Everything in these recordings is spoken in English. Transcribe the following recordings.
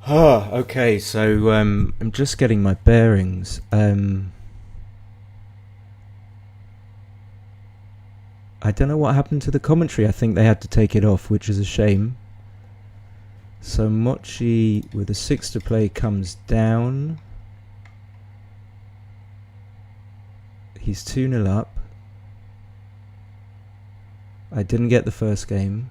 Ah, okay, so I'm just getting my bearings. I don't know what happened to the commentary. I think they had to take it off, which is a shame. So Mochy with a 6 to play comes down. He's 2-0 up. I didn't get the first game.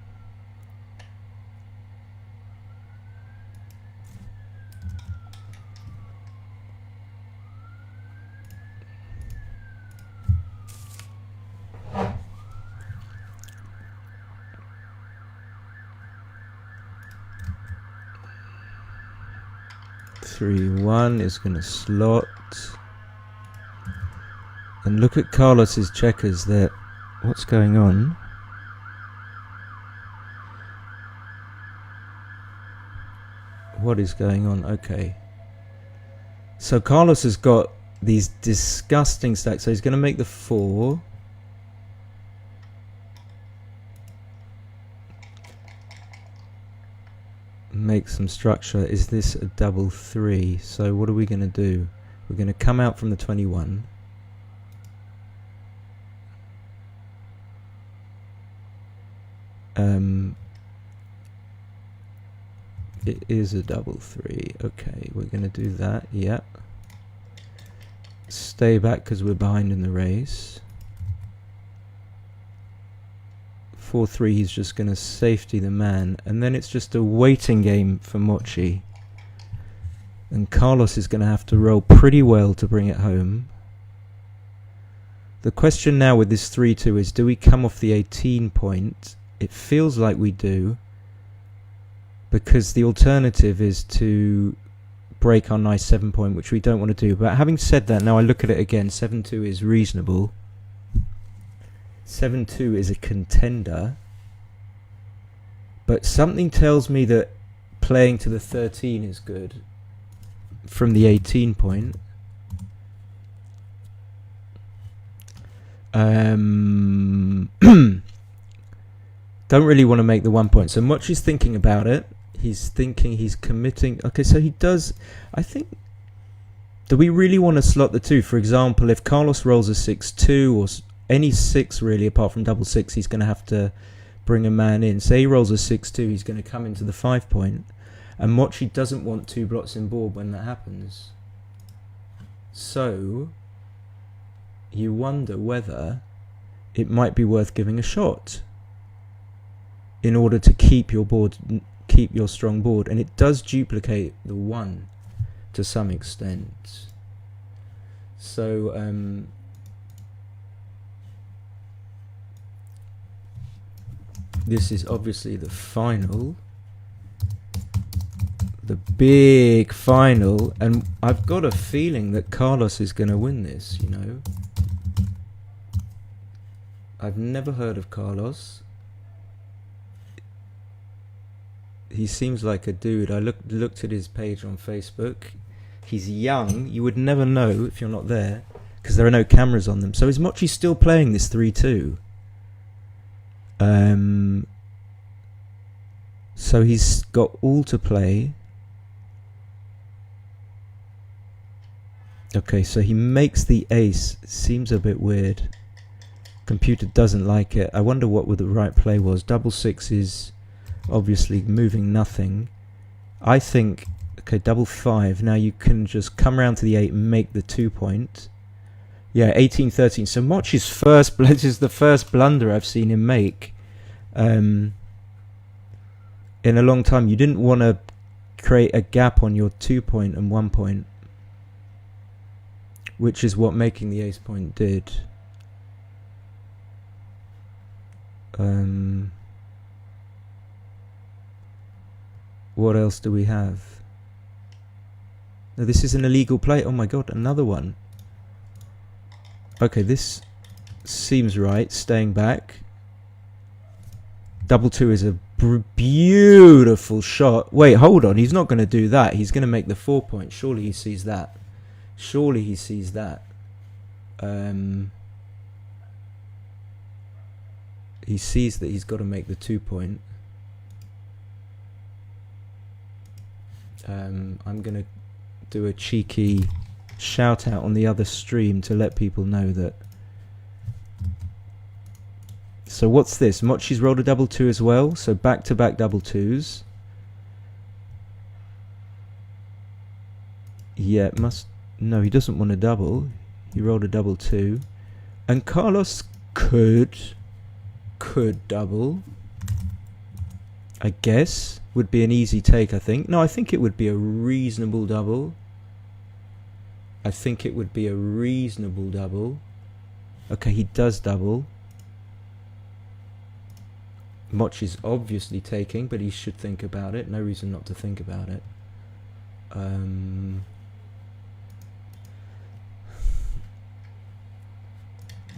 Three one is going to slot. And look at Carlos's checkers there. What's going on? What is going on? Okay. So Carlos has got these disgusting stacks. So he's going to make the 4. Make some structure. Is this a double 3? So what are we going to do? We're going to come out from the 21. It is a double 3. Okay, we're going to do that. Yep. Stay back because we're behind in the race. 4-3, he's just going to safety the man. And then it's just a waiting game for Mochy. And Carlos is going to have to roll pretty well to bring it home. The question now with this 3-2 is, do we come off the 18 point? It feels like we do. Because the alternative is to break our nice 7 point, which we don't want to do. But having said that, now I look at it again, 7-2 is reasonable. 7-2 is a contender. But something tells me that playing to the 13 is good from the 18 point. Don't really want to make the 1 point. So Mochy's thinking about it. He's thinking, he's committing. Okay, so he does. I think. Do we really want to slot the 2? For example, if Carlos rolls a 6-2 or any 6 really, apart from double 6, he's going to have to bring a man in. Say he rolls a 6-2, he's going to come into the 5 point. And Mochy doesn't want 2 blots in board when that happens. So you wonder whether it might be worth giving a shot in order to keep your board, keep your strong board. And it does duplicate the 1 to some extent. So this is obviously the final, the big final, and I've got a feeling that Carlos is going to win this, you know. I've never heard of Carlos. He seems like a dude. I looked at his page on Facebook. He's young. You would never know if you're not there because there are no cameras on them. So is Mochy still playing this 3-2? So he's got all to play. Okay, so he makes the ace. Seems a bit weird. Computer doesn't like it. I wonder what the right play was. Double 6 is obviously moving nothing. I think, okay, double 5. Now you can just come around to the 8 and make the 2 point. Yeah, 18-13. So Mochy's first, this is the first blunder I've seen him make in a long time. You didn't want to create a gap on your 2 point and 1 point, which is what making the ace point did. What else do we have? No, this is an illegal play. Oh my god, another one. Okay, this seems right. Staying back. Double 2 is a beautiful shot. Wait, hold on. He's not going to do that. He's going to make the 4 point. Surely he sees that. Surely he sees that. He sees that he's got to make the 2 point. I'm going to do a cheeky shout out on the other stream to let people know that. So what's this? Mochy's rolled a double 2 as well, so back-to-back double 2s. Yeah, it must... No, he doesn't want a double. He rolled a double 2. And Carlos could double. I guess. Would be an easy take, I think. No, I think it would be a reasonable double. I think it would be a reasonable double. Okay, he does double. Mochy's obviously taking, but he should think about it. No reason not to think about it.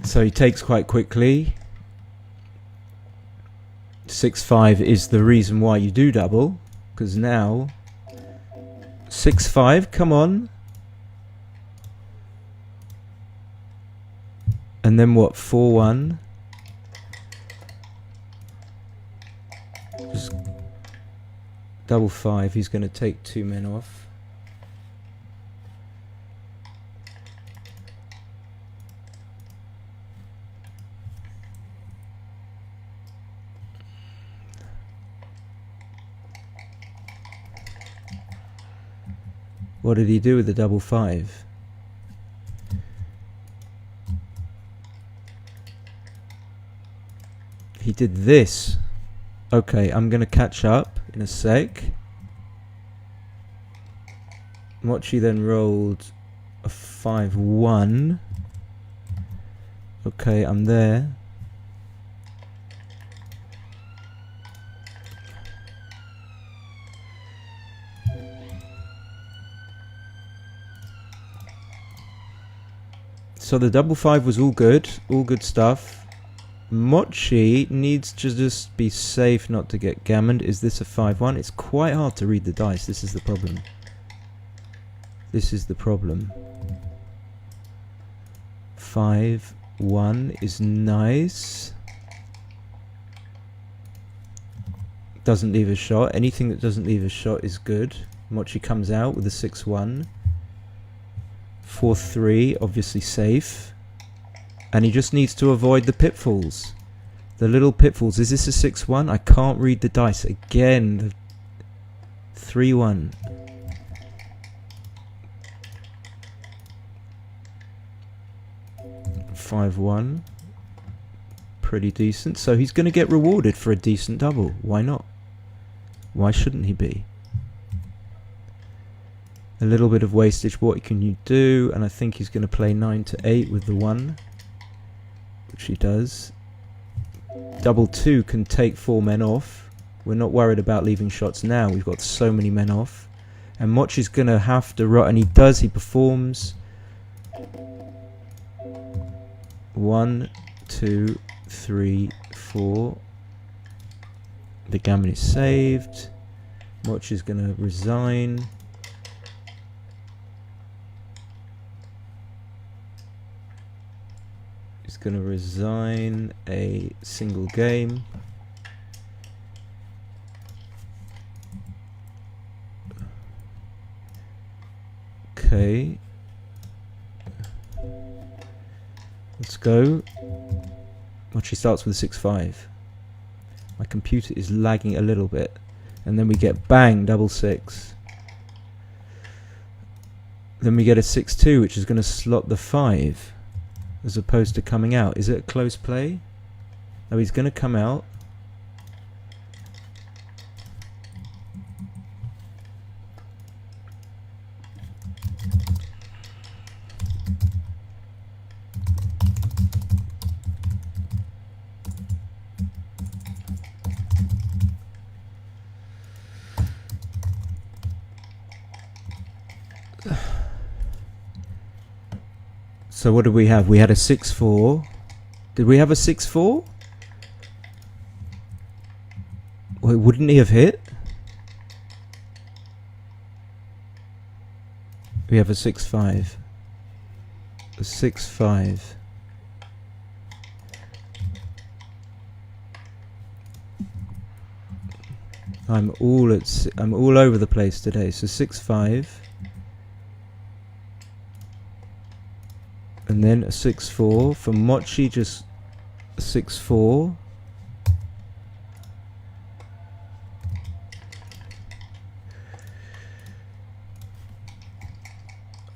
So he takes quite quickly. 6-5 is the reason why you do double, because now 6-5, come on. And then what? 4-1. Just double 5. He's going to take 2 men off. What did he do with the double 5? He did this. Okay, I'm going to catch up in a sec. Mochy then rolled a 5-1. Okay, I'm there. So the double 5 was all good stuff. Mochy needs to just be safe not to get gammoned. Is this a 5-1? It's quite hard to read the dice. This is the problem. This is the problem. 5-1 is nice. Doesn't leave a shot. Anything that doesn't leave a shot is good. Mochy comes out with a 6-1. 4-3, obviously safe. And he just needs to avoid the pitfalls. The little pitfalls. Is this a 6-1? I can't read the dice. Again, 3-1. $5-1. Pretty decent. So he's going to get rewarded for a decent double. Why not? Why shouldn't he be? A little bit of wastage. What can you do? And I think he's going to play 9-8 with the 1. Which he does. Double 2 can take 4 men off. We're not worried about leaving shots now. We've got so many men off. And Mochy's going to have to run. And he does. He performs. 1, 2, 3, 4. The gammon is saved. Mochy's going to resign. He's going to resign a single game. Okay. Let's go. Mochy starts with a 6-5. My computer is lagging a little bit. And then we get bang, double 6. Then we get a 6-2, which is going to slot the 5. As opposed to coming out. Is it a close play? No, he's going to come out. So what did we have? We had a 6-4. Did we have a 6-4? Well, wouldn't he have hit? We have a 6-5. A 6-5. I'm all over the place today. So 6-5. And then a 6-4 for Mochy, just a 6-4.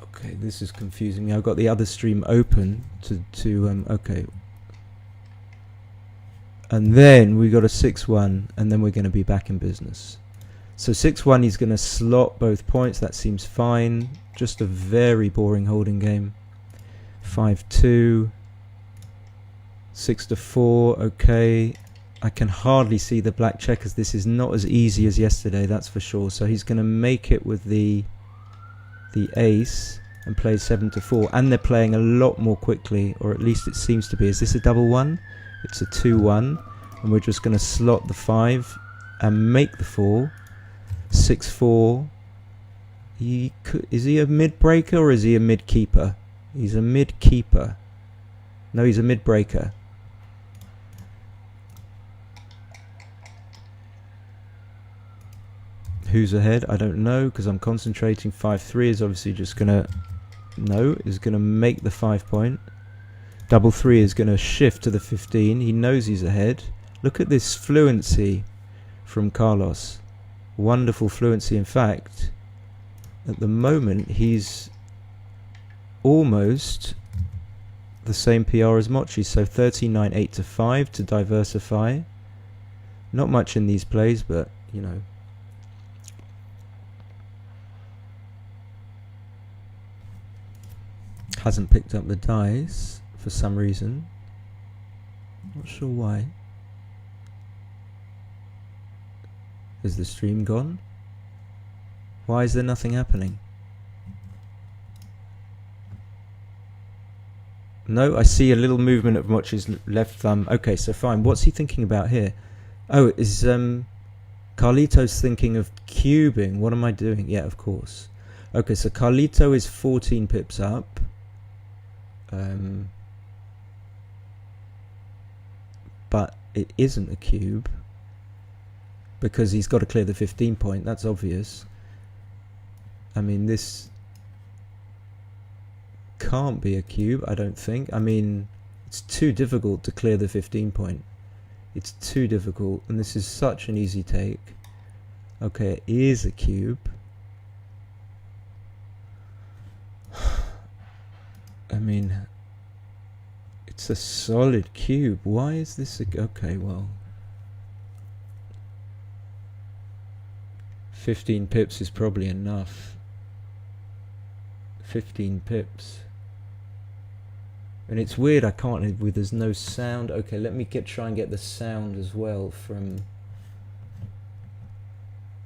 Okay, this is confusing me. I've got the other stream open to okay. And then we got a 6-1, and then we're going to be back in business. So 6-1, he's going to slot both points. That seems fine. Just a very boring holding game. 5-2, 6-4. Okay, I can hardly see the black checkers. This is not as easy as yesterday, that's for sure. So he's going to make it with the ace and play 7-4, and they're playing a lot more quickly, or at least it seems to be. Is this a double one? It's a 2-1, and we're just going to slot the 5 and make the 4. 6-4. Is he a mid breaker or is he a mid keeper? He's a mid keeper. No, he's a mid breaker. Who's ahead? I don't know, because I'm concentrating. 5-3 is obviously just gonna is gonna make the 5 point. Double 3 is gonna shift to the 15. He knows he's ahead. Look at this fluency from Carlos. Wonderful fluency. In fact, at the moment he's almost the same PR as Mochy. So 13-9, 8-5 to diversify. Not much in these plays, but you know. Hasn't picked up the dice for some reason. Not sure why. Is the stream gone? Why is there nothing happening? No, I see a little movement of Mochy's left thumb. Okay, so fine. What's he thinking about here? Oh, is Carlito's thinking of cubing? What am I doing? Yeah, of course. Okay, so Carlito is 14 pips up. But it isn't a cube because he's got to clear the 15 point. That's obvious. I mean, this can't be a cube, I don't think. I mean, it's too difficult to clear the 15 point. It's too difficult, and this is such an easy take. Okay, it is a cube. I mean, it's a solid cube. Why is this a... Okay, well, 15 pips is probably enough. 15 pips. And it's weird, I can't... There's no sound. Okay, let me try and get the sound as well from...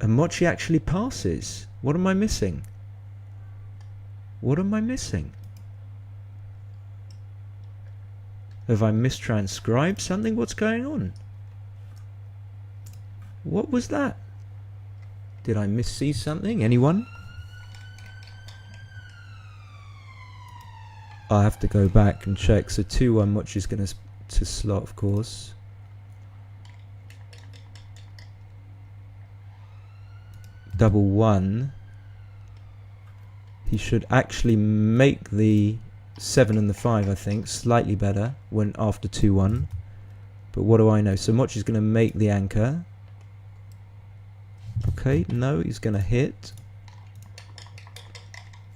And Mochy actually passes. What am I missing? What am I missing? Have I mistranscribed something? What's going on? What was that? Did I missee something? Anyone? I have to go back and check. So 2-1, Mochy's going to slot, of course. Double 1. He should actually make the 7 and the 5, I think, slightly better when after 2-1. But what do I know? So Mochy's going to make the anchor. Okay, no, he's going to hit.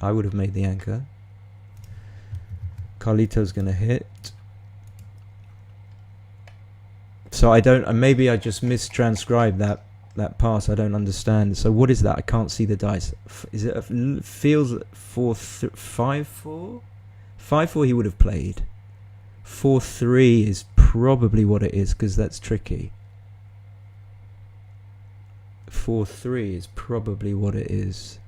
I would have made the anchor. Carlito's going to hit. So I don't... maybe I just mistranscribed that pass. I don't understand. So what is that? I can't see the dice. Is it feels 5-4? 5-4 he would have played. 4-3 is probably what it is, because that's tricky. 4-3 is probably what it is.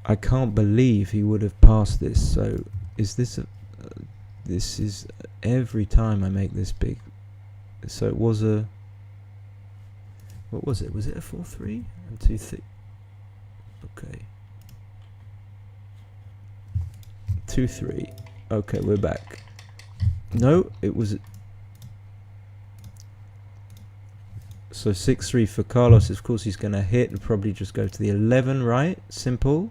I can't believe he would have passed this. So is this a... this is every time I make this big. So it was a... what was it? Was it a 4-3? And 2-3? Okay. 2-3. Okay, we're back. No, it was... So 6-3 for Carlos. Of course, he's going to hit and probably just go to the 11, right? Simple.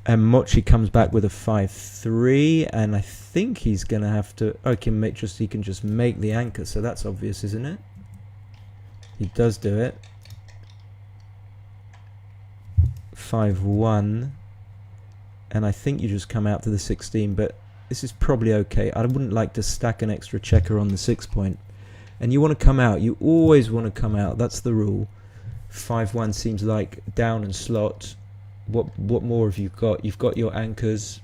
And Mochy comes back with a 5-3, and I think he's going to have to... Oh, he can just make the anchor, so that's obvious, isn't it? He does do it. 5-1. And I think you just come out to the 16, but this is probably okay. I wouldn't like to stack an extra checker on the 6 point. And you want to come out. You always want to come out. That's the rule. 5-1 seems like down and slot. What more have you got? You've got your anchors.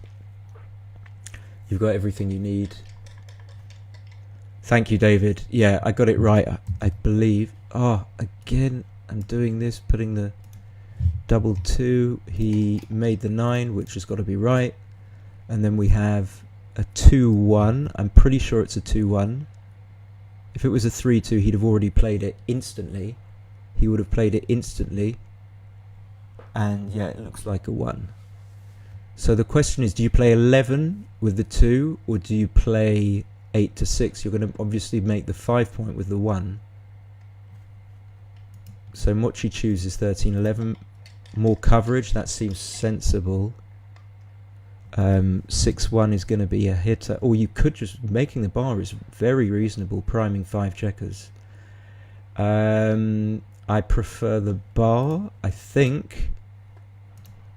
You've got everything you need. Thank you, David. Yeah, I got it right, I believe. Oh, again, I'm doing this, putting the double 2. He made the 9, which has got to be right. And then we have a 2-1. I'm pretty sure it's a 2-1. If it was a 3-2, he'd have already played it instantly. He would have played it instantly. And yeah, it looks like a 1. So the question is, do you play 11 with the 2, or do you play 8 to 6? You're going to obviously make the 5 point with the 1. So Mochy chooses 13-11. More coverage, that seems sensible. 6-1 is going to be a hitter. Or you could just... Making the bar is very reasonable, priming 5 checkers. I prefer the bar, I think.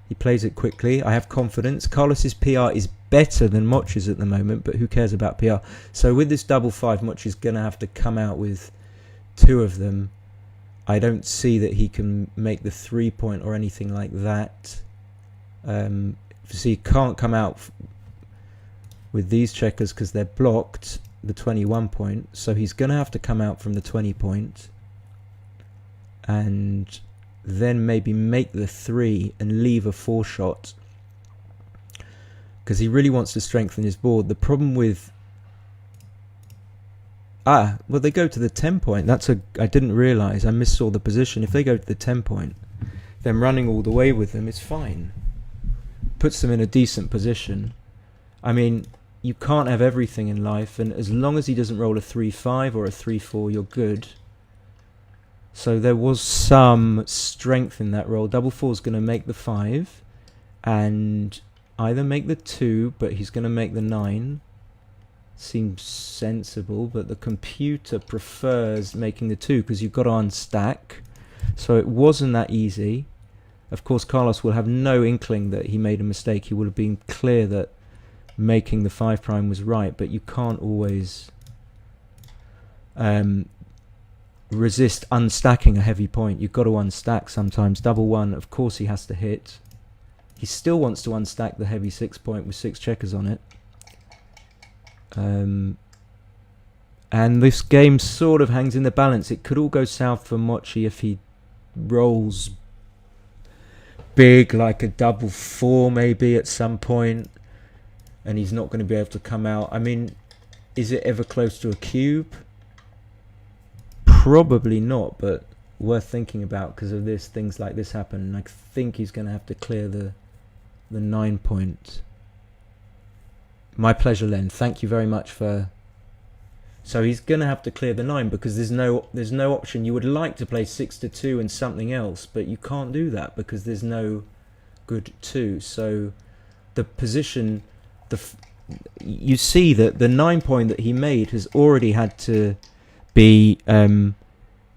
He plays it quickly. I have confidence. Carlos's PR is better than Mochy's at the moment, but who cares about PR? So with this double 5, Mochy's going to have to come out with 2 of them. I don't see that he can make the 3 point or anything like that. So he can't come out with these checkers because they're blocked, the 21 point. So he's going to have to come out from the 20 point. And then maybe make the 3 and leave a 4 shot. Because he really wants to strengthen his board. The problem with... well, they go to the 10 point. I didn't realise. I missaw the position. If they go to the 10 point, then running all the way with them is fine. Puts them in a decent position. I mean, you can't have everything in life, and as long as he doesn't roll a 3-5 or a 3-4, you're good. So there was some strength in that roll. Double 4 is going to make the 5, and either make the 2, but he's going to make the 9. Seems sensible, but the computer prefers making the 2 because you've got to unstack. So it wasn't that easy. Of course, Carlos will have no inkling that he made a mistake. He would have been clear that making the 5 prime was right, but you can't always resist unstacking a heavy point. You've got to unstack sometimes. Double 1, of course he has to hit. He still wants to unstack the heavy 6 point with 6 checkers on it. And this game sort of hangs in the balance. It could all go south for Mochy if he rolls big, like a double 4 maybe at some point, and he's not going to be able to come out. I mean, is it ever close to a cube? Probably not, but worth thinking about because of this. Things like this happen, and I think he's going to have to clear the 9 point. My pleasure, Len. Thank you very much for... So he's going to have to clear the 9 because there's no option. You would like to play 6-2 and something else, but you can't do that because there's no good 2. So the position... you see that the 9 point that he made has already had to be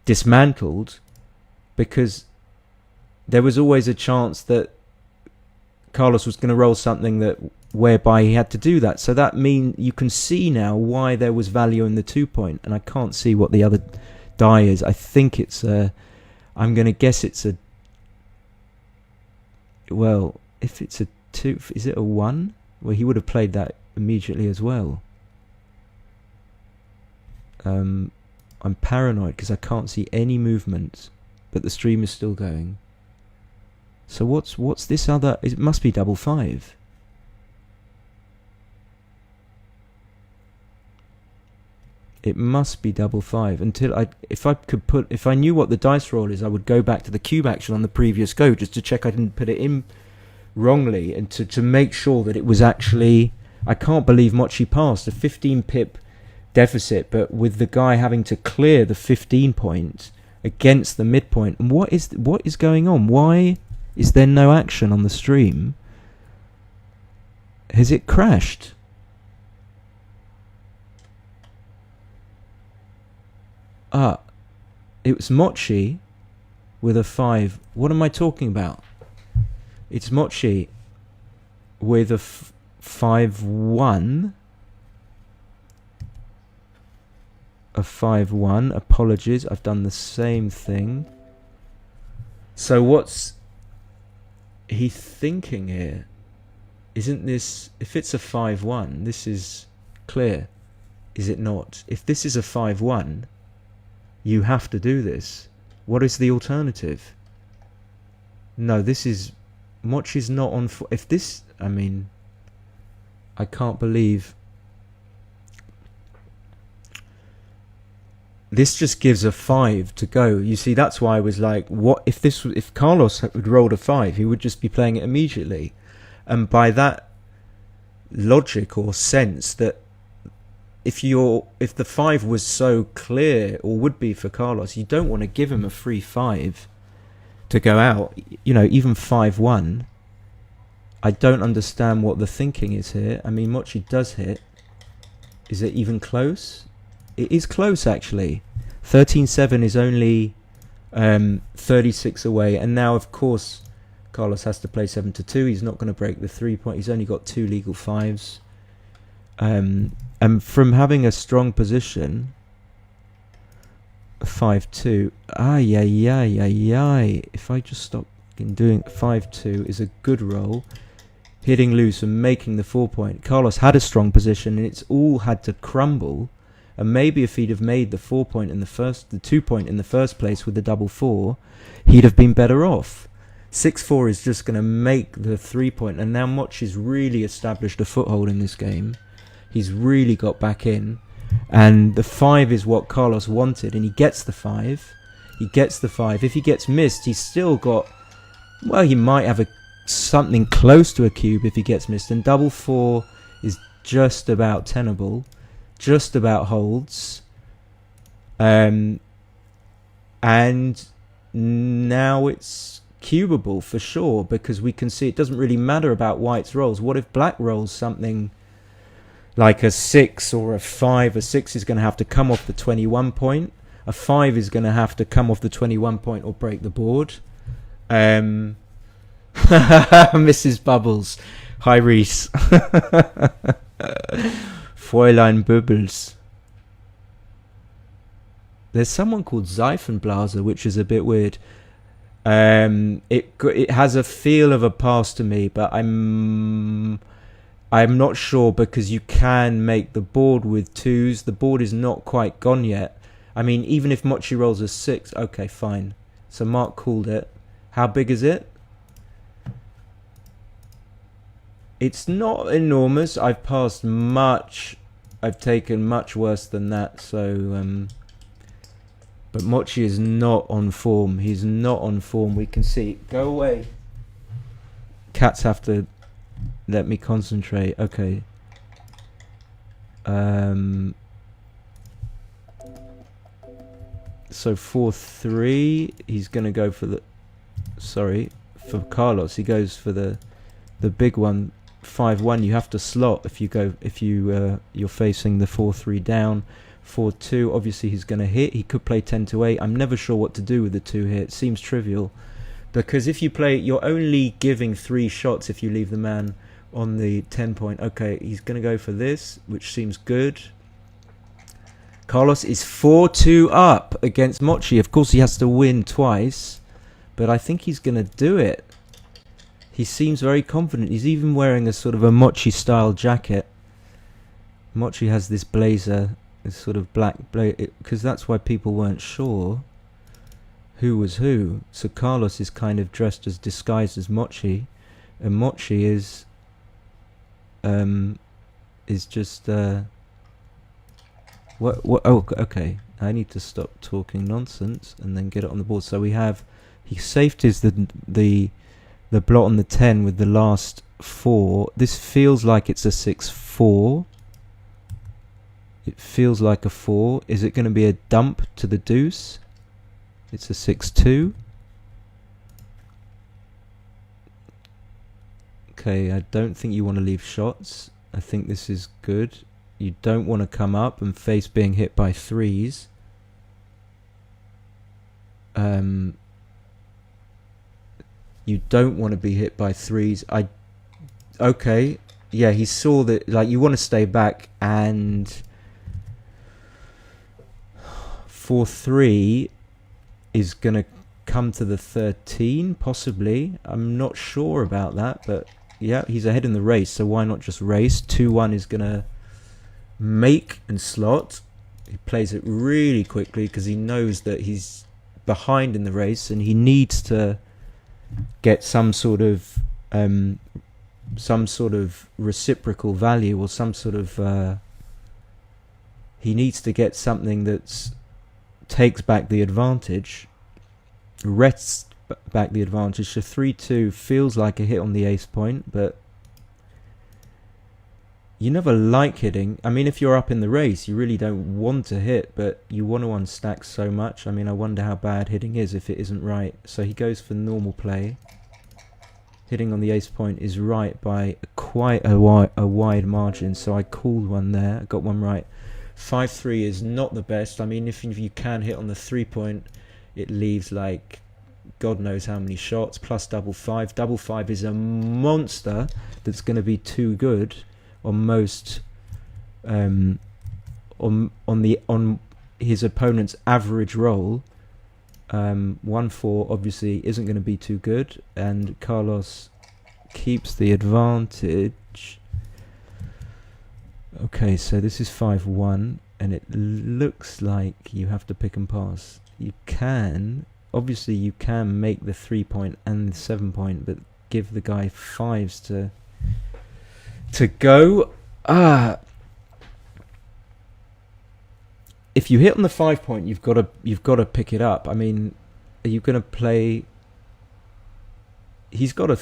dismantled because there was always a chance that Carlos was going to roll something that whereby he had to do that. So that means you can see now why there was value in the 2 point, and I can't see what the other die is. I think it's a... I'm going to guess it's a... Well, if it's a 2... Is it a 1? Well, he would have played that immediately as well. I'm paranoid because I can't see any movement, but the stream is still going. So what's this other... It must be double 5. It must be double 5 until if I knew what the dice roll is, I would go back to the cube action on the previous go just to check I didn't put it in wrongly and to make sure that it was actually... I can't believe Mochy passed a 15 pip deficit, but with the guy having to clear the 15 point against the midpoint. And what is going on? Why is there no action on the stream? Has it crashed? It was Mochy with a 5. What am I talking about? It's Mochy with a 5-1. A 5-1. Apologies, I've done the same thing. So what's he thinking here? Isn't this... If it's a 5-1, this is clear. Is it not? If this is a 5-1, you have to do this. What is the alternative? No, this is... Mochy's not on... If this... I mean... I can't believe... This just gives a 5 to go. You see, that's why I was like, what if this? If Carlos had rolled a 5, he would just be playing it immediately. And by that logic or sense that if the 5 was so clear, or would be for Carlos, you don't want to give him a free 5 to go out. You know, even 5-1. I don't understand what the thinking is here. I mean, Mochy does hit. Is it even close? It is close, actually. 13-7 is only 36 away. And now, of course, Carlos has to play 7-2. He's not going to break the 3 point. He's only got 2 legal 5s. And from having a strong position, 5-2. If I just stop doing 5-2 is a good roll. Hitting loose and making the 4 point. Carlos had a strong position and it's all had to crumble. And maybe if he'd have made the 4 point in the 2 point in the first place with the double 4, he'd have been better off. 6-4 is just going to make the 3 point. And now Mochy's really established a foothold in this game. He's really got back in. And the 5 is what Carlos wanted. And he gets the 5. He gets the 5. If he gets missed, he's still got... Well, he might have something close to a cube if he gets missed. And double 4 is just about tenable. Just about holds. And now it's cubable for sure, because we can see it doesn't really matter about white's rolls. What if black rolls something like a 6 or a 5? A 6 is going to have to come off the 21 point. A 5 is going to have to come off the 21 point or break the board. Mrs. Bubbles. Hi, Reese. Fräulein Bubbles. There's someone called Seifenblaser, which is a bit weird. It has a feel of a pass to me, but I'm not sure, because you can make the board with 2s. The board is not quite gone yet. I mean, even if Mochy rolls a 6, okay, fine. So Mark called it. How big is it? It's not enormous. I've passed much. I've taken much worse than that. So, but Mochy is not on form. He's not on form. We can see. Go away. Cats have to let me concentrate. Okay. So 4-3. He's gonna go for the. Sorry, for Carlos. He goes for the big one. 5-1, you have to slot if you're facing the 4-3 down. 4-2, obviously he's going to hit. He could play 10-8. I'm never sure what to do with the 2 here. It seems trivial, because if you play, you're only giving 3 shots if you leave the man on the 10 point. Okay, he's going to go for this, which seems good. Carlos is 4-2 up against Mochy. Of course he has to win twice, but I think he's going to do it. He seems very confident. He's even wearing a sort of a Mochy style jacket. Mochy has this blazer, this sort of black blazer, because that's why people weren't sure who was who. So Carlos is kind of dressed as disguised as Mochy, and Mochy is just what? Oh, okay. I need to stop talking nonsense and then get it on the board. So we have he safed is the blot on the 10 with the last 4. This feels like it's a 6-4. It feels like a 4. Is it going to be a dump to the deuce? It's a 6-2. Okay, I don't think you want to leave shots. I think this is good. You don't want to come up and face being hit by 3s. You don't want to be hit by 3s. Okay, yeah, he saw that. Like, you want to stay back, and 4-3 is gonna come to the 13, possibly. I'm not sure about that, but yeah, he's ahead in the race, so why not just race? 2-1 is gonna make and slot. He plays it really quickly because he knows that he's behind in the race, and he needs to get some sort of reciprocal value, or some sort of he needs to get something that takes back the advantage, wrests back the advantage. So 3-2 feels like a hit on the ace point, but you never like hitting. I mean, if you're up in the race, you really don't want to hit, but you want to unstack so much. I mean, I wonder how bad hitting is if it isn't right. So he goes for normal play. Hitting on the ace point is right by quite a wide margin, so I called one there. I got one right. 5-3 is not the best. I mean, if you can hit on the 3 point, it leaves like God knows how many shots, plus double 5. Double 5 is a monster that's going to be too good on most on his opponent's average roll. 1-4 obviously isn't going to be too good, and Carlos keeps the advantage. Okay, so this is 5-1, and it looks like you have to pick and pass. You can make the 3 point and the 7 point, but give the guy 5s to go. If you hit on the 5 point, you've got to pick it up. I mean, are you going to play? He's got the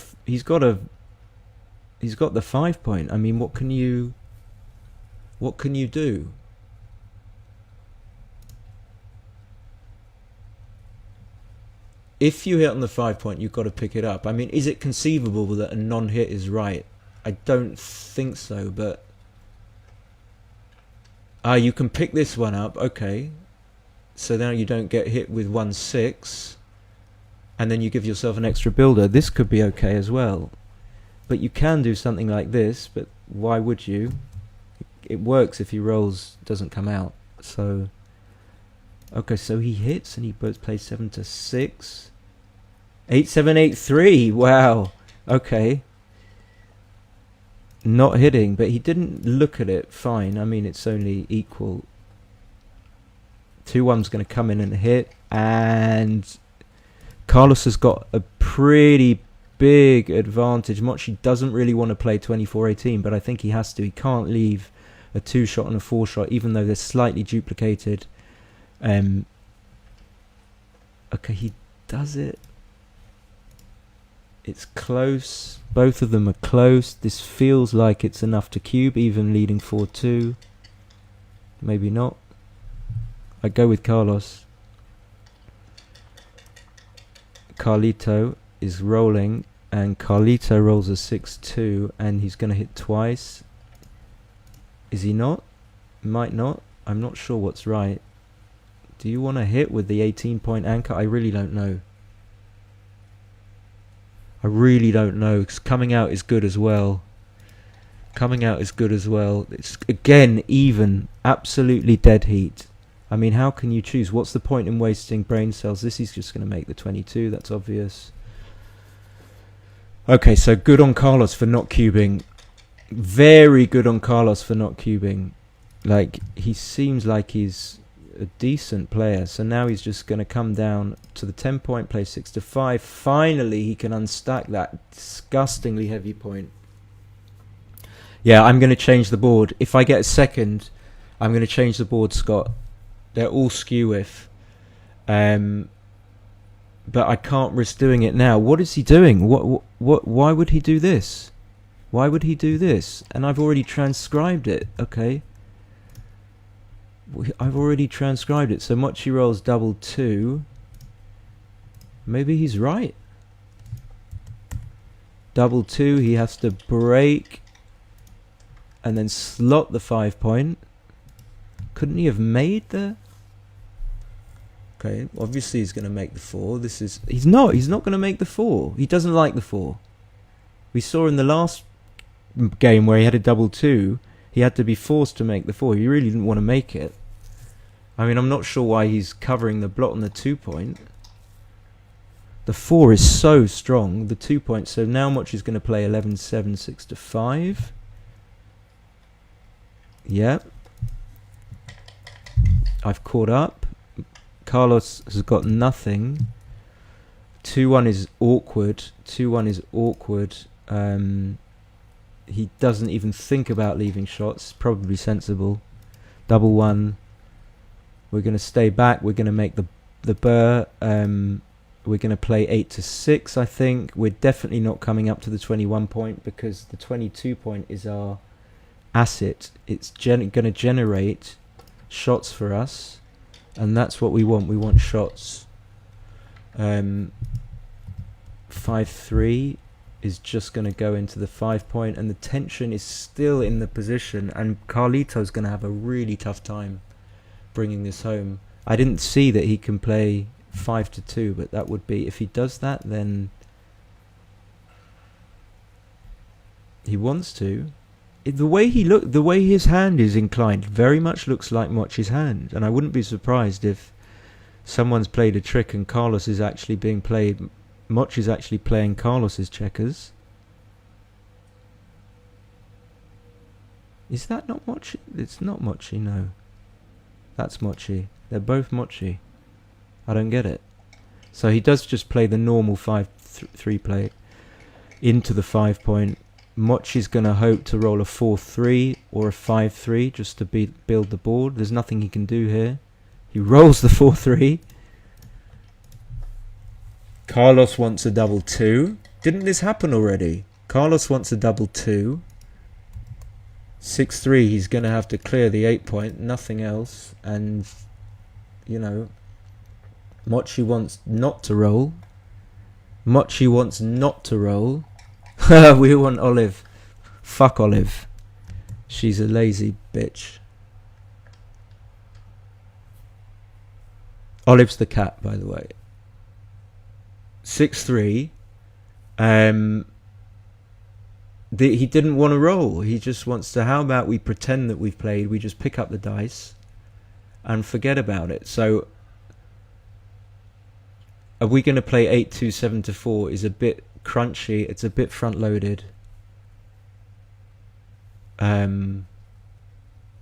5 point. I mean, what can you do? If you hit on the 5 point, you've got to pick it up. I mean, is it conceivable that a non-hit is right? I don't think so, but you can pick this one up. Okay, so now you don't get hit with 1-6, and then you give yourself an extra builder. This could be okay as well, but you can do something like this. But why would you? It works if he rolls, doesn't come out. So okay, so he hits, and he both plays 7-6, 8-7, 8-3. Wow. Okay. Not hitting, but he didn't look at it. Fine. I mean, it's only equal. 2-1's going to come in and hit, and Carlos has got a pretty big advantage. Mochy doesn't really want to play 24-18, but I think he has to. He can't leave a 2-shot and a 4-shot, even though they're slightly duplicated. Okay, he does it. It's close. Both of them are close. This feels like it's enough to cube, even leading 4-2. Maybe not. I go with Carlos. Carlito is rolling, and Carlito rolls a 6-2, and he's going to hit twice. Is he not? Might not. I'm not sure what's right. Do you want to hit with the 18-point anchor? I really don't know. I really don't know, because coming out is good as well. It's, again, even. Absolutely dead heat. I mean, how can you choose? What's the point in wasting brain cells? This is just going to make the 22. That's obvious. Okay, so good on Carlos for not cubing. Very good on Carlos for not cubing. Like, he seems like he's a decent player. So now he's just going to come down to the 10-point, play 6-5. Finally, he can unstack that disgustingly heavy point. Yeah, I'm going to change the board. If I get a second, I'm going to change the board, Scott. They're all skew-if. But I can't risk doing it now. What is he doing? Why would he do this? Why would he do this? And I've already transcribed it. Okay. I've already transcribed it. So Mochy rolls double 2. Maybe he's right. Double 2, he has to break and then slot the 5 point. Couldn't he have made the... Okay, obviously he's going to make the 4. He's not going to make the 4. He doesn't like the 4. We saw in the last game where he had a double 2, he had to be forced to make the 4. He really didn't want to make it. I mean, I'm not sure why he's covering the blot on the 2 point. The 4 is so strong, the 2 point. So now Mochy's going to play 11, 7, 6 to 5. Yep. I've caught up. Carlos has got nothing. 2-1 is awkward. 2-1 is awkward. He doesn't even think about leaving shots. Probably sensible. Double 1. We're going to stay back. We're going to make the burr. We're going to play 8 to 6, I think. We're definitely not coming up to the 21 point because the 22 point is our asset. It's going to generate shots for us, and that's what we want. We want shots. 5-3 is just going to go into the 5 point, and the tension is still in the position, and Carlito's going to have a really tough time bringing this home. I didn't see that he can play 5 to 2, but that would be, if he does that, then he wants to. The way his hand is inclined very much looks like Mochy's hand, and I wouldn't be surprised if someone's played a trick and Carlos is actually being played. Mochy's actually playing Carlos's checkers. Is that not Mochy? It's not Mochy, no. That's Mochy. They're both Mochy. I don't get it. So he does just play the normal 5-3 play into the 5 point. Mochy's going to hope to roll a 4-3 or a 5-3 just to build the board. There's nothing he can do here. He rolls the 4-3. Carlos wants a double 2. Didn't this happen already? Carlos wants a double 2. 6-3, he's going to have to clear the 8 point, nothing else. And, you know, Mochy wants not to roll. Mochy wants not to roll. We want Olive. Fuck Olive. She's a lazy bitch. Olive's the cat, by the way. 6-3. He didn't want to roll. He just wants to, how about we pretend that we've played, we just pick up the dice and forget about it. So are we going to play 8-2, 7-4 is a bit crunchy. It's a bit front loaded.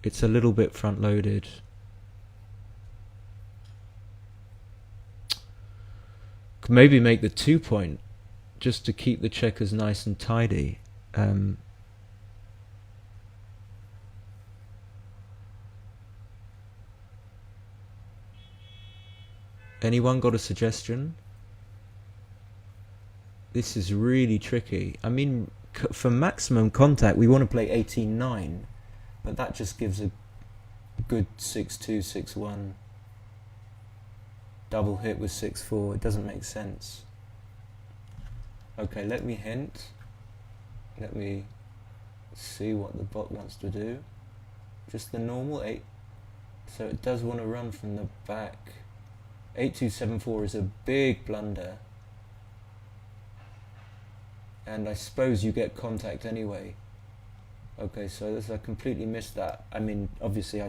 It's a little bit front loaded. Could maybe make the 2 point just to keep the checkers nice and tidy. Anyone got a suggestion? This is really tricky. I mean, for maximum contact, we want to play 18-9, but that just gives a good 6-2, 6-1. Double hit with 6-4. It doesn't make sense. Okay, let me hint. Let me see what the bot wants to do. Just the normal 8. So it does want to run from the back. 8-2-7-4 is a big blunder. And I suppose you get contact anyway. Okay, so I completely missed that. I mean, obviously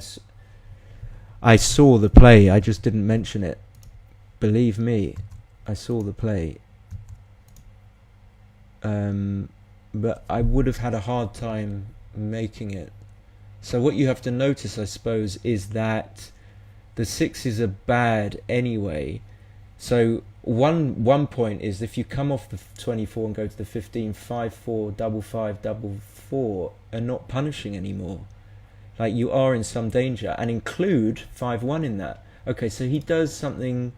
I saw the play, I just didn't mention it. Believe me, I saw the play. But I would have had a hard time making it. So what you have to notice, I suppose, is that the 6s are bad anyway. So one point is if you come off the 24 and go to the 15, 5-4, double 5, double 4 are not punishing anymore. Like, you are in some danger, and include 5-1 in that. Okay, so he does something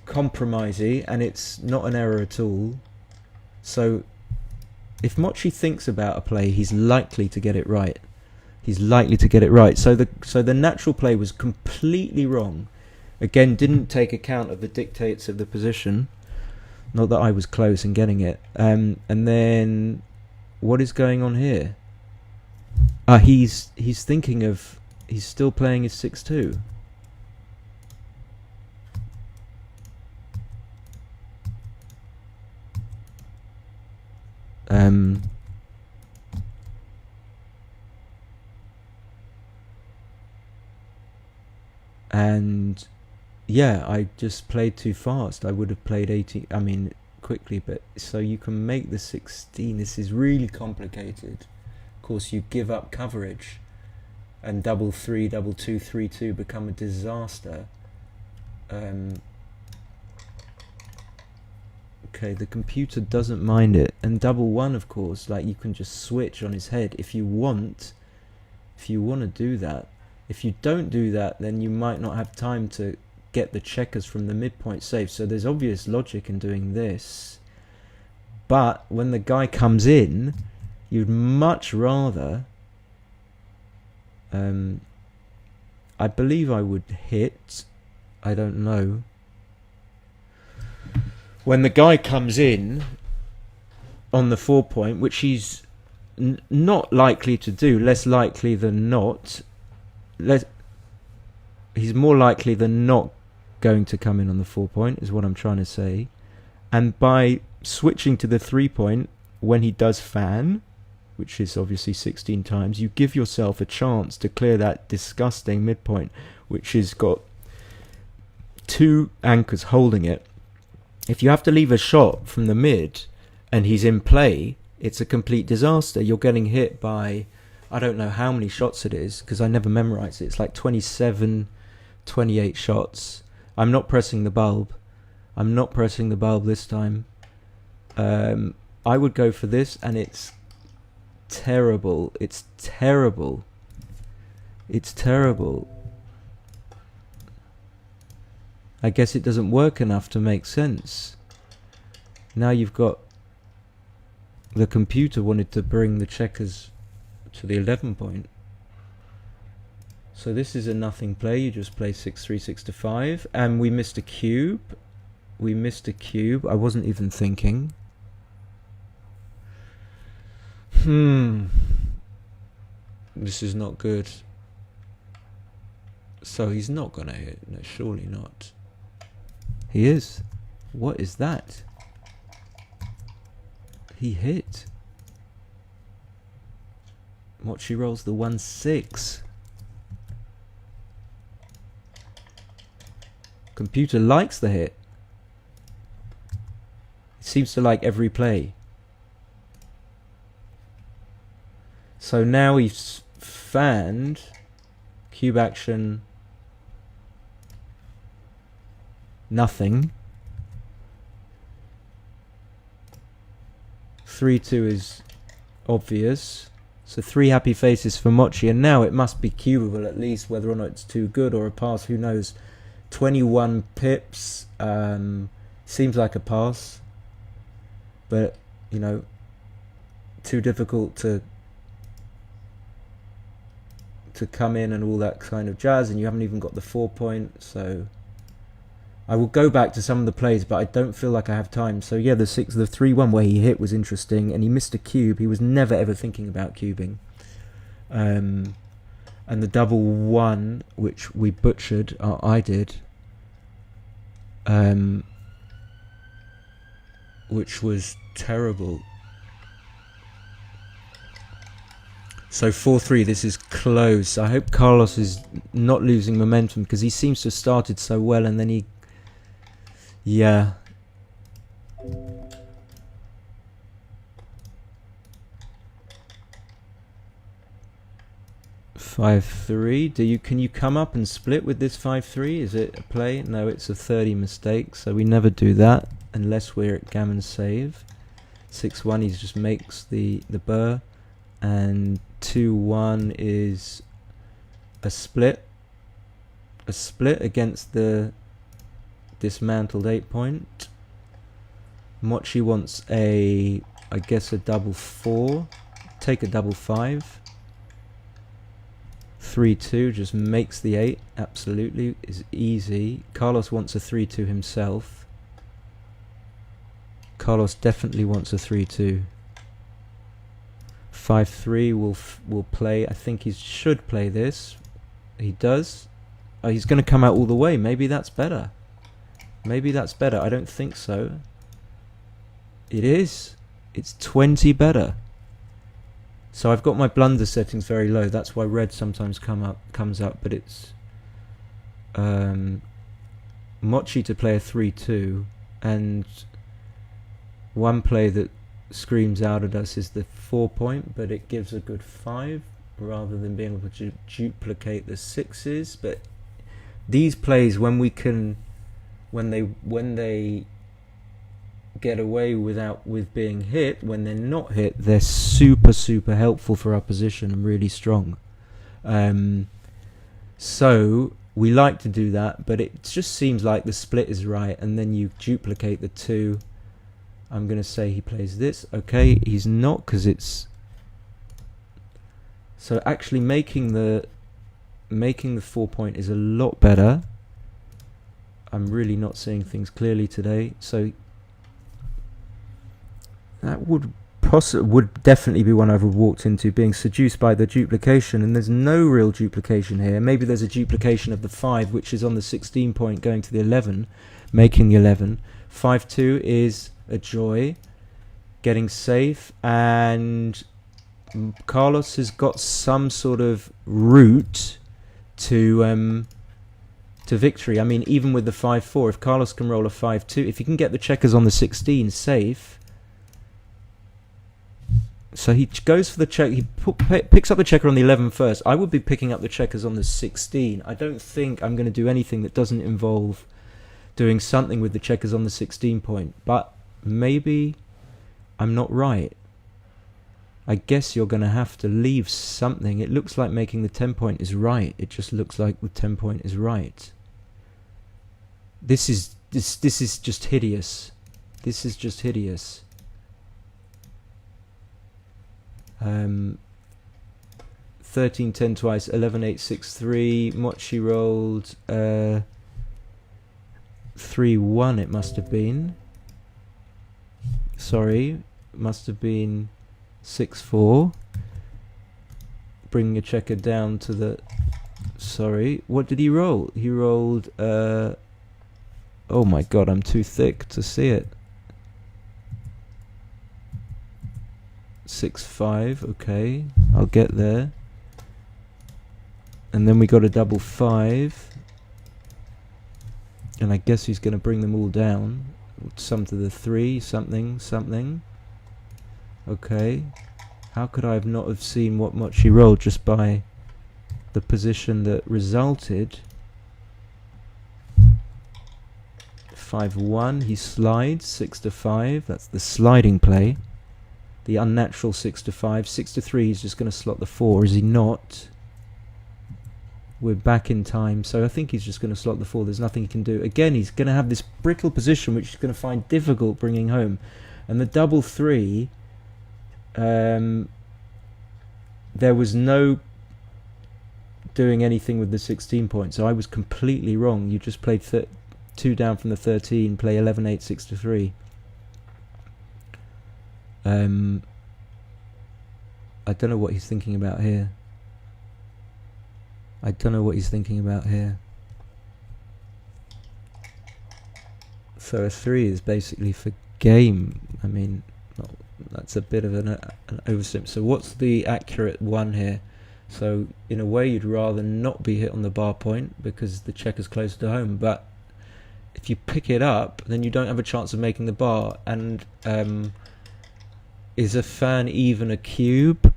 compromisey, and it's not an error at all. So if Mochy thinks about a play, he's likely to get it right. he's likely to get it right. So the natural play was completely wrong. Again, didn't take account of the dictates of the position. Not that I was close in getting it. And then, what is going on here? He's thinking of, he's still playing his 6-2. And yeah, I just played too fast. I would have played 18, I mean, quickly, but so you can make the 16. This is really complicated. Of course, you give up coverage, and double 3, double 2, 3-2 become a disaster. Okay, the computer doesn't mind it. And double 1, of course, like you can just switch on his head if you want to do that. If you don't do that, then you might not have time to get the checkers from the midpoint safe. So there's obvious logic in doing this. But when the guy comes in, you'd much rather... I believe I would hit. I don't know. When the guy comes in on the 4 point, which he's not likely to do, less likely than not... he's more likely than not going to come in on the 4 point, is what I'm trying to say. And by switching to the 3 point when he does fan, which is obviously 16 times, you give yourself a chance to clear that disgusting midpoint, which has got 2 anchors holding it. If you have to leave a shot from the mid and he's in play, it's a complete disaster. You're getting hit by... I don't know how many shots it is, because I never memorized it. It's like 27, 28 shots. I'm not pressing the bulb. I'm not pressing the bulb this time. I would go for this, and it's terrible. It's terrible. It's terrible. I guess it doesn't work enough to make sense. Now you've got... The computer wanted to bring the checkers to the 11 point. So this is a nothing play. You just play 6-3, 6-5, and we missed a cube. We missed a cube. I wasn't even thinking. This is not good. So he's not gonna hit. No, surely not. He is. What is that? He hit. Mochy rolls the 1-6. Computer likes the hit. It seems to like every play. So now he's fanned. Cube action. Nothing. 3-2 is obvious. So 3 happy faces for Mochy, and now it must be cubable at least, whether or not it's too good or a pass, who knows. 21 pips, seems like a pass, but, you know, too difficult to come in and all that kind of jazz, and you haven't even got the 4 point, so... I will go back to some of the plays, but I don't feel like I have time. So yeah, the 3-1 where he hit was interesting, and he missed a cube. He was never ever thinking about cubing. And the double 1, which we butchered, I did, which was terrible. So 4-3, this is close. I hope Carlos is not losing momentum, because he seems to have started so well, and then he... Yeah. (5-3). Can you come up and split with this 5-3? Is it a play? No, it's a 30 mistake, so we never do that unless we're at gammon save. 6-1, he just makes the burr, and 2-1 is a split. A split against the dismantled 8 point. Mochy wants I guess a double 4. Take a double 5. 3-2 just makes the 8. Absolutely, is easy. Carlos wants a 3-2 himself. Carlos definitely wants a 3-2. 5-3 will play. I think he should play this. He does. Oh, he's going to come out all the way. Maybe that's better. Maybe that's better. I don't think so. It is. It's 20 better. So I've got my blunder settings very low. That's why red sometimes comes up. But it's Mochy to play a 3-2, and one play that screams out at us is the 4-point, but it gives a good 5 rather than being able to duplicate the 6s. But these plays, when they get away with being hit, when they're not hit, they're super helpful for our position and really strong. So we like to do that, but it just seems like the split is right, and then you duplicate the 2. I'm going to say he plays this. Okay, he's not, because it's... So actually making the 4-point is a lot better. I'm really not seeing things clearly today. So that would definitely be one I've walked into, being seduced by the duplication, and there's no real duplication here. Maybe there's a duplication of the 5, which is on the 16-point going to the 11, making the 11. 5-2 is a joy, getting safe, and Carlos has got some sort of route to victory. I mean, even with the 5-4, if Carlos can roll a 5-2, if he can get the checkers on the 16 safe, so he goes for the check. He picks up the checker on the 11 first. I would be picking up the checkers on the 16. I don't think I'm going to do anything that doesn't involve doing something with the checkers on the 16-point, but maybe I'm not right. I guess you're going to have to leave something. It looks like making the 10-point is right. It just looks like the 10-point is right. This is just hideous. This is just hideous. 13-10 twice, 11-8-6-3. Mochy rolled 3-1. It must have been. Sorry, must have been 6-4. Bringing a checker down to the... Sorry, what did he roll? He rolled... oh my god, I'm too thick to see it. 6-5, okay, I'll get there. And then we got a double 5. And I guess he's going to bring them all down. Sum to the 3, something. Okay. How could I have not have seen what Mochy rolled just by the position that resulted? 5-1, he slides, 6-5, that's the sliding play. The unnatural 6-5, 6-3, he's just going to slot the 4, is he not? We're back in time, so I think he's just going to slot the 4, there's nothing he can do. Again, he's going to have this brittle position which he's going to find difficult bringing home. And the double 3, there was no doing anything with the 16-point, so I was completely wrong. You just played 2 down from the 13, play 11-8, 6-3. I don't know what he's thinking about here. So a 3 is basically for game. I mean, that's a bit of an oversimp. So what's the accurate one here? So in a way, you'd rather not be hit on the bar point because the checker's closer to home. But if you pick it up, then you don't have a chance of making the bar. And is a fan even a cube?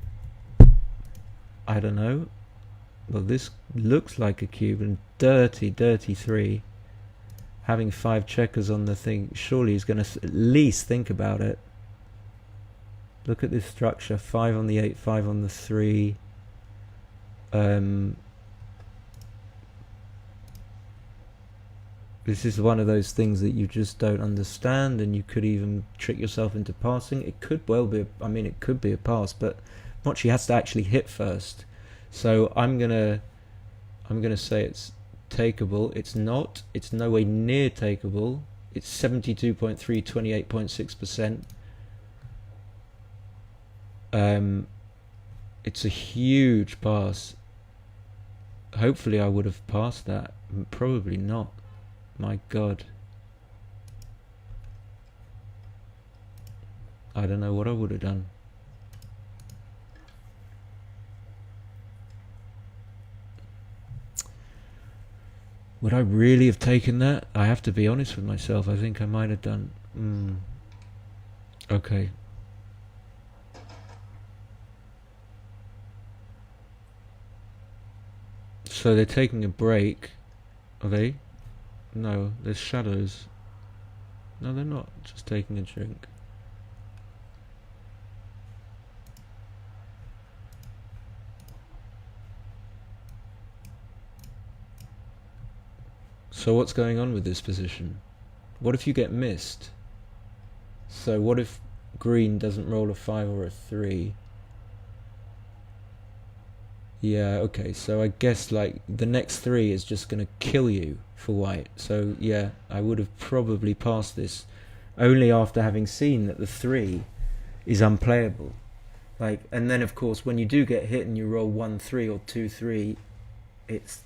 I don't know. Well, this looks like a cube, and dirty 3. Having 5 checkers on the thing, surely he's going to at least think about it. Look at this structure, 5 on the 8, 5 on the 3. This is one of those things that you just don't understand, and you could even trick yourself into passing. It could well be, it could be a pass, but Mochy has to actually hit first. So I'm gonna say it's takeable. It's not. It's nowhere near takeable. It's 72.3, 28.6%. It's a huge pass. Hopefully I would have passed that. Probably not. My God. I don't know what I would have done. Would I really have taken that? I have to be honest with myself. I think I might have done. Okay. So they're taking a break. Are they? No, there's shadows. No, they're not. Just taking a drink. So what's going on with this position? What if you get missed? So what if green doesn't roll a 5 or a 3? Yeah, okay, so I guess like the next 3 is just going to kill you for white. So yeah, I would have probably passed this only after having seen that the 3 is unplayable. Like, and then of course when you do get hit and you roll 1-3 or 2-3, it's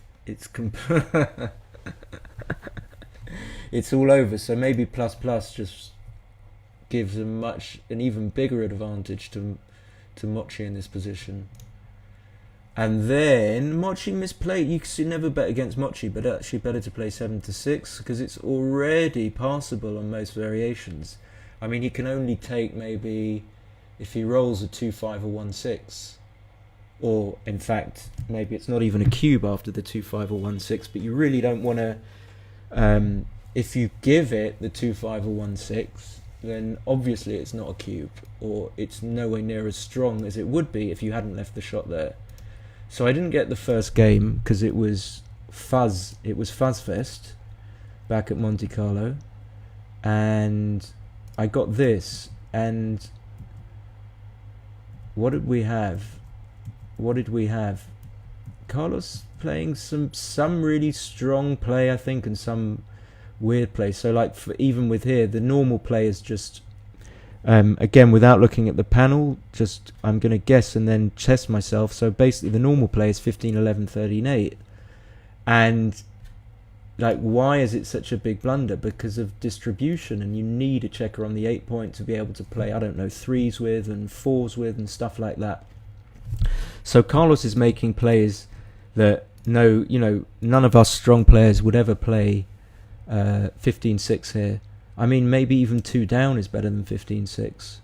it's all over. So maybe plus just gives an even bigger advantage to Mochy in this position. And then Mochy misplayed. You should never bet against Mochy, but actually better to play 7-6 because it's already passable on most variations. I mean, he can only take maybe if he rolls a 2-5 or 1-6. Or, in fact, maybe it's not even a cube after the 2-5 or 1-6, but you really don't want to... if you give it the 2-5 or 1-6, then obviously it's not a cube, or it's nowhere near as strong as it would be if you hadn't left the shot there. So I didn't get the first game because it was Fuzzfest back at Monte Carlo, and I got this, and what did we have? Carlos playing some really strong play, I think, and some weird play. So like even with here, the normal play is just again without looking at the panel, just I'm going to guess and then test myself. So basically the normal play is 15, 11, 13, 8. And like, why is it such a big blunder? Because of distribution, and you need a checker on the 8 point to be able to play, I don't know, 3s with and 4s with and stuff like that. So Carlos is making plays that none of us strong players would ever play 15-6 here. I mean, maybe even 2 down is better than 15-6.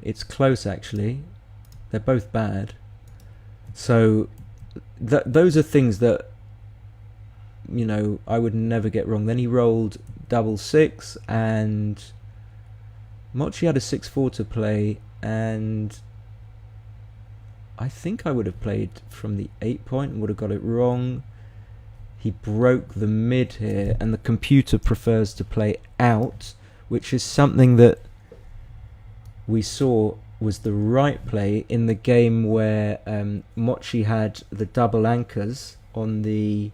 It's close, actually. They're both bad. So those are things that, I would never get wrong. Then he rolled 6-6, and Mochy had a 6-4 to play, and I think I would have played from the 8 point and would have got it wrong. He broke the mid here, and the computer prefers to play out, which is something that we saw was the right play in the game where Mochy had the double anchors on the...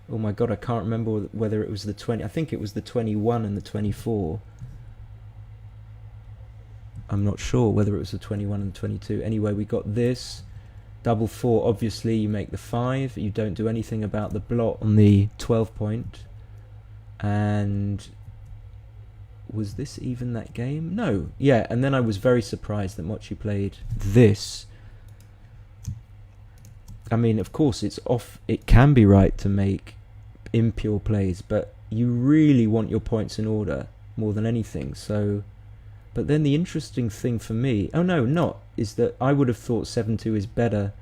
Oh my god, I can't remember whether it was the 20... I think it was the 21 and the 24. I'm not sure whether it was the 21 and the 22. Anyway, we got this. 4-4, obviously you make the 5. You don't do anything about the blot on the 12 point. And was this even that game? No. Yeah, and then I was very surprised that Mochy played this. I mean, of course, it's off. It can be right to make impure plays, but you really want your points in order more than anything. So, but then the interesting thing for me, is that I would have thought 7-2 is better.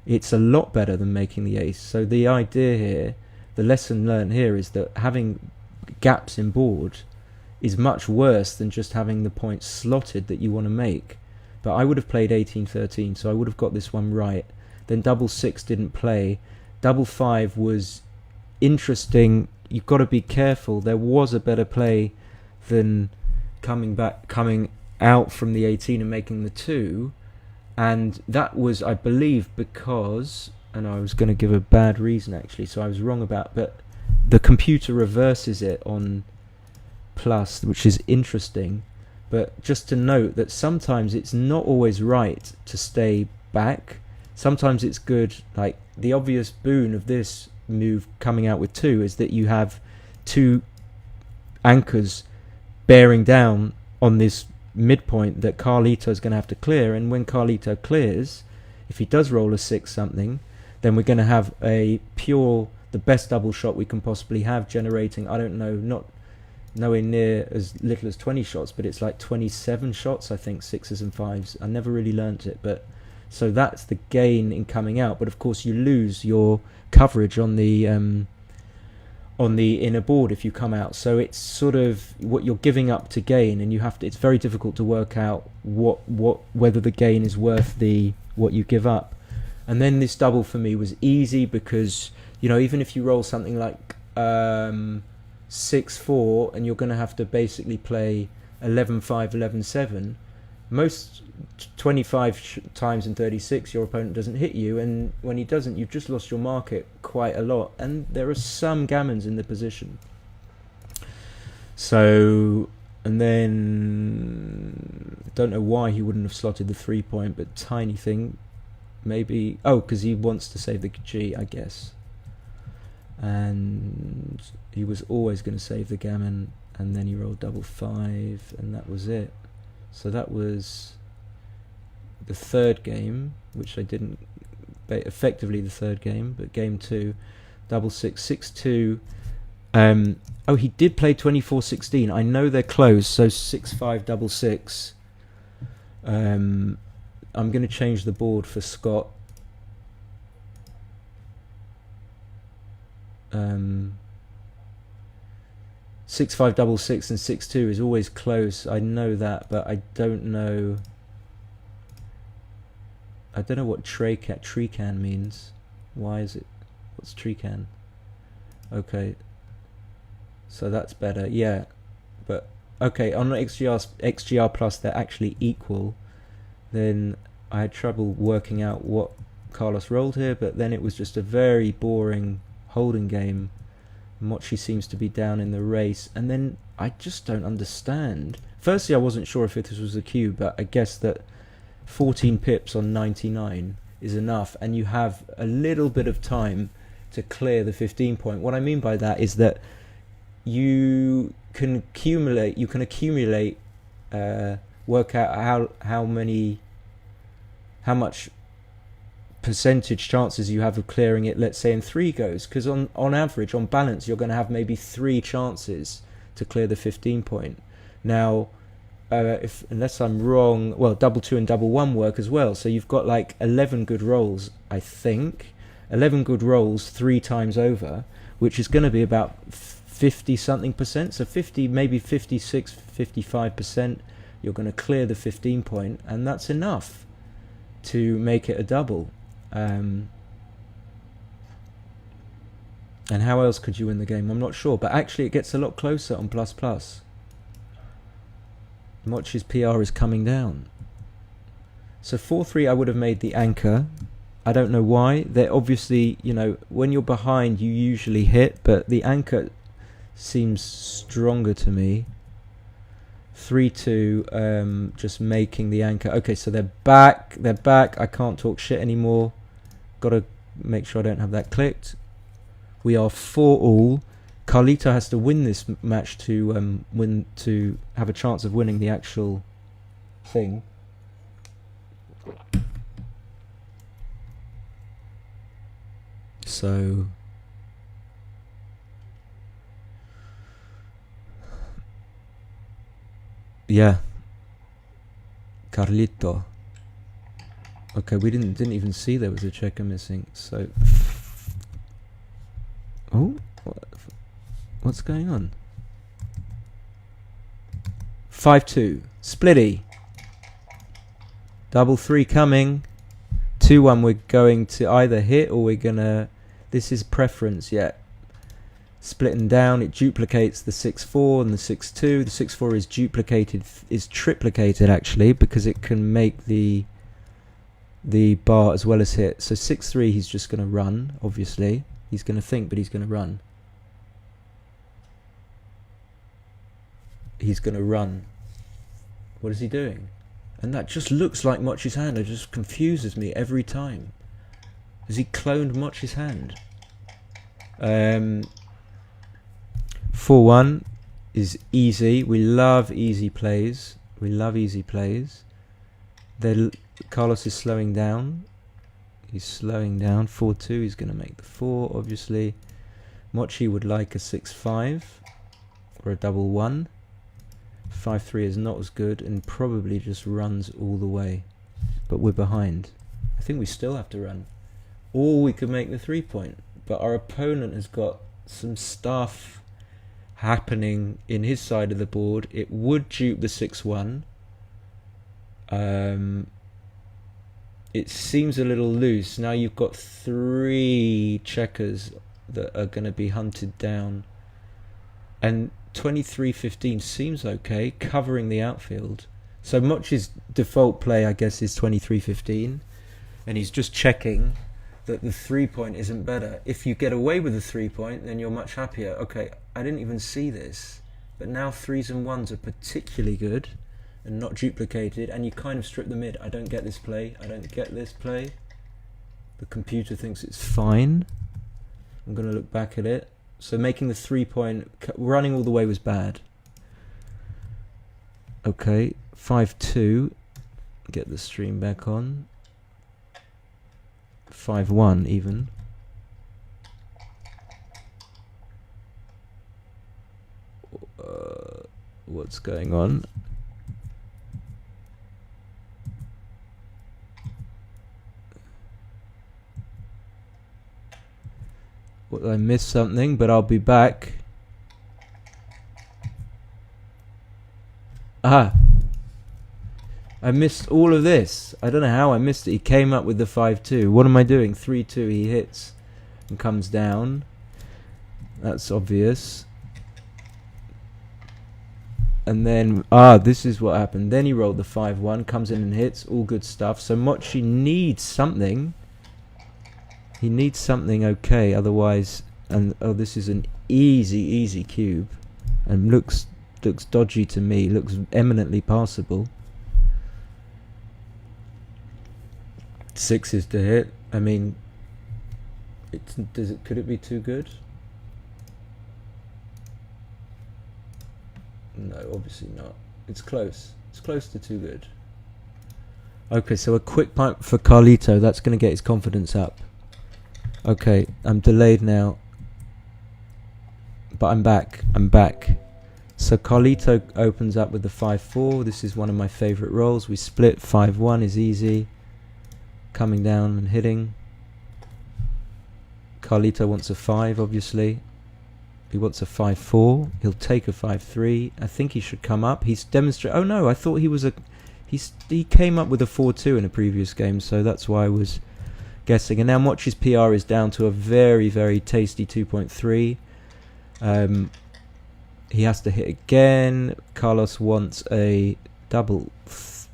It's a lot better than making the ace. So the idea here, the lesson learned here, is that having gaps in board is much worse than just having the points slotted that you want to make. But I would have played 18-13, so I would have got this one right. Then 6-6 didn't play. 5-5 was interesting. You've got to be careful. There was a better play than coming out from the 18 and making the 2. And that was, I believe, because, and I was going to give a bad reason actually, so I was wrong about, but the computer reverses it on plus, which is interesting. But just to note that sometimes it's not always right to stay back. Sometimes it's good, like the obvious boon of this move coming out with 2 is that you have 2 anchors bearing down on this midpoint that Carlito is going to have to clear, and when Carlito clears, if he does roll a 6 something, then we're going to have the best double shot we can possibly have, generating, I don't know, not nowhere near as little as 20 shots, but it's like 27 shots, I think, 6s and 5s. I never really learnt it, but so that's the gain in coming out. But of course you lose your coverage on the inner board if you come out, so it's sort of what you're giving up to gain, and you have to, it's very difficult to work out whether the gain is worth what you give up. And then this double for me was easy because, you know, even if you roll something like 6-4 and you're going to have to basically play 11-5, 11-7, most 25 times in 36 your opponent doesn't hit you, and when he doesn't, you've just lost your market quite a lot, and there are some gammons in the position. So, and then don't know why he wouldn't have slotted the 3-point, but tiny thing, maybe, because he wants to save the G, I guess, and he was always going to save the gammon, and then he rolled double 5, and that was it. So that was the third game, which I didn't, effectively the third game, but game 2, double 6, 6-2. He did play 24-16. I know they're close, so 6-5, double 6. I'm going to change the board for Scott. 6-5, double 6 and 6-2 is always close. I know that, but I don't know. I don't know what trecan means. Why is it? What's trecan? Okay, so that's better. Yeah, but okay. On XGR plus, they're actually equal. Then I had trouble working out what Carlos rolled here, but then it was just a very boring holding game. Mochy seems to be down in the race, and then I just don't understand. Firstly, I wasn't sure if this was a cube, but I guess that 14 pips on 99 is enough, and you have a little bit of time to clear the 15 point. What I mean by that is that you can accumulate, work out how much percentage chances you have of clearing it, let's say in 3 goes, because on average, on balance, you're going to have maybe 3 chances to clear the 15 point. Now, unless I'm wrong, well, double 2 and double 1 work as well, so you've got like 11 good rolls, I think, 11 good rolls 3 times over, which is going to be about 50 something percent, so 50, maybe 56, 55%, you're going to clear the 15 point, and that's enough to make it a double. And how else could you win the game? I'm not sure, but actually it gets a lot closer on plus plus. Mochy's PR is coming down. So 4-3 I would have made the anchor. I don't know why. They're obviously, you know, when you're behind you usually hit, but the anchor seems stronger to me. 3-2, just making the anchor. Okay, so they're back. I can't talk shit anymore. Got to make sure I don't have that clicked. We are 4-all. Carlito has to win this match to have a chance of winning the actual thing. So yeah, Carlito. Okay, we didn't even see there was a checker missing. So, what's going on? 5-2, splitty. Double 3 coming. 2-1. We're going to either hit or we're gonna. This is preference. Yeah. Splitting down, it duplicates the 6-4 and the 6-2. The 6-4 is triplicated actually, because it can make the the bar as well as hit. So 6-3, he's just going to run, obviously. He's going to think, but he's going to run. He's going to run. What is he doing? And that just looks like Mochy's hand. It just confuses me every time. Has he cloned Mochy's hand? 4-1 is easy. We love easy plays. We love easy plays. Carlos is slowing down. He's slowing down. 4-2. He's going to make the 4, obviously. Mochy would like a 6-5 or a double 1. 5-3 is not as good and probably just runs all the way. But we're behind. I think we still have to run. Or we could make the 3-point. But our opponent has got some stuff happening in his side of the board. It would dupe the 6-1. It seems a little loose. Now you've got 3 checkers that are going to be hunted down. And 23-15 seems okay, covering the outfield. So Mochy's default play, I guess, is 23-15. And he's just checking that the 3-point isn't better. If you get away with the 3-point, then you're much happier. Okay, I didn't even see this. But now 3s and 1s are particularly good and not duplicated, and you kind of strip the mid. I don't get this play. I don't get this play. The computer thinks it's fine. I'm going to look back at it. So making the 3-point, running all the way was bad. Okay, 5-2. Get the stream back on. 5-1 even. What's going on? Well, I missed something, but I'll be back. Ah! I missed all of this. I don't know how I missed it. He came up with the 5-2. What am I doing? 3-2. He hits and comes down. That's obvious. And then, this is what happened. Then he rolled the 5-1, comes in and hits. All good stuff. So Mochy needs something. He needs something okay. Otherwise, and this is an easy cube. And looks dodgy to me. Looks eminently passable. 6s to hit. I mean, could it be too good? No, obviously not. It's close. It's close to too good. Okay, so a quick pipe for Carlito. That's going to get his confidence up. Okay, I'm delayed now. But I'm back. So Carlito opens up with the 5-4. This is one of my favourite rolls. We split. 5-1 is easy. Coming down and hitting. Carlito wants a 5, obviously. He wants a 5-4. He'll take a 5-3. I think he should come up. He's demonstrated. Oh no, I thought he was a. He came up with a 4-2 in a previous game, so that's why I was guessing. And now Mochy's PR is down to a very tasty 2.3. He has to hit again. Carlos wants a double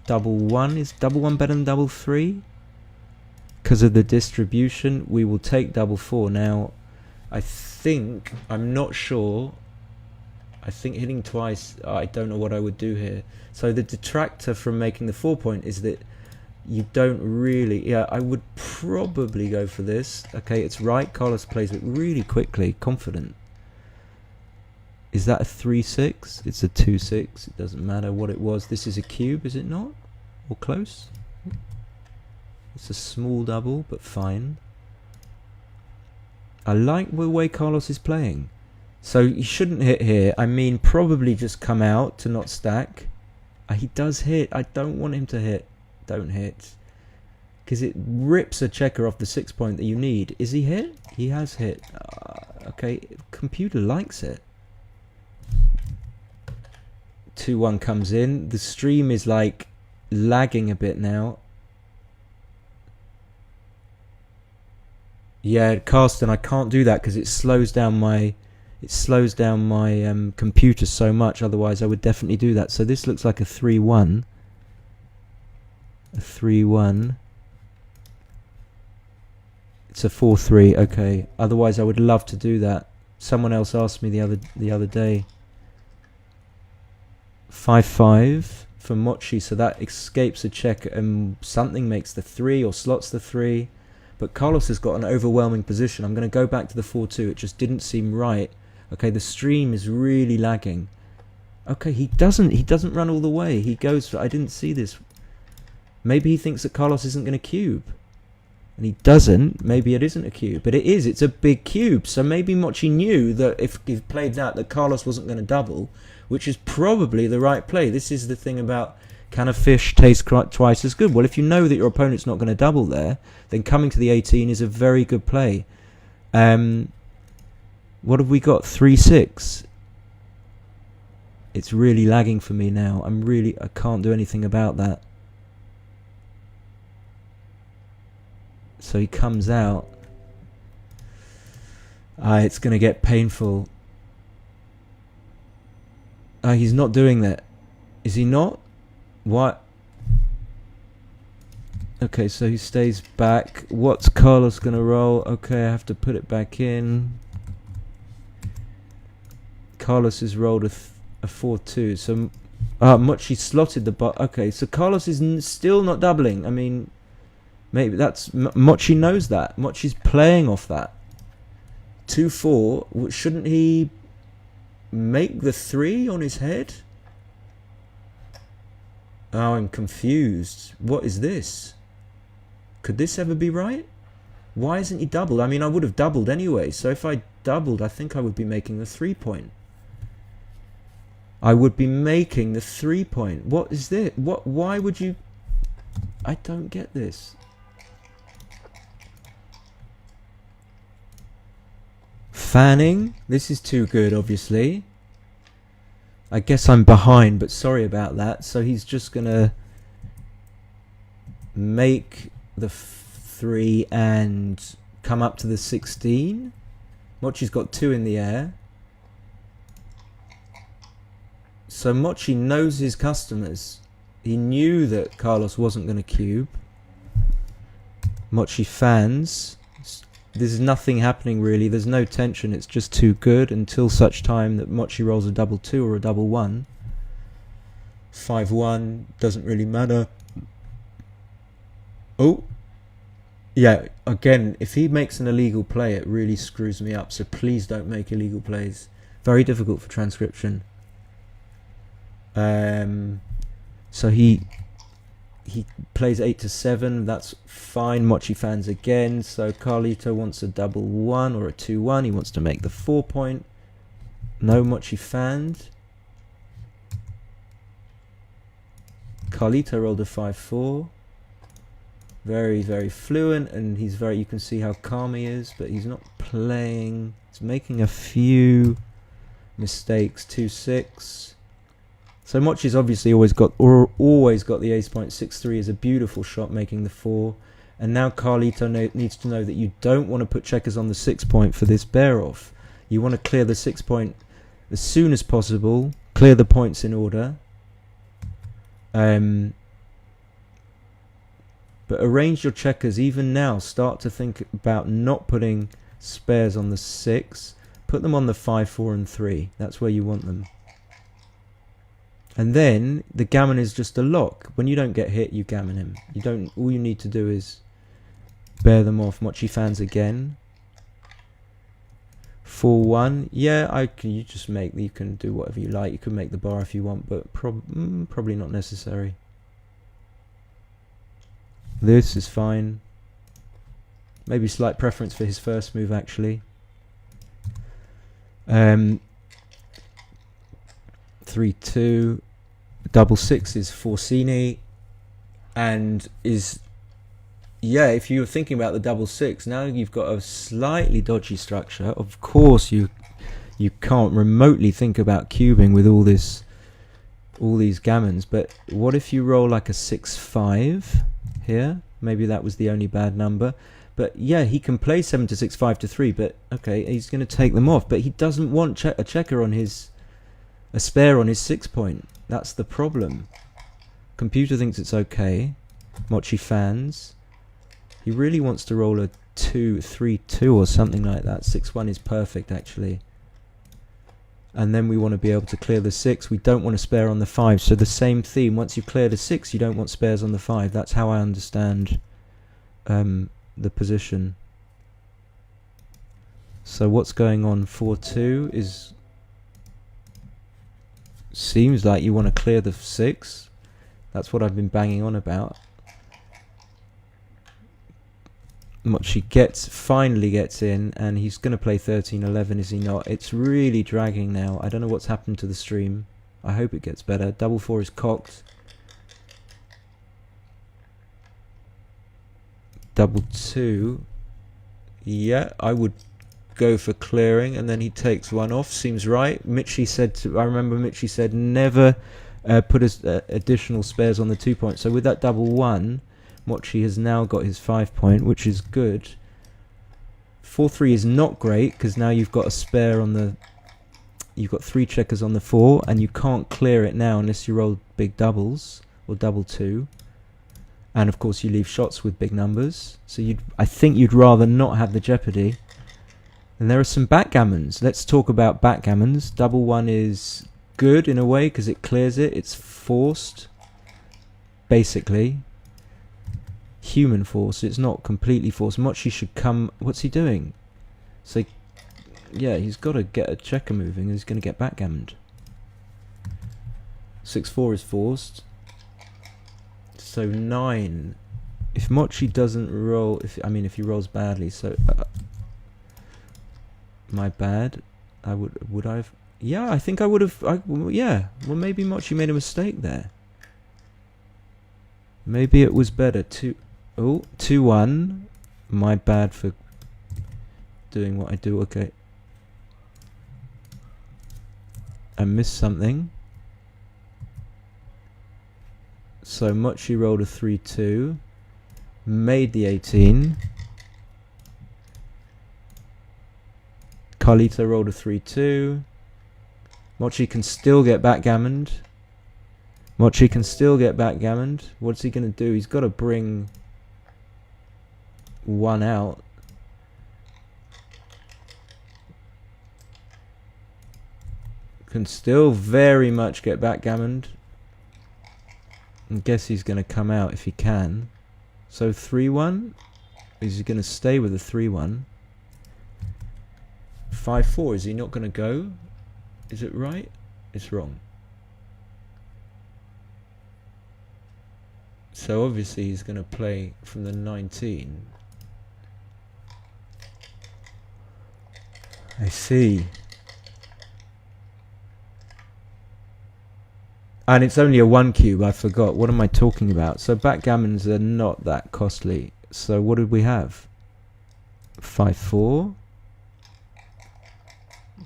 1. Is double 1 better than double 3? Because of the distribution, we will take double 4. Now, I'm not sure. I think hitting twice, I don't know what I would do here. So the detractor from making the 4-point is that you don't really, I would probably go for this. Okay, it's right. Carlos plays it really quickly, confident. Is that a 3-6? It's a 2-6. It doesn't matter what it was. This is a cube, is it not? Or close? It's a small double, but fine. I like the way Carlos is playing. So he shouldn't hit here. I mean, probably just come out to not stack. He does hit. I don't want him to hit. Don't hit. Because it rips a checker off the 6-point that you need. Is he hit? He has hit. Okay, computer likes it. 2-1 comes in. The stream is like lagging a bit now. Yeah, Carsten, I can't do that because it slows down my computer so much. Otherwise, I would definitely do that. So this looks like a 3-1. A 3-1. It's a 4-3. Okay. Otherwise, I would love to do that. Someone else asked me the other day. 5-5 for Mochy, so that escapes a check and something makes the 3 or slots the 3. But Carlos has got an overwhelming position. I'm going to go back to the 4-2. It just didn't seem right. Okay, the stream is really lagging. Okay, he doesn't run all the way. He goes for, I didn't see this. Maybe he thinks that Carlos isn't going to cube. And he doesn't. Maybe it isn't a cube. But it is. It's a big cube. So maybe Mochy knew that if he played that Carlos wasn't going to double, which is probably the right play. This is the thing about, can a fish taste twice as good? Well, if you know that your opponent's not going to double there, then coming to the 18 is a very good play. What have we got? 3-6. It's really lagging for me now. I can't do anything about that. So he comes out. It's going to get painful. He's not doing that. Is he not? What? Okay, so he stays back. What's Carlos going to roll? Okay, I have to put it back in. Carlos has rolled a 4-2. So Mochy slotted the bot. Okay, so Carlos is still not doubling. I mean, maybe that's... Mochy knows that. Mochy's playing off that. 2-4. Shouldn't he make the 3 on his head? Oh, I'm confused. What is this? Could this ever be right? Why isn't he doubled? I mean, I would have doubled anyway. So if I doubled, I think I would be making the 3-point. I would be making the 3-point. What is this? Why would you... I don't get this. Fanning. This is too good, obviously. I guess I'm behind, but sorry about that. So he's just going to make the 3 and come up to the 16. Mochy's got 2 in the air. So Mochy knows his customers. He knew that Carlos wasn't going to cube. Mochy fans. There's nothing happening really. There's no tension. It's just too good until such time that Mochy rolls a double 2 or a double 1. 5-1 doesn't really matter. Oh, yeah. Again, if he makes an illegal play, it really screws me up. So please don't make illegal plays. Very difficult for transcription. So he plays 8-7. That's fine. Mochy fans again. So Carlito wants a double 1 or a 2-1. He wants to make the 4-point. No Mochy fanned. Carlito rolled a 5-4. Very, very fluent, and he's very. You can see how calm he is, but he's not playing. He's making a few mistakes. 2-6. So Mochy's obviously always got the ace point. 6-3 is a beautiful shot, making the 4. And now Carlito needs to know that you don't want to put checkers on the 6-point for this bear off. You want to clear the 6-point as soon as possible. Clear the points in order. But arrange your checkers even now. Start to think about not putting spares on the 6. Put them on the 5, 4, and 3. That's where you want them. And then the gammon is just a lock. When you don't get hit, you gammon him. You don't. All you need to do is bear them off. Mochy fans again. 4-1. Yeah, you just make. You can do whatever you like. You can make the bar if you want, but probably not necessary. This is fine. Maybe slight preference for his first move actually. 3-2. Double 6 is Forsini, and is, yeah, if you were thinking about the double 6, now you've got a slightly dodgy structure. Of course you can't remotely think about cubing with all these gammons, but what if you roll like a 6-5 here? Maybe that was the only bad number. But yeah, he can play 7-6, 5-3, but okay, he's going to take them off, but he doesn't want a checker on his, a spare on his 6-point. That's the problem. Computer thinks it's okay. Mochy fans. He really wants to roll a 2-3-2 or something like that. 6-1 is perfect actually. And then we want to be able to clear the 6. We don't want to spare on the 5. So the same theme. Once you clear the 6, you don't want spares on the 5. That's how I understand the position. So what's going on? 4-2 is... seems like you want to clear the 6. That's what I've been banging on about. Mochy finally gets in, and he's going to play 13-11, is he not? It's really dragging now. I don't know what's happened to the stream. I hope it gets better. Double 4 is cocked. Double 2. Yeah, I would go for clearing, and then he takes one off. Seems right. Mochy said I remember Mochy said never put additional spares on the 2 point. So with that double 1, Mochy has now got his 5 point, which is good. 4-3 is not great because now you've got a spare on the... you've got 3 checkers on the 4, and you can't clear it now unless you roll big doubles or double 2. And of course you leave shots with big numbers. So I think you'd rather not have the jeopardy. And there are some backgammons. Let's talk about backgammons. Double 1 is good in a way because it clears it. It's forced, basically. Human force. It's not completely forced. Mochy should come... what's he doing? So, yeah, he's got to get a checker moving. He's going to get backgammoned. 6-4 is forced. So 9. If Mochy doesn't roll... if he rolls badly, so... my bad. Would I have... yeah, I think I would have... yeah. Well, maybe Mochy made a mistake there. Maybe it was better to... 2-1. My bad for doing what I do. Okay. I missed something. So Mochy rolled a 3-2. Made the 18. Carlito rolled a 3-2. Mochy can still get backgammoned. Mochy can still get backgammoned. What's he going to do? He's got to bring 1 out. Can still very much get backgammoned. I guess he's going to come out if he can. So 3-1. Is he going to stay with a 3-1? 5-4. Is he not going to go? Is it right? It's wrong. So obviously he's going to play from the 19. I see. And it's only a 1 cube, I forgot. What am I talking about? So backgammons are not that costly. So what did we have? 5-4.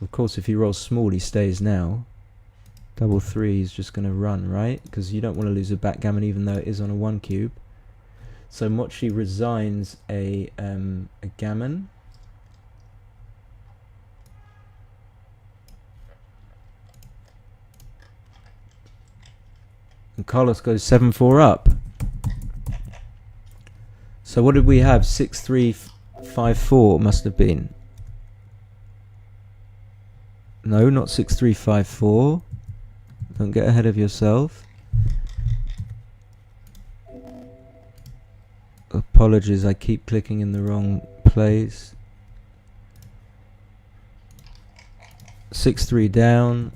Of course, if he rolls small, he stays now. Double 3 is just going to run, right? Because you don't want to lose a backgammon even though it is on a 1 cube. So Mochy resigns a gammon. And Carlos goes 7-4 up. So what did we have? 6-3, 5-4 must have been. No, not 6-3, 5-4. Don't get ahead of yourself. Apologies, I keep clicking in the wrong place. 6-3 down.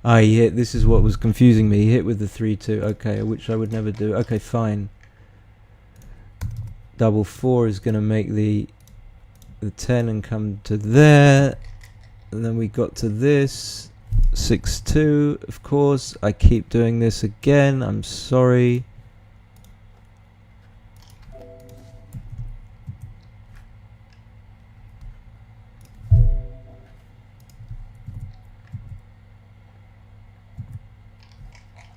He hit. This is what was confusing me. He hit with the 3-2. Okay, which I would never do. Okay, fine. Double 4 is going to make the 10 and come to there. And then we got to this. 6-2, of course. I keep doing this again. I'm sorry.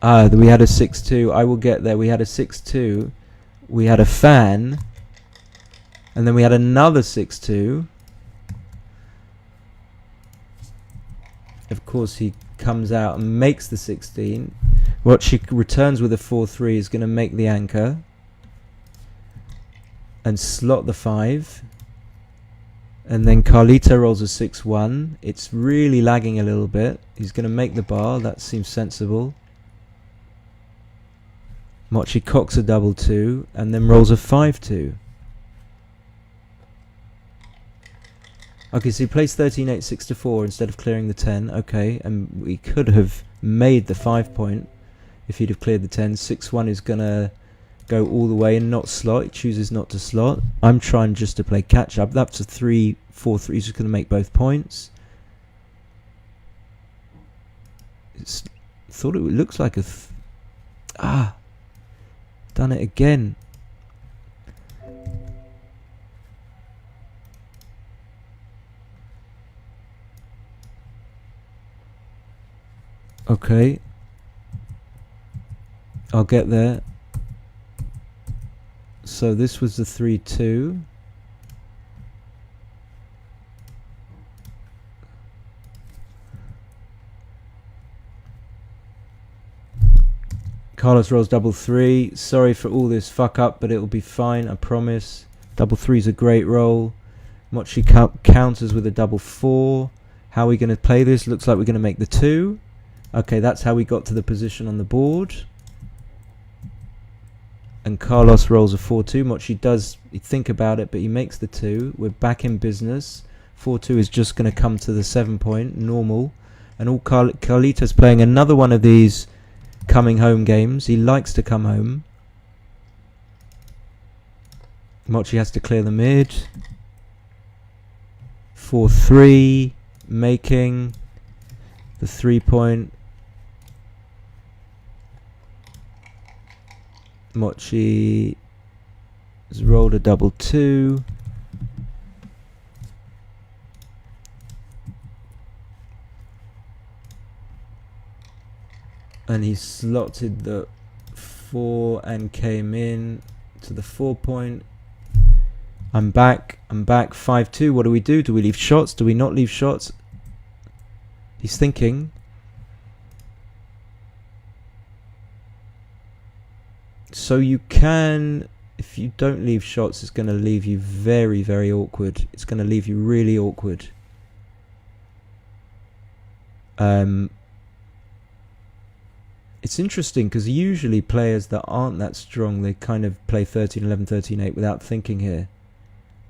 We had a 6-2. I will get there. We had a 6-2. We had a fan. And then we had another 6-2. Of course, he comes out and makes the 16. Mochy returns with a 4-3, is going to make the anchor and slot the 5. And then Carlito rolls a 6-1. It's really lagging a little bit. He's going to make the bar. That seems sensible. Mochy cocks a double 2 and then rolls a 5-2. Okay, so he plays 13-8, 6-4 instead of clearing the 10. Okay, and we could have made the 5 point if he'd have cleared the 10. 6-1 is going to go all the way and not slot. He chooses not to slot. I'm trying just to play catch up. That's a 3-4-3. He's just going to make both points. Thought it looks like a... done it again. Okay. I'll get there. So this was the 3-2. Carlos rolls double 3. Sorry for all this fuck up, but it'll be fine, I promise. Double 3's a great roll. Mochy counters with a double 4. How are we going to play this? Looks like we're going to make the 2. Okay, that's how we got to the position on the board. And Carlos rolls a 4-2. Mochy does think about it, but he makes the 2. We're back in business. 4-2 is just going to come to the 7 point, normal. And all Carlito's playing another one of these coming home games. He likes to come home. Mochy has to clear the mid. 4-3, making the 3 point. Mochy has rolled a double 2. And he slotted the 4 and came in to the 4 point. I'm back. 5-2. What do we do? Do we leave shots? Do we not leave shots? He's thinking. So you can, if you don't leave shots, it's going to leave you very, very awkward. It's going to leave you really awkward. It's interesting because usually players that aren't that strong, they kind of play 13-11, 13-8 without thinking here.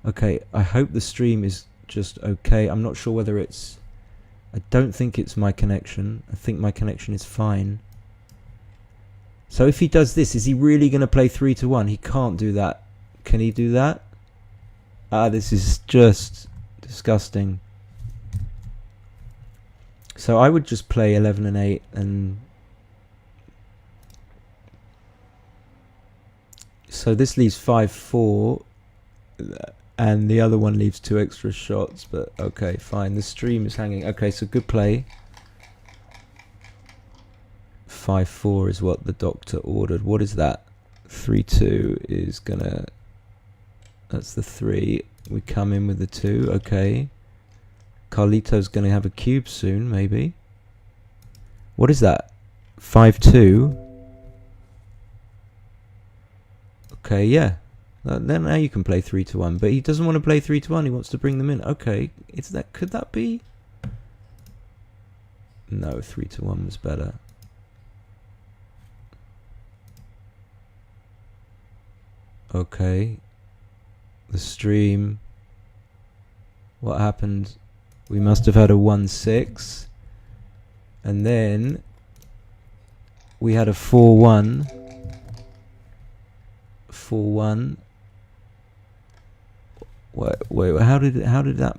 Okay, I hope the stream is just okay. I'm not sure whether it's... I don't think it's my connection. I think my connection is fine. So if he does this, is he really going to play 3-1? He can't do that. Can he do that? This is just disgusting. So I would just play 11 and 8 and... So this leaves 5-4 and the other one leaves 2 extra shots, but okay, fine. The stream is hanging. Okay, so good play. 5-4 is what the doctor ordered. What is that? 3-2 is gonna... That's the 3. We come in with the 2. Okay. Carlito's gonna have a cube soon, maybe. What is that? 5-2. Okay, yeah. Then now you can play 3-1, but he doesn't want to play 3-1. He wants to bring them in. Okay, is that? Could that be? No, 3-1 was better. Okay. The stream. What happened? We must have had a 1-6. And then we had a 4-1. 4-1. Wait, how did that...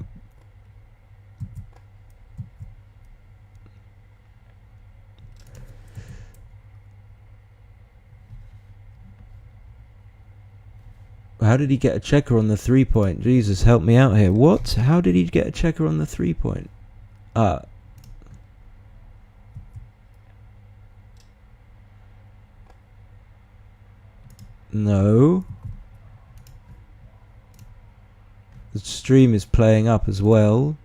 How did he get a checker on the 3 point? Jesus, help me out here. What? How did he get a checker on the 3 point? No. The stream is playing up as well.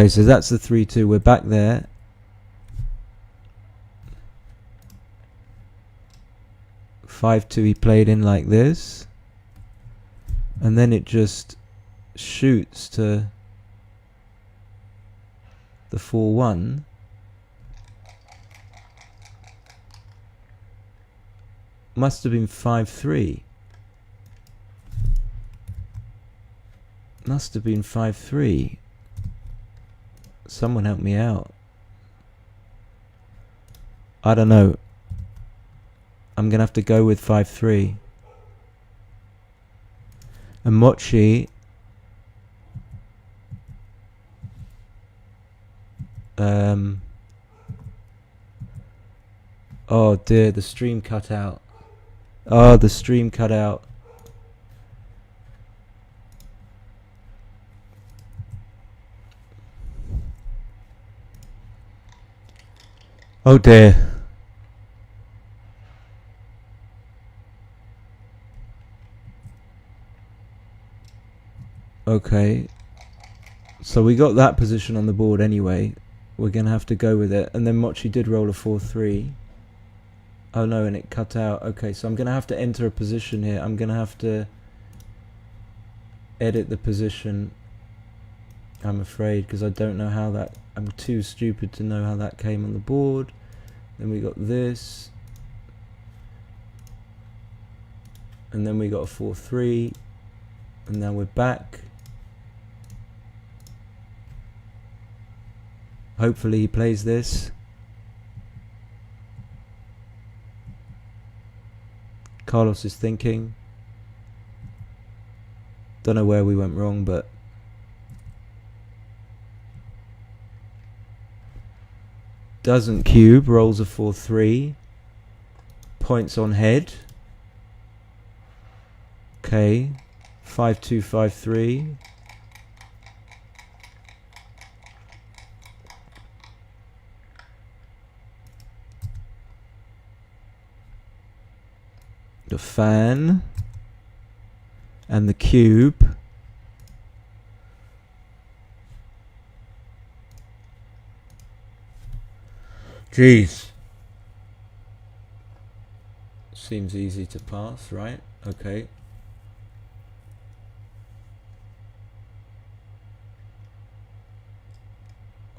Okay, so that's the 3-2. We're back there. (5-2) he played in like this, and then it just shoots to the 4-1. Must have been 5-3. Must have been 5-3. Someone help me out. I don't know. I'm gonna have to go with 5-3. And Mochy oh dear, the stream cut out. Oh, the stream cut out. Oh dear. Okay. So we got that position on the board anyway. We're going to have to go with it. And then Mochy did roll a 4-3. Oh no, and it cut out. Okay, so I'm going to have to enter a position here. I'm going to have to edit the position, I'm afraid, because I don't know how that... I'm too stupid to know how that came on the board. Then we got this. And then we got a 4-3. And now we're back. Hopefully he plays this. Carlos is thinking. Don't know where we went wrong, but doesn't cube, rolls a 4-3. Points on head. Okay. 5-2, 5-3. The fan and the cube. Jeez. Seems easy to pass, right? Okay.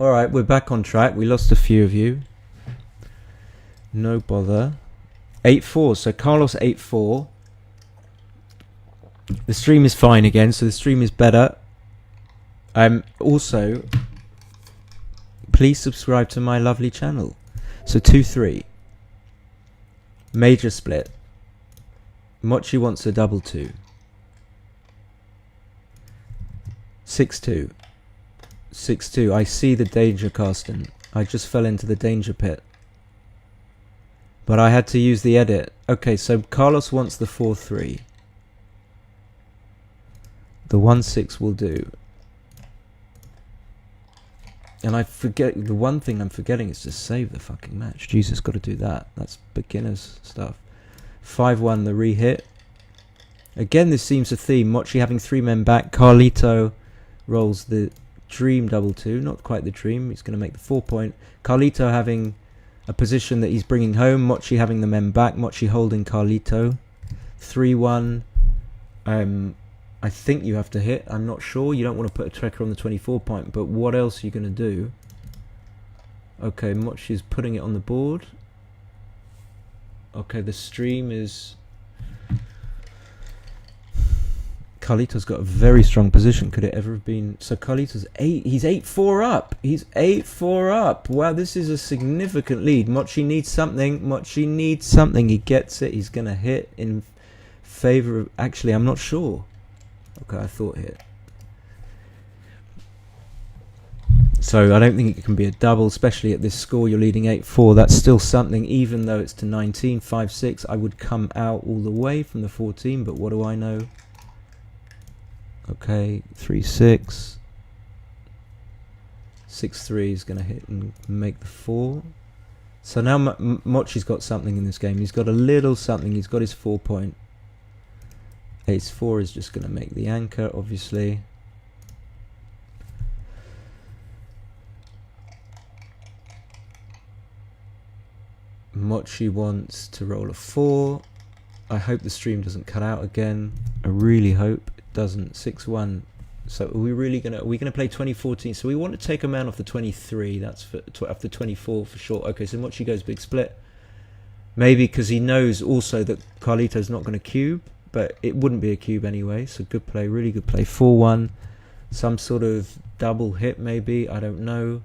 Alright, we're back on track. We lost a few of you. No bother. 8-4, so Carlos 8-4. The stream is fine again, so the stream is better. Also, please subscribe to my lovely channel. So 2-3. Major split. Mochy wants a double 2. 6-2. 6-2. I see the danger, Carsten. I just fell into the danger pit. But I had to use the edit. Okay, so Carlos wants the 4-3. The 1-6 will do. And I forget, the one thing I'm forgetting is to save the fucking match. Jesus, got to do that. That's beginner's stuff. 5-1, the re-hit. Again, this seems a theme. Mochy having 3 men back. Carlito rolls the dream double 2. Not quite the dream. He's going to make the 4-point. Carlito having a position that he's bringing home. Mochy having the men back. Mochy holding Carlito. 3-1. I think you have to hit. I'm not sure. You don't want to put a tracker on the 24-point, but what else are you going to do? Okay, Mochy's putting it on the board. Okay, the stream is... Carlito's got a very strong position. Could it ever have been... So Carlito's 8. He's 8-4 up. He's 8-4 up. Wow, this is a significant lead. Mochy needs something. Mochy needs something. He gets it. He's going to hit in favor of... Actually, I'm not sure. Okay, I thought hit. So I don't think it can be a double, especially at this score. You're leading 8-4. That's still something, even though it's to 19. 5-6. I would come out all the way from the 14, but what do I know? Okay, 3-6. 6-3 is going to hit and make the 4. So now Mochy's got something in this game. He's got a little something. He's got his 4-point. Ace-4 is just going to make the anchor, obviously. Mochy wants to roll a 4. I hope the stream doesn't cut out again. I really hope it doesn't. 6-1. So are we gonna play 2014? So we want to take a man off the 23. That's for after 24 for sure. Okay, so Mochy goes big split. Maybe because he knows also that Carlito's not going to cube, but it wouldn't be a cube anyway. So good play, really good play. 4-1. Some sort of double hit maybe. I don't know.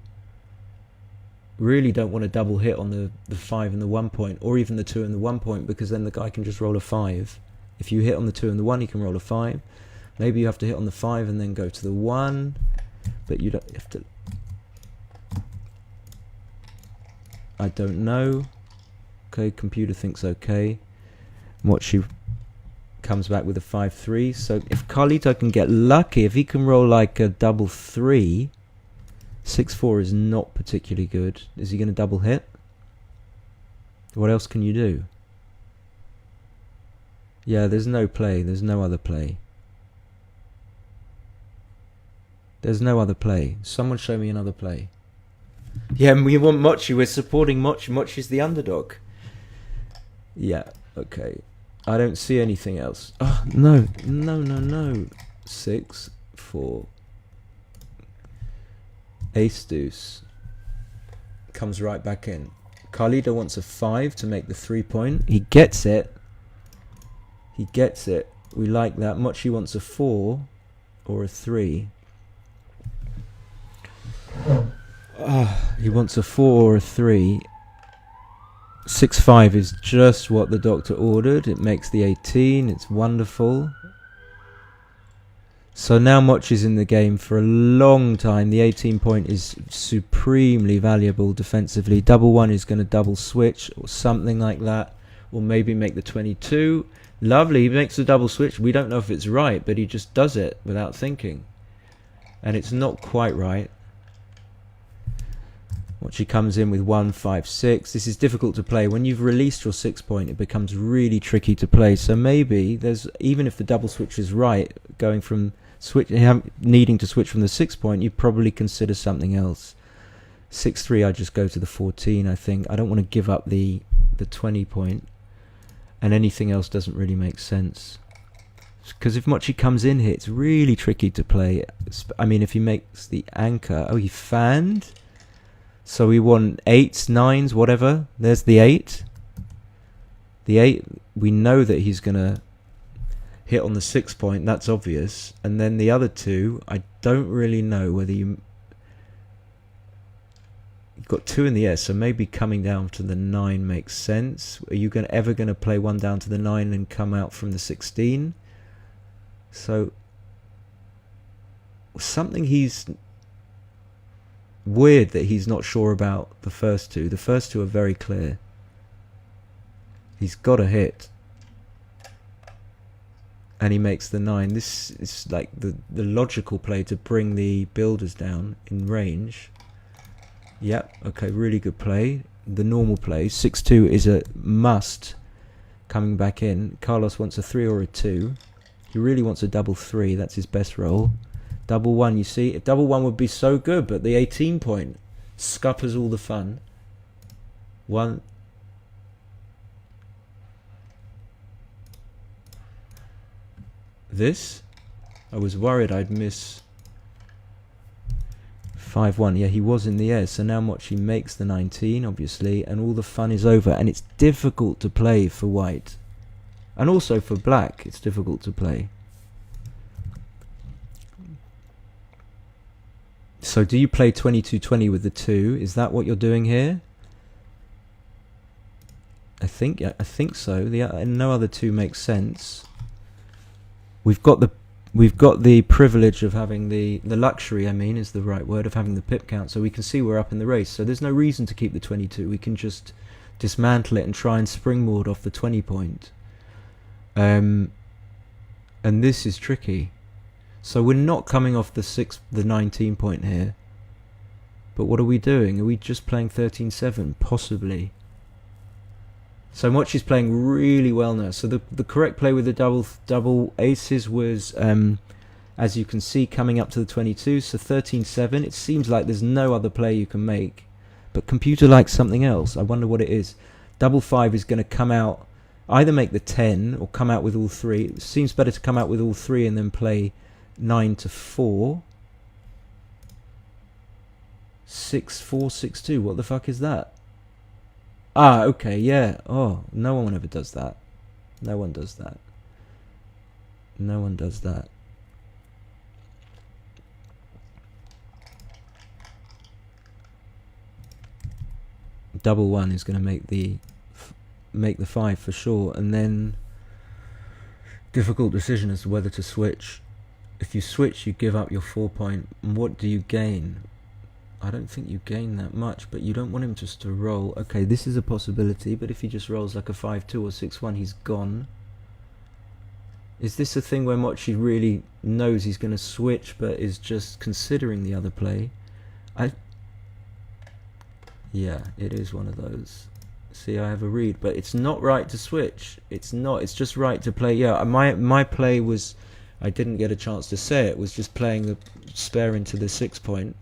Really don't want a double hit on the 5 and the 1 point, or even the 2 and the 1 point, because then the guy can just roll a 5. If you hit on the 2 and the 1, he can roll a 5. Maybe you have to hit on the 5 and then go to the 1, but you don't have to. I don't know. Okay, computer thinks okay. Mochy comes back with a 5-3. So if Carlito can get lucky, if he can roll like a double 3, 6-4 is not particularly good. Is he going to double hit? What else can you do? Yeah, there's no play. There's no other play. There's no other play. Someone show me another play. Yeah, and we want Mochy. We're supporting Mochy. Mochy's the underdog. Yeah, okay. I don't see anything else. Oh, no. 6-4. Ace deuce. Comes right back in. Carlito wants a 5 to make the 3 point. He gets it. He gets it. We like that. Mochy wants a 4 or a 3. He wants a 4 or a 3. 6-5 is just what the doctor ordered. It makes the 18. It's wonderful. So now Mochy's in the game for a long time. The 18 point is supremely valuable defensively. Double 1 is going to double switch or something like that. Or maybe make the 22. Lovely. He makes the double switch. We don't know if it's right, but he just does it without thinking. And it's not quite right. Mochy comes in with 1-5-6. This is difficult to play. When you've released your 6 point, it becomes really tricky to play. So maybe there's, even if the double switch is right, going from needing to switch from the 6 point, you probably consider something else. 6-3, I just go to the 14. I think I don't want to give up the 20 point, and anything else doesn't really make sense. Because if Mochy comes in here, it's really tricky to play. I mean, if he makes the anchor, he fanned. So we want 8s, 9s, whatever. There's the 8. The 8, we know that he's going to hit on the 6 point. That's obvious. And then the other 2, I don't really know whether you've got 2 in the air, so maybe coming down to the 9 makes sense. Are you ever going to play 1 down to the 9 and come out from the 16? So something he's weird that he's not sure about the first 2. The first 2 are very clear. He's got a hit. And he makes the 9. This is like the logical play to bring the builders down in range. Yep, okay, really good play. The normal play. 6-2 is a must coming back in. Carlos wants a 3 or a 2. He really wants a double 3. That's his best roll. Double 1, you see, if double 1 would be so good, but the 18 point scuppers all the fun. 1. This, I was worried I'd miss 5-1. Yeah, he was in the air, so now Mochy makes the 19, obviously, and all the fun is over. And it's difficult to play for white. And also for black, it's difficult to play. So do you play 22-20 with the 2? Is that what you're doing here? I think so. No other 2 makes sense. We've got the privilege of having the luxury, I mean, is the right word, of having the pip count, so we can see we're up in the race. So there's no reason to keep the 22. We can just dismantle it and try and springboard off the 20 point. And this is tricky. So we're not coming off the 19 point here. But what are we doing? Are we just playing 13-7? Possibly. So Mochy's playing really well now. So the correct play with the double aces was, as you can see, coming up to the 22. So 13-7. It seems like there's no other play you can make. But computer likes something else. I wonder what it is. Double 5 is going to come out, either make the 10 or come out with all 3. It seems better to come out with all 3 and then play 9 to 4. 6 4 6 2. What the fuck is that? Ah, okay, yeah. Oh, no one ever does that. No one does that. No one does that. Double 1 is going to make the 5 for sure, and then difficult decision as to whether to switch. If you switch, you give up your 4 point. What do you gain? I don't think you gain that much, but you don't want him just to roll. Okay, this is a possibility, but if he just rolls like a 5-2 or 6-1, he's gone. Is this a thing where Mochy really knows he's going to switch, but is just considering the other play? Yeah, it is one of those. See, I have a read, but it's not right to switch. It's not. It's just right to play. Yeah, my play was, I didn't get a chance to say it, was just playing the spare into the 6 point.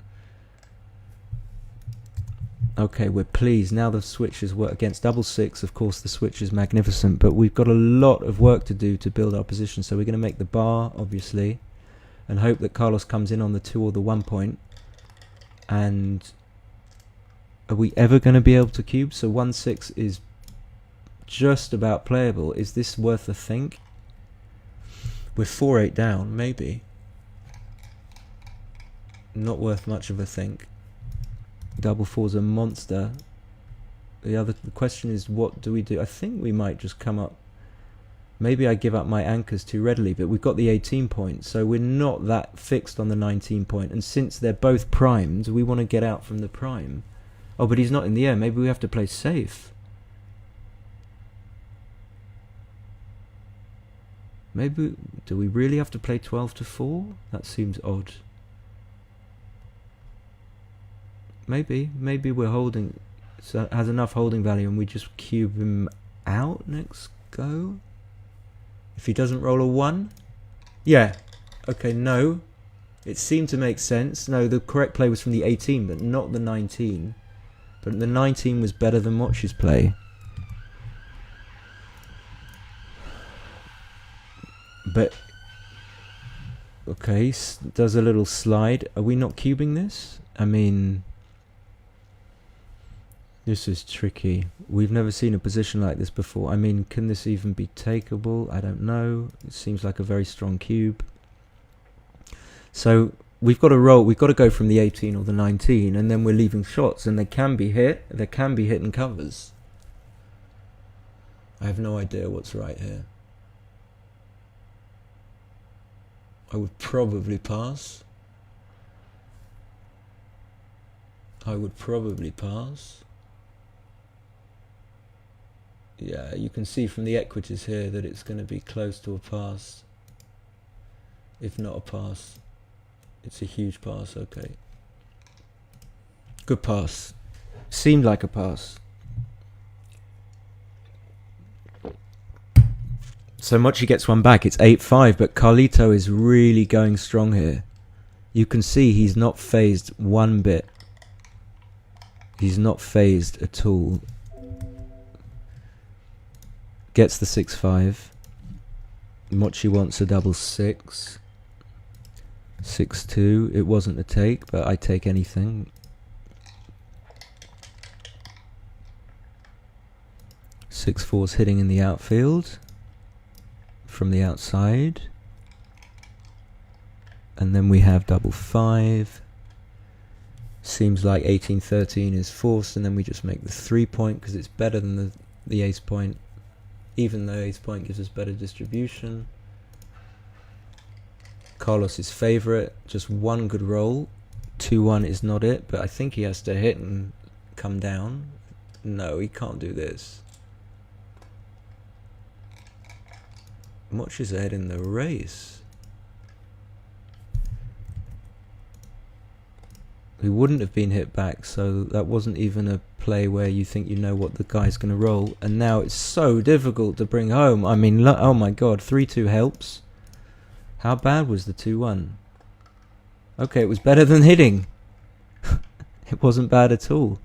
Okay, we're pleased. Now the switches work against double 6. Of course, the switch is magnificent, but we've got a lot of work to do to build our position. So we're going to make the bar, obviously, and hope that Carlos comes in on the 2 or the 1 point. And are we ever going to be able to cube? So 1-6 is just about playable. Is this worth a think? We're 4-8 down, maybe. Not worth much of a think. Double 4's a monster. The question is, what do we do? I think we might just come up. Maybe I give up my anchors too readily, but we've got the 18 point, so we're not that fixed on the 19 point. And since they're both primed, we want to get out from the prime. Oh, but he's not in the air. Maybe we have to play safe. Maybe, do we really have to play 12 to 4? That seems odd. Maybe we're holding, so it has enough holding value and we just cube him out next go. If he doesn't roll a 1? Yeah. Okay, no. It seemed to make sense. No, the correct play was from the 18, but not the 19. But the 19 was better than Mochy's play. But, okay, does a little slide. Are we not cubing this? I mean, this is tricky. We've never seen a position like this before. I mean, can this even be takeable? I don't know. It seems like a very strong cube. So we've got to roll. We've got to go from the 18 or the 19, and then we're leaving shots, and they can be hit. There can be hit and covers. I have no idea what's right here. I would probably pass. I would probably pass. Yeah, you can see from the equities here that it's going to be close to a pass. If not a pass. It's a huge pass, okay. Good pass. Seemed like a pass. So Mochy gets one back. It's 8-5, but Carlito is really going strong here. You can see he's not phased one bit. He's not phased at all. Gets the 6-5. Mochy wants a double 6. 6-2. It wasn't a take, but I take anything. 6-4's hitting in the outfield from the outside. And then we have double 5. Seems like 18-13 is forced, and then we just make the 3 point because it's better than the ace point. Even though ace point gives us better distribution. Carlos's favourite, just one good roll. 2-1 is not it, but I think he has to hit and come down. No, he can't do this. Mochy's ahead in the race. He wouldn't have been hit back, so that wasn't even a play where you think you know what the guy's going to roll. And now it's so difficult to bring home. I mean, oh my god, 3-2 helps. How bad was the 2-1? Okay, it was better than hitting. It wasn't bad at all.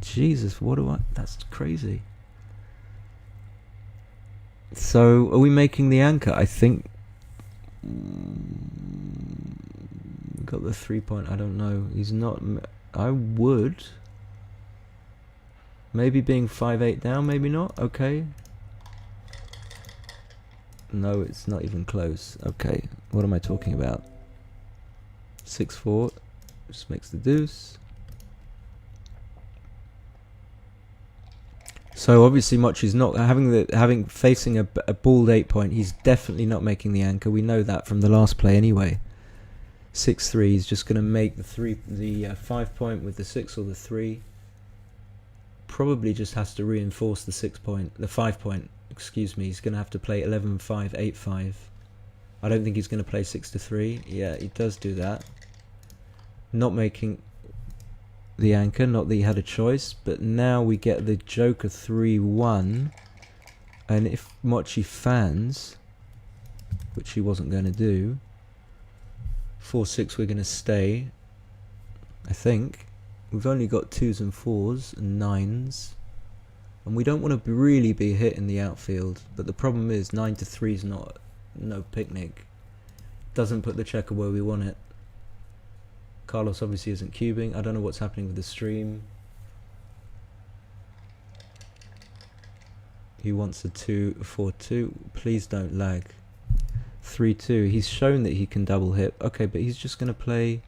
Jesus, what do I... That's crazy. So, are we making the anchor? I think... got the 3 point, I don't know. He's not... I would... Maybe being 5-8 down, maybe not. Okay. No, it's not even close. Okay, what am I talking about? 6-4, just makes the deuce. So obviously Mochy's not facing a bald 8 point. He's definitely not making the anchor. We know that from the last play anyway. 6-3. He's just going to make the 5 point with the 6 or the 3. Probably just has to reinforce the 5 point. Excuse me. He's going to have to play 11-5, 8-5. I don't think he's going to play 6-3. Yeah, he does do that. Not making the anchor, not that he had a choice, but now we get the Joker 3-1, and if Mochy fans, which he wasn't going to do, 4-6 we're going to stay, I think. We've only got 2s and 4s and 9s, and we don't want to really be hit in the outfield, but the problem is 9-3 is no picnic. Doesn't put the checker where we want it. Carlos obviously isn't cubing. I don't know what's happening with the stream. He wants a 2-4-2. Please don't lag. 3-2. He's shown that he can double hit. Okay, but he's just going to play...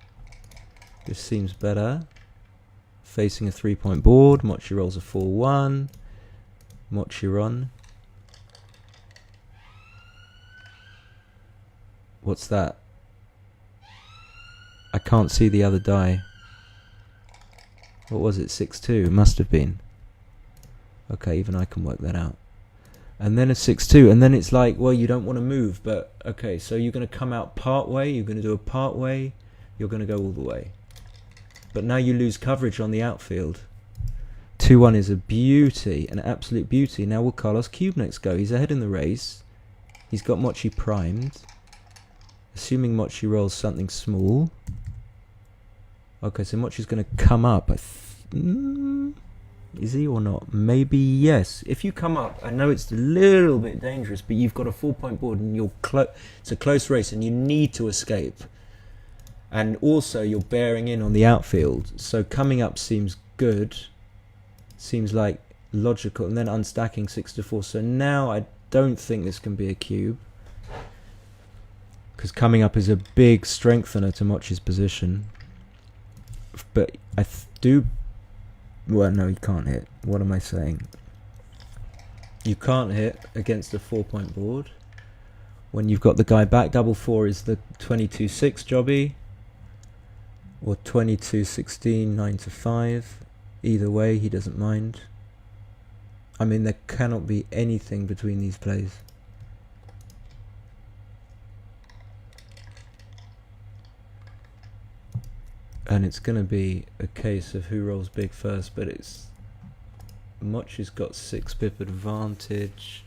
This seems better. Facing a 3 point board. Mochy rolls a 4-1. Mochy run. What's that? I can't see the other die. What was it? 6-2? Must have been. Okay, even I can work that out. And then a 6-2, and then it's like, well, you don't want to move, but okay, so you're going to come out part way, you're going to do a part way, you're going to go all the way. But now you lose coverage on the outfield. 2-1 is a beauty, an absolute beauty. Now will Carlos cube next go? He's ahead in the race. He's got Mochy primed. Assuming Mochy rolls something small. Okay, so Mochy's going to come up. Is he or not? Maybe yes. If you come up, I know it's a little bit dangerous, but you've got a 4 point board and it's a close race and you need to escape. And also you're bearing in on the outfield. So coming up seems good. Seems like logical. And then unstacking 6-4. So now I don't think this can be a cube. Because coming up is a big strengthener to Mochy's position. But I do... Well, no, you can't hit. What am I saying? You can't hit against a 4 point board. When you've got the guy back, double 4 is the 22-6 jobby. Or 22-16, 9-5. Either way, he doesn't mind. I mean, there cannot be anything between these plays. And it's going to be a case of who rolls big first, but it's... Mochy's got 6 pip advantage.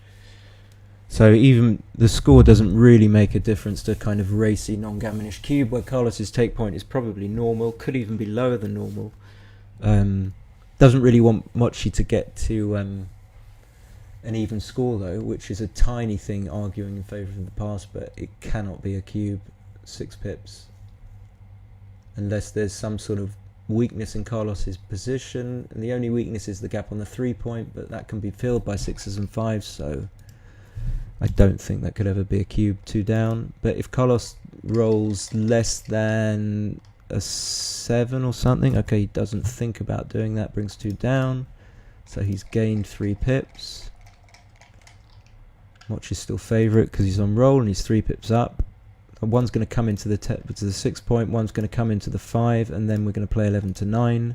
So even the score doesn't really make a difference to kind of racy non-gammonish cube, where Carlos's take point is probably normal, could even be lower than normal. Doesn't really want Mochy to get to an even score though, which is a tiny thing arguing in favour of the pass, but it cannot be a cube, 6 pips. Unless there's some sort of weakness in Carlos's position, and the only weakness is the gap on the 3 point, but that can be filled by 6s and 5s, so I don't think that could ever be a cube 2 down. But if Carlos rolls less than a 7 or something, okay, he doesn't think about doing that, brings 2 down, so he's gained 3 pips. Mochy's still favourite because he's on roll and he's 3 pips up. One's going to come into the 6 point, one's going to come into the 5, and then we're going to play 11-9.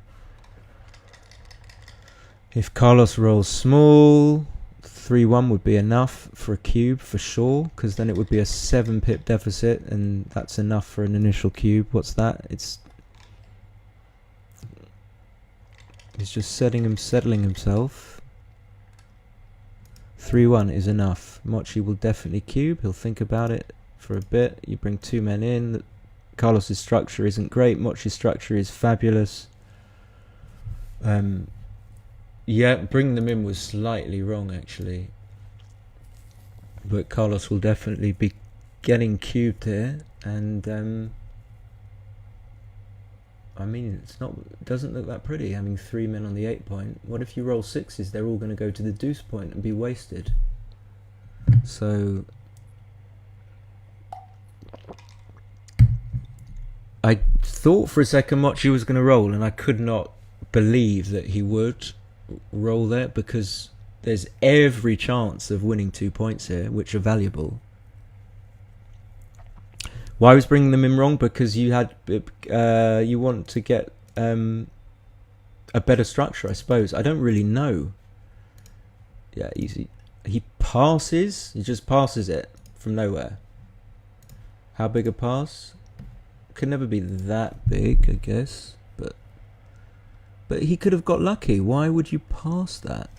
If Carlos rolls small, 3-1 would be enough for a cube for sure, because then it would be a 7 pip deficit, and that's enough for an initial cube. What's that? He's just settling himself. 3-1 is enough. Mochy will definitely cube. He'll think about it for a bit. You bring 2 men in. Carlos's structure isn't great. Mochy's structure is fabulous. Yeah, bring them in was slightly wrong actually. But Carlos will definitely be getting cubed here, and I mean, it doesn't look that pretty having 3 men on the 8 point. What if you roll 6s? They're all going to go to the deuce point and be wasted. So I thought for a second Mochy was going to roll, and I could not believe that he would roll there, because there's every chance of winning 2 points here, which are valuable. Why I was bringing them in wrong? Because you had you want to get a better structure, I suppose. I don't really know. Yeah, easy. He passes. He just passes it from nowhere. How big a pass? Could never be that big, I guess. But he could have got lucky. Why would you pass that?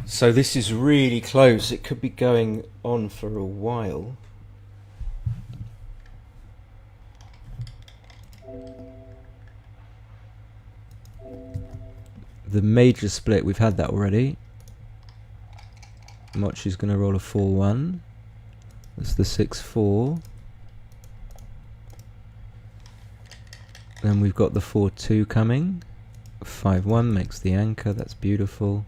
So this is really close. It could be going on for a while. The major split, we've had that already. Mochy's going to roll a 4-1. That's the 6-4. Then we've got the 4-2 coming. 5-1 makes the anchor. That's beautiful.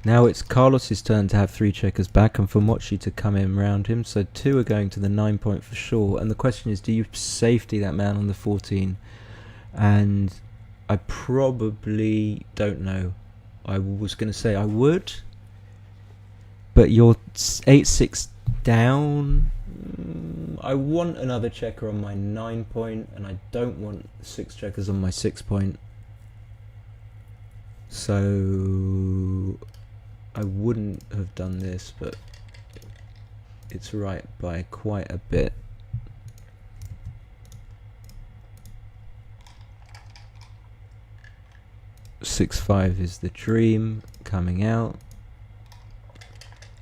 Now it's Carlos's turn to have 3 checkers back and for Mochy to come in round him. So 2 are going to the 9 point for sure. And the question is, do you safety that man on the 14? And I probably don't know. I was going to say I would. But you're 8-6 down. I want another checker on my 9 point. And I don't want 6 checkers on my 6 point. So I wouldn't have done this, but it's right by quite a bit. (6-5) is the dream coming out.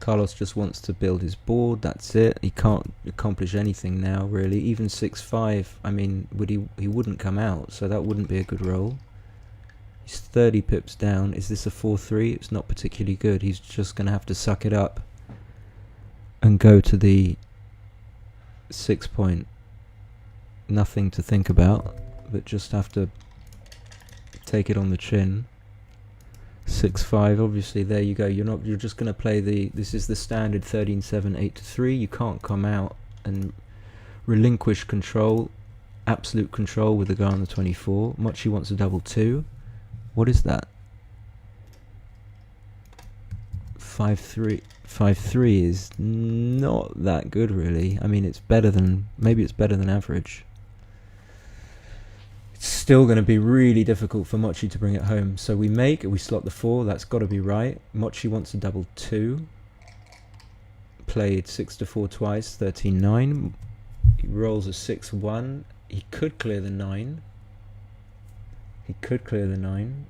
Carlos just wants to build his board, that's it. He can't accomplish anything now, really. Even 6-5, I mean, he wouldn't come out, so that wouldn't be a good roll. He's 30 pips down. Is this a 4-3? It's not particularly good. He's just going to have to suck it up and go to the 6 point. Nothing to think about, but just have to take it on the chin. 6-5, obviously there you go. You're just going to play this is the standard 13-7, 8-3. You can't come out and relinquish control, absolute control with the guy on the 24. Mochy wants a double 2. What is that? 5-3. 5-3 is not that good, really. I mean, it's better than, maybe it's better than average. It's still going to be really difficult for Mochy to bring it home. So we slot the 4. That's got to be right. Mochy wants a double 2. Played 6-4 twice. 13-9. He rolls a 6-1. He could clear the 9. He could clear the 9,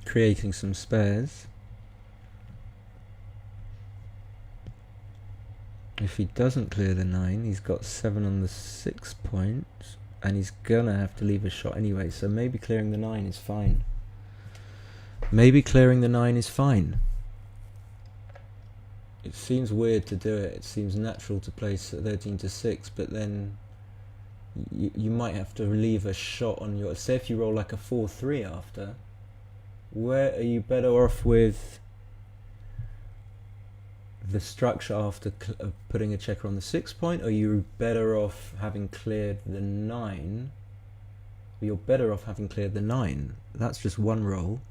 creating some spares. If he doesn't clear the 9, he's got 7 on the 6 point, and he's gonna have to leave a shot anyway, so maybe clearing the 9 is fine. Maybe clearing the 9 is fine. It seems weird to do it. It seems natural to place 13-6, but then you might have to leave a shot on your... Say if you roll like a 4-3 after, where are you better off with the structure after putting a checker on the 6 point, or are you better off having cleared the 9? You're better off having cleared the 9. That's just one roll.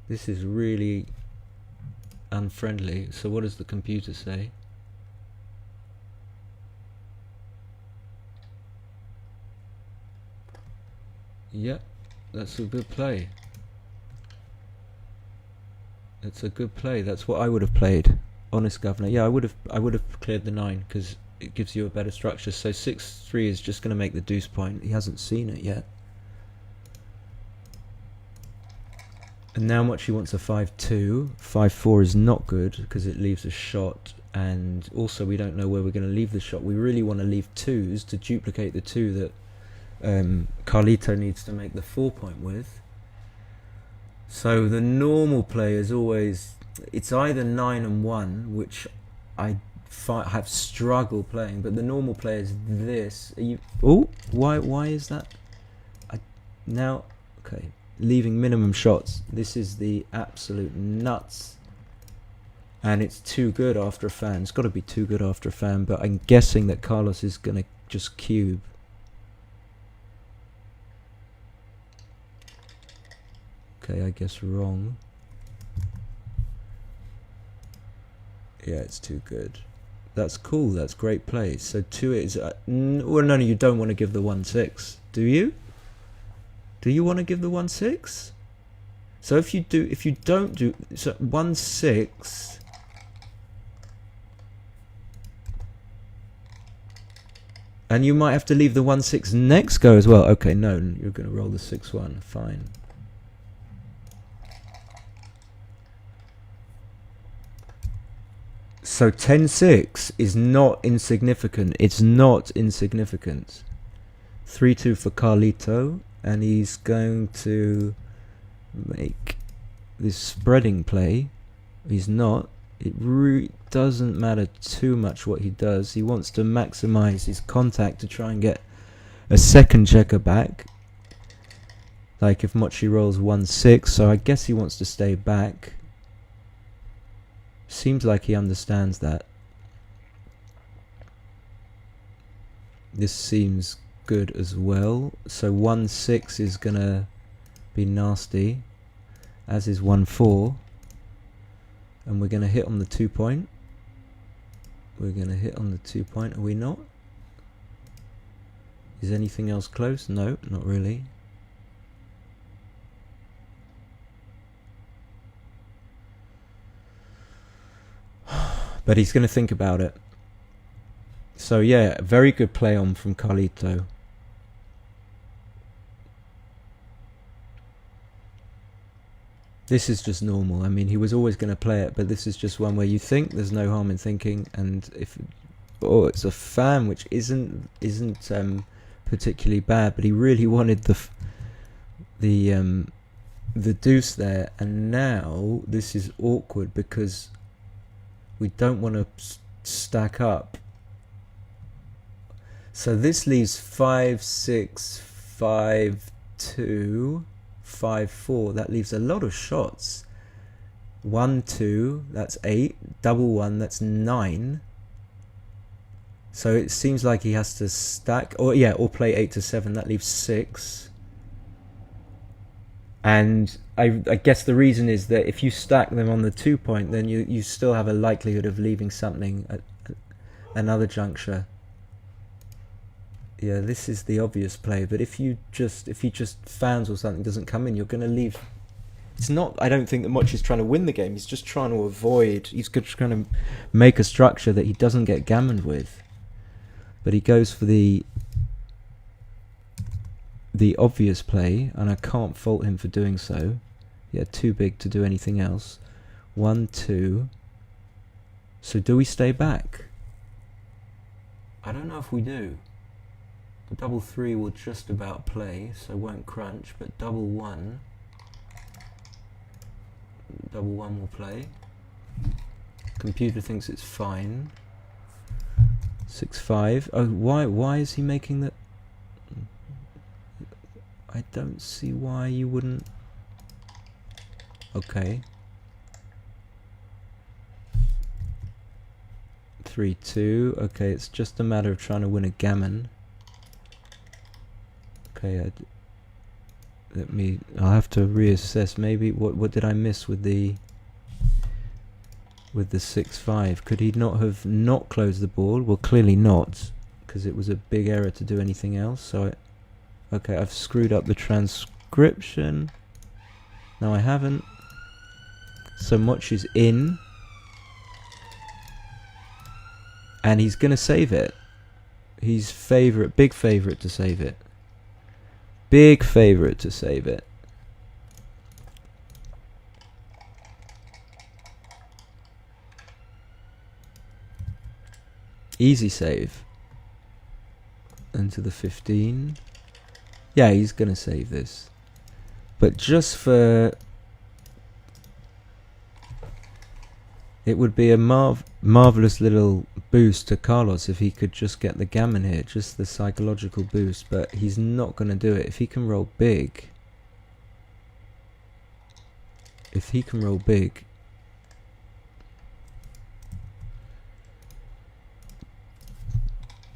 This is really unfriendly. So what does the computer say? Yep, that's a good play. That's a good play. That's what I would have played. Honest governor. Yeah, I would have cleared the 9 because it gives you a better structure. So 6-3 is just going to make the deuce point. He hasn't seen it yet. And now Mochy wants a 5-2. 5-4 is not good because it leaves a shot, and also we don't know where we're going to leave the shot. We really want to leave 2s to duplicate the 2 that Carlito needs to make the 4-point with. So the normal play is always, it's either 9 and 1, which I have struggled playing, but the normal play is this. Why is that? Now, okay, leaving minimum shots. This is the absolute nuts. And it's too good after a fan. It's got to be too good after a fan, but I'm guessing that Carlos is going to just cube. Okay, I guess wrong. Yeah, it's too good. That's cool. That's great play. So 2 is... well, no, you don't want to give the 1-6. Do you? Do you want to give the 1-6? So if you don't do... So 1-6... And you might have to leave the 1-6 next go as well. Okay, no, you're going to roll the 6-1. Fine. So 10-6 is not insignificant. It's not insignificant. 3-2 for Carlito, and he's going to make this spreading play. He's not. It really doesn't matter too much what he does. He wants to maximize his contact to try and get a second checker back. Like if Mochy rolls 1-6, so I guess he wants to stay back. Seems like he understands that. This seems good as well. So 1-6 is gonna be nasty, as is 1-4. And we're gonna hit on the 2-point. We're gonna hit on the 2-point, are we not? Is anything else close? No, not really. But he's going to think about it. So yeah, very good play on from Carlito. This is just normal. I mean, he was always going to play it, but this is just one where you think. There's no harm in thinking, and if it's a fan, which isn't particularly bad, but he really wanted the deuce there, and now this is awkward because we don't want to stack up. So this leaves 5-6, 5-2, 5-4. That leaves a lot of shots. 1-2, that's 8. Double 1, that's 9. So it seems like he has to stack, or play 8-7. That leaves 6. And I guess the reason is that if you stack them on the 2-point, then you still have a likelihood of leaving something at another juncture. Yeah, this is the obvious play. But if he just fans or something doesn't come in, you're going to leave. It's not. I don't think that Mochy is trying to win the game. He's just trying to avoid. He's just trying to make a structure that he doesn't get gammoned with. But he goes for the obvious play, and I can't fault him for doing so. Yeah, too big to do anything else. 1-2. So do we stay back? I don't know if we do. The double 3 will just about play, so won't crunch, but double 1 will play. Computer thinks it's fine. 6-5. Oh, why is he making that? I don't see why you wouldn't. Okay. 3-2. Okay, it's just a matter of trying to win a gammon. Okay, I'll have to reassess. Maybe what did I miss with the 6-5? Could he not have not closed the board? Well, clearly not, because it was a big error to do anything else. So okay, I've screwed up the transcription. No, I haven't. So Mochy's in, and he's gonna save it. He's big favourite to save it. Big favourite to save it. Easy save. Into the 15. Yeah, he's gonna save this. But just for... It would be a marvellous little boost to Carlos if he could just get the gammon here, just the psychological boost, but he's not going to do it. If he can roll big...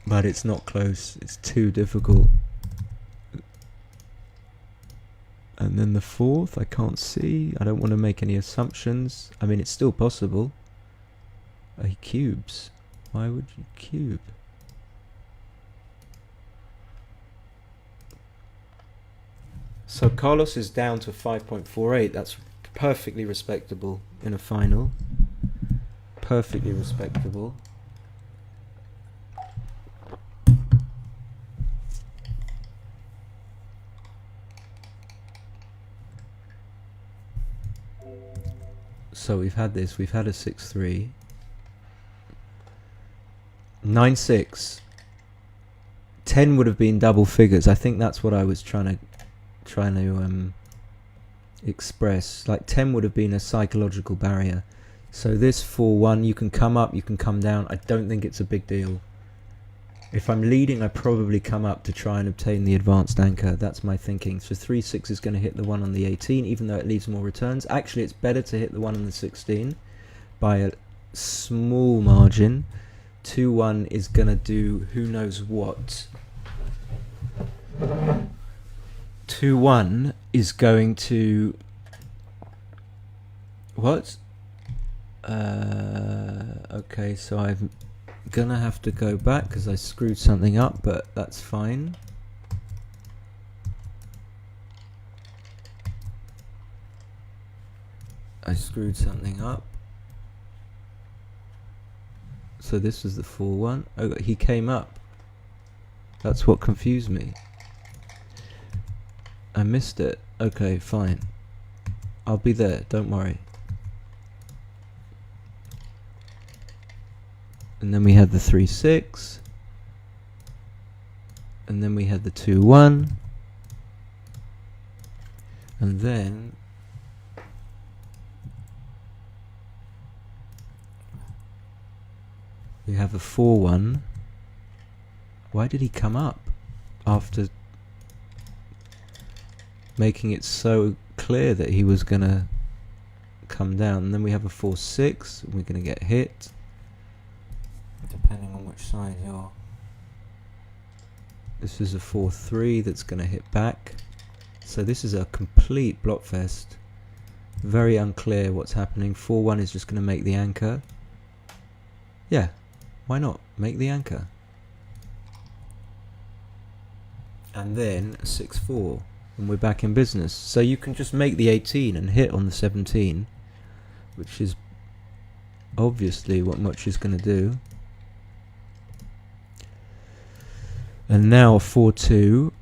But it's not close, it's too difficult. And then the 4th, I can't see. I don't want to make any assumptions. I mean, it's still possible. Oh, he cubes. Why would you cube? So Carlos is down to 5.48. That's perfectly respectable in a final. Perfectly respectable. So we've had this. We've had a 6-3. 9-6. 10 would have been double figures. I think that's what I was trying to express. Like 10 would have been a psychological barrier. So this 4-1, you can come up, you can come down. I don't think it's a big deal. If I'm leading, I probably come up to try and obtain the advanced anchor. That's my thinking. So 3-6 is going to hit the 1 on the 18, even though it leaves more returns. Actually, it's better to hit the 1 on the 16 by a small margin. 2-1 is going to do who knows what. 2-1 is going to... What? Okay, so I'm gonna have to go back because I screwed something up, but that's fine. I screwed something up. So this was the 4-1. Oh, he came up. That's what confused me. I missed it. Okay, fine. I'll be there, don't worry. And then we had the 3-6. And then we had the 2-1. And then we have a 4-1. Why did he come up after making it so clear that he was gonna come down? And then we have a 4-6, and we're gonna get hit. Depending on which side you're... This is a 4-3 that's going to hit back. So this is a complete block fest. Very unclear what's happening. 4-1 is just going to make the anchor. Yeah, why not? Make the anchor. And then a 6-4. And we're back in business. So you can just make the 18 and hit on the 17. Which is obviously what Mochy is going to do. And now a 4-2,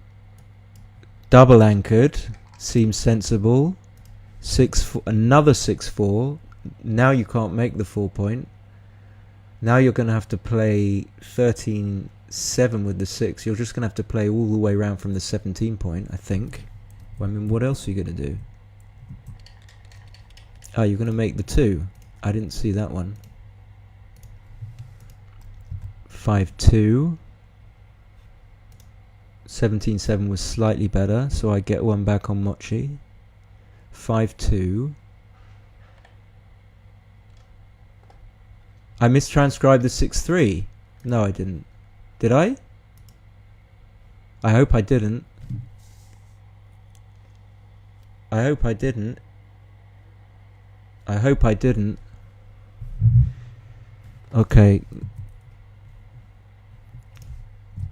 double anchored, seems sensible. 6-4, another 6-4. Now you can't make the 4 point. Now you're going to have to play 13-7 with the 6. You're just going to have to play all the way around from the 17 point, I think. I mean, what else are you going to do? Oh, you're going to make the 2. I didn't see that one. 5-2. 17-7 was slightly better, so I get one back on Mochy. 5-2. I mistranscribed the 6-3. No, I didn't. Did I? I hope I didn't. I hope I didn't. I hope I didn't. Okay.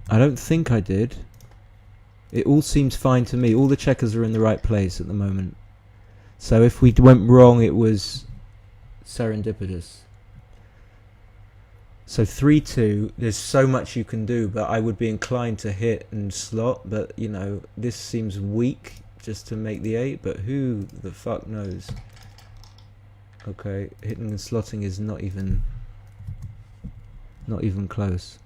I don't think I did. It all seems fine to me. All the checkers are in the right place at the moment. So if we went wrong, it was serendipitous. So 3-2, there's so much you can do, but I would be inclined to hit and slot. But, you know, this seems weak just to make the 8, but who the fuck knows? Okay, hitting and slotting is not even... Not even close.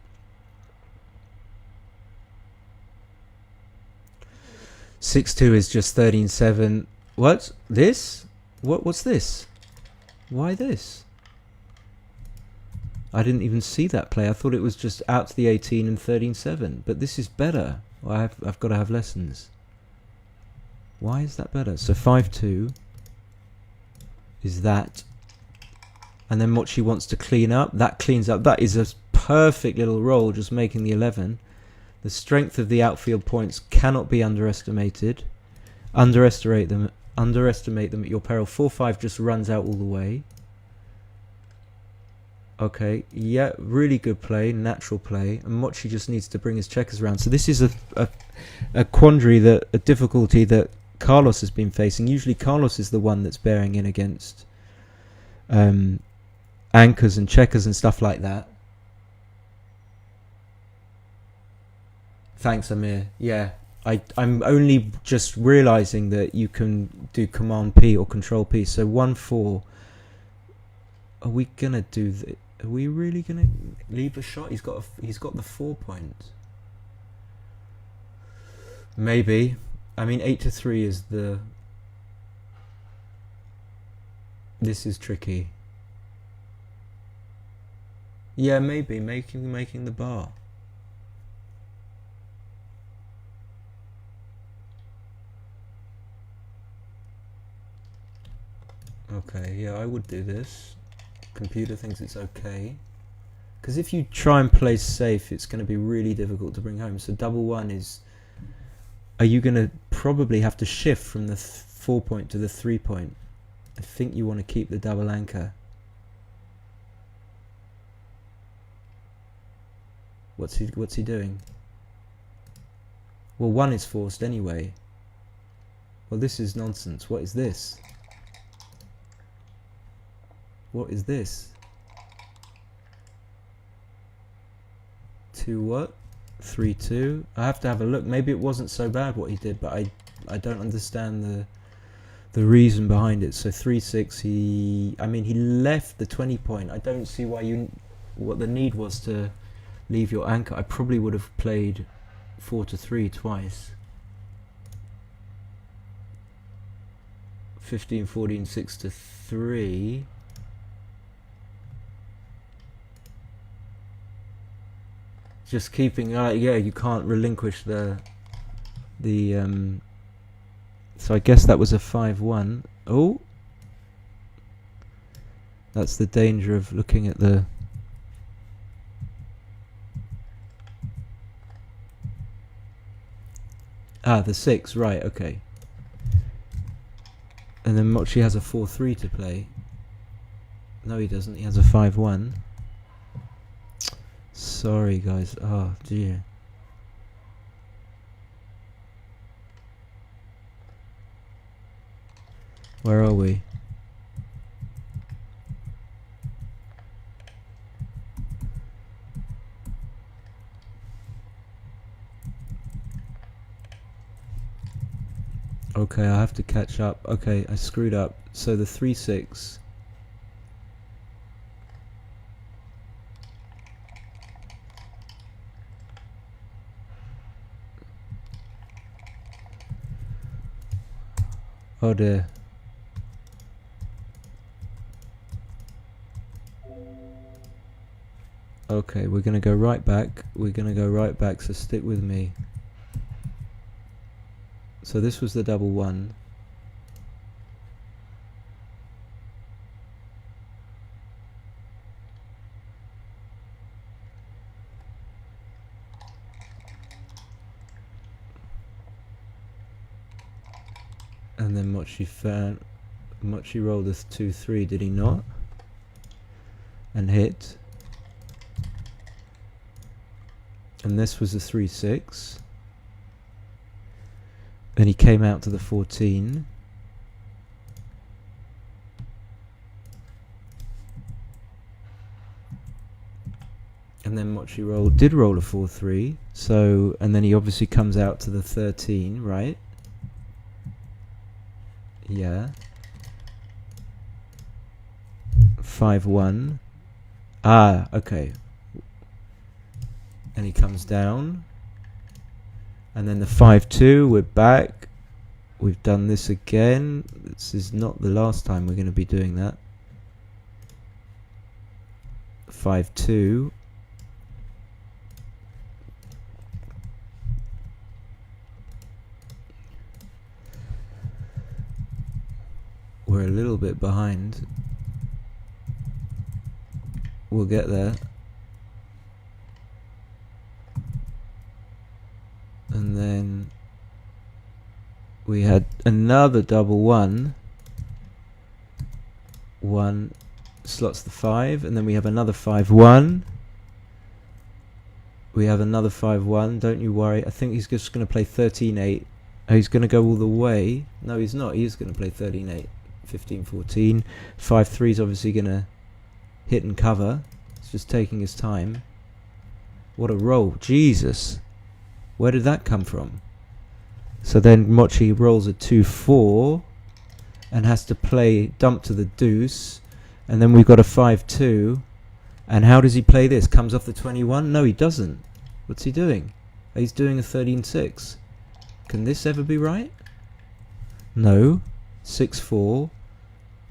(6-2) is just 13-7. What? This? What's this? Why this? I didn't even see that play. I thought it was just out to the 18 and 13-7. But this is better. Well, I've got to have lessons. Why is that better? So 5-2 is that. And then Mochy wants to clean up. That cleans up. That is a perfect little roll, just making the 11. The strength of the outfield points cannot be underestimated. Underestimate them at your peril. 4-5 just runs out all the way. Okay, yeah, really good play, natural play. And Mochy just needs to bring his checkers around. So this is a quandary, a difficulty that Carlos has been facing. Usually Carlos is the one that's bearing in against anchors and checkers and stuff like that. Thanks, Amir. Yeah, I'm only just realizing that you can do Command P or Control P. So 1-4. Are we gonna do that? Are we really gonna leave a shot? He's got the 4 points. Maybe. I mean, 8-3 is the. This is tricky. Yeah, maybe making the bar. Okay, yeah, I would do this. Computer thinks it's okay. Because if you try and play safe, it's going to be really difficult to bring home. So double 1 is... Are you going to probably have to shift from the 4 point to the 3 point? I think you want to keep the double anchor. What's he doing? Well, 1 is forced anyway. Well, this is nonsense. What is this? What is this? 2 what? 3-2. I have to have a look. Maybe it wasn't so bad what he did, but I don't understand the reason behind it. So 3-6. He left the 20 point. I don't see why what the need was to leave your anchor. I probably would have played 4-3 twice. 15, 14, 6-3. Just keeping, yeah, you can't relinquish the so I guess that was a 5-1. Oh, that's the danger of looking at the the 6, right, okay. And then Mochy has a 4-3 to play. No, he doesn't. He has a 5-1. Sorry, guys. Oh, dear. Where are we? Okay, I have to catch up. Okay, I screwed up. So the 3-6. Oh dear. Okay, we're gonna go right back. So stick with me. So this was the double 1. And then Mochy rolled a 2-3, did he not? And hit. And this was a 3-6. And he came out to the 14. And then Mochy did roll a 4-3. So, and then he obviously comes out to the 13, right? Yeah. 5-1. Ah, okay. and he comes down. And then the 5-2, we're back. We've done this again. This is not the last time we're going to be doing that. 5-2. We're a little bit behind. We'll get there. And then we had another double 1. 1 slots the 5, and then we have another 5-1. We have another 5-1. Don't you worry. I think he's just going to play 13-8. Oh, he's going to go all the way. No, he's not. He's going to play 13-8. 15-14. 5-3 is obviously going to hit and cover. It's just taking his time. What a roll. Jesus. Where did that come from? So then Mochy rolls a 2-4 and has to play dump to the deuce. And then we've got a 5-2. And how does he play this? Comes off the 21? No, he doesn't. What's he doing? He's doing a 13-6. Can this ever be right? No. 6-4.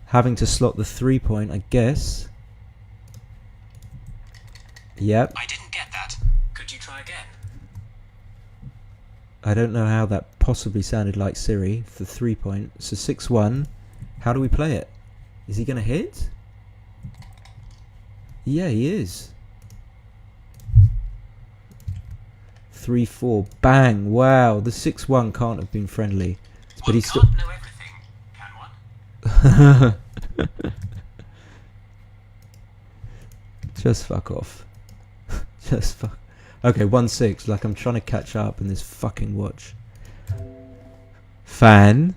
Having to slot the 3-point, I guess. Yep. I didn't get that. Could you try again? I don't know how that possibly sounded like Siri for 3-point. So 6-1. How do we play it? Is he going to hit? Yeah, he is. 3-4. Bang. Wow. The 6-1 can't have been friendly. But he's still... know everything, can one? Just fuck off. Just fuck. Okay, 1-6. Like I'm trying to catch up in this fucking watch. Fan.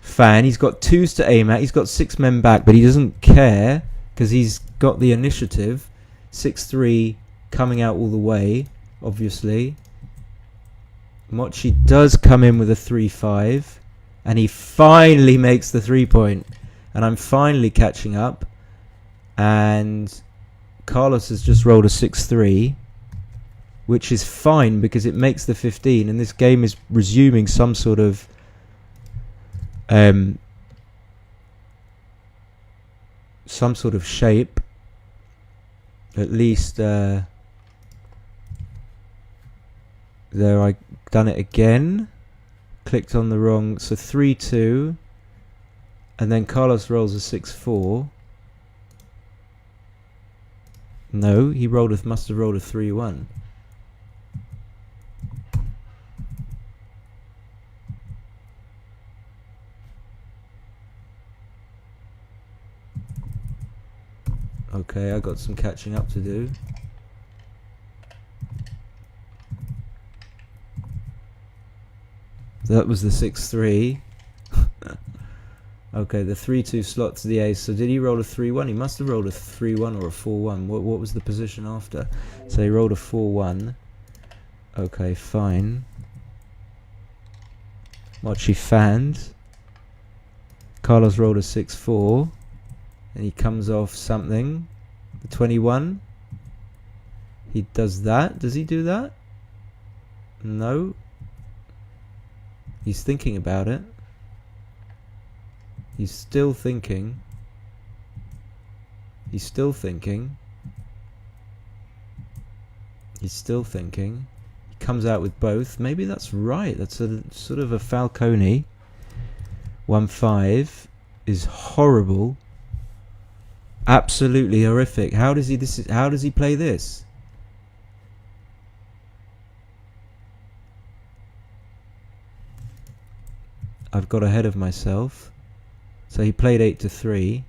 He's got 2s to aim at. He's got 6 men back, but he doesn't care because he's got the initiative. 6-3 coming out all the way, obviously. Mochy does come in with a 3-5, and he finally makes the 3-point, and I'm finally catching up. And Carlos has just rolled a 6-3, which is fine because it makes the 15, and this game is resuming some sort of shape. At least there, I done it again. Clicked on the wrong. So 3-2, and then Carlos rolls a 6-4. No, he must have rolled a 3-1. Okay, I got some catching up to do. That was the 6-3. Okay, the 3-2 slot to the ace. So did he roll a 3-1? He must have rolled a 3-1 or a 4-1. What was the position after? So he rolled a 4-1. Okay, fine. Mochy fanned. Carlos rolled a 6-4. And he comes off something. The 21. He does that. Does he do that? No. He's thinking about it. He's still thinking. He's still thinking. He's still thinking. He comes out with both. Maybe that's right. That's a sort of a Falcone. 1-5 is horrible. Absolutely horrific. How does he play this? I've got ahead of myself. So he played 8-3.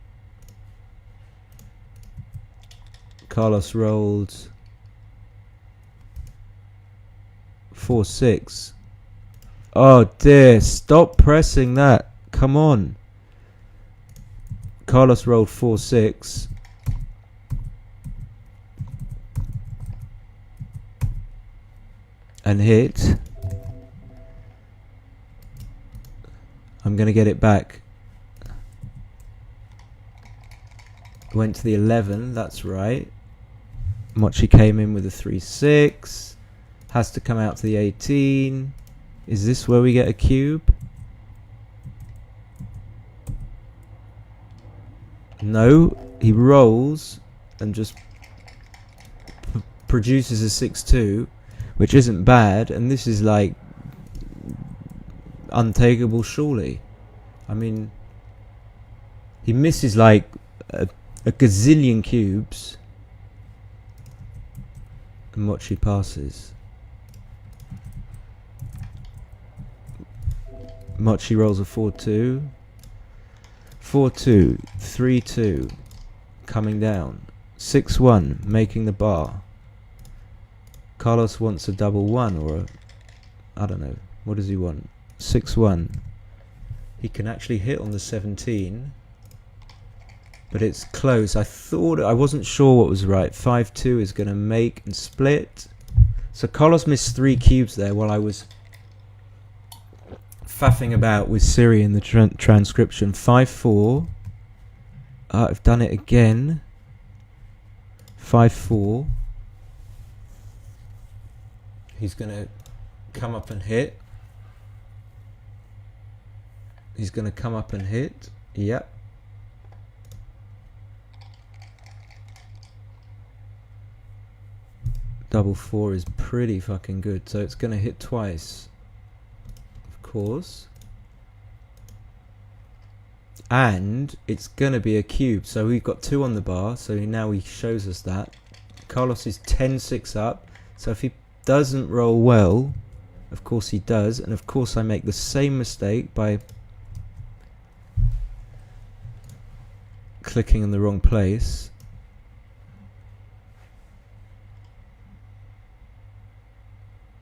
Carlos rolled 4-6. Oh dear, stop pressing that. Come on. Carlos rolled 4-6. And hit. I'm going to get it back. Went to the 11, that's right. Mochy came in with a 3-6. Has to come out to the 18. Is this where we get a cube? No, he rolls and just produces a 6-2, which isn't bad, and this is like untakeable surely. I mean, he misses like a gazillion cubes, and Mochy passes. Mochy rolls a 4-2. 4-2, 3-2, coming down. 6-1, making the bar. Carlos wants a double 1 or a... I don't know. What does he want? 6-1. He can actually hit on the 17. But it's close. I wasn't sure what was right. 5-2 is going to make and split. So Carlos missed 3 cubes there while I was faffing about with Siri in the transcription. 5-4. I've done it again. 5-4. He's going to come up and hit. He's going to come up and hit. Yep. Double 4 is pretty fucking good. So it's going to hit twice. Of course. And it's going to be a cube. So we've got 2 on the bar. So now he shows us that. Carlos is 10-6 up. So if he doesn't roll well, of course he does. And of course I make the same mistake by clicking in the wrong place.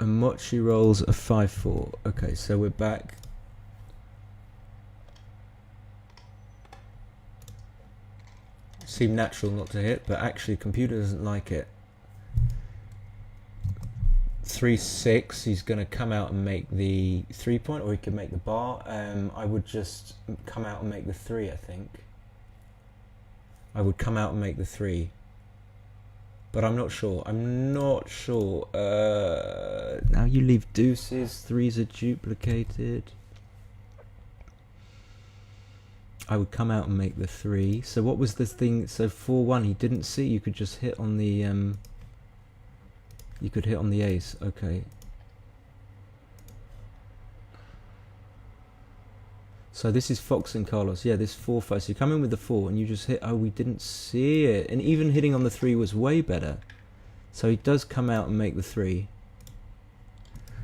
And Mochy rolls a 5-4. Okay, so we're back. Seemed natural not to hit, but actually computer doesn't like it. 3-6, he's going to come out and make the 3-point, or he could make the bar. I would just come out and make the 3, I think. I would come out and make the 3. But I'm not sure. Now you leave deuces. 3s are duplicated. I would come out and make the 3. So what was this thing? So 4-1 he didn't see. You could just hit on the... you could hit on the ace. Okay. So this is Fox and Carlos. Yeah, this 4-5. So you come in with the 4 and you just hit. Oh, we didn't see it. And even hitting on the 3 was way better. So he does come out and make the 3.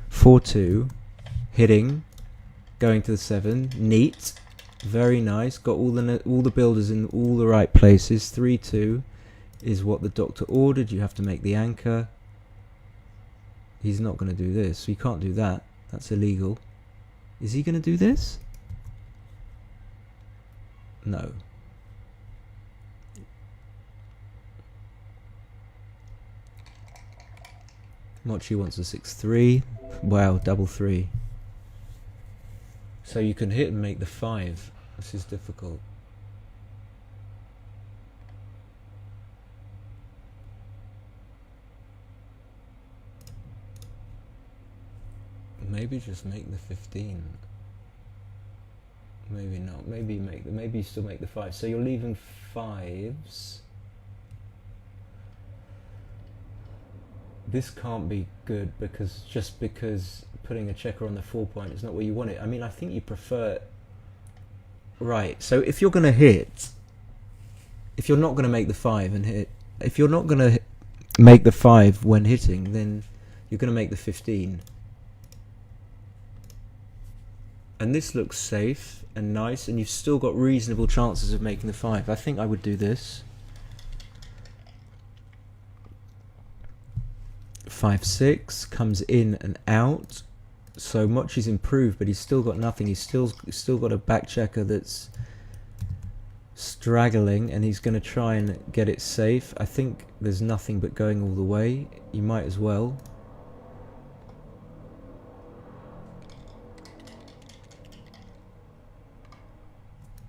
4-2. Hitting. Going to the 7. Neat. Very nice. Got all the builders in all the right places. 3-2 is what the doctor ordered. You have to make the anchor. He's not going to do this. So you can't do that. That's illegal. Is he going to do this? No. Mochy wants a 6-3. Wow, double 3. So you can hit and make the 5. This is difficult. Maybe just make the 15. Maybe not. Maybe you still make the 5. So you're leaving 5s. This can't be good because putting a checker on the 4-point is not where you want it. I mean, I think you prefer. Right. So if you're going to hit, if you're not going to make the 5 and hit, if you're not going to make the 5 when hitting, then you're going to make the 15. And this looks safe and nice, and you've still got reasonable chances of making the 5. I think I would do this. 5-6 comes in and out. So Mochy's improved, but he's still got nothing. He's still got a back checker that's straggling, and he's going to try and get it safe. I think there's nothing but going all the way. You might as well.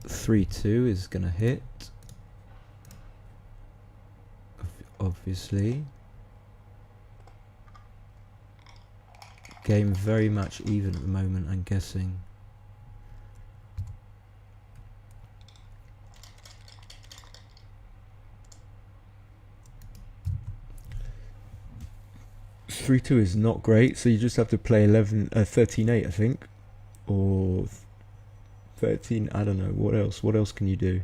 .32 is going to hit. obviously. Game very much even at the moment, I'm guessing. Three two is not great, so you just have to play 13-8, I think, or 13. I don't know. What else? What else can you do?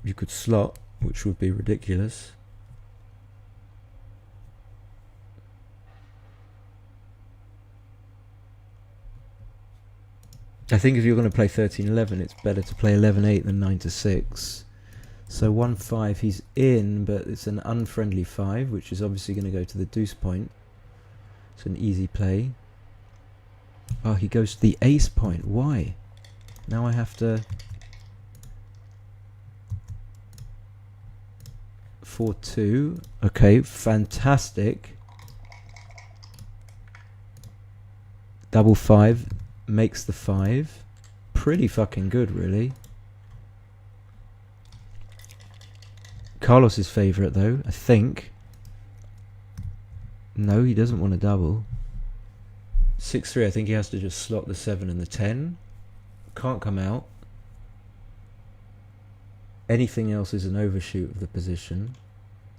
You could slot, which would be ridiculous. I think if you're going to play 13-11, it's better to play 11-8 than 9-6. So 1-5, he's in, but it's an unfriendly 5, which is obviously going to go to the deuce point. It's an easy play. Oh, he goes to the ace point. Why? Now I have to... 4-2. Okay, fantastic. Double 5 makes the 5. Pretty fucking good, really. Carlos's favourite, though, I think. No, he doesn't want to double. 6-3, I think he has to just slot the 7 and the 10. Can't come out. Anything else is an overshoot of the position.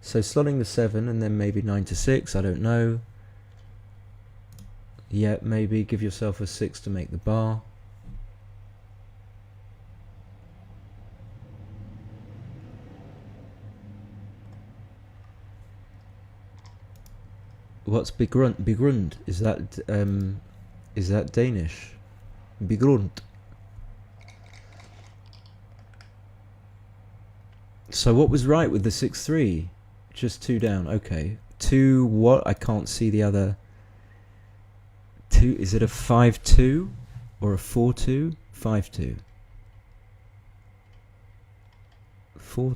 So slotting the 7 and then maybe 9-6, I don't know. Yeah, maybe give yourself a 6 to make the bar. What's begrund? Begrund? Is that Danish? Begrund. So what was right with the 6-3? Just 2 down. Okay. 2 what? I can't see the other. 2. Is it a 5-2 or a 4-2? 5-2. 4-2.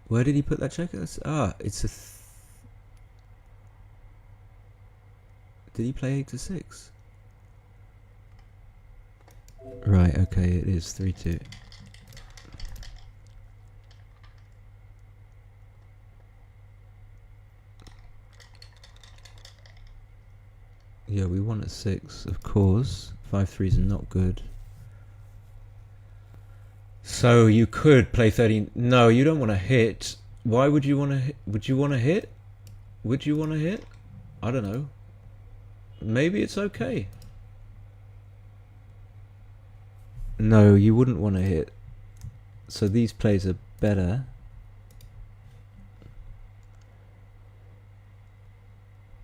Where did he put that checker? It's a... Did he play 8-6? Right, okay, it is 3-2. Yeah, we want a 6, of course. 5-3 is not good. So you could play 13. No, you don't want to hit. Why would you want to hit? Would you want to hit? Would you want to hit? I don't know. Maybe it's okay. No, you wouldn't want to hit. So these plays are better.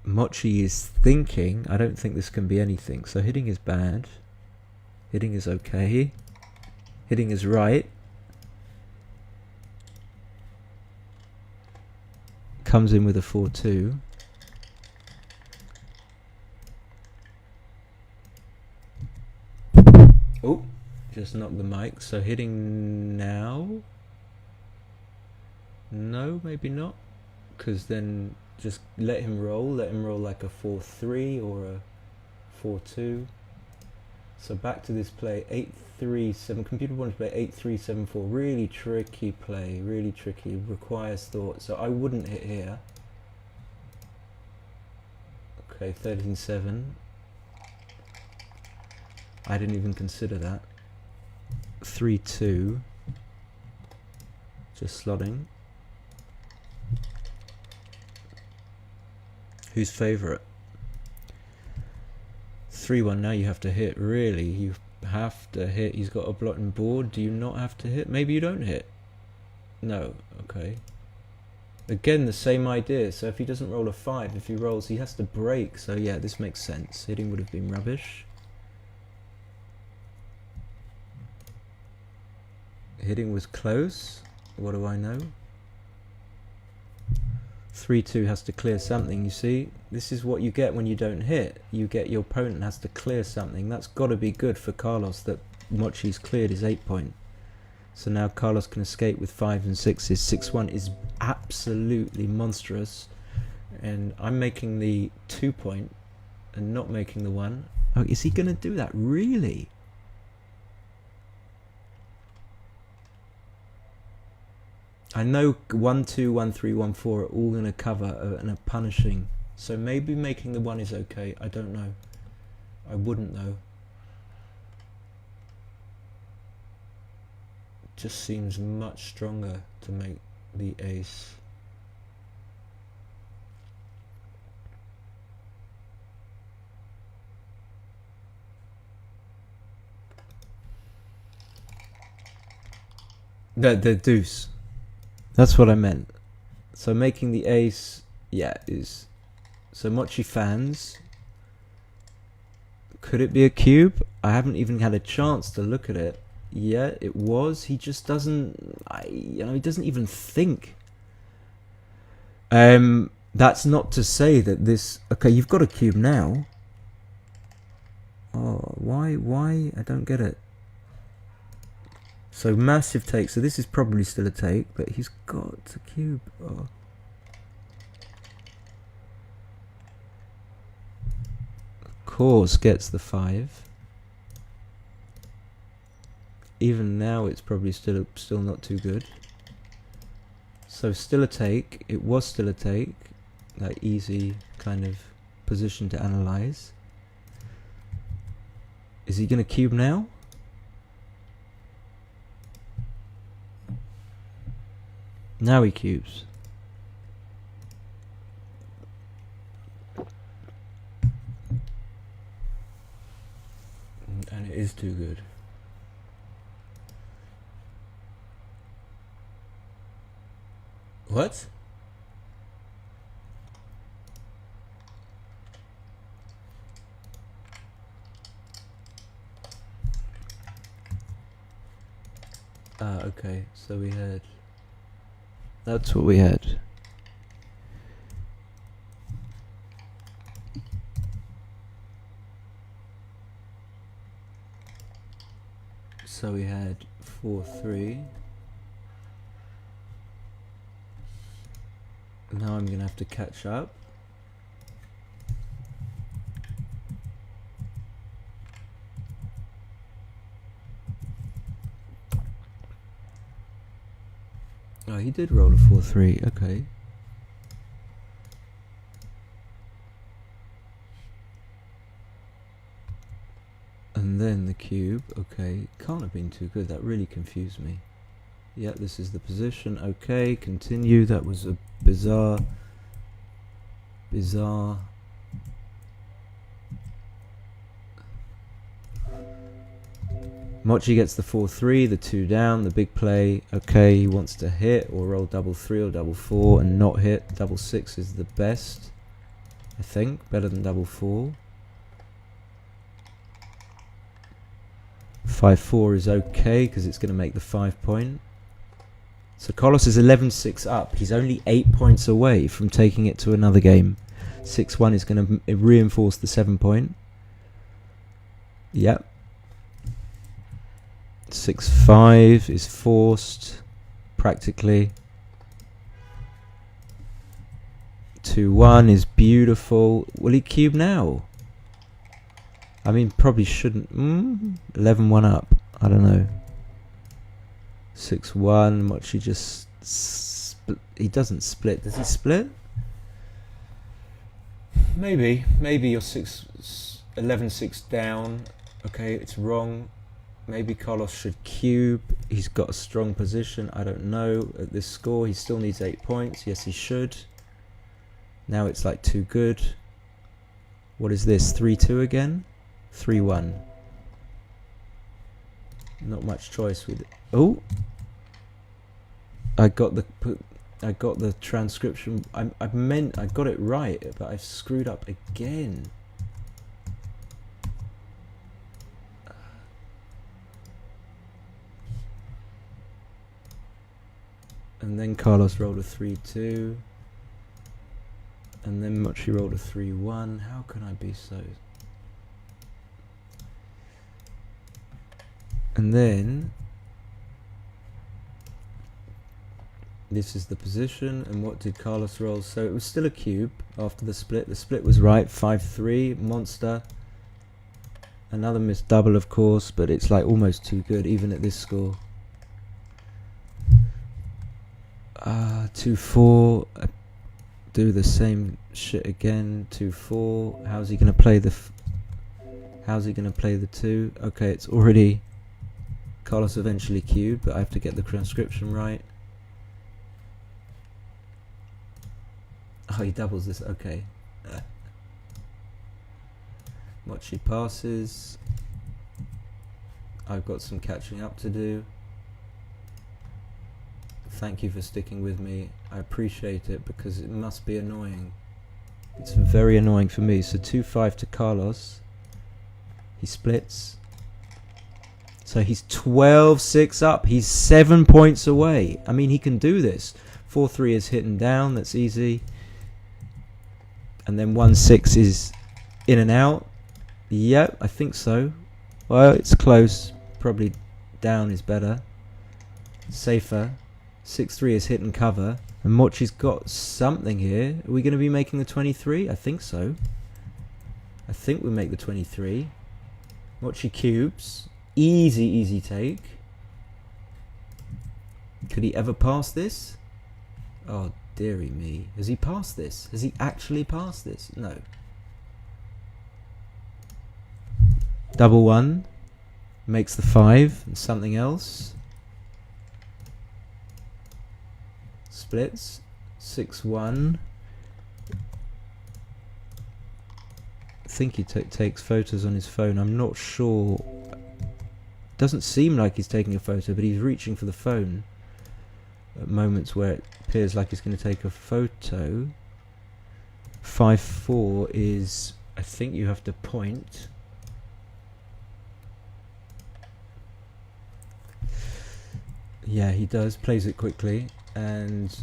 Mochy is thinking. I don't think this can be anything. So hitting is bad. Hitting is okay. Hitting is right. Comes in with a 4-2. Oh, just knocked the mic. So hitting now? No, maybe not. Because then just let him roll. Let him roll like a 4-3 or a 4-2. So back to this play, 8-3-7. Computer wanted to play 8-3-7-4. Really tricky play, really tricky. Requires thought. So I wouldn't hit here. Okay, 13-7. I didn't even consider that. 3-2. Just slotting. Who's favourite? 3-1, now you have to hit. Really, you have to hit. He's got a blotting board. Do you not have to hit? Maybe you don't hit. No, okay. Again, the same idea. So if he doesn't roll a 5, if he rolls, he has to break. So yeah, this makes sense. Hitting would have been rubbish. Hitting was close. What do I know? 3-2 has to clear something, you see. This is what you get when you don't hit. You get your opponent has to clear something. That's got to be good for Carlos that Mochy's cleared his 8 point. So now Carlos can escape with 5 and 6s. 6-1 is absolutely monstrous. And I'm making the 2 point and not making the 1. Oh, is he going to do that? Really? I know 1, 2, 1, 3, 1, 4 are all going to cover and are punishing. So maybe making the 1 is okay. I don't know. I wouldn't though. Just seems much stronger to make the ace. The deuce. That's what I meant. So making the ace, yeah, is... So Mochy fans. Could it be a cube? I haven't even had a chance to look at it. Yeah, it was. He just doesn't... he doesn't even think. That's not to say that this... Okay, you've got a cube now. Oh, why? I don't get it. So massive take. So this is probably still a take, but he's got a cube. Oh. Of course, gets the 5. Even now, it's probably still not too good. So still a take. It was still a take. That easy kind of position to analyze. Is he going to cube now? Now he cubes. And it is too good. What? Ah, okay. So we had... That's what we had. So we had 4-3. Now I'm gonna have to catch up. Oh, he did roll a 4-3, okay. And then the cube, okay. Can't have been too good, that really confused me. Yeah, this is the position, okay, continue. That was a bizarre. Mochy gets the 4-3, the 2 down, the big play. Okay, he wants to hit or roll double 3 or double 4 and not hit. Double 6 is the best, I think, better than double 4. 5-4 is okay because it's going to make the 5 point. So Carlos is 11-6 up. He's only 8 points away from taking it to another game. 6-1 is going to reinforce the 7 point. Yep. 6-5 is forced, practically. 2-1 is beautiful. Will he cube now? I mean, probably shouldn't. 11-1 up. I don't know. 6-1. Mochy just... he doesn't split. Does he split? Maybe. Maybe you're 11-6 down. Okay, it's wrong. Maybe Carlos should cube. He's got a strong position. I don't know. At this score, he still needs 8 points. Yes, he should. Now it's like too good. What is this? 3-2 again? 3-1. Not much choice with it. Oh, I got the transcription. I got it right, but I've screwed up again. And then Carlos rolled a 3-2. And then Mochy rolled a 3-1. How can I be so... And then... this is the position. And what did Carlos roll? So it was still a cube after the split. The split was right. 5-3. Monster. Another missed double, of course. But it's like almost too good, even at this score. 2-4. Do the same shit again. 2-4. How's he gonna play the? How's he gonna play the 2? Okay, it's already. Carlos eventually cubed, but I have to get the transcription right. Oh, he doubles this. Okay. Mochy passes. I've got some catching up to do. Thank you for sticking with me. I appreciate it because it must be annoying. It's very annoying for me. So 2-5 to Carlos. He splits. So he's 12-6 up. He's 7 points away. I mean, he can do this. 4-3 is hidden down. That's easy. And then 1-6 is in and out. Yep, I think so. Well, it's close. Probably down is better. Safer. 6-3 is hit and cover. And Mochy's got something here. Are we going to be making the 23? I think so. I think we make the 23. Mochy cubes. Easy, easy take. Could he ever pass this? Oh, dearie me. Has he passed this? Has he actually passed this? No. Double 1. Makes the 5. And something else. Splits. 6-1. I think he takes photos on his phone. I'm not sure. Doesn't seem like he's taking a photo, but he's reaching for the phone at moments where it appears like he's going to take a photo. 5-4 is, I think you have to point. Yeah, he does. Plays it quickly. And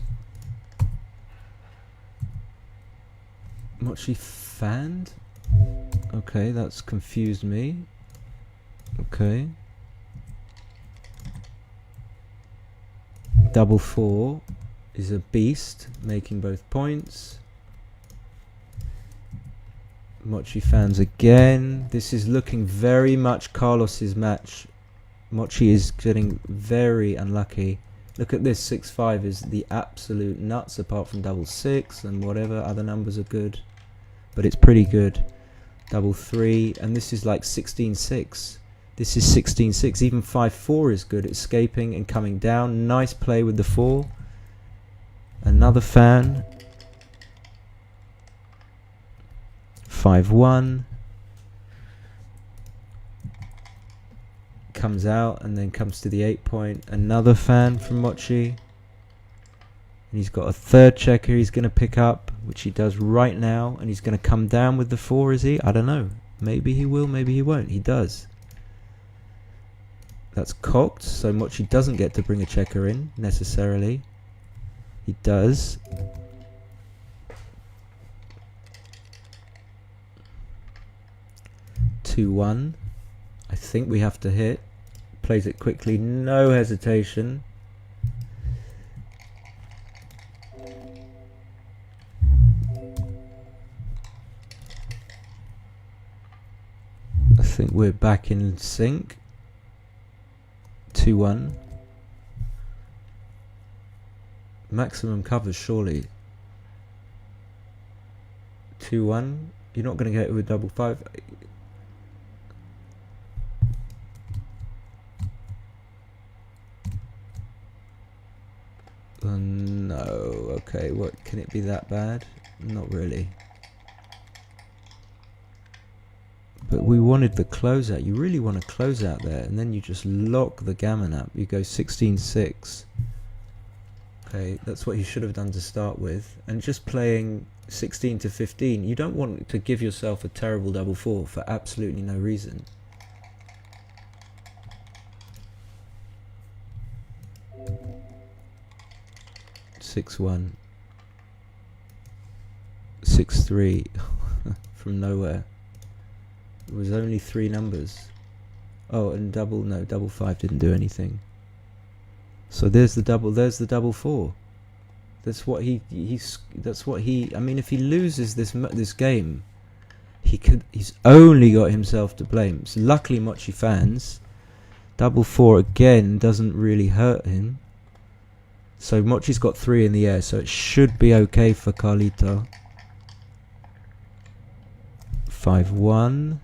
Mochy fanned? Okay, that's confused me. Okay. Double 4 is a beast, making both points. Mochy fans again. This is looking very much Carlos's match. Mochy is getting very unlucky. Look at this, 6-5 is the absolute nuts, apart from double 6 and whatever other numbers are good. But it's pretty good. Double 3, and this is like 16-6. This is 16-6. Even 5-4 is good. Escaping and coming down. Nice play with the 4. Another fan. 5-1. Comes out and then comes to the 8 point. Another fan from Mochy. And he's got a third checker he's going to pick up, which he does right now. And he's going to come down with the 4, is he? I don't know. Maybe he will, maybe he won't. He does. That's cocked, so Mochy doesn't get to bring a checker in, necessarily. He does. (2-1). I think we have to hit. Plays it quickly, no hesitation. I think we're back in sync. 2-1. Maximum covers, surely. 2-1. You're not going to get it with double 5. No. Okay, what can it be that bad? Not really. But we wanted the closeout. You really want to close out there, and then you just lock the gammon up. You go 16-6. Okay, that's what you should have done to start with. And just playing 16 to 15, you don't want to give yourself a terrible double 4 for absolutely no reason. (6-1). 6-3 from nowhere. It was only 3 numbers. Oh, and double 5 didn't do anything. So there's the double 4. That's what he I mean, if he loses this game, he's only got himself to blame. So luckily Mochy fans, double 4 again doesn't really hurt him. So Mochy's got 3 in the air, so it should be okay for Carlito. 5-1.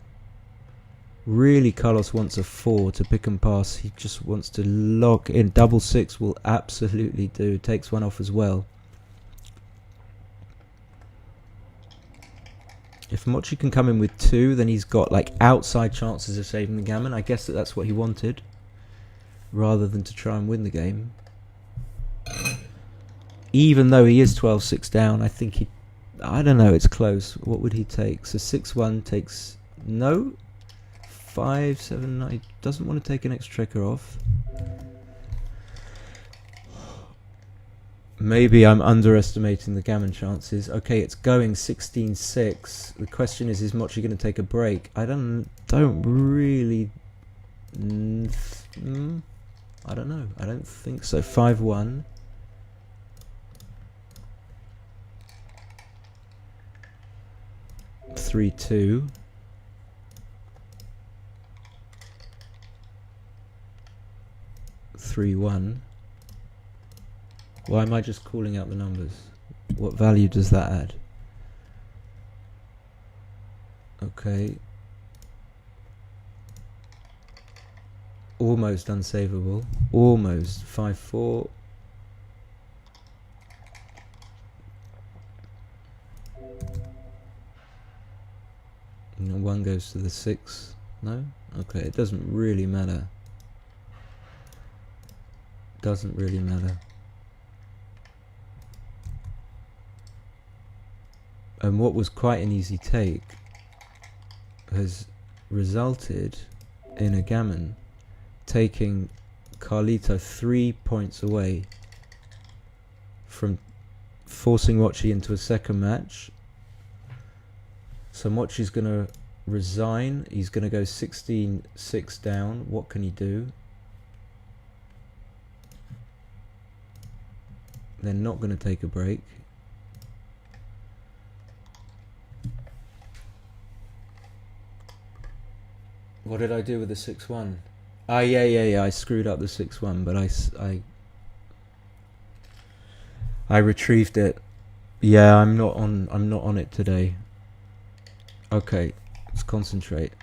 Really, Carlos wants a 4 to pick and pass. He just wants to lock in. Double 6 will absolutely do. Takes 1 off as well. If Mochy can come in with 2, then he's got like outside chances of saving the gammon. I guess that's what he wanted, rather than to try and win the game. Even though he is 12-6 down, I think he... I don't know, it's close. What would he take? So 6-1 takes... No? 5-7... He doesn't want to take an extra checker off. Maybe I'm underestimating the gammon chances. Okay, it's going 16-6. The question is Mochy going to take a break? I don't really... I don't know. I don't think so. 5-1. Three, 2. Three, 1. Why am I just calling out the numbers? What value does that add? Okay. Almost unsavable. Almost. 5-4. And 1 goes to the 6. No? Okay, it doesn't really matter. Doesn't really matter. And what was quite an easy take has resulted in a gammon taking Carlito 3 points away from forcing Mochy into a second match. So Mochy's going to resign. He's going to go 16-6 down. What can he do? They're not going to take a break. What did I do with the 6-1? Ah, yeah. I screwed up the 6-1, but I retrieved it. Yeah, I'm not on it today. Okay, let's concentrate.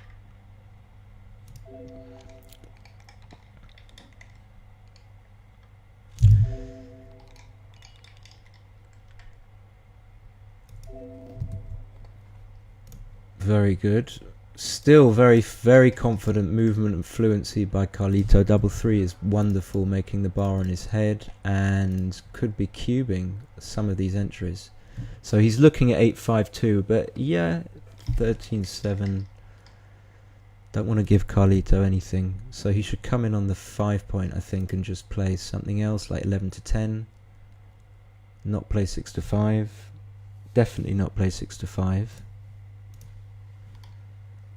Very good. Still very confident movement and fluency by Carlito. Double 3 is wonderful, making the bar on his head, and could be cubing some of these entries. So he's looking at 8-5-2, but yeah, 13-7. Don't want to give Carlito anything, so he should come in on the 5 point, I think, and just play something else like 11-10. Not play 6-5. Definitely not play 6-5.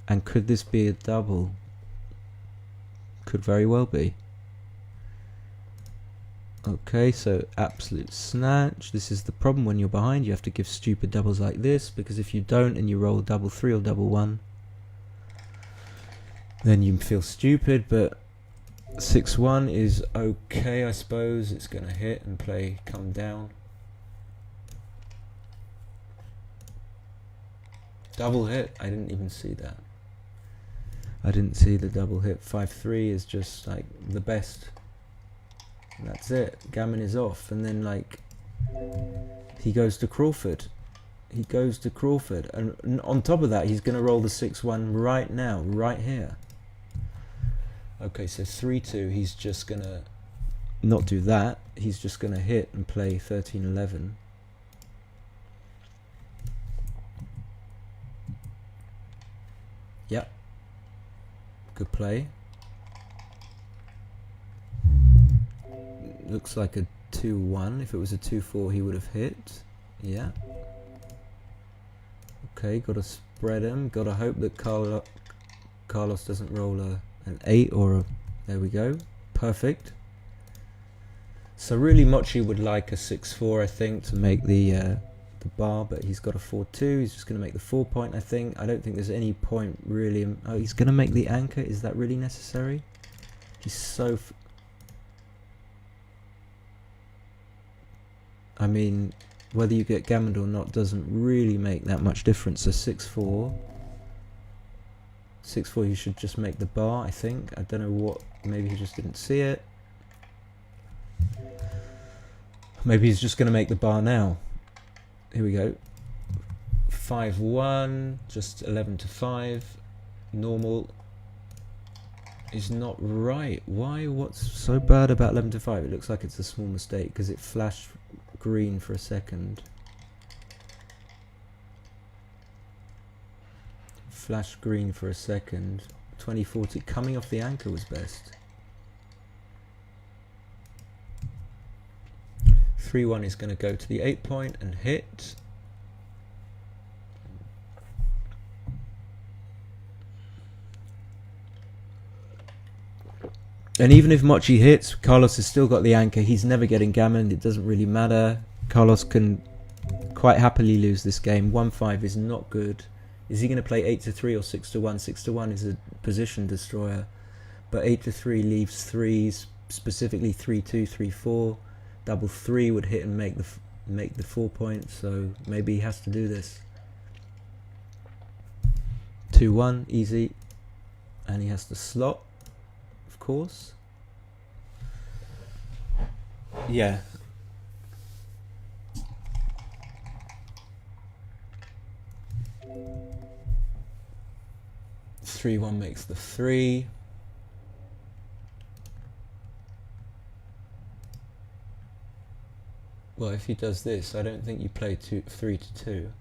And could this be a double? Could very well be. Okay, so absolute snatch. This is the problem when you're behind. You have to give stupid doubles like this, because if you don't and you roll double 3 or double 1, then you feel stupid. But 6-1 is okay, I suppose. It's going to hit and play come down. Double hit. I didn't even see that. I didn't see the double hit. 5-3 is just like the best. And that's it. Gammon is off. And then like he goes to Crawford. He goes to Crawford. And on top of that, he's going to roll the 6-1 right now, right here. Okay, so 3-2. He's just going to not do that. He's just going to hit and play 13-11. Yep. Good play. Looks like a 2-1. If it was a 2-4, he would have hit. Yeah. Okay, got to spread him. Got to hope that Carlos doesn't roll an 8 or a... There we go. Perfect. So really Mochy would like a 6-4, I think, to make the bar, but he's got a 4-2. He's just going to make the 4 point, I think. I don't think there's any point really. Oh, he's going to make the anchor. Is that really necessary? He's so... I mean, whether you get gammoned or not doesn't really make that much difference. So 6-4. 6-4, you should just make the bar, I think. I don't know what, maybe he just didn't see it. Maybe he's just going to make the bar now. Here we go. 5-1, just 11-5. Normal is not right. Why? What's so bad about 11-5? It looks like it's a small mistake because it flashed green for a second. Flash green for a second. 2040 coming off the anchor was best. 3-1 is going to go to the 8 point and hit. And even if Mochy hits, Carlos has still got the anchor. He's never getting gammoned. It doesn't really matter. Carlos can quite happily lose this game. 1-5 is not good. Is he going to play 8-3 or 6-1? 6-1 is a position destroyer. But 8-3 leaves threes, specifically 3-2, 3-4. Double 3 would hit and make the 4 points. So maybe he has to do this. 2-1, easy. And he has to slot. Course. Yeah. Three one makes the 3. Well, if he does this, I don't think you play 3-2.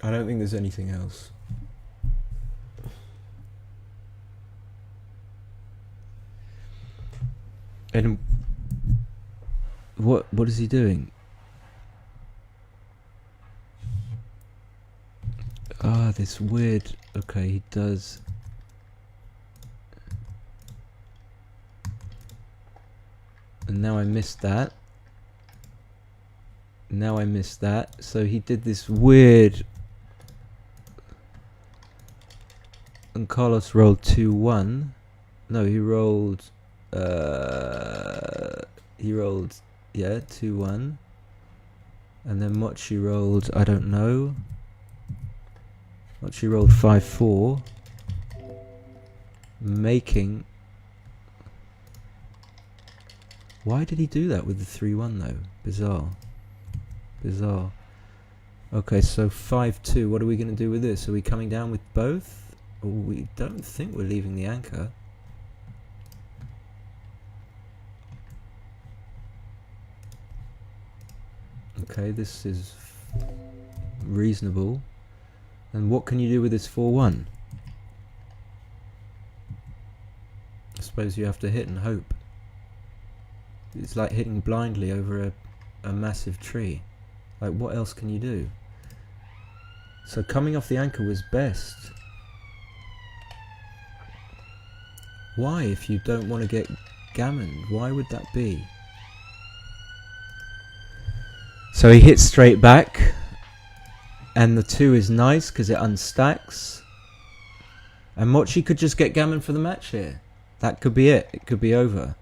I don't think there's anything else. And what is he doing? Ah, this weird. Okay, he does. And now I missed that. So he did this weird. And Carlos rolled 2-1. No, he rolled 2-1. And then Mochy rolled, I don't know. Mochy rolled 5-4. Making. Why did he do that with the 3-1 though? Bizarre. Okay, so 5-2. What are we going to do with this? Are we coming down with both? We don't think we're leaving the anchor. Okay, this is reasonable. And what can you do with this 4-1? I suppose you have to hit and hope. It's like hitting blindly over a massive tree. Like, what else can you do? So coming off the anchor was best. Why, if you don't want to get gammoned? Why would that be? So he hits straight back. And the 2 is nice because it unstacks. And Mochy could just get gammon for the match here. That could be it. It could be over.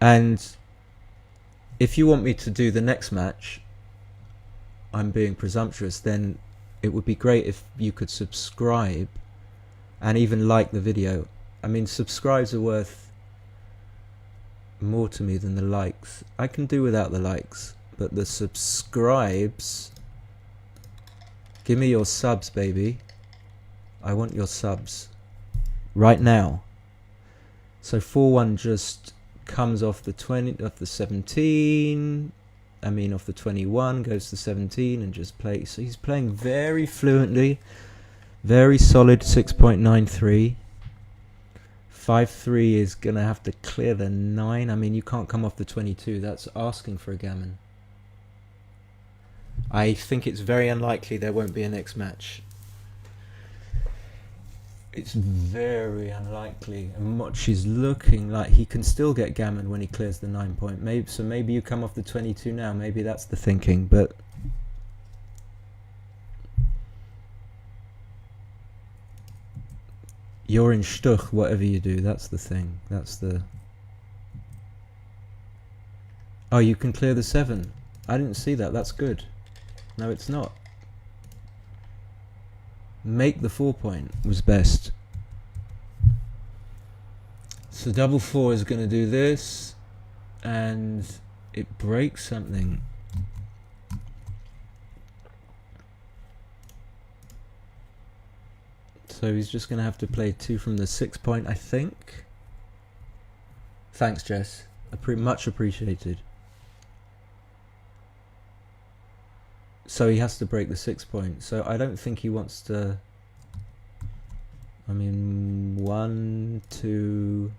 And if you want me to do the next match, I'm being presumptuous, then it would be great if you could subscribe and even like the video. I mean, subscribes are worth more to me than the likes. I can do without the likes, but the subscribes, give me your subs, baby. I want your subs right now. So 4-1 just comes off the 20, off the 17, I mean off the 21, goes to 17 and just plays. So he's playing very fluently, very solid 6.93. 5-3 is going to have to clear the 9. I mean, you can't come off the 22. That's asking for a gammon. I think it's very unlikely there won't be a next match. It's very unlikely. And Mochy's looking like he can still get gammon when he clears the 9 point. Maybe you come off the 22 now. Maybe that's the thinking. But You're in Stuch, whatever you do, that's the thing. That's the... Oh, you can clear the 7. I didn't see that, that's good. No, it's not. Make the 4 point was best. So double 4 is going to do this, and it breaks something. So he's just going to have to play 2 from the 6 point, I think. Thanks, Jess. Much appreciated. So he has to break the 6 point. So I don't think he wants to... I mean, 1, 2...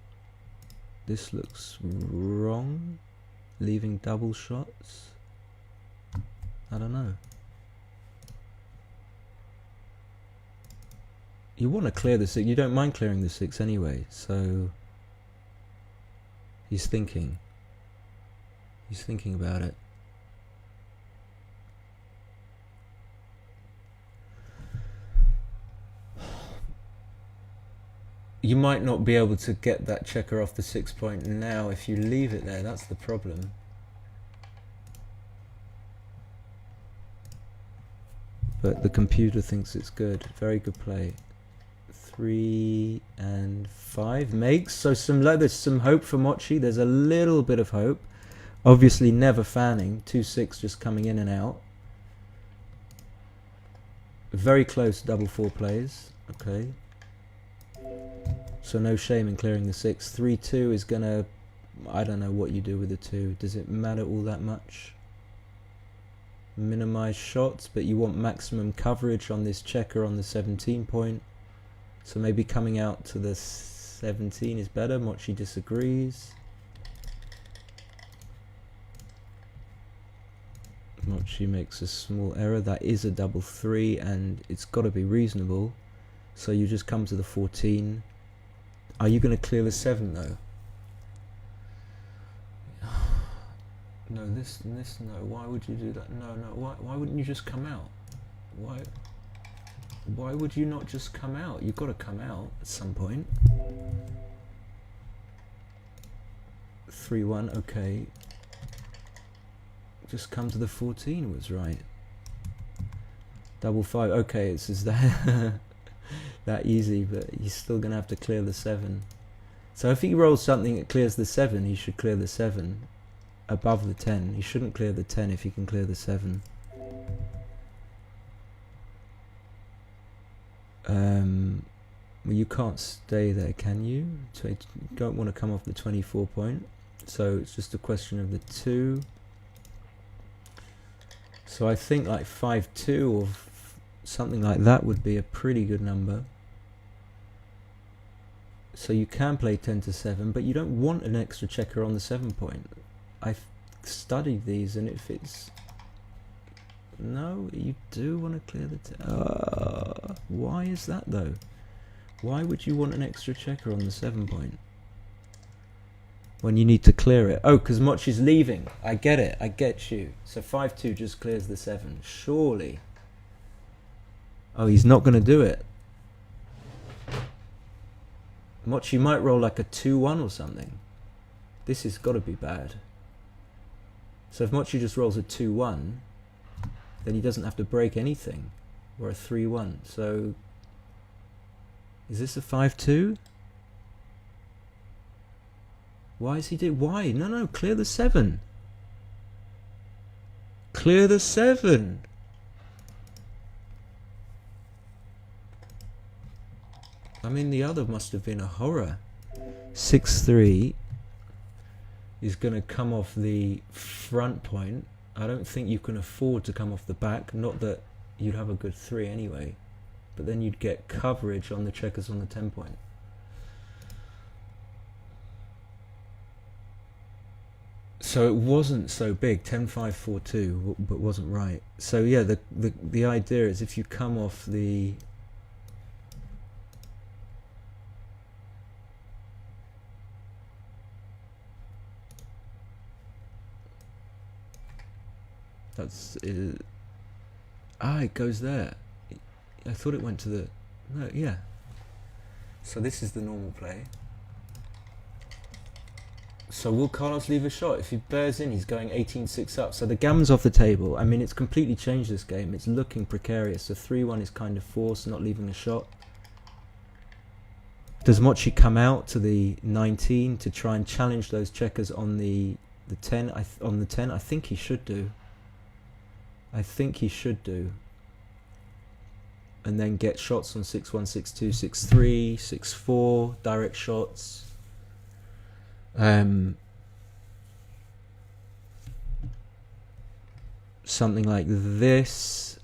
This looks wrong. Leaving double shots. I don't know. You want to clear the 6. You don't mind clearing the 6 anyway. So he's thinking. He's thinking about it. You might not be able to get that checker off the 6 point now if you leave it there. That's the problem. But the computer thinks it's good. Very good play. 3 and 5 makes. So there's some hope for Mochy. There's a little bit of hope. Obviously never fanning. 2-6 just coming in and out. Very close double 4 plays. Okay. So no shame in clearing the 6. 3-2 is gonna... I don't know what you do with the 2. Does it matter all that much? Minimize shots, but you want maximum coverage on this checker on the 17 point. So maybe coming out to the 17 is better. Mochy disagrees. Mochy makes a small error. That is a double 3 and it's got to be reasonable. So you just come to the 14. Are you going to clear the 7 though? No, this, no. Why would you do that? No. Why wouldn't you just come out? Why would you not just come out? You've got to come out at some point. 3-1, okay. Just come to the 14 was right. Double 5, okay, it's just that that easy, but he's still gonna have to clear the 7. So if he rolls something that clears the 7, he should clear the 7 above the 10. He shouldn't clear the 10 if he can clear the 7. Well, you can't stay there, can you? So you don't want to come off the 24 point. So it's just a question of the 2. So I think like 5-2 or something like that would be a pretty good number. So you can play 10-7, but you don't want an extra checker on the 7 point. I've studied these, and if it's... No, you do want to clear the... why is that though? Why would you want an extra checker on the 7 point when you need to clear it? Oh, because Mochy's leaving. I get it. I get you. So 5-2 just clears the 7. Surely. Oh, he's not going to do it. Mochy might roll like a 2-1 or something. This has got to be bad. So if Mochy just rolls a 2-1, then he doesn't have to break anything. Or a 3-1. So is this a 5-2? Why is he doing... Why? No, clear the 7. Clear the 7. I mean, the other must have been a horror. 6-3 is going to come off the front point. I don't think you can afford to come off the back. Not that you'd have a good 3 anyway. But then you'd get coverage on the checkers on the 10 point. So it wasn't so big, 10-5-4-2, but wasn't right. So yeah, the idea is if you come off the... That's... it goes there. I thought it went to the... No, yeah. So this is the normal play. So will Carlos leave a shot? If he bears in, he's going 18-6 up. So the gammon's off the table. I mean, it's completely changed this game. It's looking precarious. So 3-1 is kind of forced, not leaving a shot. Does Mochy come out to the 19 to try and challenge those checkers on the 10? On the 10, I think he should do. I think he should do. And then get shots on 6-1, 6-2, 6-3, 6-4, direct shots. Something like this.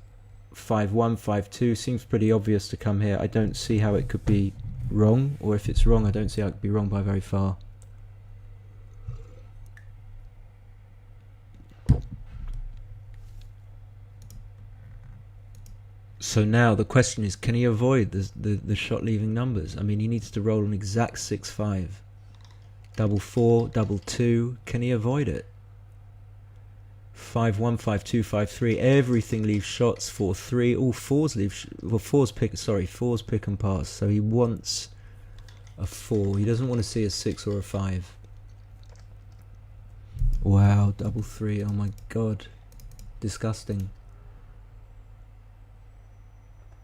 5-1, 5-2 seems pretty obvious to come here. I don't see how it could be wrong, or if it's wrong, I don't see how it could be wrong by very far. So now the question is, can he avoid the shot leaving numbers? I mean, he needs to roll an exact 6-5. Double 4, double 2. Can he avoid it? 5-1, 5-2, 5-3. Everything leaves shots. 4-3. All fours leave. Fours pick and pass. So he wants a 4. He doesn't want to see a 6 or a 5. Wow, double 3. Oh my god, disgusting.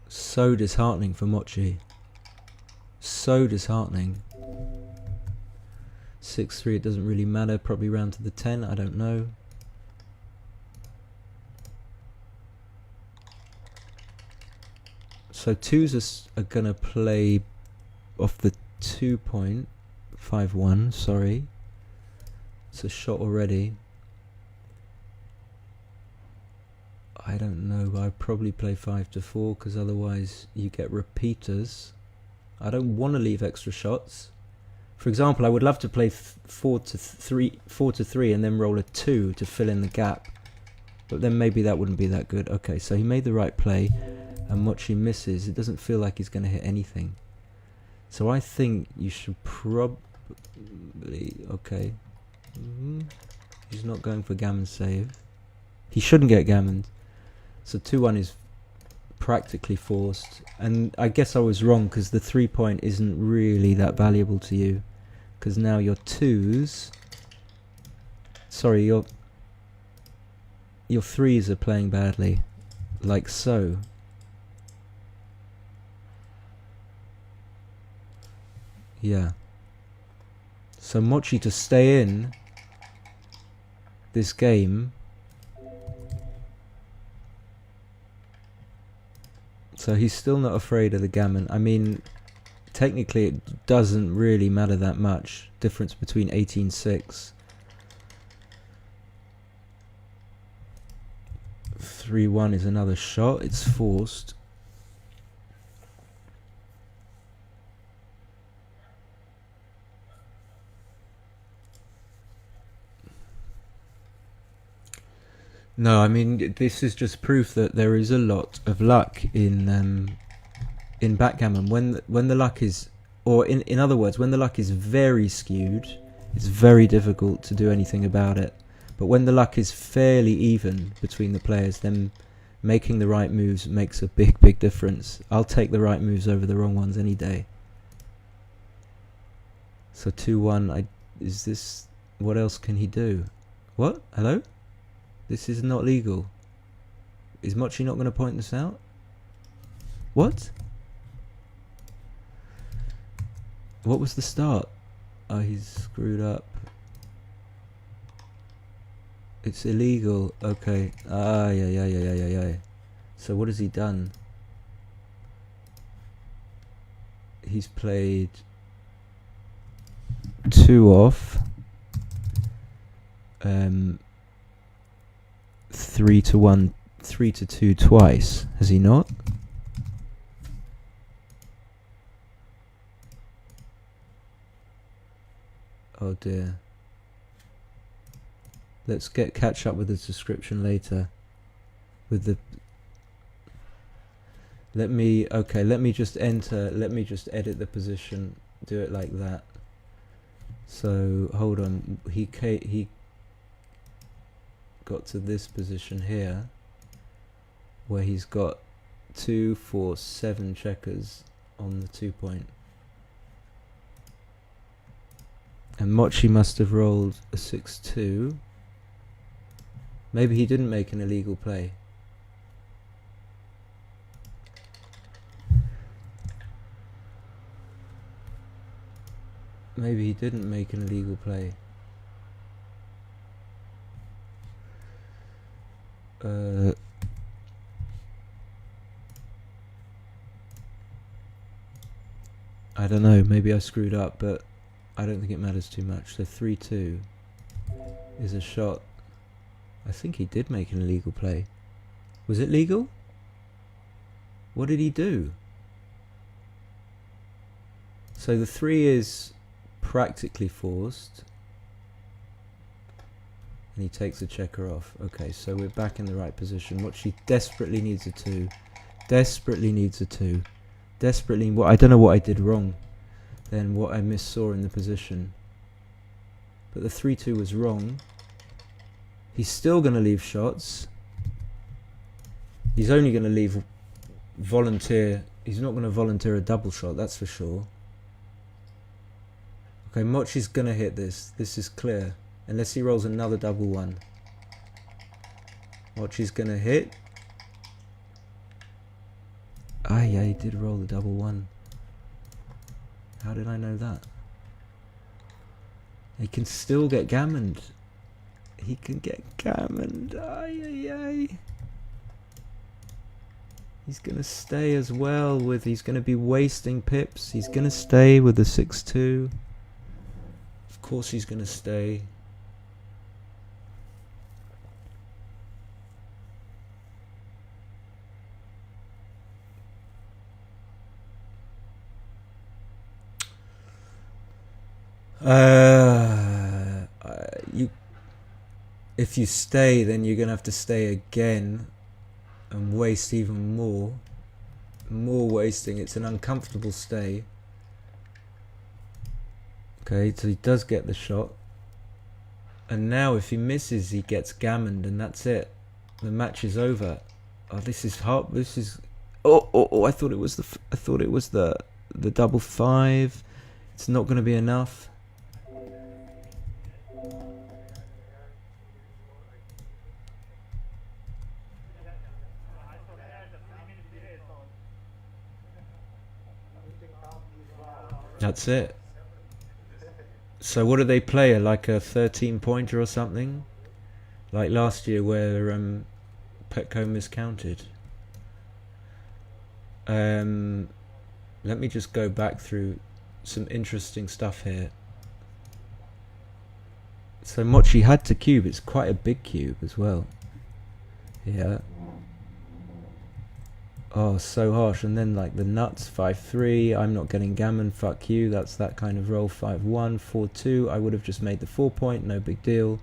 So disheartening for Mochy. So disheartening. 6-3, it doesn't really matter. Probably round to the 10, I don't know. So 2s are going to play off the 2 point. 5-1, sorry. It's a shot already. I don't know, I'd probably play 5-4 because otherwise you get repeaters. I don't want to leave extra shots. For example, I would love to play 4-3 and then roll a 2 to fill in the gap. But then maybe that wouldn't be that good. Okay, so he made the right play and Mochy misses. It doesn't feel like he's going to hit anything. So I think you should probably... Okay. He's not going for gammon save. He shouldn't get gammoned. So 2-1 is practically forced. And I guess I was wrong because the 3 point isn't really that valuable to you. Because now your 2s... Sorry, your 3s are playing badly. Like so. Yeah. So Mochy to stay in this game. So he's still not afraid of the gammon. I mean, technically it doesn't really matter that much. Difference between 18-6. 3-1 is another shot. It's forced. No, I mean, this is just proof that there is a lot of luck in backgammon. When the luck is, or in other words, when the luck is very skewed, it's very difficult to do anything about it. But when the luck is fairly even between the players, then making the right moves makes a big difference. I'll take the right moves over the wrong ones any day. So 2-1, is this, what else can he do? What? Hello? This is not legal. Is Mochy not going to point this out? What? What was the start? Oh, he's screwed up. It's illegal. Okay. Ah, yeah. So what has he done? He's played 2 off. 3-1, 3-2 twice. Has he not? Oh dear. Let's catch up with the description later. With the let me just edit the position, do it like that. So hold on, he got to this position here where he's got 2, 4, 7 checkers on the 2 point. And Mochy must have rolled a 6-2. Maybe he didn't make an illegal play. Maybe he didn't make an illegal play. I don't know, maybe I screwed up, but I don't think it matters too much. So 3-2 is a shot. I think he did make an illegal play. Was it legal? What did he do? So the 3 is practically forced. And he takes the checker off. Okay, so we're back in the right position. Mochy desperately needs a 2. Desperately needs a 2. Desperately. I don't know what I did wrong. Then what I missaw in the position. But the 3-2 was wrong. He's still going to leave shots. He's only going to leave volunteer. He's not going to volunteer a double shot, that's for sure. Okay, Mochy's going to hit this. This is clear. Unless he rolls another double one. Mochy's going to hit. Ah, yeah, he did roll the double one. How did I know that? He can still get gammoned. He can get gammoned. Ay, ay, ay. He's going to stay as well with... He's going to be wasting pips. He's going to stay with the 6-2. Of course he's going to stay. If you stay, then you're gonna have to stay again and waste even more. More wasting. It's an uncomfortable stay. Okay, so he does get the shot. And now if he misses, he gets gammoned, and that's it. The match is over. Oh, this is hard. This is... Oh, I thought it was the double 5. It's not gonna be enough. That's it. So what do they play? Like a 13-pointer or something? Like last year where Petco miscounted. Let me just go back through some interesting stuff here. So Mochy had to cube. It's quite a big cube as well. Yeah. Oh, so harsh. And then like the nuts, 5-3. I'm not getting gammon. Fuck you. That's that kind of roll. 5-1, 4-2. I would have just made the 4-point. No big deal.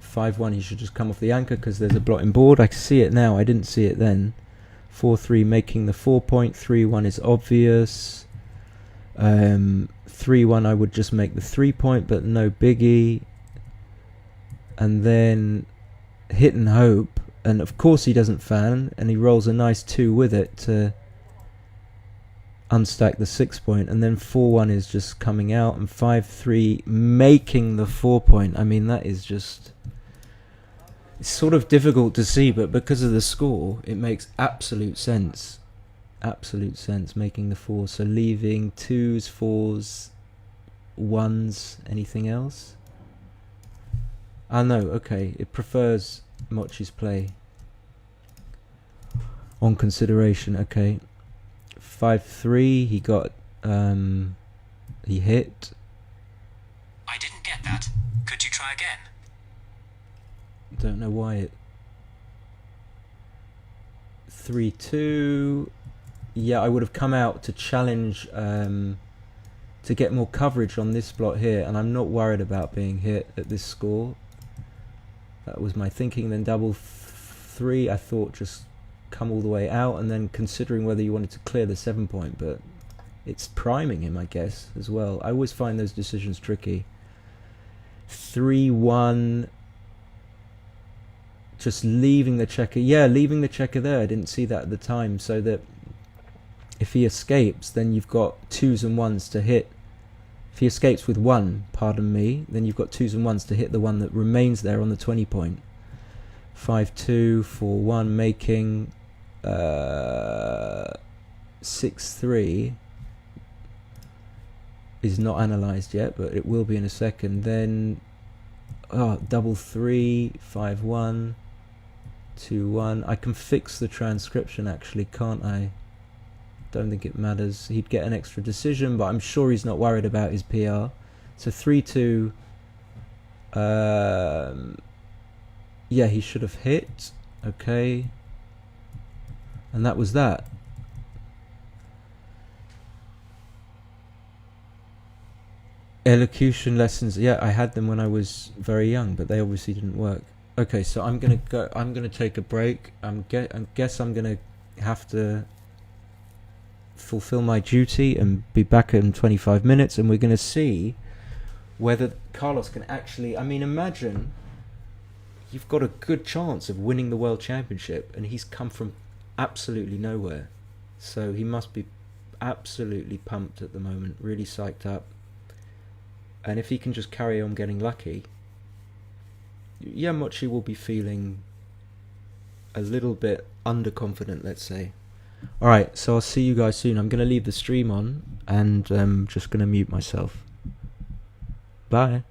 5-1. He should just come off the anchor because there's a blotting board. I can see it now. I didn't see it then. 4-3 making the 4-point. 3-1 is obvious. 3-1 I would just make the 3-point, but no biggie. And then hit and hope. And of course he doesn't fan, and he rolls a nice 2 with it to unstack the 6-point, and then 4-1 is just coming out, and 5-3 making the 4-point. I mean, that is just... It's sort of difficult to see, but because of the score, it makes absolute sense. Absolute sense, making the 4. So leaving 2s, 4s, 1s, anything else? Ah, no, okay, it prefers Mochy's play on consideration. Okay, 5-3. He got he hit. I didn't get that. Could you try again? Don't know why it. 3-2. Yeah, I would have come out to challenge to get more coverage on this blot here, and I'm not worried about being hit at this score. That was my thinking. Then double 3, I thought just come all the way out, and then considering whether you wanted to clear the 7-point, but it's priming him, I guess, as well. I always find those decisions tricky. 3-1, just leaving the checker. Yeah, leaving the checker there. I didn't see that at the time, so that If he escapes, then you've got twos and ones to hit. If he escapes with one, pardon me, then you've got twos and ones to hit the one that remains there on the 20 point. 5-2, 4-1, making 6-3 is not analysed yet, but it will be in a second. Then double 3, 5-1, 2-1. I can fix the transcription actually, can't I? Don't think it matters. He'd get an extra decision, but I'm sure he's not worried about his PR. So 3-2. Yeah, he should have hit. Okay. And that was that. Elocution lessons. Yeah, I had them when I was very young, but they obviously didn't work. Okay, so I'm gonna go. I'm gonna take a break. I guess I'm gonna have to fulfill my duty and be back in 25 minutes, and we're gonna see whether Carlos can actually. I mean, imagine you've got a good chance of winning the world championship, and he's come from absolutely nowhere. So he must be absolutely pumped at the moment, really psyched up. And if he can just carry on getting lucky, yeah, Mochy will be feeling a little bit underconfident, let's say. Alright, so I'll see you guys soon. I'm going to leave the stream on and I'm just going to mute myself. Bye.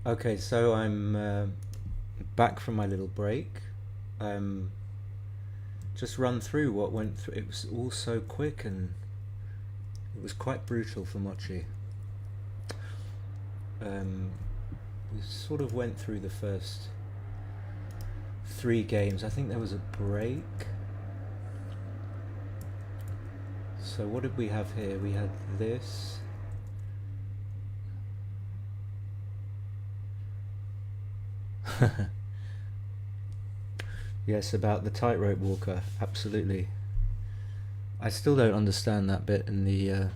Okay, so I'm back from my little break. Um, just run through what went through. It was all so quick and it was quite brutal for Mochy. Um, we sort of went through the first 3 games. I think there was a break. So what did we have here? We had this. Yes, about the tightrope walker. Absolutely. I still don't understand that bit in the...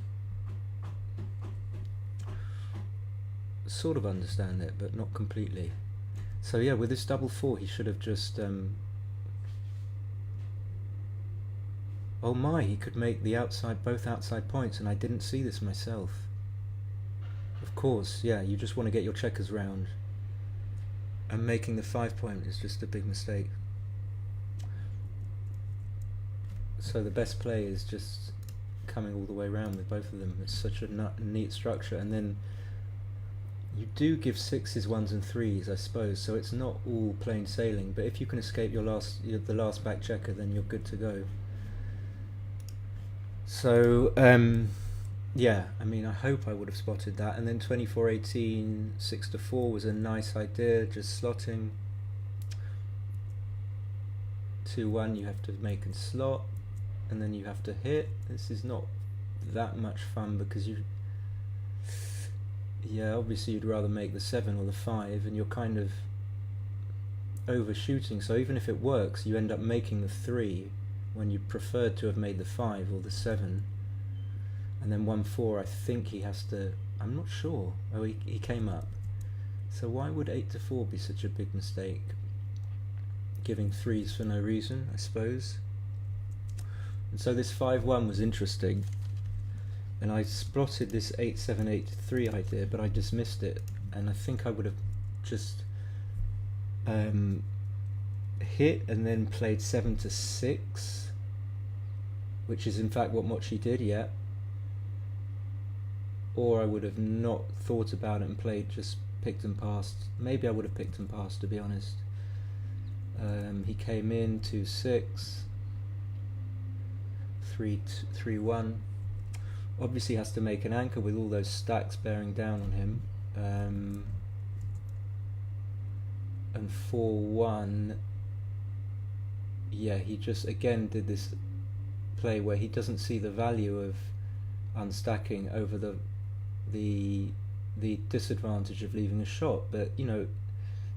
sort of understand it, but not completely. So yeah, with this double four, he should have just... oh my, he could make the outside, both outside points, and I didn't see this myself. Of course, yeah, you just want to get your checkers round. And making the 5 point is just a big mistake. So the best play is just coming all the way around with both of them. It's such a neat structure. And then you do give 6s, 1s and 3s, I suppose, so it's not all plain sailing, but if you can escape the last back checker, then you're good to go. So yeah, I mean, I hope I would have spotted that. And then 24-18, 6-4 was a nice idea, just slotting. 2-1 you have to make and slot, and then you have to hit. This is not that much fun because you... yeah, obviously you'd rather make the 7 or the 5, and you're kind of overshooting, so even if it works, you end up making the 3 when you preferred to have made the 5 or the 7. And then 1-4, I think he has to... I'm not sure. Oh, he came up. So why would 8-4 be such a big mistake? Giving 3s for no reason, I suppose. And so this 5-1 was interesting. And I spotted this 8-7-8-3 idea, but I dismissed it. And I think I would have just hit and then played 7-6, which is in fact what Mochy did, yeah. Or I would have not thought about it and played, just picked and passed. Maybe I would have picked and passed, to be honest. He came in 2-6, 3-1. Obviously has to make an anchor with all those stacks bearing down on him. And 4-1, yeah, he just again did this play where he doesn't see the value of unstacking over the disadvantage of leaving a shot. But you know,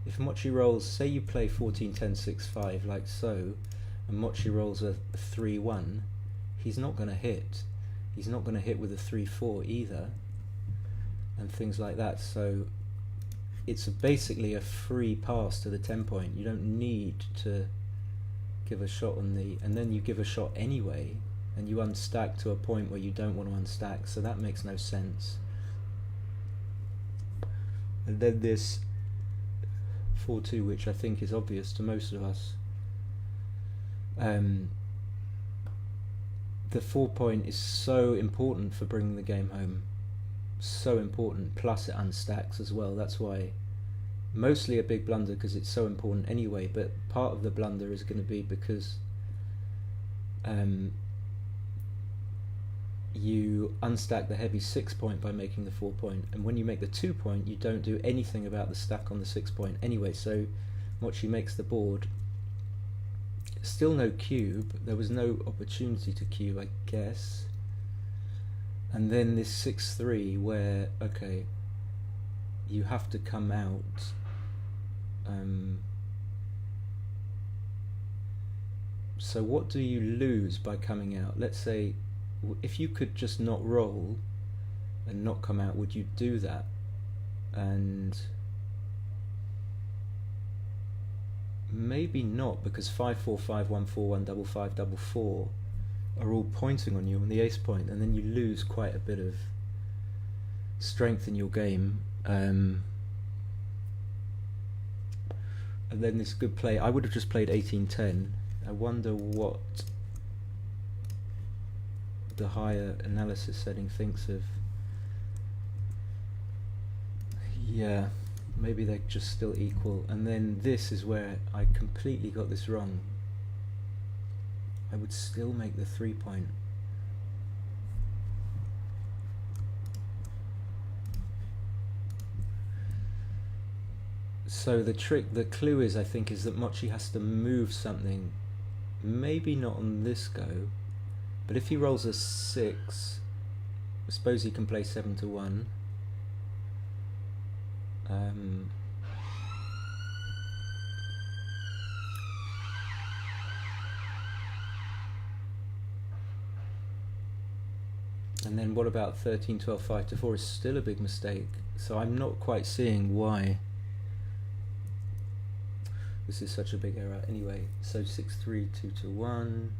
if Mochy rolls, say you play 14-10-6-5 like so, and Mochy rolls a 3-1, he's not going to hit. He's not going to hit with a 3-4 either, and things like that. So it's basically a free pass to the 10 point. You don't need to give a shot on the... and then you give a shot anyway, and you unstack to a point where you don't want to unstack, so that makes no sense. And then this 4-2, which I think is obvious to most of us. The 4 point is so important for bringing the game home. So important, plus it unstacks as well. That's why mostly a big blunder, because it's so important anyway, but part of the blunder is going to be because you unstack the heavy 6 point by making the 4 point, and when you make the 2 point you don't do anything about the stack on the 6 point anyway. So Mochy makes the board. Still no cube, there was no opportunity to cube, I guess. And then this 6-3 where, okay, you have to come out. So what do you lose by coming out? Let's say, if you could just not roll and not come out, would you do that? And maybe not, because 5-4, 5-1, 4-1, 5-5, 4-4 are all pointing on you on the ace point, and then you lose quite a bit of strength in your game. And then this good play, I would have just played 18-10. I wonder what the higher analysis setting thinks of... yeah, Maybe they're just still equal. And then this is where I completely got this wrong. I would still make the 3-point. So the clue is, I think, is that Mochy has to move something. Maybe not on this go, but if he rolls a 6, I suppose he can play 7 to 1. And then what about 13, 12, 5 to 4 is still a big mistake. So I'm not quite seeing why this is such a big error. Anyway, so 6, 3, 2 to 1.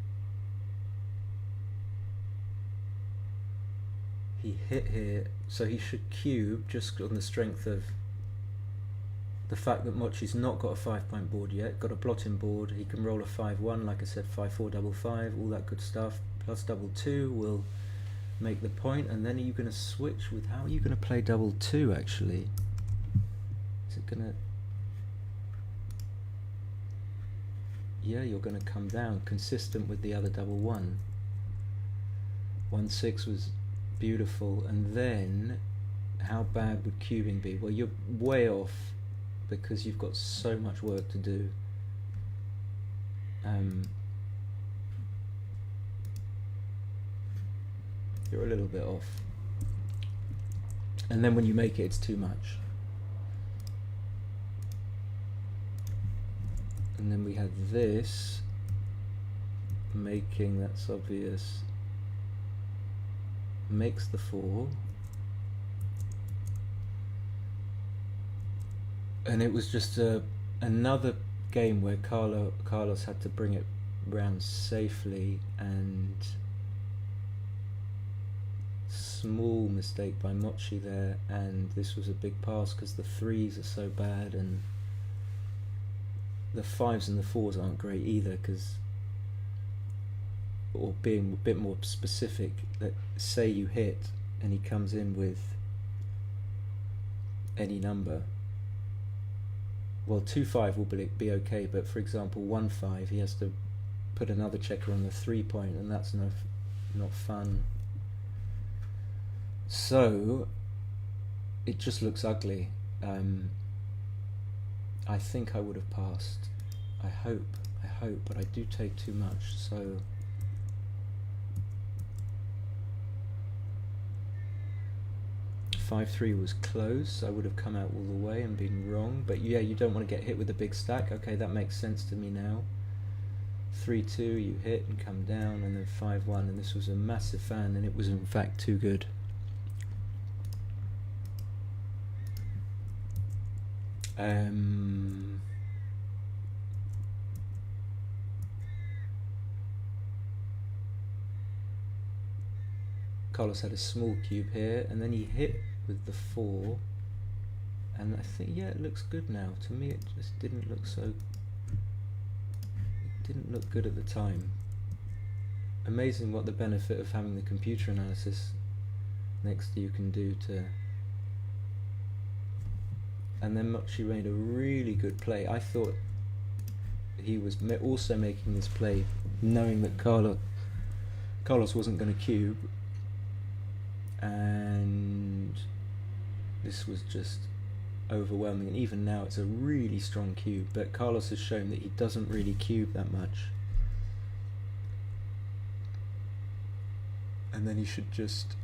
He hit here, so he should cube just on the strength of the fact that Mochy's not got a 5-point board yet, got a blotting board. He can roll a 5-1, like I said, 5-4, double 5, all that good stuff. Plus double 2 will make the point, and then are you going to switch with, how are you going to play double 2 actually? Is it going to, yeah, you're going to come down, consistent with the other double 1. 1-6 was beautiful, and then how bad would cubing be? Well, you're way off because you've got so much work to do. You're a little bit off, and then when you make it, it's too much. And then we had this making, that's obvious, makes the 4, and it was just another game where Carlos had to bring it round safely, and small mistake by Mochy there, and this was a big pass because the 3s are so bad, and the 5s and the 4s aren't great either, because, or being a bit more specific, that say you hit and he comes in with any number, well 2-5 will be okay, but for example 1-5 he has to put another checker on the 3-point, and that's not fun. So it just looks ugly. I think I would have passed. I hope, but I do take too much, so (5-3) was close. I would have come out all the way and been wrong, but yeah, you don't want to get hit with a big stack. Okay, that makes sense to me now. 3-2, you hit and come down, and then 5-1, and this was a massive fan, and it was in fact too good. Carlos had a small cube here, and then he hit with the 4, and I think, yeah, it looks good now. To me it just didn't look so, it didn't look good at the time. Amazing what the benefit of having the computer analysis next to you can do to. And then Mochy made a really good play. I thought he was also making this play knowing that Carlos wasn't going to cube, and this was just overwhelming, and even now it's a really strong cube, but Carlos has shown that he doesn't really cube that much, and then he should just,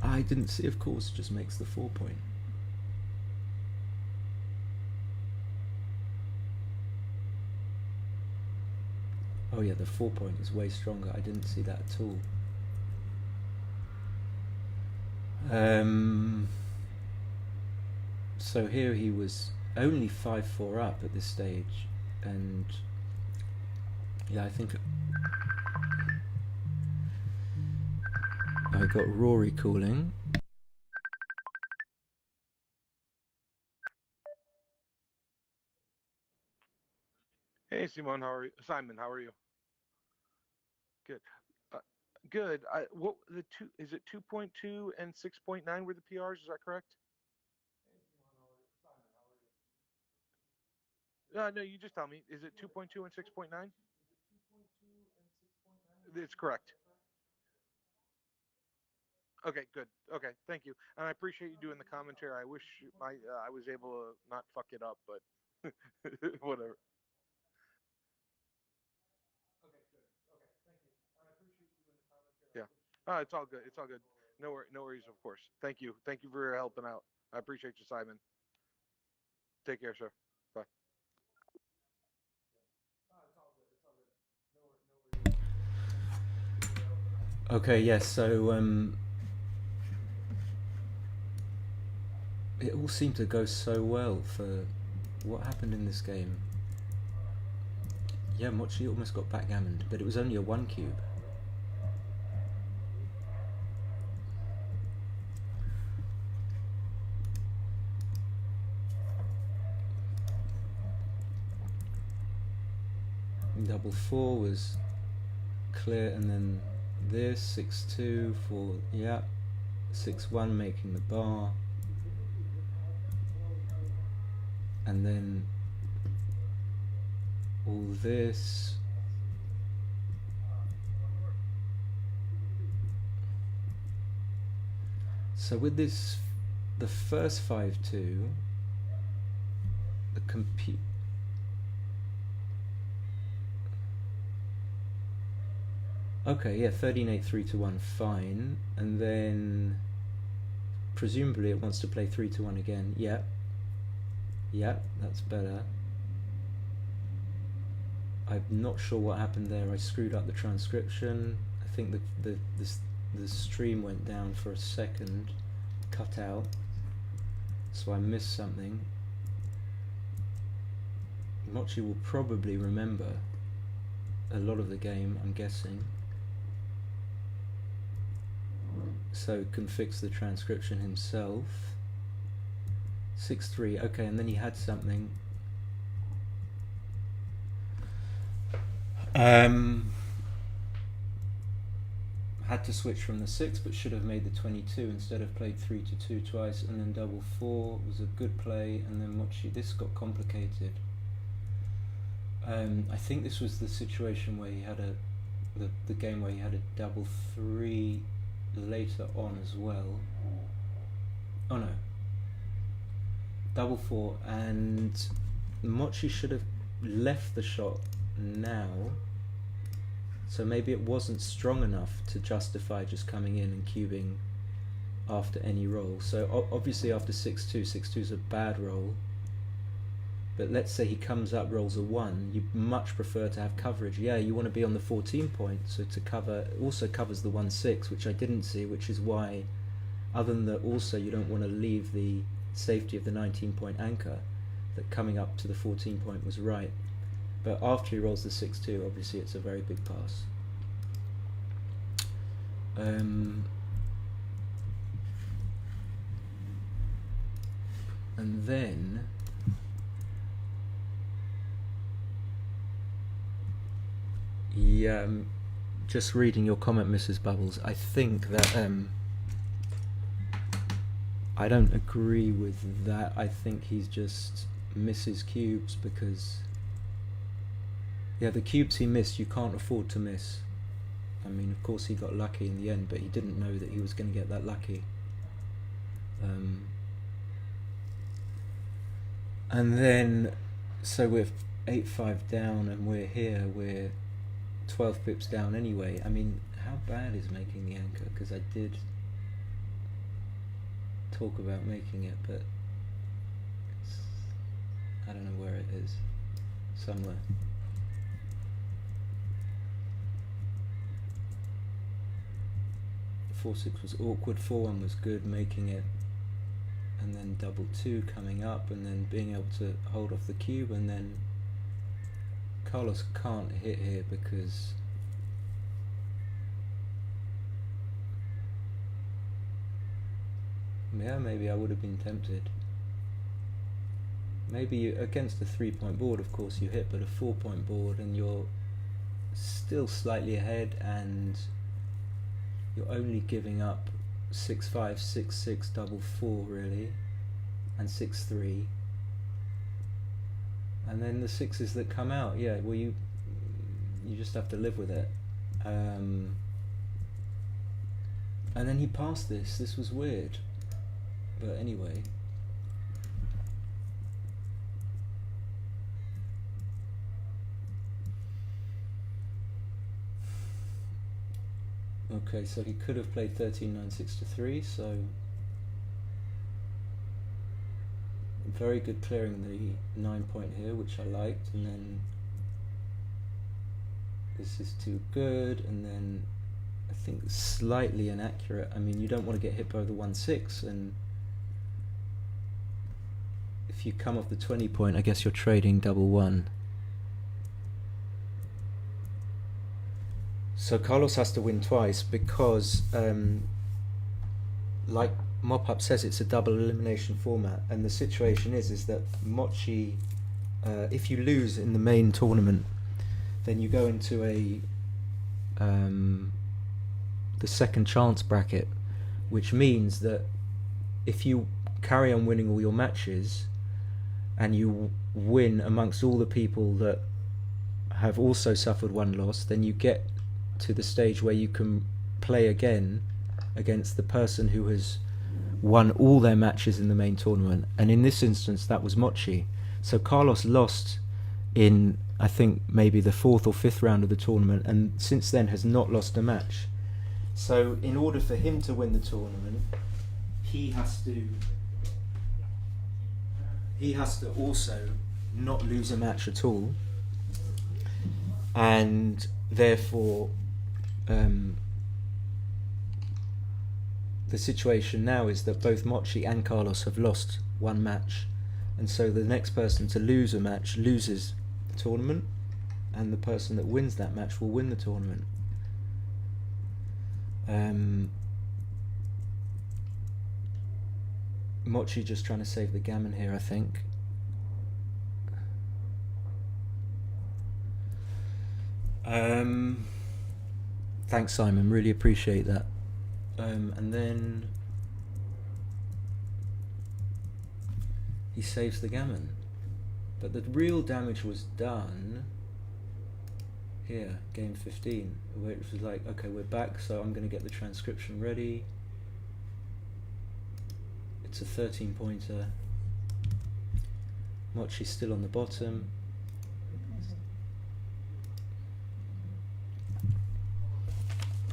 I didn't see, of course, just makes the 4-point. Oh yeah, the 4-point is way stronger. I didn't see that at all. So here he was only 5-4 up at this stage, and yeah, I think I got Rory calling. Hey, Simon, how are you? Simon, how are you? Good. Uh, Good. What the two is it 2.2 and 6.9 were the PRs? Is that correct? No, you just tell me. Is it 2.2 and 6.9? It's correct. Okay, good. Okay, thank you. And I appreciate you doing the commentary. I wish I was able to not fuck it up, but whatever. Yeah. It's all good. It's all good. No worries, of course. Thank you. Thank you for helping out. I appreciate you, Simon. Take care, sir. Bye. Okay, yes. So it all seemed to go so well for what happened in this game. Yeah, Mochy almost got backgammoned, but it was only a 1 cube. Double 4 was clear, and then this 6-2 for, yeah, 6-1 making the bar, and then all this. So with this, the first 5-2, the compute. Okay, yeah, 13-8, 3-1, fine. And then presumably it wants to play 3-1 again. Yeah. Yeah, that's better. I'm not sure what happened there. I screwed up the transcription. I think the stream went down for a second, cut out. So I missed something. Mochy will probably remember a lot of the game, I'm guessing. So can fix the transcription himself. 6-3, okay, and then he had something. Had to switch from the 6, but should have made the 22 instead of played 3-2 twice, and then double 4 was a good play, and then Mochy, this got complicated. I think this was the situation where he had the game where he had a double 3 later on as well. Oh no, double 4, and Mochy should have left the shot now, so maybe it wasn't strong enough to justify just coming in and cubing after any roll. So obviously after 6-2, 6-2 is a bad roll, but let's say he comes up, rolls a 1, you much prefer to have coverage. Yeah, you want to be on the 14 point, so to cover, also covers the 1-6, which I didn't see, which is why, other than that, also you don't want to leave the safety of the 19 point anchor, that coming up to the 14 point was right. But after he rolls the 6-2, obviously it's a very big pass. And then yeah, just reading your comment, Mrs. Bubbles, I think that I don't agree with that. I think he's just misses cubes because, yeah, the cubes he missed you can't afford to miss. I mean, of course he got lucky in the end, but he didn't know that he was going to get that lucky. And then, so we're 8-5 down, and we're here, we're 12 pips down anyway. I mean, how bad is making the anchor? Because I did talk about making it, but I don't know where it is. Somewhere. (4-6) was awkward, 4-1 was good, making it, and then double 2 coming up, and then being able to hold off the cube, and then Carlos can't hit here because yeah, maybe I would have been tempted. Maybe against a 3-point board, of course you hit, but a 4-point board and you're still slightly ahead, and you're only giving up 6-5, 6-6, double 4 really, and 6-3. And then the sixes that come out, yeah, well you just have to live with it. And then he passed this. This was weird. But anyway. Okay, so he could have played 13-9-6-3, so very good clearing the 9 point here, which I liked, and then this is too good, and then I think slightly inaccurate. I mean, you don't want to get hit by the 1-6, and if you come off the 20 point, I guess you're trading double one. So Carlos has to win twice because, like Mop-Up says, it's a double elimination format, and the situation is that Mochy, if you lose in the main tournament, then you go into the second chance bracket, which means that if you carry on winning all your matches and you win amongst all the people that have also suffered one loss, then you get to the stage where you can play again against the person who has won all their matches in the main tournament, and in this instance that was Mochy. So Carlos lost in, I think, maybe the 4th or 5th round of the tournament, and since then has not lost a match. So in order for him to win the tournament, he has to also not lose a match at all, and therefore the situation now is that both Mochy and Carlos have lost one match, and so the next person to lose a match loses the tournament, and the person that wins that match will win the tournament. Mochy just trying to save the gammon here, I think. Thanks, Simon, really appreciate that. And then he saves the gammon, but the real damage was done here, game 15, where it was like, okay, we're back, so I'm going to get the transcription ready. It's a 13 pointer. Mochy's still on the bottom.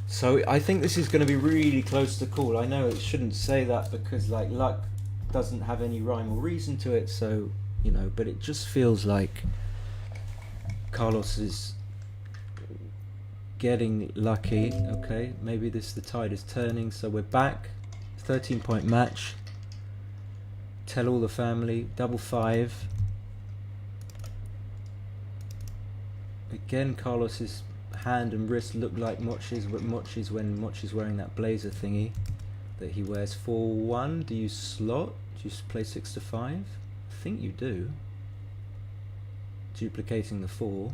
So I think this is going to be really close to call. I know it shouldn't say that because like luck doesn't have any rhyme or reason to it, so you know, but it just feels like Carlos is getting lucky. Okay, maybe the tide is turning, so we're back. 13 point match. Tell all the family. Double 5. Again, Carlos's hand and wrist look like Mochy's, but Mochy's when Mochy's wearing that blazer thingy that he wears. 4-1. Do you slot? Do you play 6 to 5? I think you do. Duplicating the 4.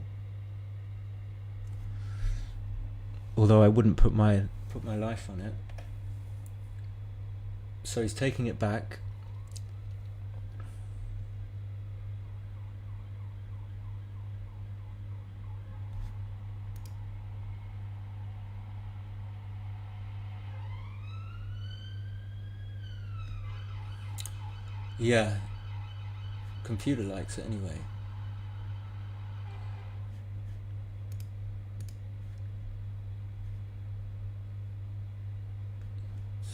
Although I wouldn't put my life on it. So he's taking it back. Yeah, computer likes it anyway.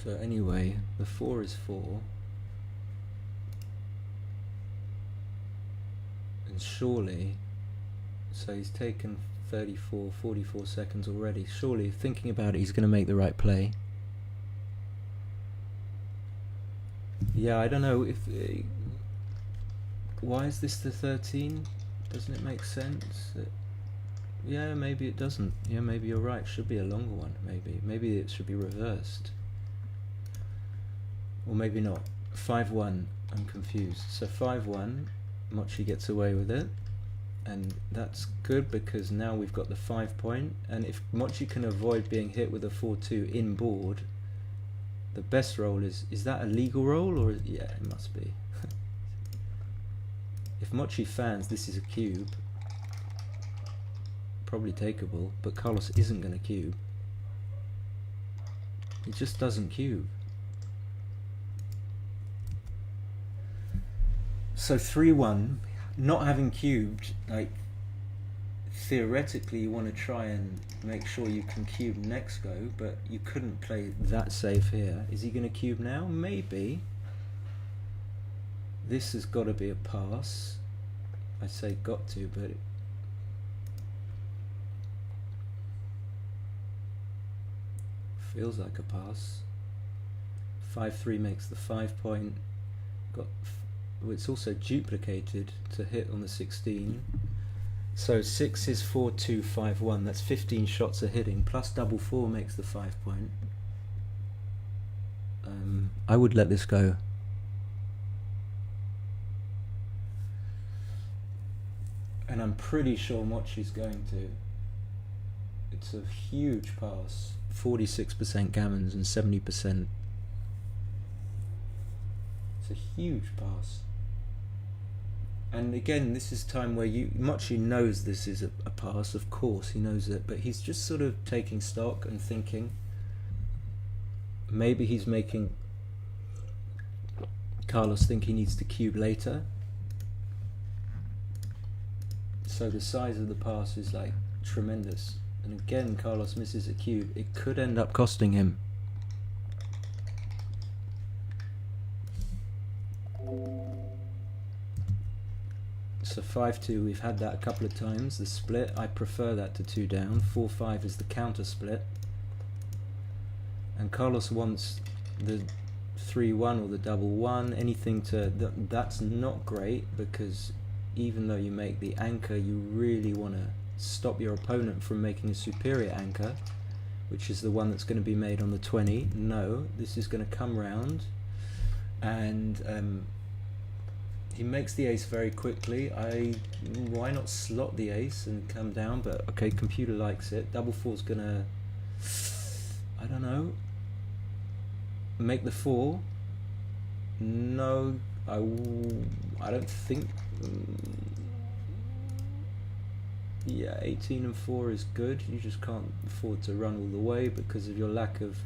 So anyway, the 4 is 4. And surely, so he's taken 44 seconds already. Surely, thinking about it, he's going to make the right play. Yeah, I don't know if why is this the 13? Doesn't it make sense? Yeah, maybe it doesn't. Yeah, maybe you're right. It should be a longer one. Maybe it should be reversed, or maybe not. 5-1. I'm confused. So 5-1. Mochy gets away with it, and that's good because now we've got the 5 point. And if Mochy can avoid being hit with a 4-2 in board, the best roll is that a legal roll or yeah, it must be. If Mochy fans, this is a cube. Probably takeable, but Carlos isn't going to cube. He just doesn't cube. So 3-1, not having cubed, like, theoretically you want to try and make sure you can cube next go, but you couldn't play that safe here. Is he going to cube now? Maybe. This has got to be a pass. I say got to, but feels like a pass. 5-3 makes the 5 point. It's also duplicated to hit on the 16. So 6 is 4-2, 5-1. That's 15 shots of hitting. Plus double 4 makes the 5 point. I would let this go. And I'm pretty sure Mochy's going to. It's a huge pass. 46% gammons and 70%. It's a huge pass. And again, this is time where Mochy knows this is a pass, of course, he knows it, but he's just sort of taking stock and thinking. Maybe he's making Carlos think he needs to cube later. So the size of the pass is like tremendous. And again, Carlos misses a cube. It could end up costing him. So 5-2, we've had that a couple of times. The split, I prefer that to 2 down. 4-5 is the counter split. And Carlos wants the 3-1 or the double 1. Anything to... that's not great, because even though you make the anchor, you really want to stop your opponent from making a superior anchor, which is the one that's going to be made on the 20. No, this is going to come round, and he makes the ace very quickly. Why not slot the ace and come down? But okay, computer likes it. Double 4's gonna, I don't know, make the 4. No, I don't think. Yeah, 18 and 4 is good. You just can't afford to run all the way because of your lack of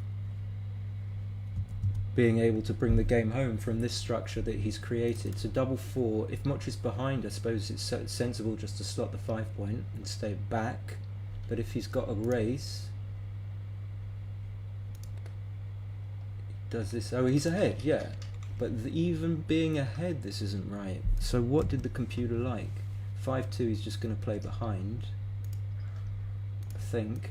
being able to bring the game home from this structure that he's created. So double 4, if Mochy's behind, I suppose it's sensible just to slot the 5 point and stay back. But if he's got a race, does this? Oh, he's ahead, yeah. But even being ahead, this isn't right. So what did the computer like? 5-2, he's just going to play behind, I think.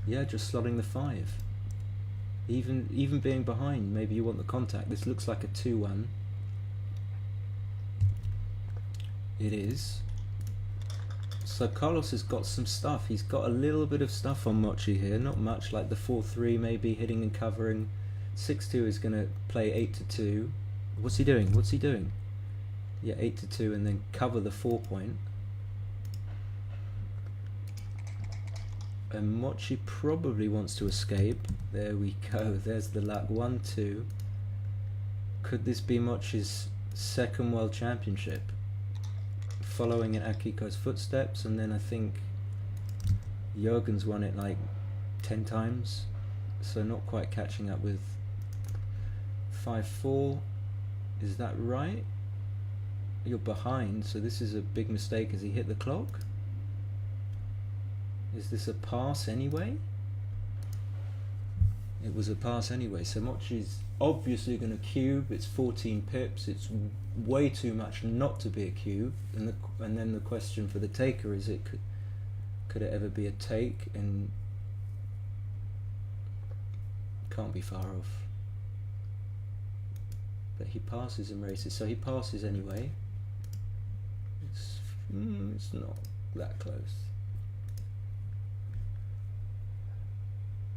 Yeah, just slotting the 5. Even being behind, maybe you want the contact. This looks like a 2-1. It is. So Carlos has got some stuff. He's got a little bit of stuff on Mochy here. Not much, like the 4-3 maybe, hitting and covering. 6-2 is going to play 8-2. What's he doing? What's he doing? Yeah, 8-2 and then cover the 4 point. And Mochy probably wants to escape. There we go. There's the luck. 1-2. Could this be Mochy's second World Championship? Following in Akiko's footsteps, and then I think Jürgen's won it like 10 times. So not quite catching up with 5-4. Is that right? You're behind, so this is a big mistake. Has he hit the clock? Is this a pass anyway? It was a pass anyway. So Mochy's obviously going to cube. It's 14 pips. It's way too much not to be a cube. And then the question for the taker is, could it ever be a take? And can't be far off. But he passes and races. So he passes anyway. It's not that close.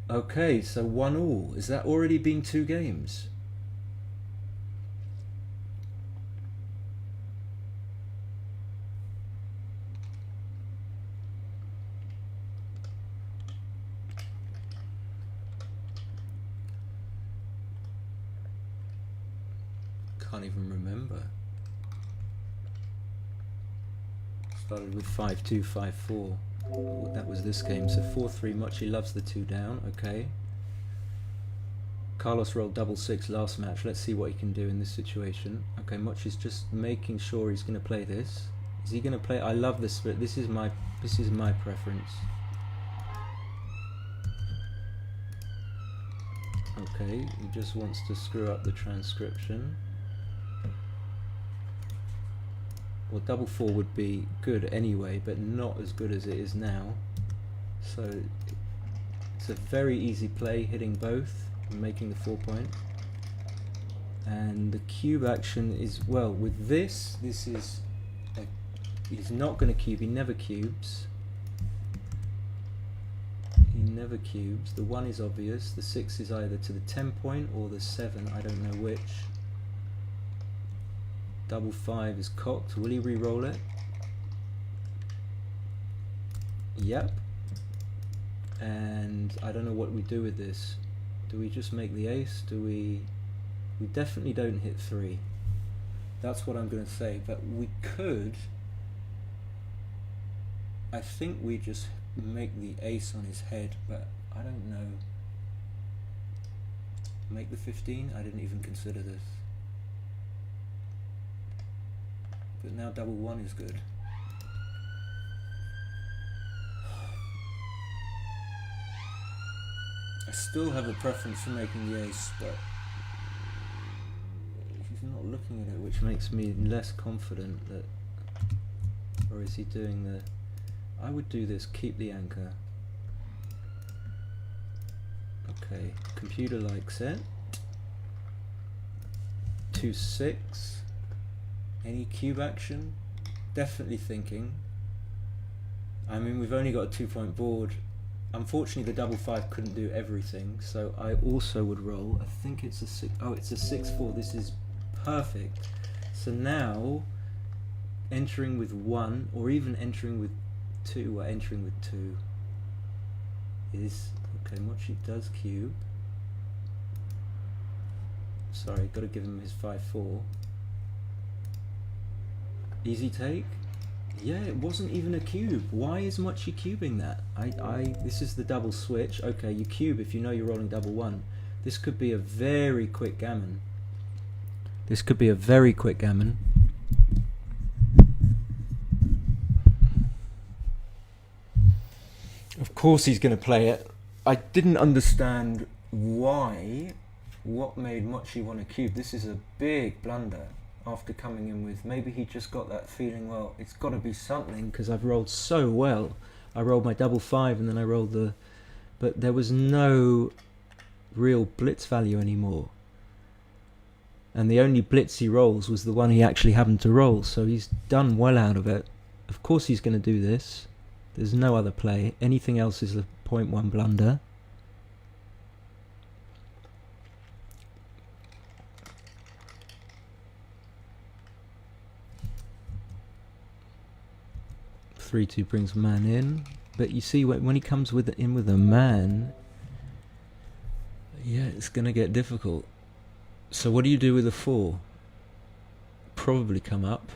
Okay, so 1-1. Is that already been 2 games? Can't even remember. Started with 5-2, 5-4. Oh, that was this game. So 4-3. Mochy loves the 2 down. Okay. Carlos rolled double 6 last match. Let's see what he can do in this situation. Okay, Mochy's just making sure he's going to play this. Is he going to play? I love this, but this is my preference. Okay, he just wants to screw up the transcription. Well, double 4 would be good anyway, but not as good as it is now. So it's a very easy play, hitting both and making the 4 point. And the cube action is, well, with this is he's not going to cube. He never cubes. He never cubes. The 1 is obvious. The 6 is either to the 10 point or the 7. I don't know which. Double 5 is cocked. Will he re-roll it? Yep. And I don't know what we do with this. Do we just make the ace? Do we definitely don't hit 3. That's what I'm going to say. But we could. I think we just make the ace on his head, but I don't know. Make the 15? I didn't even consider this. But now double 1 is good. I still have a preference for making the ace, but he's not looking at it, which makes me less confident that... Or is he doing the... I would do this, keep the anchor. Okay, computer likes it. 2-6. Any cube action? Definitely thinking. I mean, we've only got a 2 point board. Unfortunately, the double 5 couldn't do everything, so I also would roll. I think it's a 6. Oh, it's a 6-4. This is perfect. So now, entering with 1, or even entering with 2, or entering with 2 is okay. Mochy does cube. Sorry, got to give him his 5-4. Easy take. Yeah, it wasn't even a cube. Why is Mochy cubing that? This is the double switch. Okay, you cube if you know you're rolling double 1. This could be a very quick gammon. This could be a very quick gammon. Of course he's going to play it. I didn't understand why. What made Mochy want to cube? This is a big blunder. After coming in with, maybe he just got that feeling, well, it's got to be something because I've rolled so well. I rolled my double 5 and then I rolled the, but there was no real blitz value anymore. And the only blitz he rolls was the one he actually happened to roll, so he's done well out of it. Of course he's going to do this. There's no other play. Anything else is a 0.1 blunder. Three, 2 brings man in, but you see when he comes in with a man, yeah, it's gonna get difficult. So what do you do with a 4? Probably come up.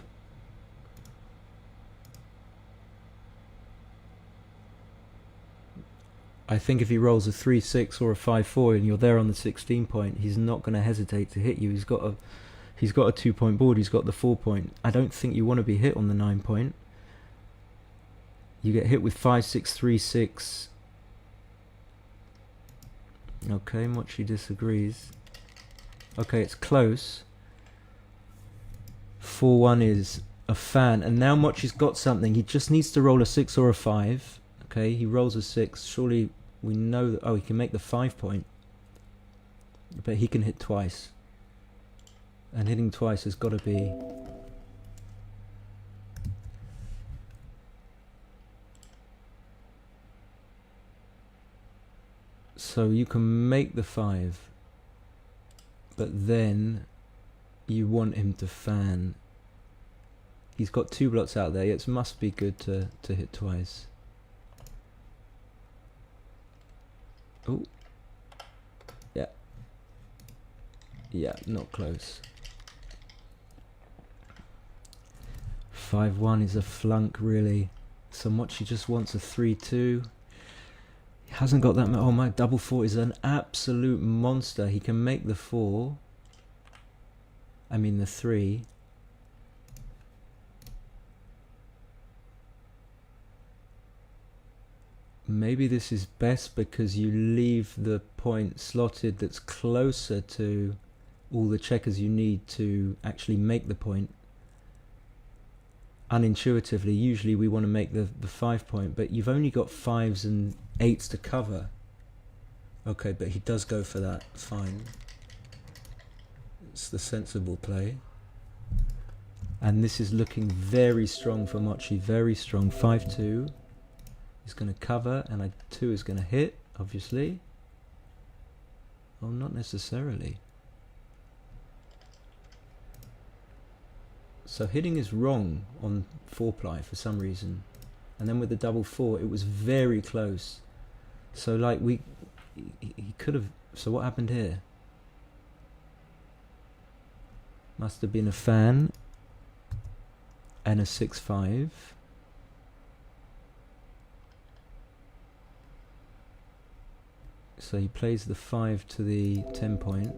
I think if he rolls a 3-6 or a 5-4 and you're there on the 16 point, he's not going to hesitate to hit you. He's got a 2 point board. He's got the 4 point. I don't think you want to be hit on the 9 point. You get hit with 5-6, 3-6. Okay, Mochy disagrees. Okay, it's close. 4-1 is a fan, and now Mochy's got something. He just needs to roll a 6 or a 5. Okay, he rolls a 6. Surely we know that. Oh, he can make the 5 point, but he can hit twice, and hitting twice has got to be. So you can make the 5, but then you want him to fan. He's got 2 blots out there. It must be good to hit twice. Oh, yeah, not close. 5-1 is a flunk, really. So Mochy just wants a 3-2. He hasn't got that much. Oh, my double 4 is an absolute monster. He can make the 4. I mean the 3. Maybe this is best because you leave the point slotted that's closer to all the checkers you need to actually make the point. Unintuitively, usually we want to make the 5 point, but you've only got 5s and 8s to cover. Okay, but he does go for that. Fine. It's the sensible play. And this is looking very strong for Mochy. Very strong. 5-2 is going to cover, and a 2 is going to hit, obviously. Oh, not necessarily. So hitting is wrong on 4-ply for some reason. And then with the double 4, it was very close. So like he could have, so what happened here? Must have been a fan and a 6-5. So he plays the 5 to the 10 point.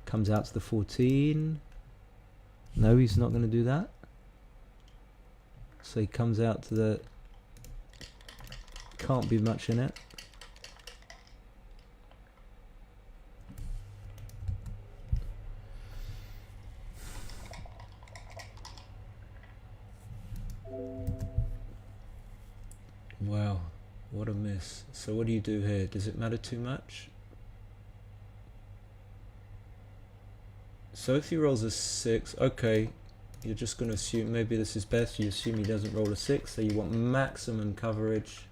Comes out to the 14. No, he's not going to do that. So he comes out to the... Can't be much in it. Wow, what a miss. So what do you do here? Does it matter too much? So if he rolls a 6, okay, you're just going to assume maybe this is best. You assume he doesn't roll a 6, so you want maximum coverage.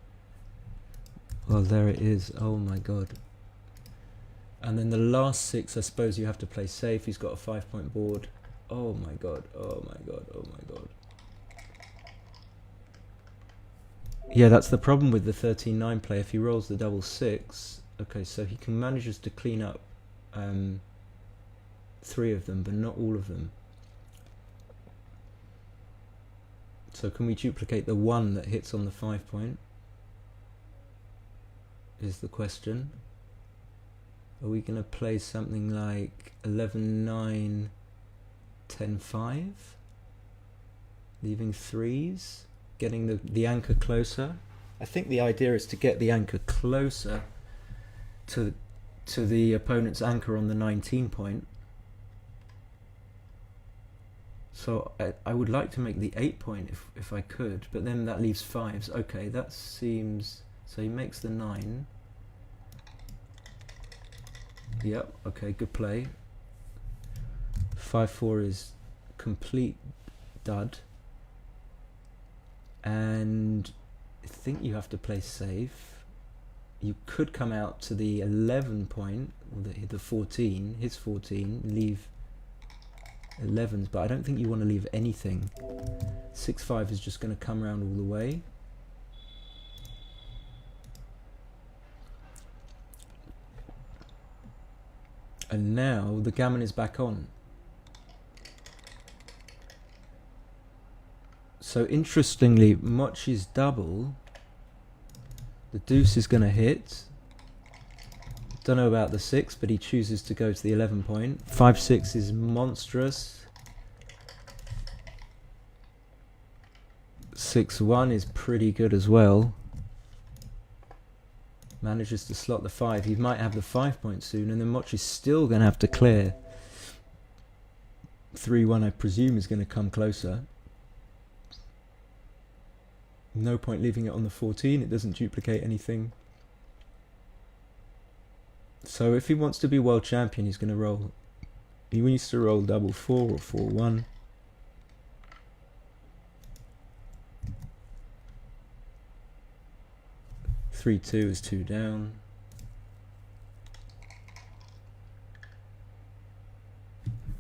Well, there it is. Oh my god. And then the last 6, I suppose you have to play safe. He's got a 5-point board. Oh my god. Oh my god. Oh my god. Yeah, that's the problem with the 13-9 play. If he rolls the double 6, okay, so he can manages to clean up 3 of them, but not all of them. So can we duplicate the 1 that hits on the 5 point? Is the question. Are we going to play something like 11-9, 10-5? Leaving 3s? Getting the anchor closer? I think the idea is to get the anchor closer to the opponent's anchor on the 19 point. So I would like to make the 8 point if I could, but then that leaves 5s. Okay, that seems... So he makes the 9. Yep, okay, good play. 5-4 is complete dud. And I think you have to play safe. You could come out to the 11 point, or the 14, his 14, leave 11s, but I don't think you want to leave anything. 6-5 is just going to come around all the way. And now the gammon is back on. So interestingly, Mochy's double, the deuce is going to hit. Don't know about the 6, but he chooses to go to the 11 point. 5-6 is monstrous. 6-1 is pretty good as well. Manages to slot the 5. He might have the 5 point soon, and then Mochy's still going to have to clear. 3-1, I presume, is going to come closer. No point leaving it on the 14. It doesn't duplicate anything. So if he wants to be world champion, he's going to roll. He needs to roll double 4 or 4-1. 3-2 is 2 down.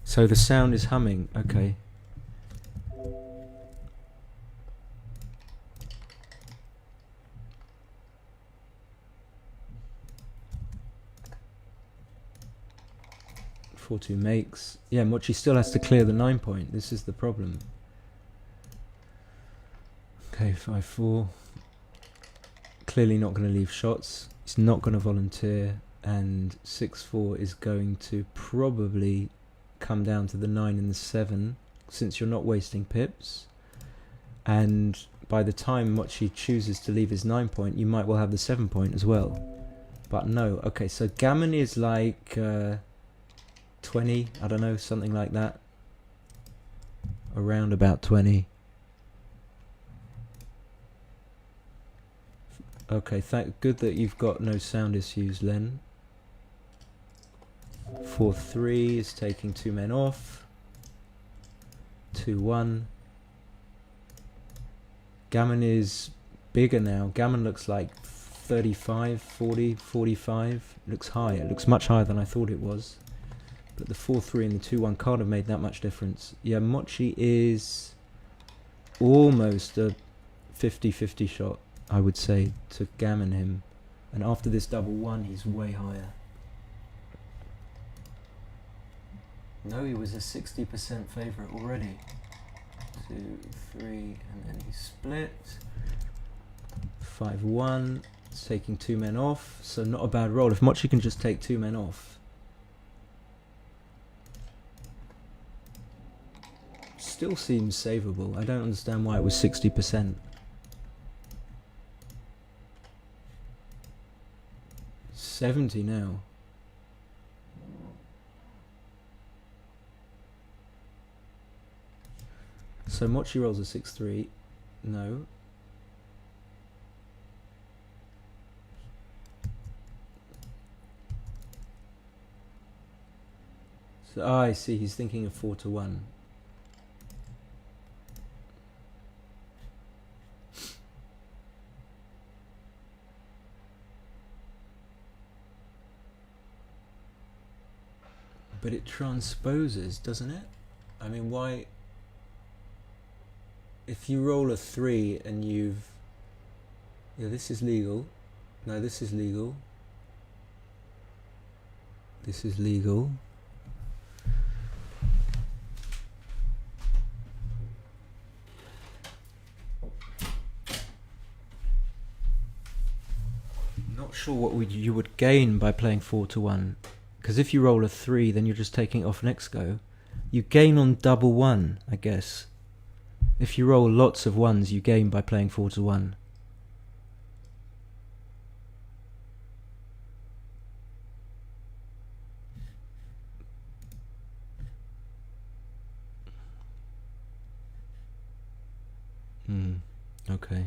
So the sound is humming. Okay. 4-2 makes. Yeah, Mochy still has to clear the 9 point. This is the problem. Okay, 5-4. Clearly not going to leave shots. He's not going to volunteer. And 6-4 is going to probably come down to the 9 and the 7, since you're not wasting pips. And by the time Mochy chooses to leave his 9 point, you might well have the 7 point as well. But no. Okay, so gammon is like 20, I don't know, something like that. Around about 20. Okay, good that you've got no sound issues, Len. 4-3 is taking 2 men off. 2-1. Gammon is bigger now. Gammon looks like 35, 40, 45. It looks high. It looks much higher than I thought it was. But the 4-3 and the 2-1 can't have made that much difference. Yeah, Mochy is almost a 50-50 shot, I would say, to gammon him. And after this double 1, he's way higher. No, he was a 60% favourite already. 2, 3, and then he split. 5-1. It's taking 2 men off, so not a bad roll. If Mochy can just take 2 men off. Still seems savable. I don't understand why it was 60%. 70 now. So Mochy rolls a 6-3. No. So I see, he's thinking of 4-1. But it transposes, doesn't it? I mean, why? If you roll a 3 and you've... Yeah, this is legal. No, this is legal. This is legal. Not sure what you would gain by playing 4-1. Because if you roll a 3, then you're just taking it off next go. You gain on double 1, I guess. If you roll lots of 1s, you gain by playing 4-1. Okay.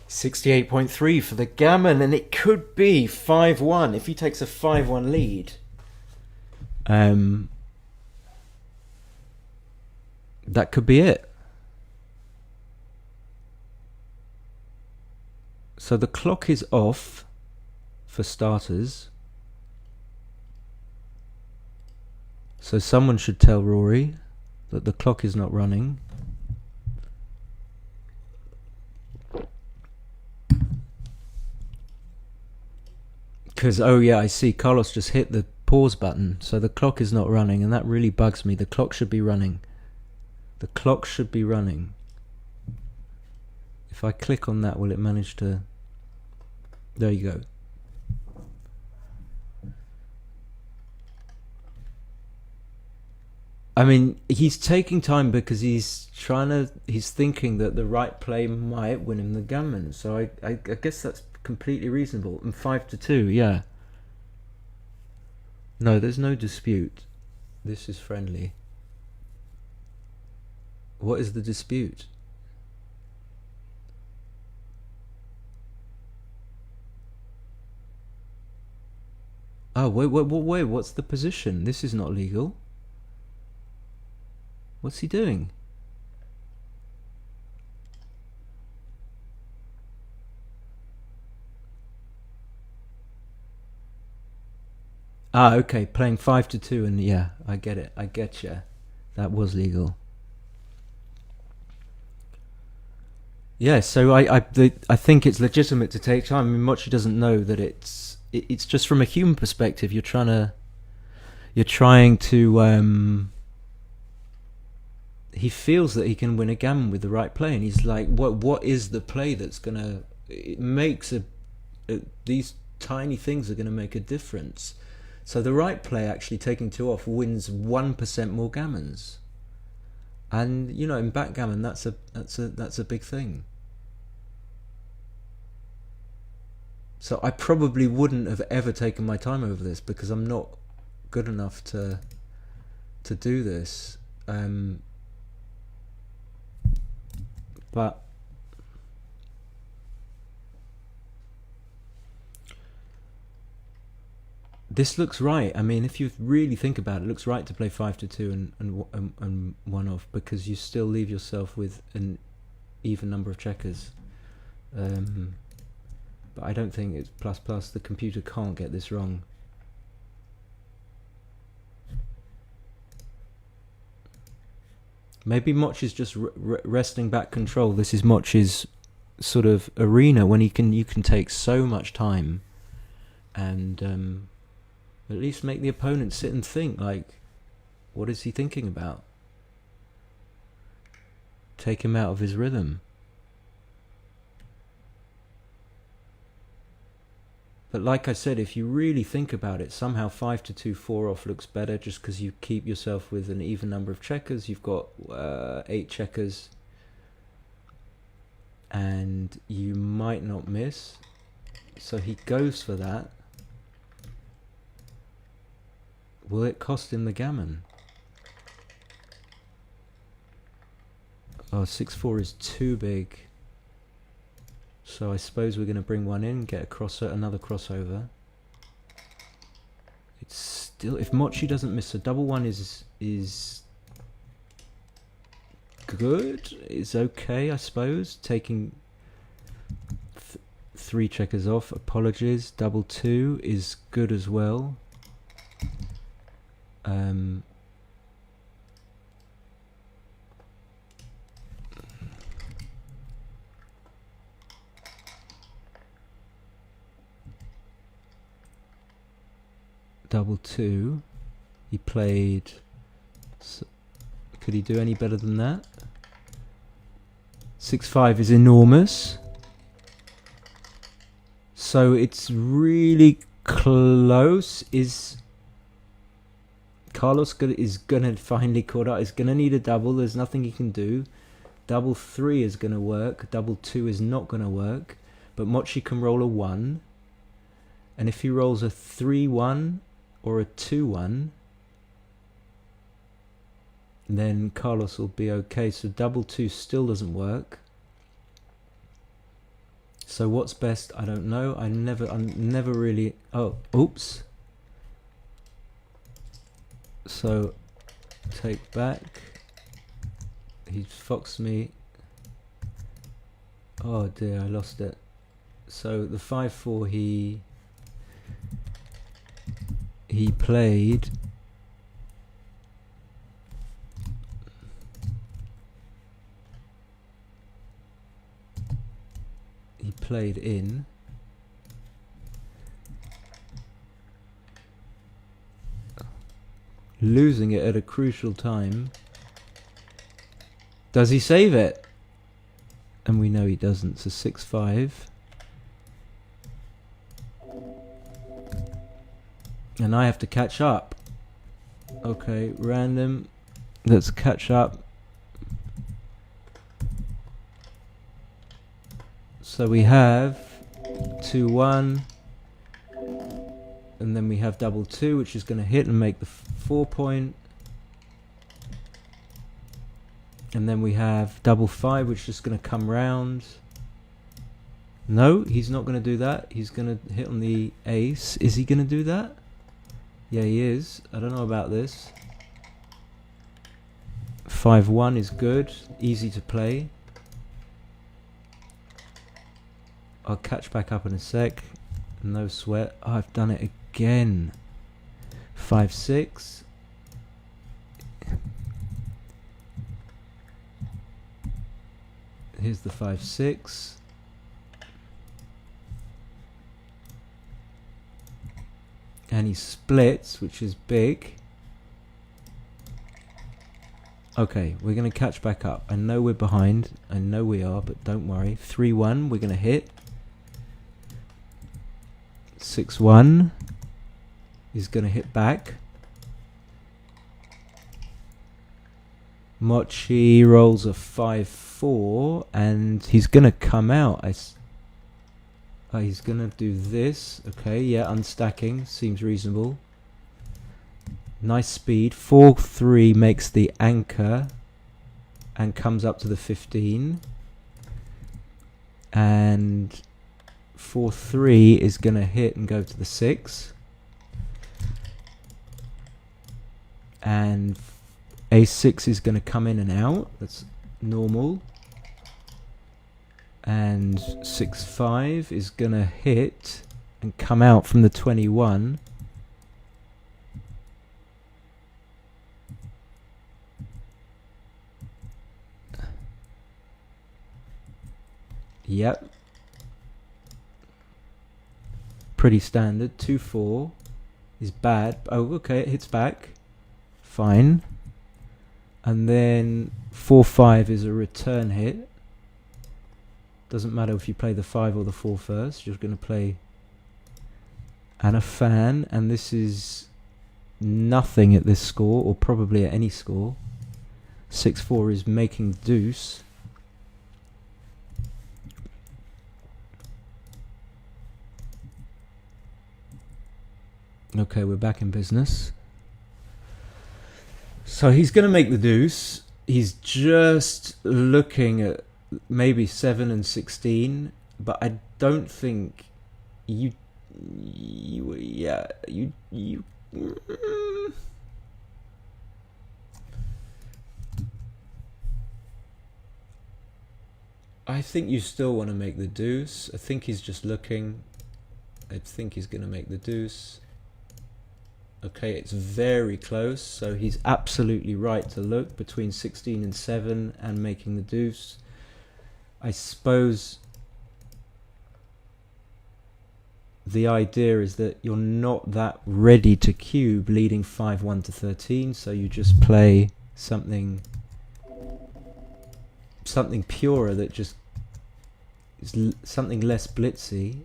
$68.3 for the gammon, and it could be 5-1 if he takes a 5-1 lead. That could be it. So the clock is off for starters. So someone should tell Rory that the clock is not running. Because, oh yeah, I see Carlos just hit the pause button, so the clock is not running, and that really bugs me. The clock should be running. The clock should be running. If I click on that, will it manage to... There you go. I mean, he's taking time because he's thinking that the right play might win him the gammon. So I guess that's completely reasonable. And 5-2, yeah. No, there's no dispute. This is friendly. What is the dispute? Oh, wait, what's the position? This is not legal. What's he doing? Ah, okay, playing 5-2, and yeah, I get it. I get you. That was legal. Yeah, so I think it's legitimate to take time. I mean, Mochy doesn't know that it's just from a human perspective. You're trying to. He feels that he can win a gammon with the right play, and he's like, what is the play that's gonna? It makes these tiny things are gonna make a difference. So the right play, actually taking 2 off, wins 1% more gammons. And in backgammon, that's a big thing. So I probably wouldn't have ever taken my time over this because I'm not good enough to do this. But this looks right. I mean, if you really think about it, it looks right to play 5 to 2 and 1 off, because you still leave yourself with an even number of checkers. But I don't think it's plus plus. The computer can't get this wrong. Maybe Mochy's just wresting back control. This is Mochy's sort of arena when you can take so much time and at least make the opponent sit and think, like, what is he thinking about? Take him out of his rhythm. But like I said, if you really think about it, somehow 5 to 2 4 off looks better just because you keep yourself with an even number of checkers. You've got 8 checkers and you might not miss. So he goes for that. Will it cost him the gammon? Oh, 6-4 is too big. So I suppose we're going to bring one in, get another crossover. It's still, if Mochy doesn't miss, a double one is good. It's okay, I suppose. Taking 3 checkers off. Apologies. Double 2 is good as well. Double 2. He played. Could he do any better than that? 6-5 is enormous. So it's really close. Is Carlos is gonna finally caught up? He's gonna need a double. There's nothing he can do. Double 3 is gonna work. Double 2 is not gonna work. But Mochy can roll a 1. And if he rolls a 3-1 or a 2-1, then Carlos will be okay. So double 2 still doesn't work. So what's best? I don't know. I'm never really. Oh, oops. So take back. He foxed me. Oh dear, I lost it. So the 5-4 he played. He played in. Losing it at a crucial time. Does he save it? And we know he doesn't. So 6-5. And I have to catch up. Okay, random. Let's catch up. So we have 2-1. And then we have double 2, which is going to hit and make the 4 point. And then we have double 5, which is just going to come round. No, he's not going to do that. He's going to hit on the ace. Is he going to do that? Yeah, he is. I don't know about this. 5-1 is good. Easy to play. I'll catch back up in a sec. No sweat. Oh, I've done it again. 5-6. Here's the 5-6. And he splits, which is big. Okay, we're going to catch back up. I know we're behind. I know we are, but don't worry. 3-1, we're going to hit. 6-1 is going to hit back. Mochy rolls a 5-4, and he's going to come out. He's going to do this. Okay, yeah, unstacking. Seems reasonable. Nice speed. 4-3 makes the anchor and comes up to the 15. And 4-3 is going to hit and go to the 6. And A6 is going to come in and out. That's normal. And 6-5 is going to hit and come out from the 21. Yep. Pretty standard. 2-4 is bad. Oh, okay, it hits back. Fine. And then 4-5 is a return hit. Doesn't matter if you play the 5 or the 4 first. You're going to play and a fan. And this is nothing at this score, or probably at any score. 6-4 is making deuce. Okay, we're back in business. So he's going to make the deuce. He's just looking at maybe 7 and 16, but I don't think I think you still want to make the deuce. I think he's just looking. I think he's going to make the deuce. Okay, it's very close, so he's absolutely right to look between 16 and 7 and making the deuce. I suppose the idea is that you're not that ready to cube leading 5-1 to 13, so you just play something purer that just is something less blitzy.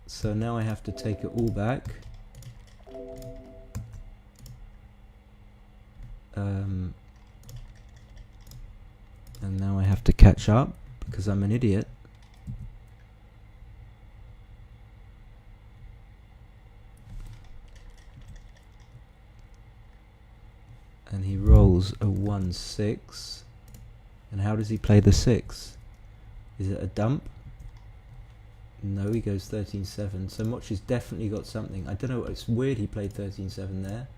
So now I have to take it all back. And now I have to catch up because I'm an idiot. And he rolls a 1-6. And how does he play the 6? Is it a dump? No, he goes 13-7. So Mochy's definitely got something. I don't know, it's weird he played 13-7 there.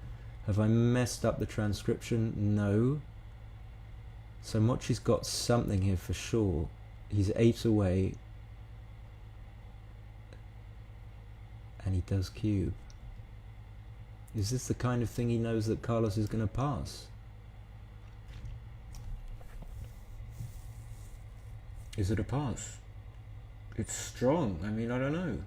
Have I messed up the transcription? No. So Mochy's got something here for sure. He's 8 away. And he does cube. Is this the kind of thing he knows that Carlos is going to pass? Is it a pass? It's strong. I mean, I don't know.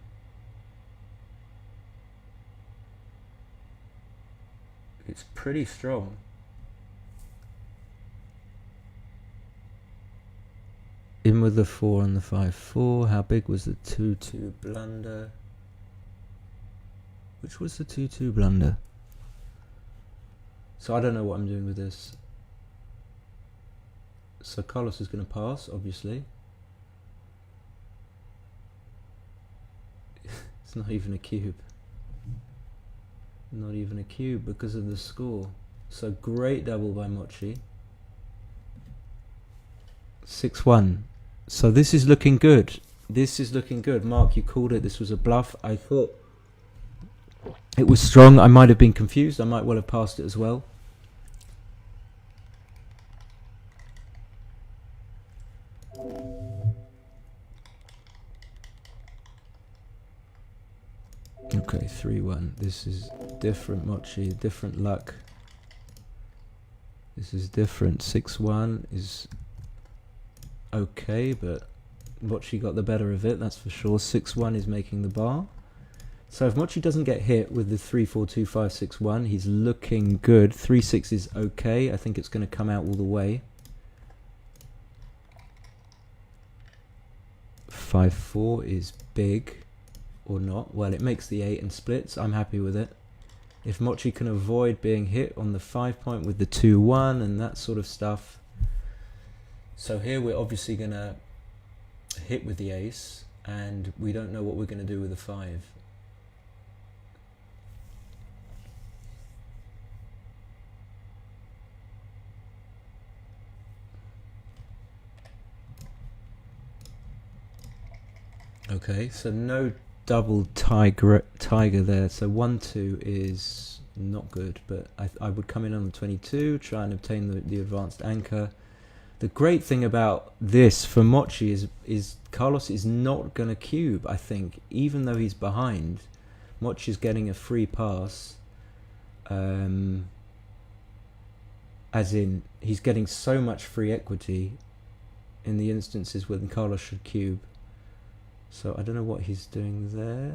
It's pretty strong. In with the 4 and the 5-4. How big was the 2-2 blunder? Which was the 2-2 blunder? So I don't know what I'm doing with this. So Carlos is going to pass, obviously. It's not even a cube. Not even a cube because of the score. So great double by Mochy. 6-1. So this is looking good. This is looking good. Mark, you called it. This was a bluff. I thought it was strong. I might have been confused. I might well have passed it as well. Okay, 3-1. This is different, Mochy. Different luck. This is different. 6-1 is okay, but Mochy got the better of it, that's for sure. 6-1 is making the bar. So if Mochy doesn't get hit with the 3-4-2-5-6-1, he's looking good. 3-6 is okay. I think it's going to come out all the way. 5-4 is big, or not. Well, it makes the 8 and splits. I'm happy with it. If Mochy can avoid being hit on the 5 point with the 2-1 and that sort of stuff. So here we're obviously going to hit with the ace, and we don't know what we're going to do with the 5. Okay, so no double tiger there. So 1-2 is not good, but I would come in on the 22, try and obtain the advanced anchor. The great thing about this for Mochy is Carlos is not going to cube, I think, even though he's behind. Mochy is getting a free pass, as in he's getting so much free equity in the instances when Carlos should cube. So I don't know what he's doing there.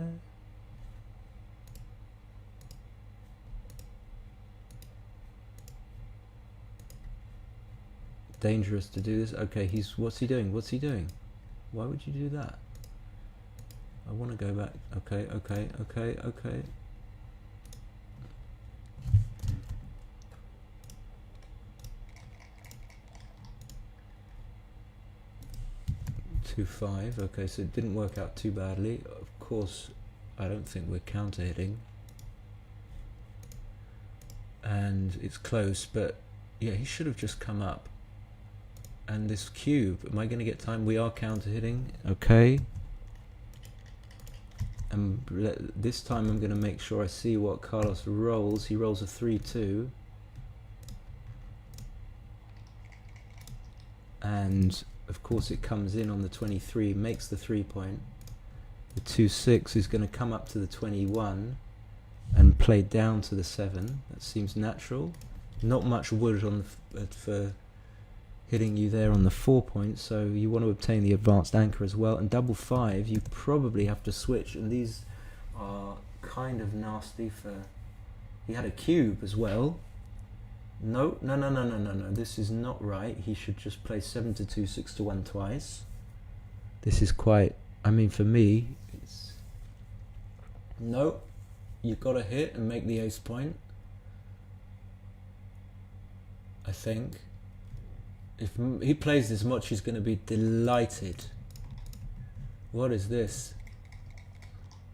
Dangerous to do this. Okay, what's he doing? What's he doing? Why would you do that? I want to go back. Okay. 2-5. Okay, so it didn't work out too badly. Of course, I don't think we're counter hitting, and it's close. But yeah, he should have just come up. And this cube, am I going to get time? We are counter hitting. Okay. And this time I'm going to make sure I see what Carlos rolls. He rolls a 3-2. And of course it comes in on the 23, makes the 3 point. The 2-6 is going to come up to the 21 and play down to the 7. That seems natural. Not much wood on for hitting you there on the 4 point, so you want to obtain the advanced anchor as well. And double 5, you probably have to switch, and these are kind of nasty for... He had a cube as well. No, this is not right. He should just play 7-2, 6-1 twice. This is quite... I mean, for me, it's... No, you've got to hit and make the ace point, I think. If he plays this much, he's going to be delighted. What is this?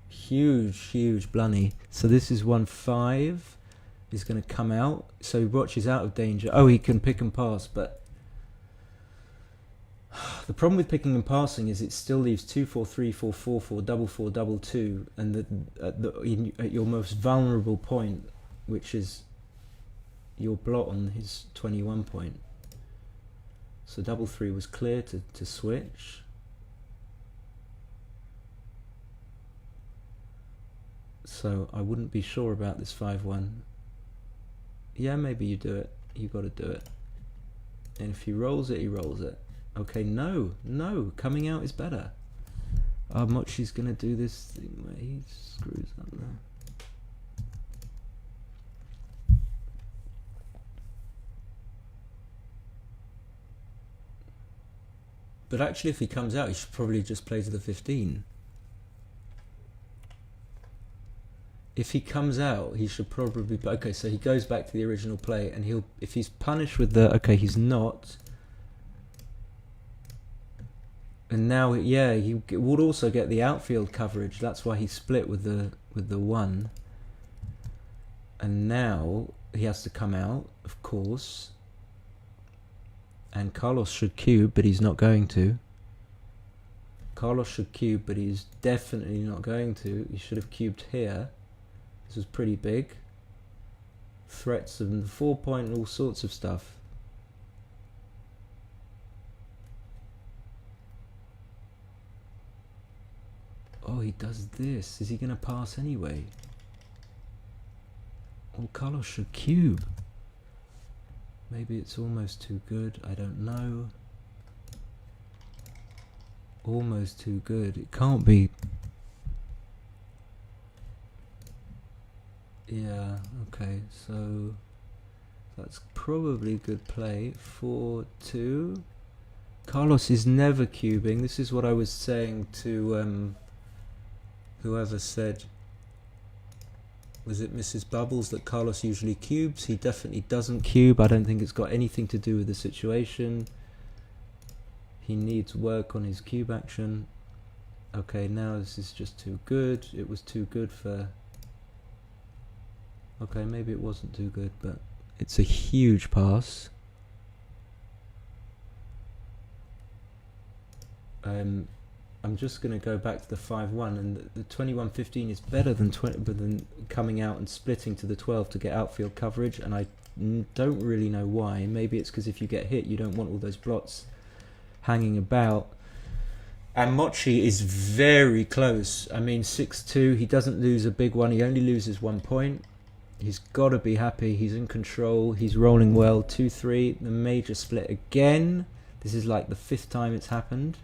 Huge blunny. So this is 1-5. He's going to come out. So Roch is out of danger. Oh, he can pick and pass, but the problem with picking and passing is it still leaves 2-4, 3-4, 4-4, double 4, double 2, and at your most vulnerable point, which is your blot on his 21 point. So double 3 was clear to switch. So I wouldn't be sure about this 5-1. Yeah, maybe you do it. You got to do it. And if he rolls it, he rolls it. Okay, no, coming out is better. Mochy's gonna do this thing where he screws up there. But actually, if he comes out, he should probably just play to the 15. If he comes out, he should probably... Okay, so he goes back to the original play, and he'll... If he's punished with the... Okay, he's not. And now, yeah, he would also get the outfield coverage. That's why he split with the 1. And now he has to come out, of course. And Carlos should cube, but he's not going to. Carlos should cube, but he's definitely not going to. He should have cubed here. This was pretty big. Threats of the 4 point and all sorts of stuff. Oh, he does this. Is he going to pass anyway? Well, Carlos should cube. Maybe it's almost too good. I don't know. almost too good. It can't be. Yeah, okay, so that's probably good play. 4-2. Carlos is never cubing. This is what I was saying to whoever said, was it Mrs. Bubbles, that Carlos usually cubes. He definitely doesn't cube. I don't think it's got anything to do with the situation. He needs work on his cube action. Okay, now this is just too good. It was too good for... Okay, maybe it wasn't too good, but it's a huge pass. I'm just going to go back to the 5-1, and the 21-15 is better than coming out and splitting to the 12 to get outfield coverage, and I don't really know why. Maybe it's because if you get hit, you don't want all those blots hanging about. And Mochy is very close. I mean, 6-2, he doesn't lose a big one, he only loses 1 point. He's got to be happy, he's in control, he's rolling well. 2-3, the major split again. This is like the 5th time it's happened.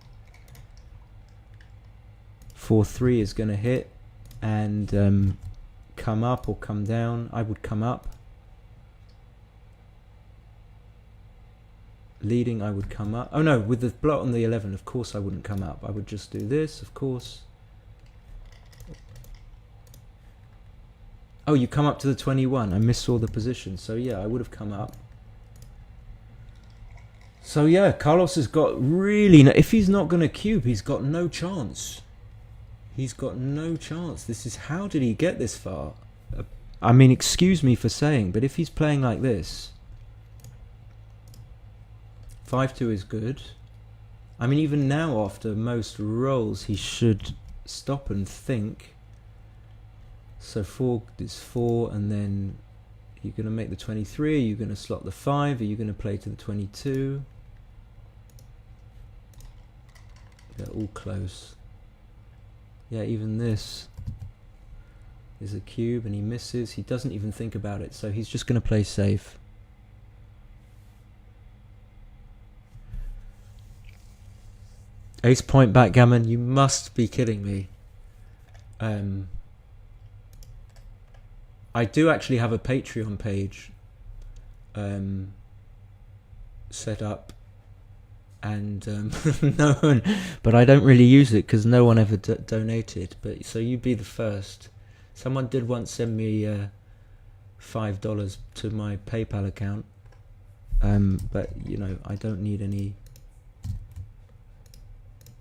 4-3 is going to hit and come up or come down. I would come up. Leading, I would come up. Oh no, with the blot on the 11, of course I wouldn't come up. I would just do this, of course. Oh, you come up to the 21. I missaw the position. So yeah, I would have come up. So yeah, Carlos has got really... if he's not going to cube, he's got no chance. He's got no chance. This is... how did he get this far? I mean, excuse me for saying, but if he's playing like this... 5-2 is good. I mean, even now, after most rolls, he should stop and think. So 4 is 4, and then you're going to make the 23. Are you going to slot the 5? Are you going to play to the 22? They're all close. Yeah, even this is a cube, and he misses. He doesn't even think about it, so he's just going to play safe. Ace point backgammon, you must be kidding me. I do actually have a Patreon page set up, and no one, but I don't really use it because no one ever donated. But so you'd be the first. Someone did once send me $5 to my PayPal account, but you know, I don't need any.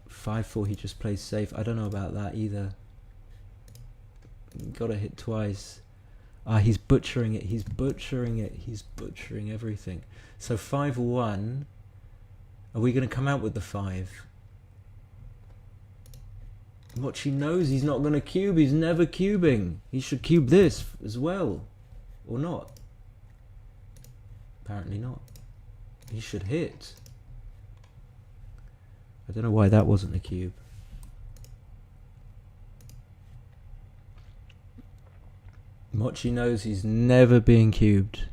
5-4, he just plays safe. I don't know about that either. Gotta hit twice. Ah, he's butchering it. He's butchering it. He's butchering everything. So 5-1. Are we going to come out with the 5? What she knows, he's not going to cube. He's never cubing. He should cube this as well. Or not. Apparently not. He should hit. I don't know why that wasn't a cube. Mochy knows he's never being cubed.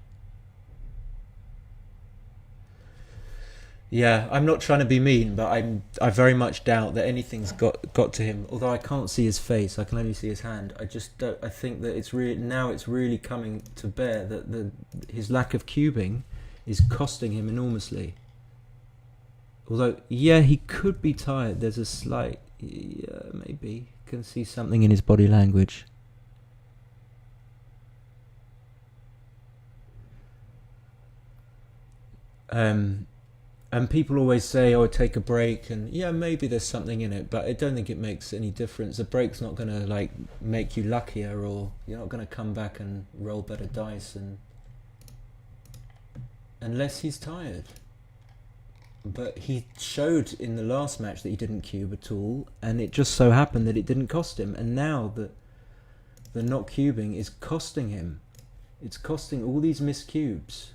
Yeah, I'm not trying to be mean, but I very much doubt that anything's got to him. Although I can't see his face, I can only see his hand. I just don't. I think that it's really coming to bear that his lack of cubing is costing him enormously. Although, yeah, he could be tired. There's a slight... yeah, maybe. Can see something in his body language. And people always say, oh, take a break. And yeah, maybe there's something in it. But I don't think it makes any difference. A break's not going to, like, make you luckier. Or you're not going to come back and roll better dice. And unless he's tired. But he showed in the last match that he didn't cube at all, and it just so happened that it didn't cost him. And now that the not cubing is costing him, it's costing all these missed cubes.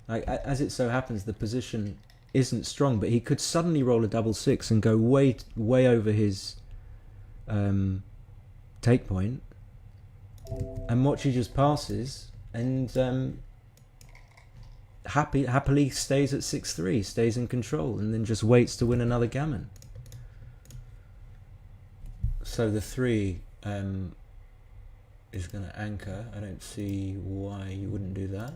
Like, as it so happens, the position isn't strong, but he could suddenly roll a 6-6 and go way over his take point, and Mochy just passes and happily stays at 6-3, stays in control, and then just waits to win another gammon. So the 3 is going to anchor. I don't see why you wouldn't do that.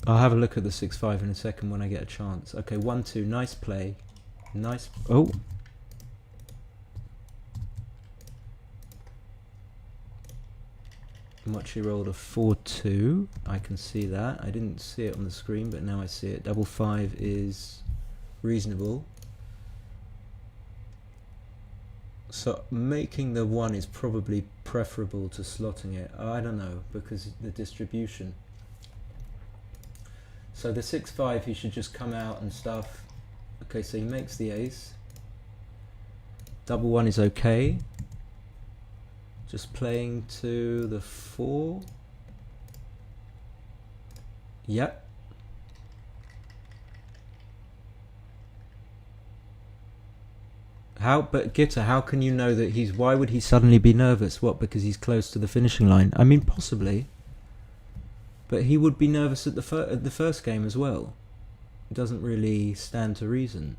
I'll have a look at the 6-5 in a second when I get a chance. Okay, 1-2, nice play. Nice. Oh. Mochy rolled a 4-2. I can see that. I didn't see it on the screen, but now I see it. Double 5 is reasonable. So making the 1 is probably preferable to slotting it. I don't know, because the distribution. So the 6-5, he should just come out and stuff. Okay, so he makes the ace. Double 1 is okay. Just playing to the 4. Yep. But Gitter, how can you know that why would he suddenly be nervous? What, because he's close to the finishing line? I mean, possibly. But he would be nervous at the first game as well. It doesn't really stand to reason.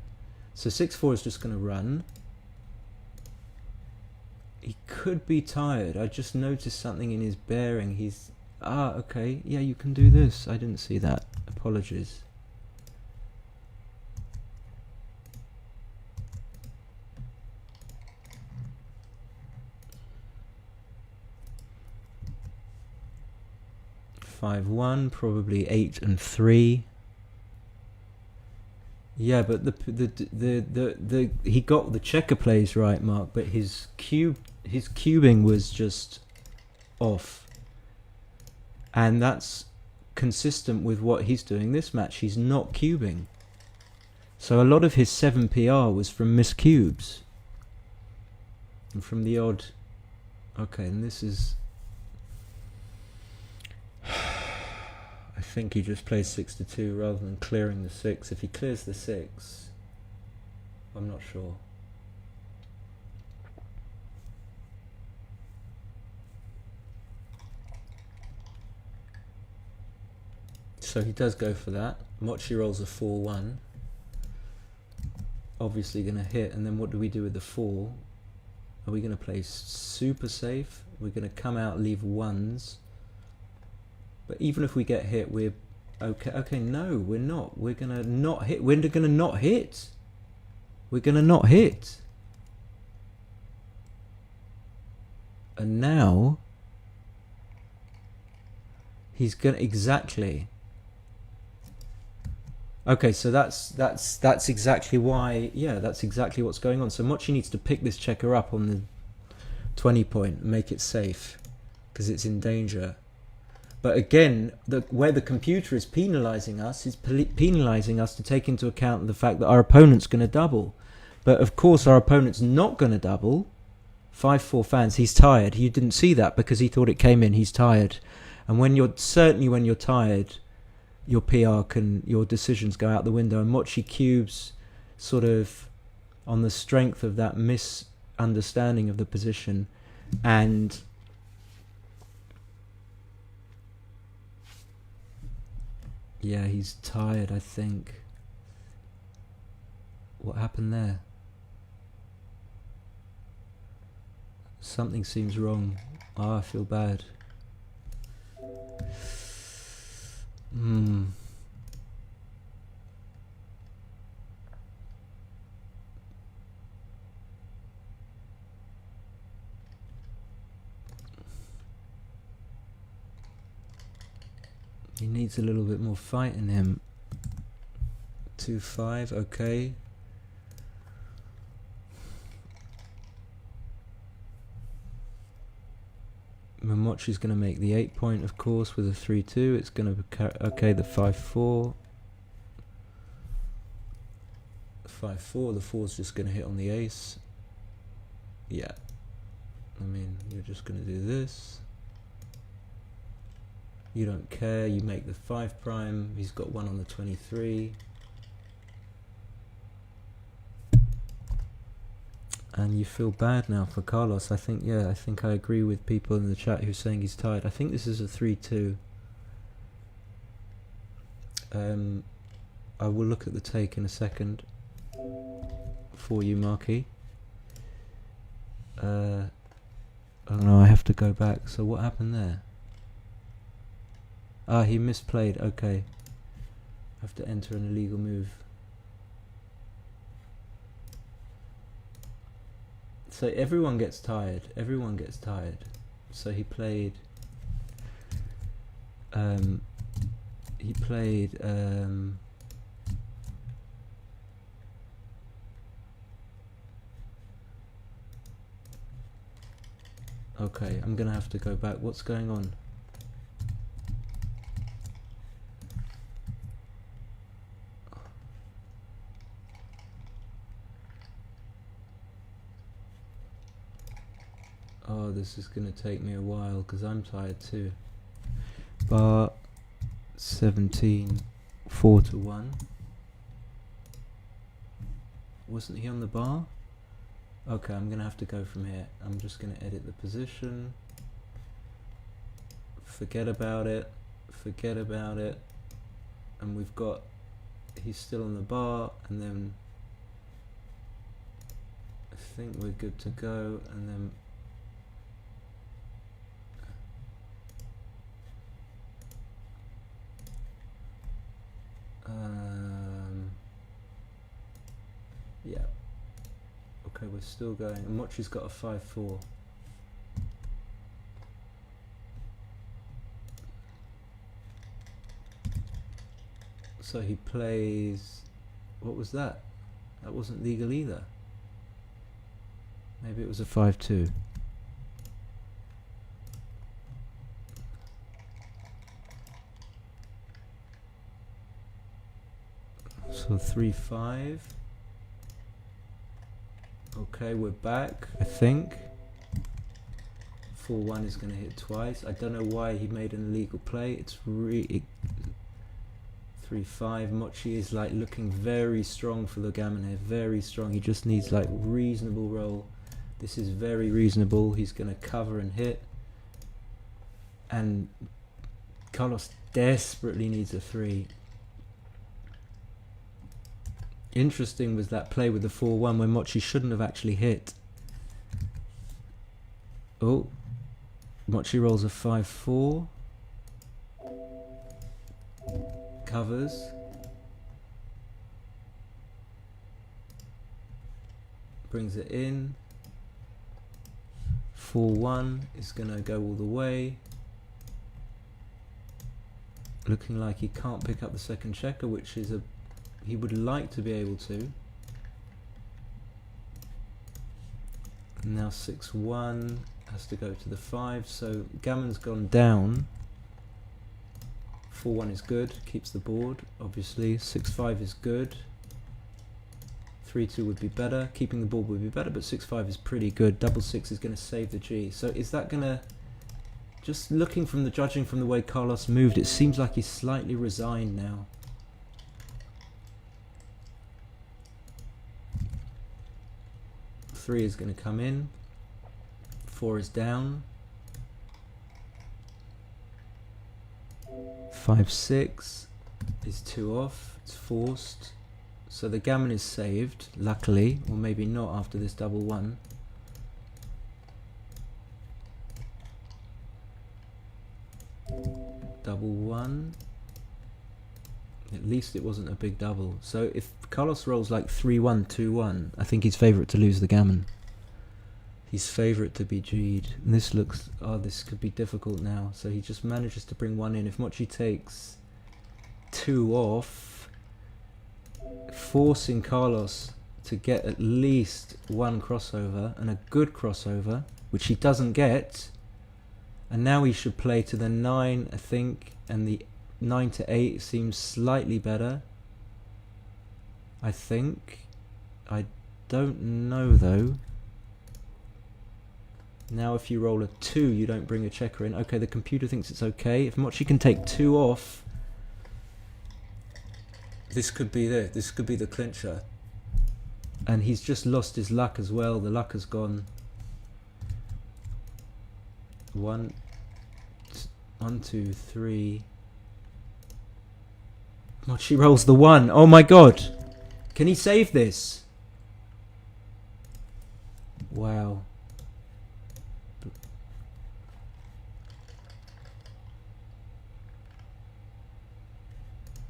So 6-4 is just going to run. He could be tired. I just noticed something in his bearing. He's... okay. Yeah, you can do this. I didn't see that. Apologies. Five, 1, probably 8 and 3. Yeah, but he got the checker plays right, Mark, but his cubing was just off. And that's consistent with what he's doing this match. He's not cubing. So a lot of his 7 PR was from missed cubes. And from the odd... Okay, and this is... I think he just plays 6-2 rather than clearing the 6. If he clears the 6, I'm not sure. So he does go for that. Mochy rolls a 4-1. Obviously going to hit, and then what do we do with the 4? Are we going to play super safe? We're going to come out, leave 1s. But even if we get hit, we're okay. Okay, no, we're not. We're gonna not hit. We're gonna not hit. We're gonna not hit. And now he's gonna exactly. Okay, so that's exactly why. Yeah, that's exactly what's going on. So Mochy needs to pick this checker up on the 20 point, and make it safe, because it's in danger. But again, where the computer is penalising us is penalising us to take into account the fact that our opponent's going to double. But of course our opponent's not going to double. 5-4 fans, he's tired. You didn't see that because he thought it came in. He's tired. And when you're tired, your decisions go out the window. And Mochy cubes sort of on the strength of that misunderstanding of the position. And... yeah, he's tired, I think. What happened there? Something seems wrong. I feel bad. He needs a little bit more fight in him. 2-5, okay. Mochy's going to make the 8 point, of course, with a 3-2. It's going to okay, the 5-4. 5-4, the 4's just going to hit on the ace. Yeah. I mean, you're just going to do this. You don't care, you make the 5 prime, he's got 1 on the 23. And you feel bad now for Carlos. I think I agree with people in the chat who's saying he's tired. I think this is a 3-2. I will look at the take in a second for you, Mochy. Oh no, I have to go back. So what happened there? Ah, he misplayed. Okay. I have to enter an illegal move. So everyone gets tired. Everyone gets tired. So he played. He played. Okay, I'm gonna have to go back. What's going on? Oh, this is gonna take me a while because I'm tired too. Bar 17, 4-1. Wasn't he on the bar? Okay, I'm gonna have to go from here. I'm just gonna edit the position. Forget about it. Forget about it. And we've got, he's still on the bar, and then I think we're good to go, and then yeah. Okay, we're still going. And Mochy's got a 5-4. So he plays. What was that? That wasn't legal either. Maybe it was a 5-2. So 3-5. Okay, we're back, I think. 4-1 is going to hit twice. I don't know why he made an illegal play. It's really 3-5. Mochy is like looking very strong for the gammon here. Very strong. He just needs like reasonable roll. This is very reasonable. He's going to cover and hit. And Carlos desperately needs a 3. Interesting was that play with the 4-1 when Mochy shouldn't have actually hit. Oh, Mochy rolls a 5-4. Covers. Brings it in. 4-1 is going to go all the way. Looking like he can't pick up the second checker, which is he would like to be able to. Now 6-1 has to go to the 5, so gammon's gone down. 4-1 is good, keeps the board, obviously. 6-5 is good. 3-2 would be better, keeping the board would be better, but 6-5 is pretty good. Double 6 is going to save the G. So is that going to, just looking from the judging from the way Carlos moved, it seems like he's slightly resigned now. Three is going to come in. 4 is down. 5-6 is 2 off. It's forced. So the gammon is saved, luckily, or maybe not after this double 1. Double 1. At least it wasn't a big double. So if Carlos rolls like 3-1, 2-1, I think he's favourite to lose the gammon. He's favourite to be G'd. And this looks, oh, this could be difficult now. So he just manages to bring 1 in. If Mochy takes 2 off, forcing Carlos to get at least 1 crossover, and a good crossover, which he doesn't get. And now he should play to the 9, I think, and the 9 to 8 seems slightly better, I think. I don't know though. Now if you roll a 2 you don't bring a checker in. Okay, the computer thinks it's okay. If Mochy can take 2 off, this could be this could be the clincher. And he's just lost his luck as well. The luck has gone. 1, 2, 3, Mochy rolls the 1. Oh my god. Can he save this? Wow.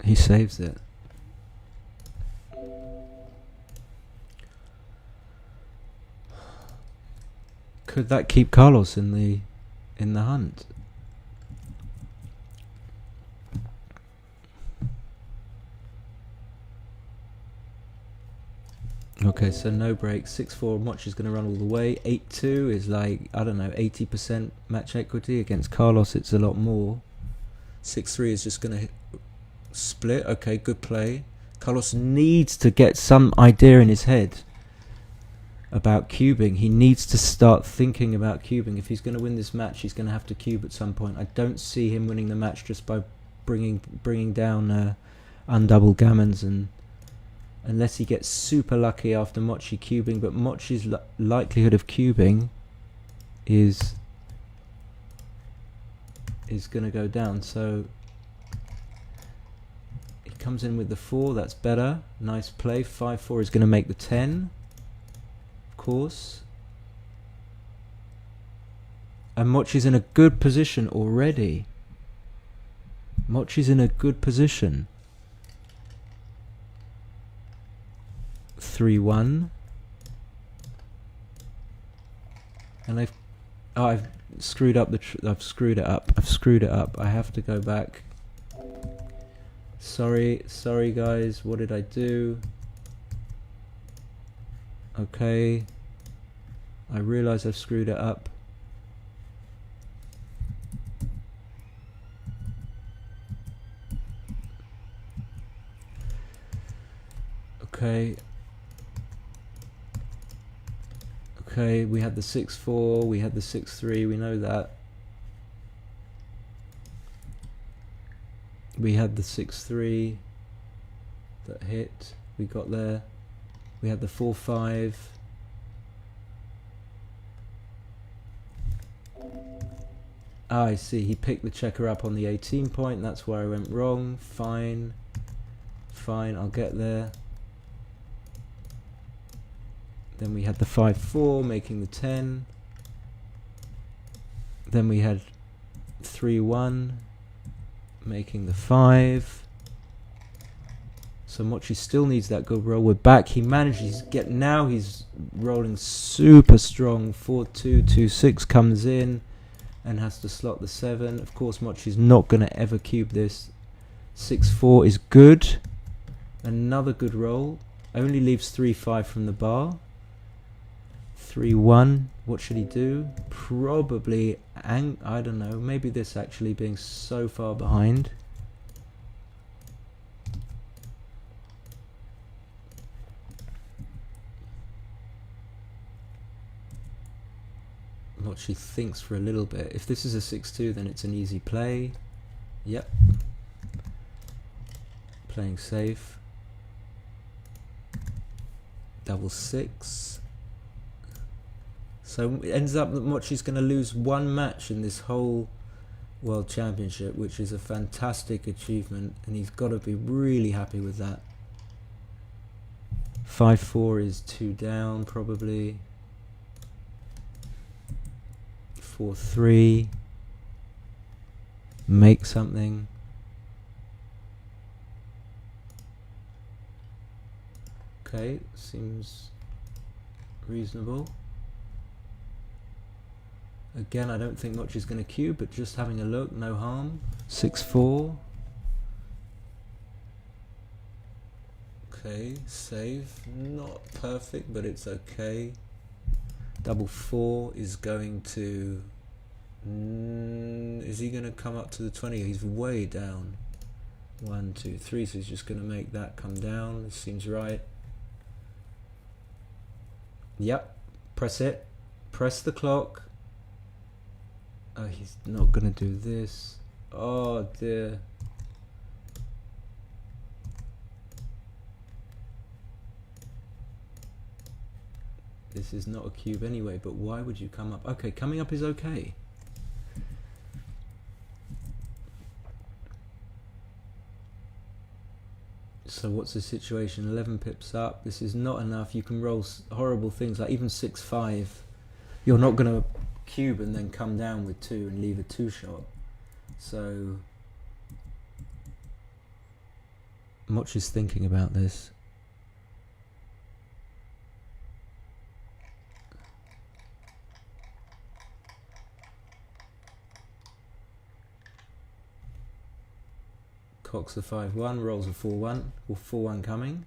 He saves it. Could that keep Carlos in the hunt? Okay, so no break. 6-4. Mochy's going to run all the way. 8-2 is like, I don't know, 80% match equity. Against Carlos, it's a lot more. 6-3 is just going to split. Okay, good play. Carlos needs to get some idea in his head about cubing. He needs to start thinking about cubing. If he's going to win this match, he's going to have to cube at some point. I don't see him winning the match just by bringing down undouble gammons, and unless he gets super lucky after Mochy cubing. But Mochy's likelihood of cubing is going to go down. So he comes in with the 4. That's better. Nice play. 5-4 is going to make the 10. Course, and Mochy's in a good position already. Mochy's in a good position. 3-1, and I've screwed up I've screwed it up. I have to go back. Sorry guys, what did I do? Okay, I realise I've screwed it up. Okay, we had the 6-4, we had the 6-3, we know that. We had the 6-3 that hit, we got there. We had the 4-5. I see, he picked the checker up on the 18 point, that's where I went wrong. Fine, I'll get there. Then we had the 5-4 making the 10. Then we had 3-1 making the 5. So Mochy still needs that good roll. We're back. He manages to get, now he's rolling super strong. 4-2, 2-6 comes in and has to slot the 7. Of course, Mochy's not going to ever cube this. 6-4 is good. Another good roll. Only leaves 3-5 from the bar. 3-1. What should he do? Probably, I don't know, maybe this actually being so far behind. Mochy thinks for a little bit. If this is a 6-2, then it's an easy play. Yep. Playing safe. Double 6. So it ends up that Mochy's going to lose one match in this whole World Championship, which is a fantastic achievement, and he's got to be really happy with that. 5-4 is 2 down, probably. 4-3. Make something. Okay, seems reasonable. Again, I don't think Mochy's going to cube, but just having a look, no harm. 6-4. Okay, save. Not perfect, but it's okay. Double 4 is going to... is he going to come up to the 20? He's way down. 1, 2, 3, so he's just going to make that come down. This seems right. Yep, press it. Press the clock. Oh, he's not going to do this. Oh, dear. This is not a cube anyway, but why would you come up? Okay, coming up is okay. So what's the situation? 11 pips up. This is not enough. You can roll horrible things like even 6-5. You're not going to cube and then come down with 2 and leave a 2-shot. So Mochy's thinking about this. Cocks a 5-1, rolls a 4-1, or 4-1 coming.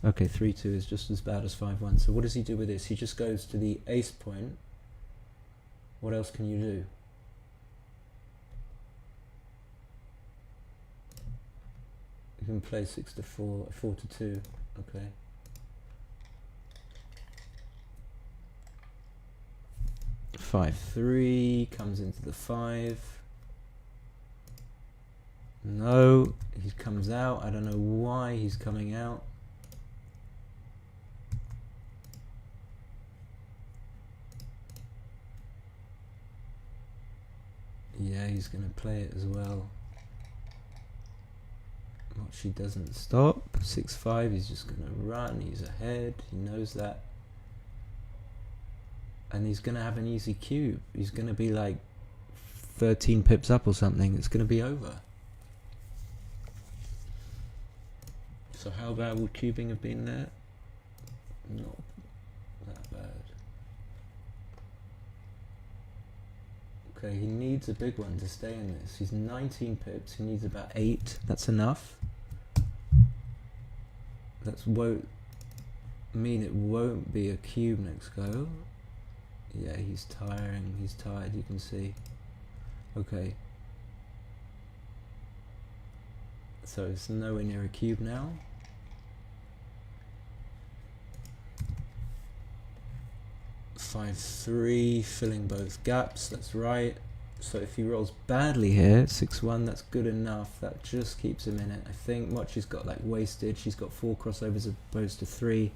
Okay, 3-2 is just as bad as 5-1. So what does he do with this? He just goes to the ace point. What else can you do? You can play 6-4, 4-2. Okay. 5-3 comes into the 5. No, he comes out. I don't know why he's coming out. Yeah, he's going to play it as well. Mochy doesn't stop. 6-5, he's just going to run. He's ahead. He knows that. And he's going to have an easy cube. He's going to be like 13 pips up or something. It's going to be over. So how bad would cubing have been there? Not that bad. Okay, he needs a big one to stay in this. He's 19 pips, he needs about 8. That's enough. That won't mean it won't be a cube next go. Yeah, he's tiring, he's tired, you can see. Okay. So it's nowhere near a cube now. 5-3, filling both gaps, that's right. So if he rolls badly here, 6-1, that's good enough. That just keeps him in it. I think Mochy's got like wasted. She's got 4 crossovers as opposed to 3.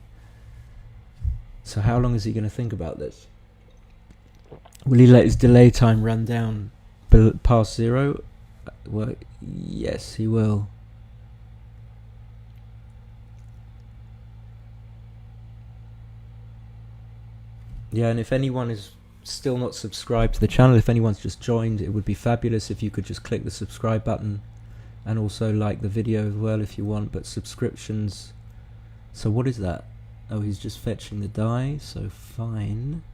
So how long is he going to think about this? Will he let his delay time run down past 0? Well, yes, he will. Yeah, and if anyone is still not subscribed to the channel, if anyone's just joined, it would be fabulous if you could just click the subscribe button and also like the video as well if you want. But subscriptions, so what is that? Oh, he's just fetching the die, so fine.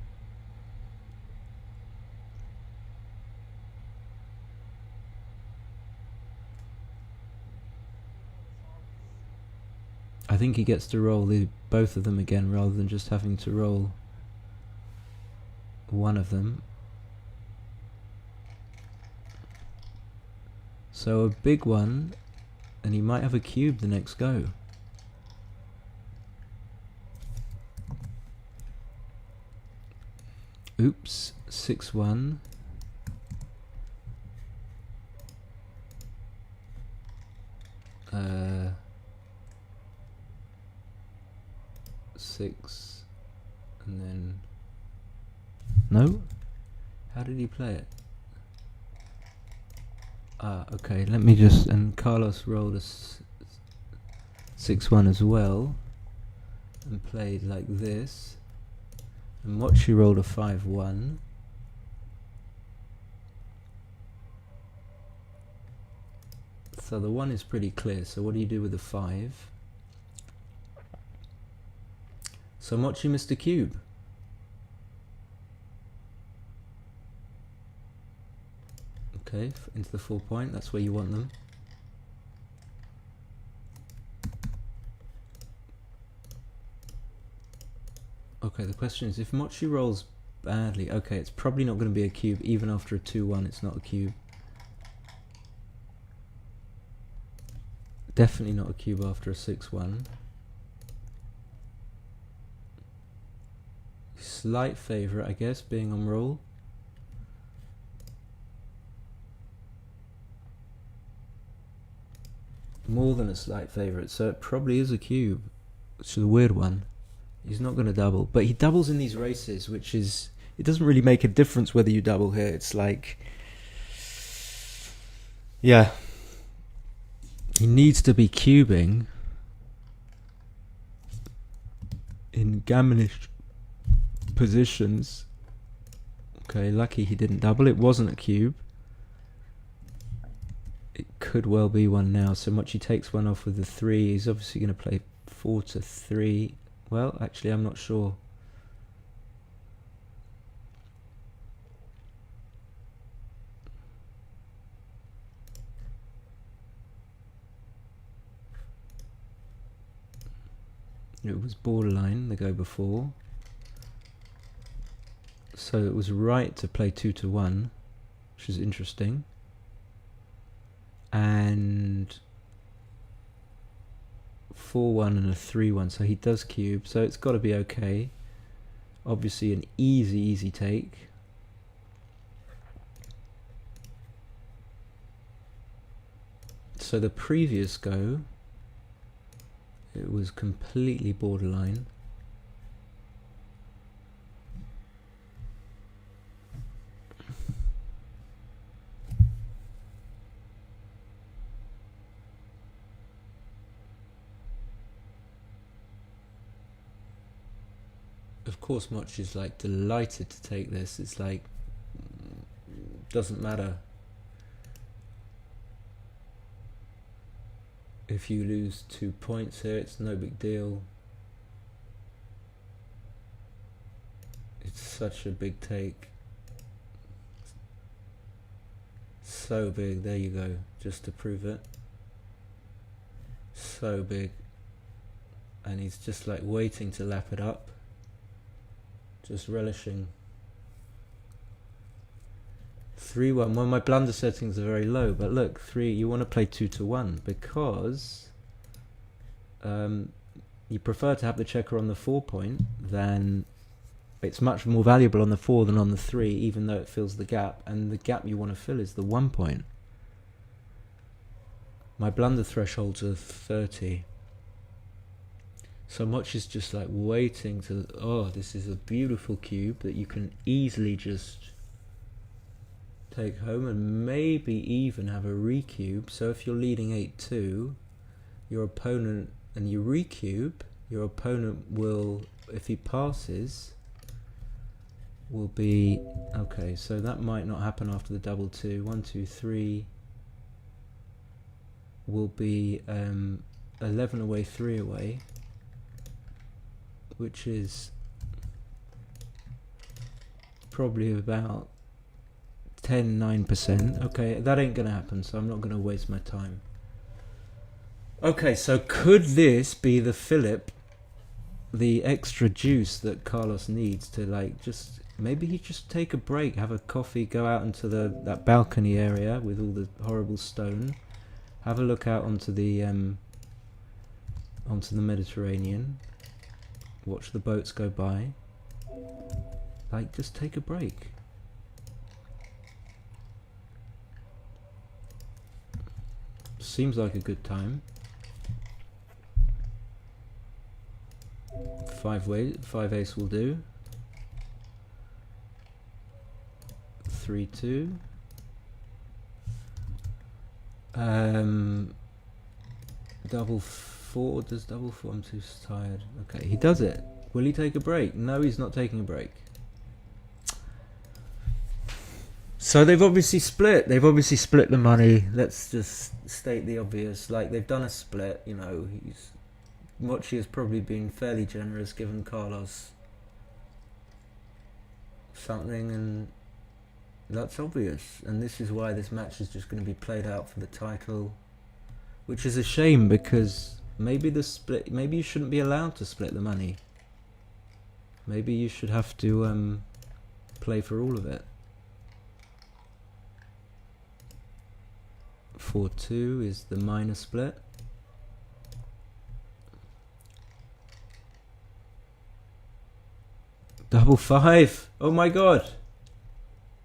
I think he gets to roll both of them again rather than just having to roll one of them. So a big one, and he might have a cube the next go. Oops, 6-1. Six, and then no. How did he play it? Ah, okay. Let me just, and Carlos rolled a 6-1 as well, and played like this. And Mochy rolled a 5-1. So the 1 is pretty clear. So what do you do with the 5? So Mochy missed a cube. Okay, into the 4 point, that's where you want them. Okay, the question is, if Mochy rolls badly, okay, it's probably not going to be a cube. Even after a 2-1, it's not a cube. Definitely not a cube after a 6-1. Slight favourite, I guess, being on roll. More than a slight favourite, so it probably is a cube, which is a weird one. He's not going to double, but he doubles in these races, which is, it doesn't really make a difference whether you double here. It's like, yeah, he needs to be cubing in gammonish positions. Okay, lucky he didn't double. It wasn't a cube. It could well be one now. So Mochy takes one off with the 3. He's obviously going to play 4 to 3. Well, actually, I'm not sure. It was borderline the go before. So it was right to play 2 to 1, which is interesting. And 4-1 and a 3-1, so he does cube, so it's got to be okay. Obviously an easy take. So the previous go, it was completely borderline. Of course, Mochy is like delighted to take this. It's like, doesn't matter if you lose 2 points here, it's no big deal. It's such a big take. So big, there you go, just to prove it. So big. And he's just like waiting to lap it up. Just relishing. 3-1. Well, my blunder settings are very low, but look, 3. You want to play 2 to 1 because you prefer to have the checker on the 4 point. Than it's much more valuable on the 4 than on the 3, even though it fills the gap. And the gap you want to fill is the 1 point. My blunder thresholds are 30. So much is just like waiting to, oh, this is a beautiful cube that you can easily just take home and maybe even have a recube. So if you're leading 8-2, your opponent, and you recube, your opponent will, if he passes, will be, okay, so that might not happen after the double 2. 1, 2, 3 will be 11 away, 3 away. Which is probably about 9%. Okay, that ain't gonna happen, so I'm not gonna waste my time. Okay, so could this be the fillip, the extra juice that Carlos needs to like just, maybe he just take a break, have a coffee, go out into that balcony area with all the horrible stone, have a look out onto the Mediterranean. Watch the boats go by. Like, just take a break. Seems like a good time. 5 ace will do. 3-2. Double 4, does double 4, I'm too tired. Okay, he does it. Will he take a break? No, he's not taking a break. So they've obviously split. They've obviously split the money. Let's just state the obvious. Like, they've done a split, you know. Mochy has probably been fairly generous, given Carlos something, and that's obvious. And this is why this match is just going to be played out for the title, which is a shame, because maybe the split, maybe you shouldn't be allowed to split the money. Maybe you should have to play for all of it. 4-2 is the minor split. Double 5. Oh my god.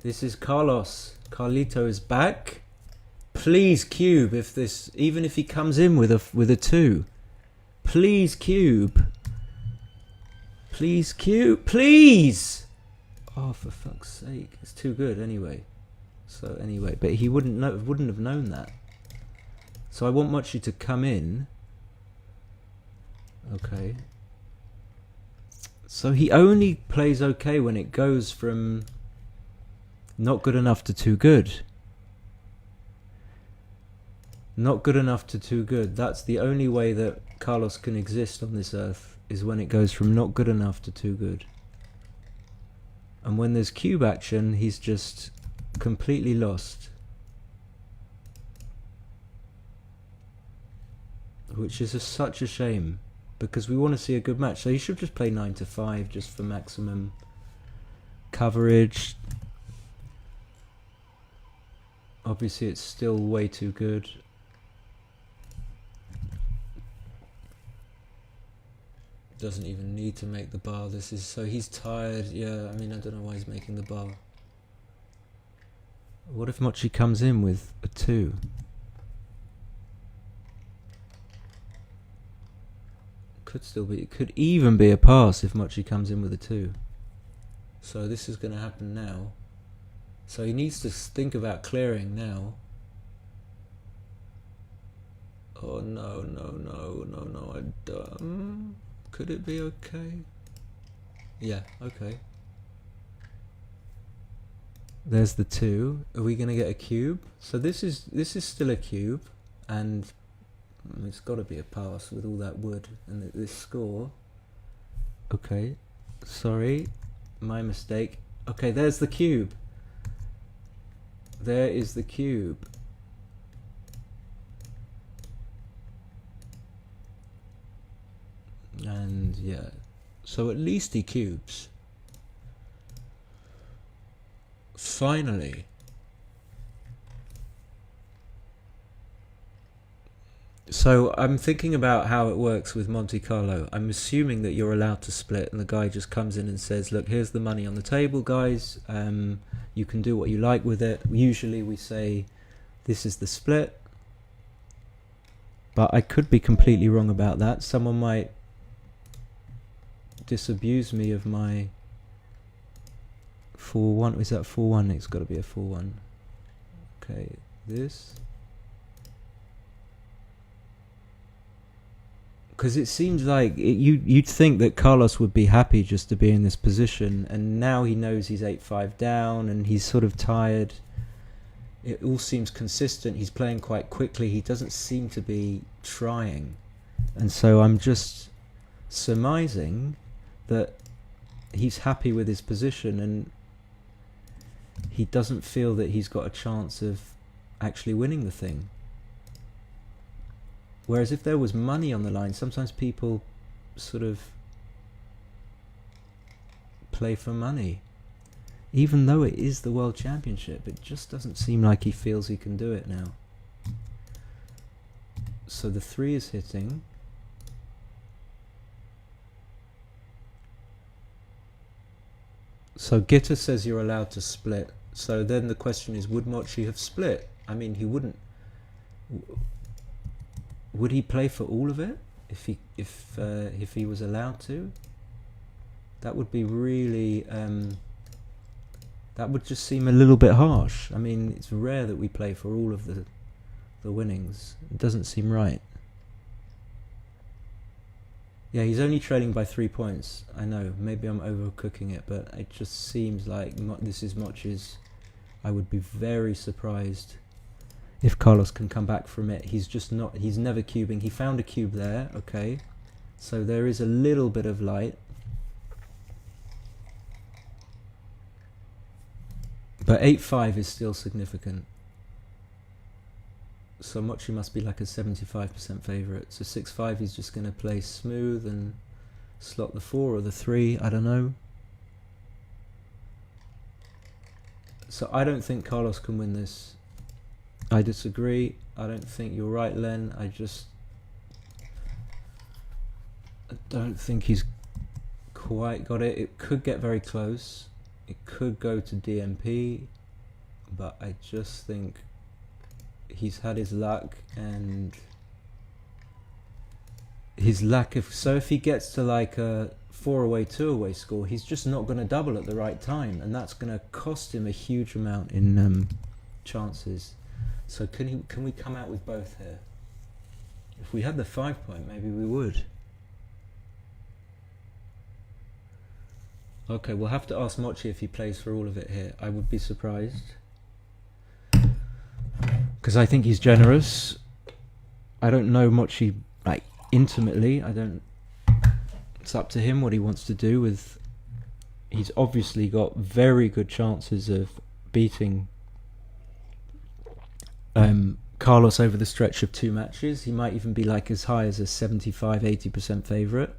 This is Carlos. Carlito is back. Please cube if this, even if he comes in with a 2. Please cube. Please cube. Please. Oh, for fuck's sake. It's too good anyway. So anyway, but he wouldn't have known that. So I want Mochy to come in. Okay. So he only plays okay when it goes from not good enough to too good. Not good enough to too good. That's the only way that Carlos can exist on this earth, is when it goes from not good enough to too good. And when there's cube action, he's just completely lost. Which is such a shame, because we want to see a good match. So he should just play 9-5 just for maximum coverage. Obviously it's still way too good. Doesn't even need to make the bar. This is so he's tired. Yeah, I mean, I don't know why he's making the bar. What if Mochy comes in with a 2? Could still be. It could even be a pass if Mochy comes in with a 2. So this is going to happen now. So he needs to think about clearing now. Oh no, I don't. Could it be okay? Yeah, okay. There's the 2. Are we going to get a cube? So this is still a cube, and it's got to be a pass with all that wood and this score. Okay, sorry, my mistake. Okay, there's the cube. There is the cube. And yeah, so at least he cubes. Finally. So I'm thinking about how it works with Monte Carlo. I'm assuming that you're allowed to split, and the guy just comes in and says, look, here's the money on the table, guys. You can do what you like with it. Usually we say, this is the split. But I could be completely wrong about that. Someone might disabuse me of my 4-1. Is that 4-1? It's got to be a 4-1. Okay, this. Because it seems like you'd think that Carlos would be happy just to be in this position, and now he knows he's 8-5 down and he's sort of tired. It all seems consistent. He's playing quite quickly. He doesn't seem to be trying. And so I'm just surmising that he's happy with his position and he doesn't feel that he's got a chance of actually winning the thing. Whereas if there was money on the line, sometimes people sort of play for money. Even though it is the World Championship, it just doesn't seem like he feels he can do it now. So the 3 is hitting. So Gitter says you're allowed to split. So then the question is, would Mochy have split? I mean, he wouldn't. Would he play for all of it if he was allowed to? That would be really. That would just seem a little bit harsh. I mean, it's rare that we play for all of the winnings. It doesn't seem right. Yeah, he's only trailing by 3 points. I know, maybe I'm overcooking it, but it just seems like this is Mochy's. I would be very surprised if Carlos can come back from it. He's just not, he's never cubing. He found a cube there, okay. So there is a little bit of light. But 8-5 is still significant. So Mochy must be like a 75% favourite. So 6-5 he's just going to play smooth and slot the 4 or the 3, I don't know. So I don't think Carlos can win this. I disagree. I don't think you're right, Len. I don't think he's quite got it. It could get very close. It could go to DMP, but I just think he's had his luck and his lack of. So if he gets to like a 4-away, 2-away score, he's just not going to double at the right time, and that's going to cost him a huge amount in chances. So can we come out with both here? If we had the 5 point, maybe we would. Okay, we'll have to ask Mochy if he plays for all of it here. I would be surprised. Because I think he's generous. I don't know Mochy, like, intimately. I don't... It's up to him what he wants to do with... He's obviously got very good chances of beating Carlos over the stretch of 2 matches. He might even be like as high as a 75-80% favourite.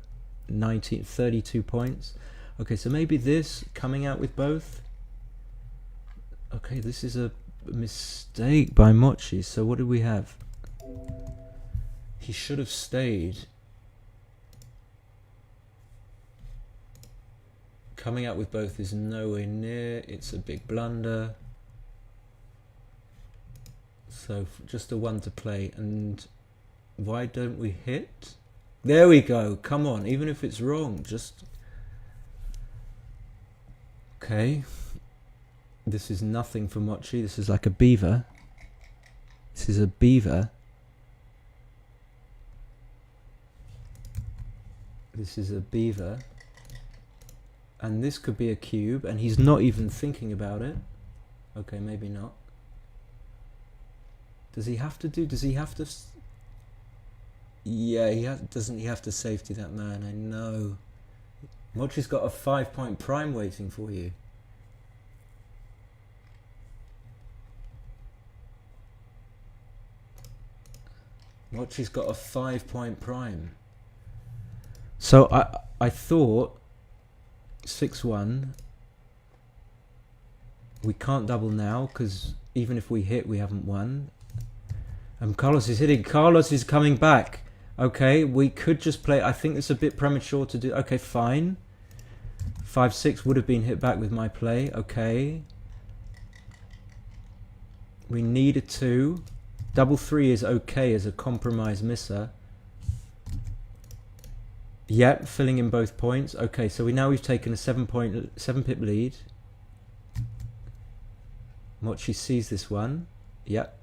32 points. Okay, so maybe this, coming out with both. Okay, this is a mistake by Mochy. So what do we have? He should have stayed. Coming out with both is nowhere near. It's a big blunder. So just a 1 to play. And why don't we hit? There we go. Come on. Even if it's wrong, just... Okay. This is nothing for Mochy. This is like a beaver. This is a beaver. This is a beaver. And this could be a cube, and he's not even thinking about it. Okay, maybe not. Does he have to do... Does he have to... Yeah, doesn't he have to safety that man? I know. Mochy's got a 5-point prime waiting for you. Mochy's got a 5-point prime. So I thought 6-1. We can't double now because even if we hit, we haven't won. And Carlos is hitting. Carlos is coming back. Okay, we could just play. I think it's a bit premature to do. Okay, fine. 5-6 would have been hit back with my play. Okay. We need a 2. Double 3 is okay as a compromise misser. Yep, filling in both points. Okay, so we've taken a 7 pip lead. Mochy sees this one. Yep.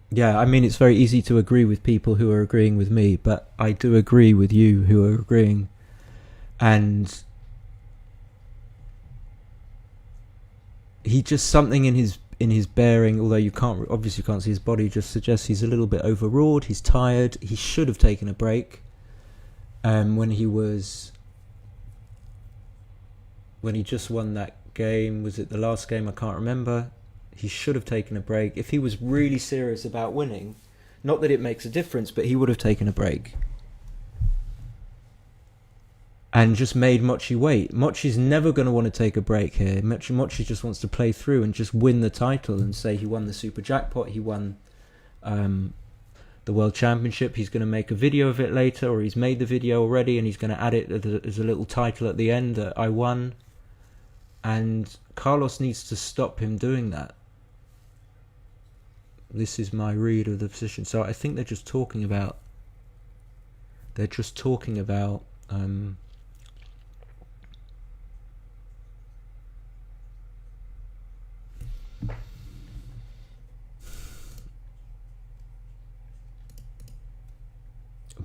Yeah, I mean, it's very easy to agree with people who are agreeing with me, but I do agree with you who are agreeing. And he just, something in his bearing, although you obviously can't see his body, just suggests he's a little bit overwrought. He's tired. He should have taken a break. When he just won that game, was it the last game? I can't remember. He should have taken a break. If he was really serious about winning, not that it makes a difference, but he would have taken a break. And just made Mochy wait. Mochy's never going to want to take a break here. Mochy just wants to play through and just win the title and say he won the super jackpot, he won the World Championship. He's going to make a video of it later, or he's made the video already and he's going to add it as a little title at the end that I won. And Carlos needs to stop him doing that. This is my read of the position. So I think they're just talking about...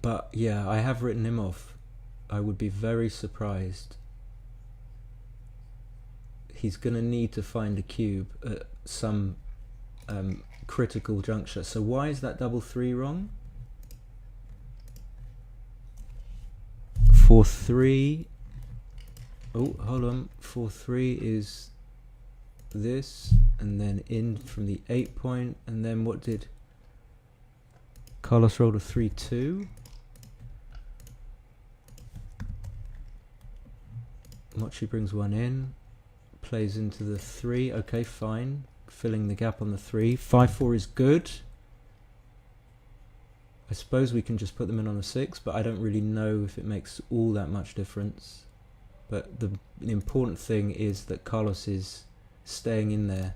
But yeah, I have written him off. I would be very surprised. He's going to need to find a cube at some critical juncture. So why is that double 3 wrong? 4-3. Oh, hold on. 4-3 is this, and then in from the 8 point, and then what did Carlos rolled? A 3-2. Mochy brings one in, plays into the 3. Okay, fine. Filling the gap on the 3. 5-4 is good. I suppose we can just put them in on a 6, but I don't really know if it makes all that much difference. But the important thing is that Carlos is staying in there.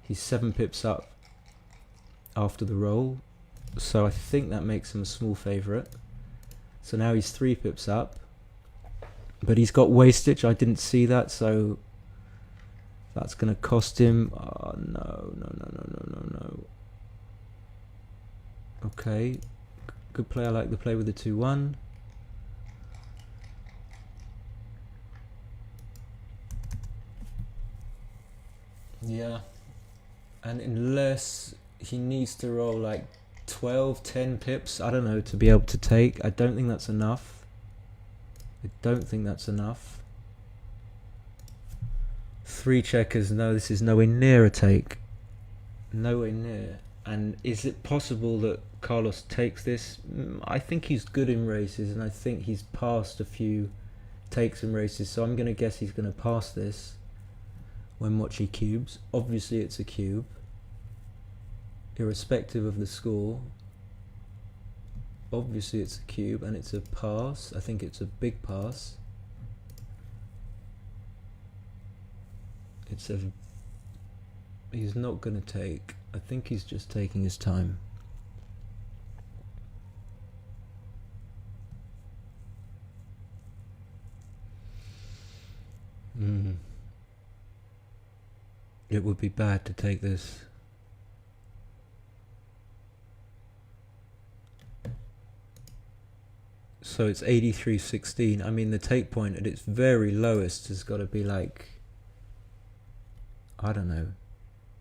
He's 7 pips up after the roll, so I think that makes him a small favourite. So now he's 3 pips up. But he's got wastage. I didn't see that, so that's going to cost him. Oh, no. Okay, good play. I like the play with the 2-1. Yeah, and unless he needs to roll like 12, 10 pips, I don't know, to be able to take. I don't think that's enough. I don't think that's enough. 3 checkers, no, this is nowhere near a take. Nowhere near. And is it possible that Carlos takes this? I think he's good in races, and I think he's passed a few takes in races, so I'm going to guess he's going to pass this when Mochy cubes. Obviously it's a cube, irrespective of the score. Obviously it's a cube, and it's a pass. I think it's a big pass. He's not going to take. I think he's just taking his time. It would be bad to take this. So it's 83.16. I mean, the take point at its very lowest has got to be like, I don't know,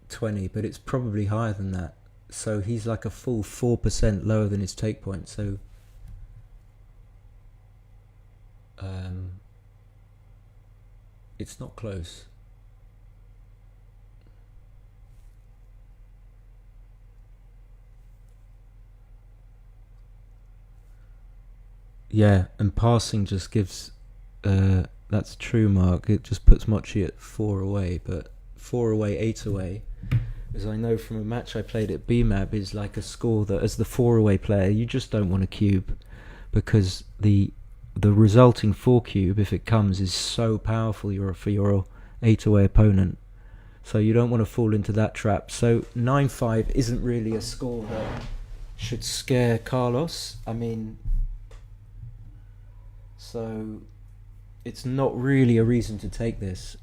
20, but it's probably higher than that. So he's like a full 4% lower than his take point. So it's not close. Yeah, and passing just gives, that's true, Mark. It just puts Mochy at 4 away, but 4 away, 8 away, as I know from a match I played at BMAB, is like a score that, as the 4 away player, you just don't want to cube, because the resulting 4 cube, if it comes, is so powerful for your 8 away opponent. So you don't want to fall into that trap. So 9-5 isn't really a score that should scare Carlos. I mean, so it's not really a reason to take this.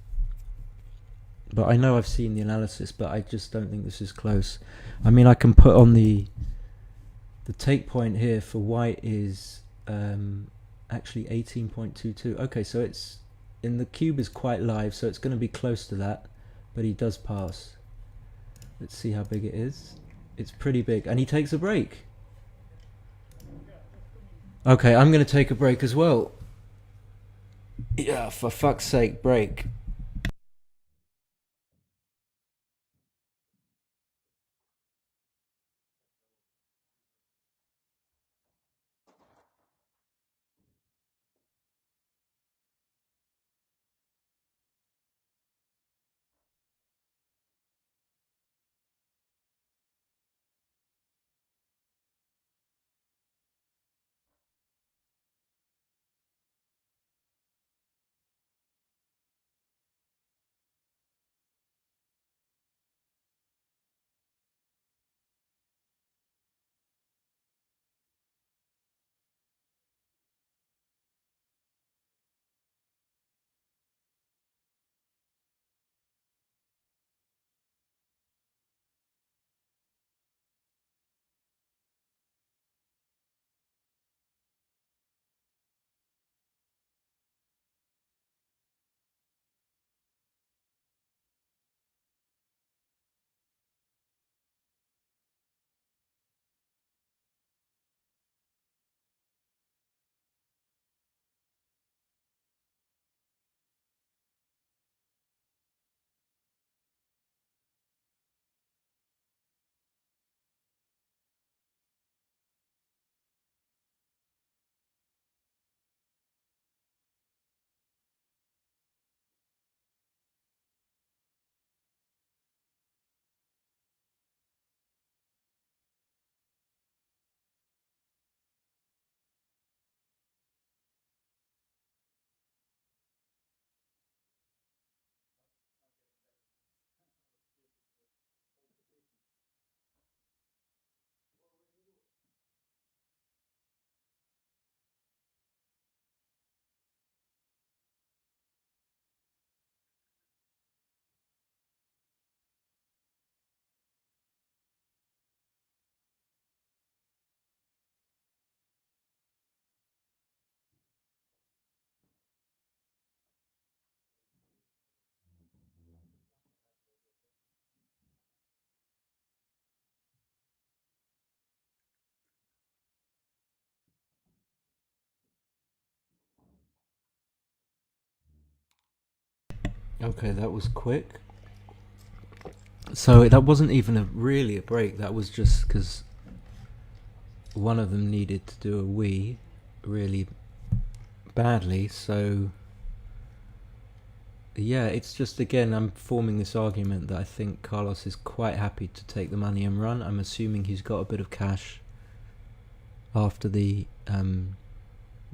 But I know I've seen the analysis, but I just don't think this is close. I mean, I can put on the take point here for white is actually 18.22. Okay, so it's in the cube is quite live, so it's going to be close to that, but he does pass. Let's see how big it is. It's pretty big, and he takes a break. Okay, I'm going to take a break as well. Yeah, for fuck's sake, break. Okay, that was quick. So that wasn't even really a break. That was just because one of them needed to do a wee really badly. So yeah, it's just, again, I'm forming this argument that I think Carlos is quite happy to take the money and run. I'm assuming he's got a bit of cash after the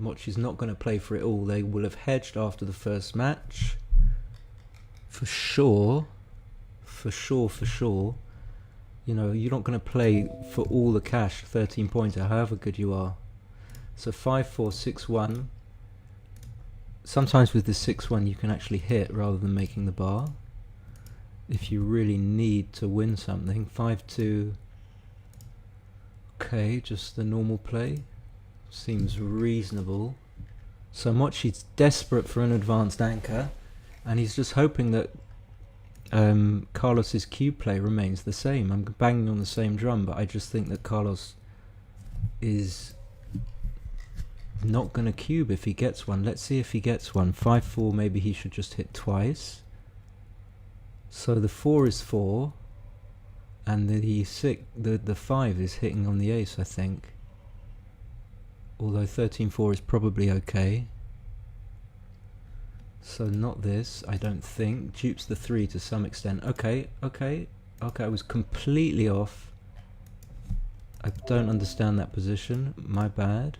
Mochy's not going to play for it all. They will have hedged after the first match for sure. You know, you're not going to play for all the cash, 13 pointer, however good you are. So 5-4, 6-1. Sometimes with the 6-1 you can actually hit rather than making the bar, if you really need to win something. 5-2. Okay, just the normal play. Seems reasonable. So Mochy's desperate for an advanced anchor, and he's just hoping that Carlos's cube play remains the same. I'm banging on the same drum, but I just think that Carlos is not going to cube if he gets one. Let's see if he gets one. 5-4, maybe he should just hit twice. So the 4 is 4, and the 5 is hitting on the ace, I think. Although 13-4 is probably okay. So not this, I don't think. Dupes the 3 to some extent. Okay, I was completely off. I don't understand that position. My bad.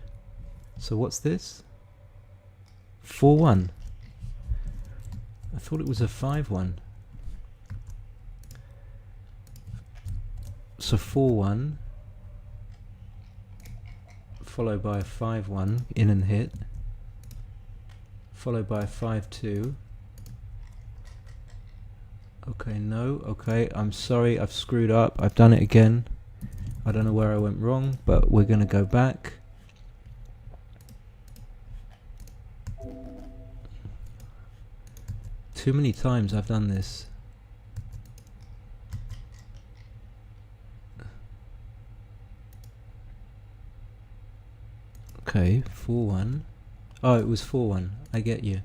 So what's this? 4-1. I thought it was a 5-1. So 4-1. Followed by a 5-1, in and hit. Followed by a 5-2. Okay, no, okay, I'm sorry, I've screwed up, I've done it again. I don't know where I went wrong, but we're gonna go back. Too many times I've done this. Okay, 4-1. Oh, it was 4-1. I get you.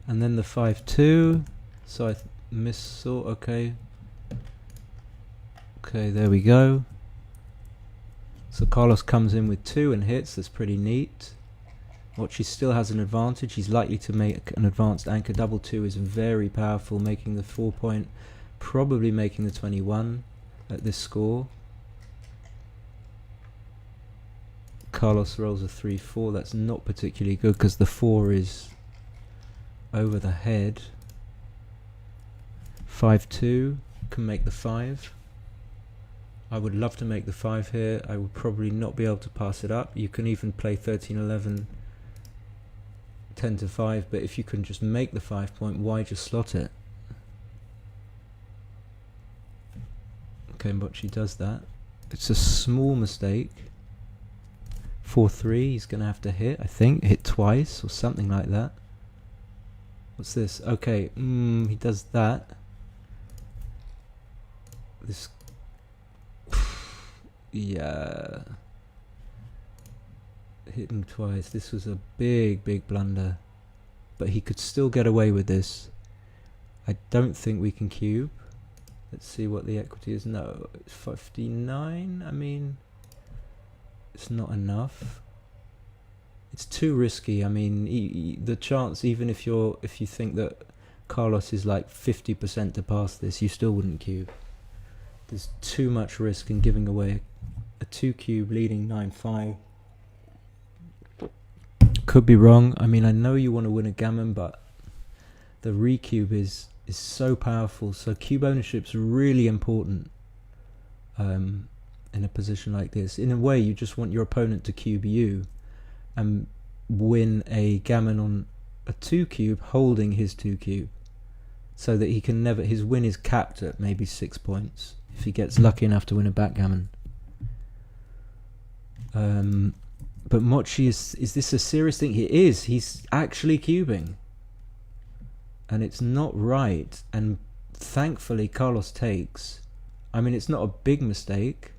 And then the 5-2. So I missaw. Okay. Okay, there we go. So Carlos comes in with 2 and hits. That's pretty neat. Mochy still has an advantage. He's likely to make an advanced anchor. Double 2 is very powerful, making the 4 point, probably making the 21 at this score. Carlos rolls a 3-4. That's not particularly good because the 4 is over the head. 5-2 can make the 5. I would love to make the 5 here. I would probably not be able to pass it up. You can even play 13-11, 10-5, but if you can just make the 5 point, why just slot it? Okay, Mochy does that. It's a small mistake. 4-3, he's going to have to hit, I think. Hit twice or something like that. What's this? Okay, he does that. This... yeah. Hitting twice. This was a big blunder. But he could still get away with this. I don't think we can cube. Let's see what the equity is. No, it's 59. I mean... it's not enough. It's too risky. I mean, the chance, even if you think that Carlos is like 50% to pass this, you still wouldn't cube. There's too much risk in giving away a 2 cube leading 9-5. Could be wrong. I mean, I know you want to win a gammon, but the recube is so powerful. So cube ownership's really important. In a position like this, in a way, you just want your opponent to cube you and win a gammon on a 2 cube holding his 2 cube, so that he can never, his win is capped at maybe 6 points if he gets lucky enough to win a backgammon. But Mochy, is this a serious thing? He's actually cubing, and it's not right, and thankfully Carlos takes. I mean, it's not a big mistake.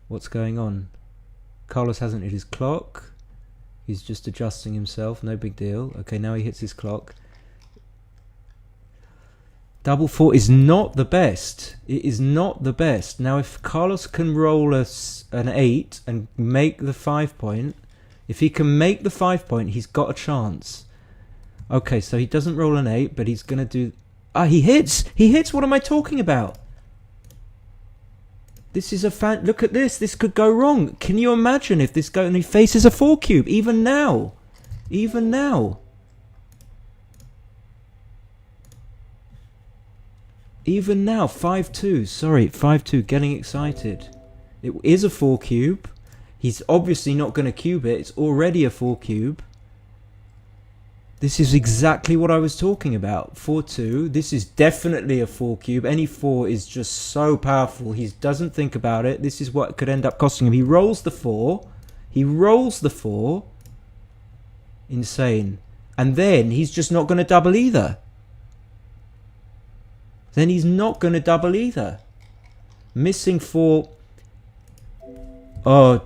What's going on? Carlos hasn't hit his clock. He's just adjusting himself. No big deal. Okay, now he hits his clock. Double 4 is not the best. It is not the best. Now, if Carlos can roll an 8 and make the 5 point, if he can make the 5 point, he's got a chance. Okay, so he doesn't roll an 8, but he's going to do... he hits! He hits! What am I talking about? This is a look at this. This could go wrong. Can you imagine if this guy only faces a 4 cube? Even now. Even now. Even now, 5-2. Sorry, 5-2. Getting excited. It is a 4 cube. He's obviously not going to cube it. It's already a 4 cube. This is exactly what I was talking about. 4-2. This is definitely a 4 cube. Any 4 is just so powerful. He doesn't think about it. This is what could end up costing him. He rolls the 4. He rolls the 4. Insane. And then he's just not going to double either. Then he's not going to double either. Missing 4. Oh,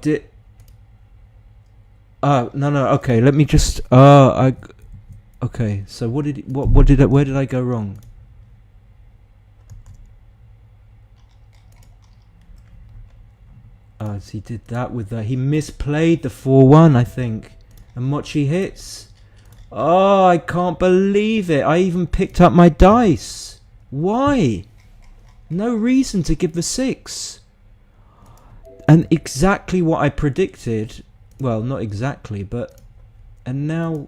no. Okay, let me just. Okay. So where did I go wrong? So he did that with that. He misplayed the 4-1, I think. And Mochy hits. Oh, I can't believe it. I even picked up my dice. Why? No reason to give the 6. And exactly what I predicted. Well, not exactly, but... And now...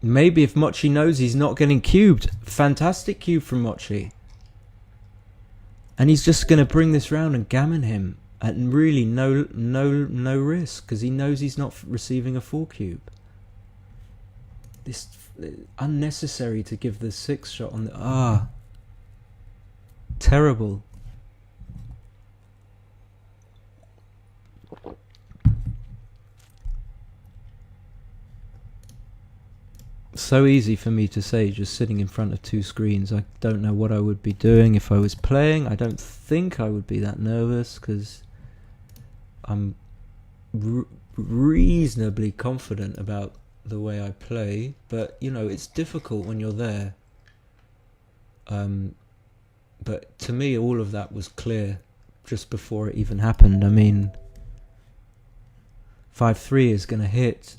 Maybe if Mochy knows he's not getting cubed. Fantastic cube from Mochy. And he's just going to bring this round and gammon him. At really no risk. Because he knows he's not receiving a 4 cube. This... Unnecessary to give the 6 shot on the... Terrible. So easy for me to say, just sitting in front of 2 screens. I don't know what I would be doing if I was playing. I don't think I would be that nervous because I'm reasonably confident about the way I play, but you know, it's difficult when you're there. But to me, all of that was clear just before it even happened. I mean, 5-3 is going to hit.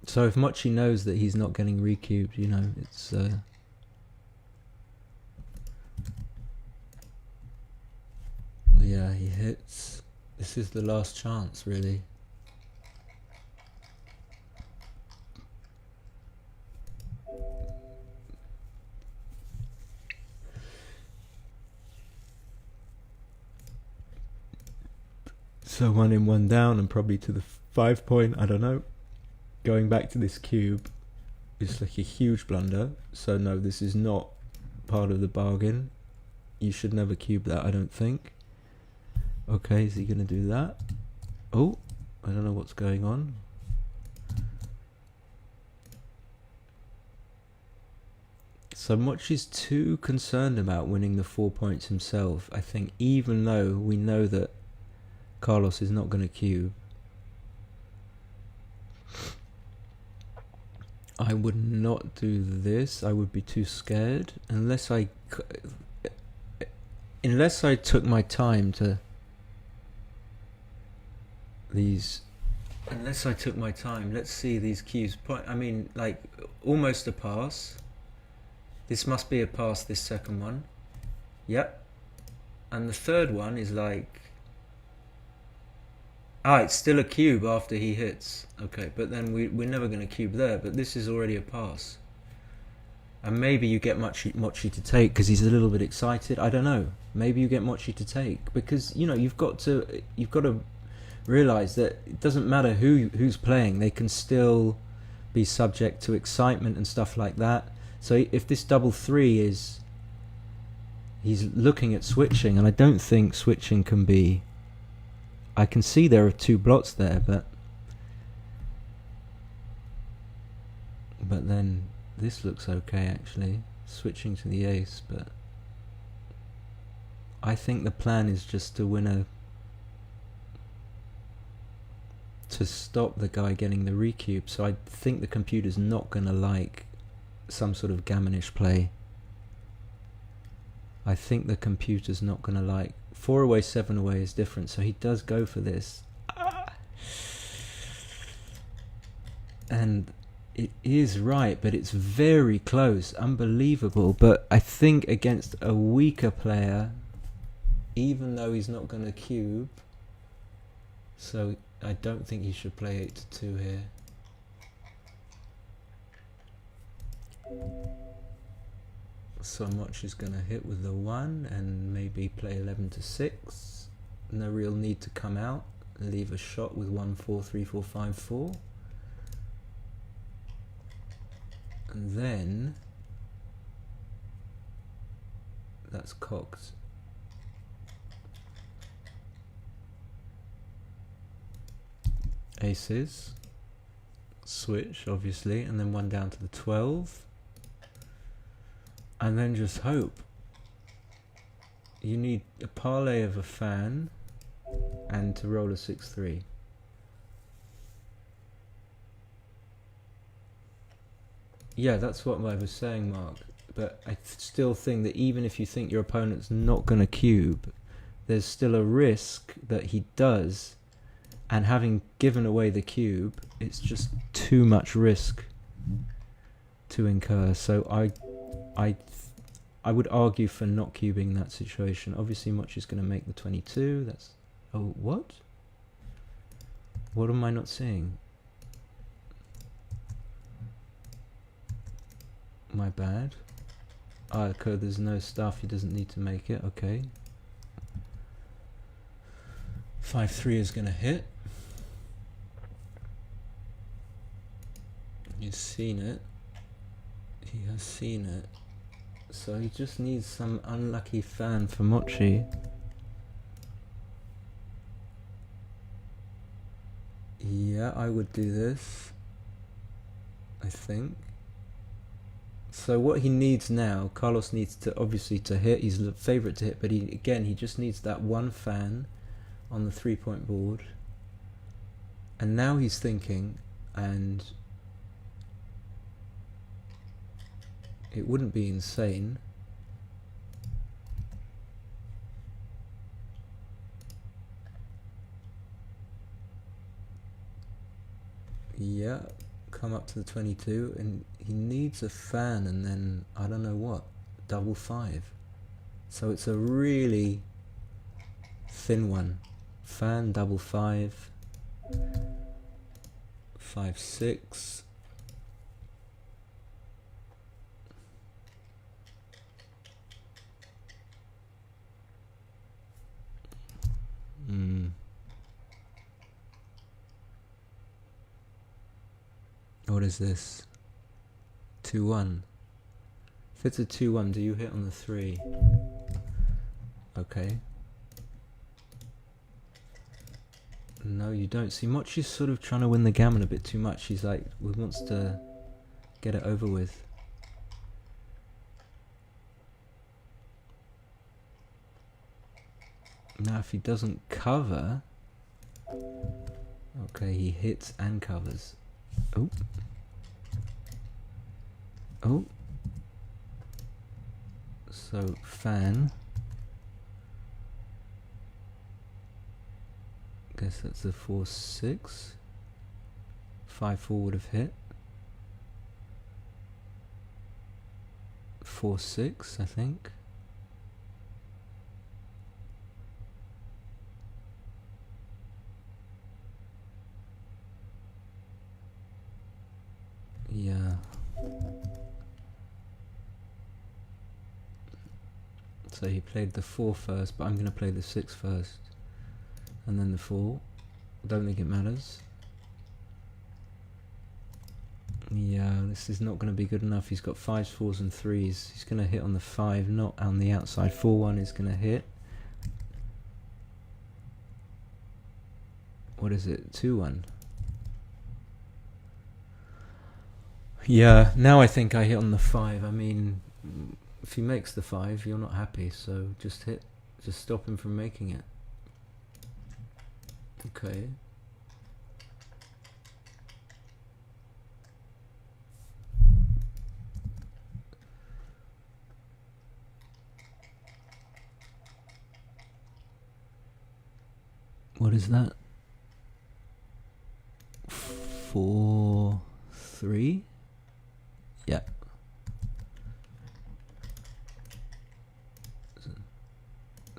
So if Mochy knows that he's not getting recubed, you know, it's yeah, he hits. This is the last chance, really. So 1 in, 1 down, and probably to the 5 point, I don't know. Going back to this cube is like a huge blunder. So no, this is not part of the bargain. You should never cube that, I don't think. Okay, is he going to do that? Oh, I don't know what's going on. So Mochy's too concerned about winning the 4 points himself, I think, even though we know that Carlos is not going to cube. I would not do this. I would be too scared unless I took my time to unless I took my time. Let's see these cubes. I mean, like, almost a pass. This must be a pass, this second one. Yep. And the third one is like... it's still a cube after he hits. Okay, but then we're never going to cube there. But this is already a pass. And maybe you get Mochy to take because he's a little bit excited. I don't know. Maybe you get Mochy to take because, you know, you've got to realize that it doesn't matter who's playing. They can still be subject to excitement and stuff like that. So if this double 3 is... He's looking at switching, and I don't think switching can be... I can see there are 2 blots there, but then this looks okay actually, switching to the ace, but I think the plan is just to win to stop the guy getting the recube. So I think the computer's not going to like some sort of gammonish play. I think the computer's not going to like 4 away, 7 away is different. So he does go for this. And it is right, but it's very close. Unbelievable. But I think against a weaker player, even though he's not going to cube, so I don't think he should play 8 to 2 here. So Mochy is going to hit with the 1 and maybe play 11 to 6. No real need to come out. Leave a shot with 1 4 3 4 5 4. And then that's cocked. Aces. Switch, obviously, and then 1 down to the 12. And then just hope. You need a parlay of a fan and to roll a 6-3. Yeah, that's what I was saying, Mark. But I still think that even if you think your opponent's not going to cube, there's still a risk that he does. And having given away the cube, it's just too much risk to incur. So I would argue for not cubing that situation. Obviously, Mochy is going to make the 22. That's... Oh, what? What am I not seeing? My bad. Ah, okay, there's no stuff. He doesn't need to make it. Okay. 5-3 is going to hit. He's seen it. He has seen it. So he just needs some unlucky fan for Mochy. Yeah, I would do this, I think. So what he needs now, Carlos needs to obviously to hit. He's the favourite to hit, but he just needs that one fan on the 3-point board. And now he's thinking, and it wouldn't be insane. Yeah, come up to the 22, and he needs a fan, and then I don't know what, double 5. So it's a really thin one. Fan, double 5, 5-6. What is this? 2-1. If it's a 2-1, do you hit on the 3? Okay. No, you don't. See, Mochy's sort of trying to win the gammon a bit too much. He's like, he wants to get it over with. Now, if he doesn't cover... Okay, he hits and covers. Oh. Oh. So, fan. Guess that's a 4-6. 5-4 would have hit. 4-6, I think. Yeah. So he played the 4 first, but I'm going to play the 6 first. And then the 4. Don't think it matters. Yeah, this is not going to be good enough. He's got 5s, 4s and 3s. He's going to hit on the 5, not on the outside. 4-1 is going to hit. What is it? 2-1. Yeah, now I think I hit on the 5. I mean, if he makes the 5, you're not happy, so just hit. Just stop him from making it. Okay. What is that? 4, 3? Yeah.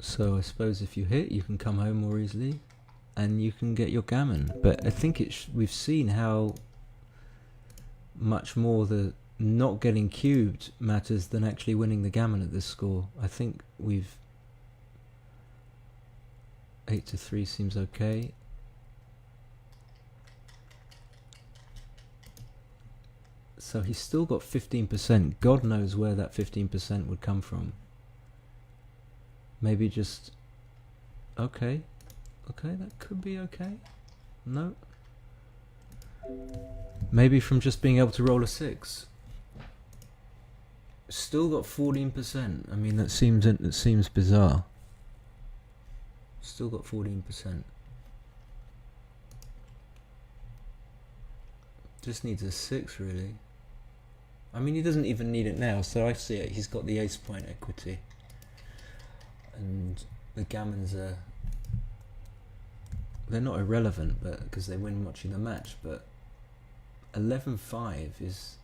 So I suppose if you hit, you can come home more easily, and you can get your gammon. But I think we've seen how much more the not getting cubed matters than actually winning the gammon at this score. I think we've 8-3 seems okay. So he's still got 15%. God knows where that 15% would come from. Maybe just... Okay. Okay, that could be okay. No. Maybe from just being able to roll a 6. Still got 14%. I mean, that seems bizarre. Still got 14%. Just needs a 6, really. I mean, he doesn't even need it now, so I see it. He's got the ace point equity. And the gammons are... They're not irrelevant, but because they win Mochy the match, but 11-5 is...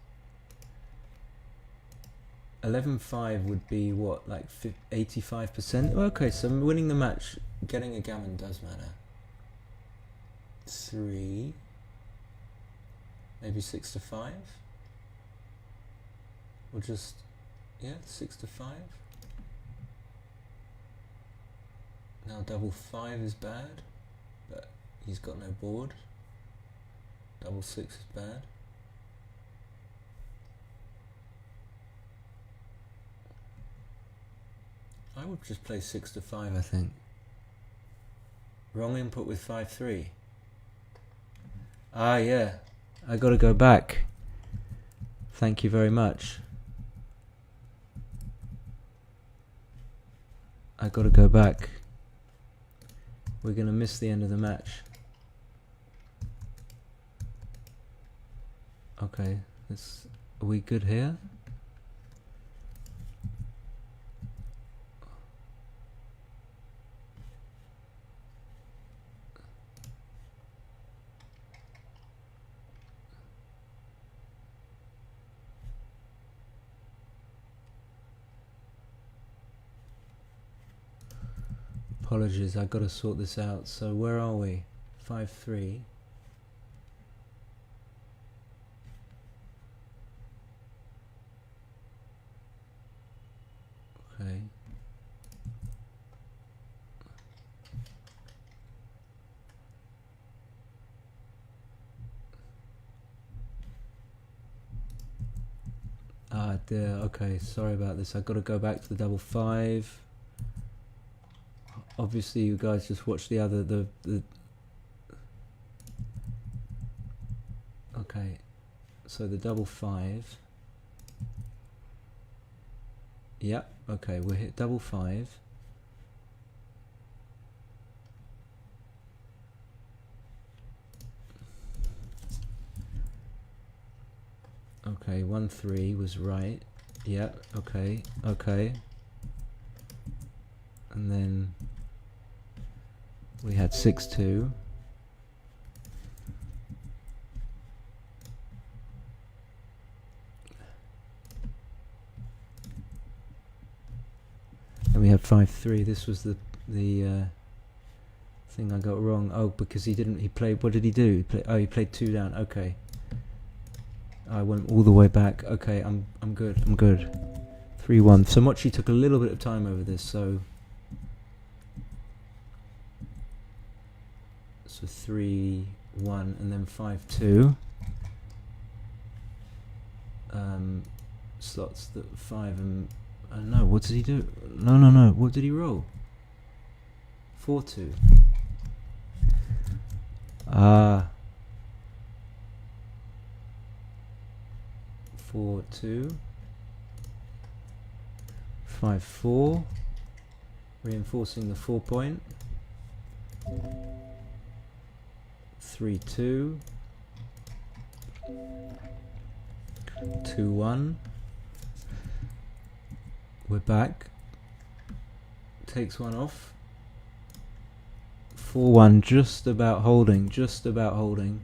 11-5 would be what, like 85%? Okay, so winning the match, getting a gammon does matter. 3... Maybe 6-5? Or just, yeah, 6-5? Now double 5 is bad, but he's got no board. Double 6 is bad. I would just play 6-5, I think. Wrong input with 5-3. Ah, yeah. I gotta go back. Thank you very much. I gotta go back. We're gonna miss the end of the match. Okay, are we good here? Apologies, I gotta sort this out. So where are we? 5-3. Okay. Ah, dear. Okay, sorry about this. I gotta go back to the double 5. Obviously, you guys just watch the other the. Okay, so the double 5. Yep. Okay, we'll hit double 5. Okay, 1-3 was right. Yep. Okay. Okay. And then we had 6-2. And we had 5-3. This was the thing I got wrong. Oh, because he played, what did he do? He played 2 down. Okay. I went all the way back. Okay, I'm good. I'm good. 3-1. So Mochy took a little bit of time over this, so 3-1 and then 5-2. Slots that 5 and no, what did he do? No. What did he roll? 4-2. Ah. 4-2. 5-4. Reinforcing the 4 point. 3-2. 2-1. We're back. Takes one off. 4-1, just about holding, just about holding.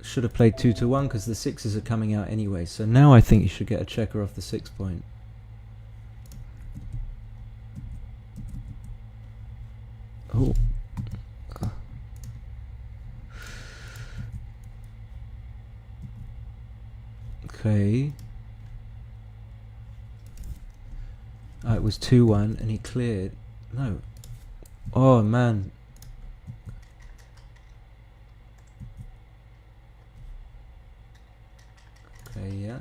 Should have played 2-1 because the sixes are coming out anyway. So now I think you should get a checker off the 6 point. Oh. Okay. It was 2-1 and he cleared. No. Oh man. Okay, yeah.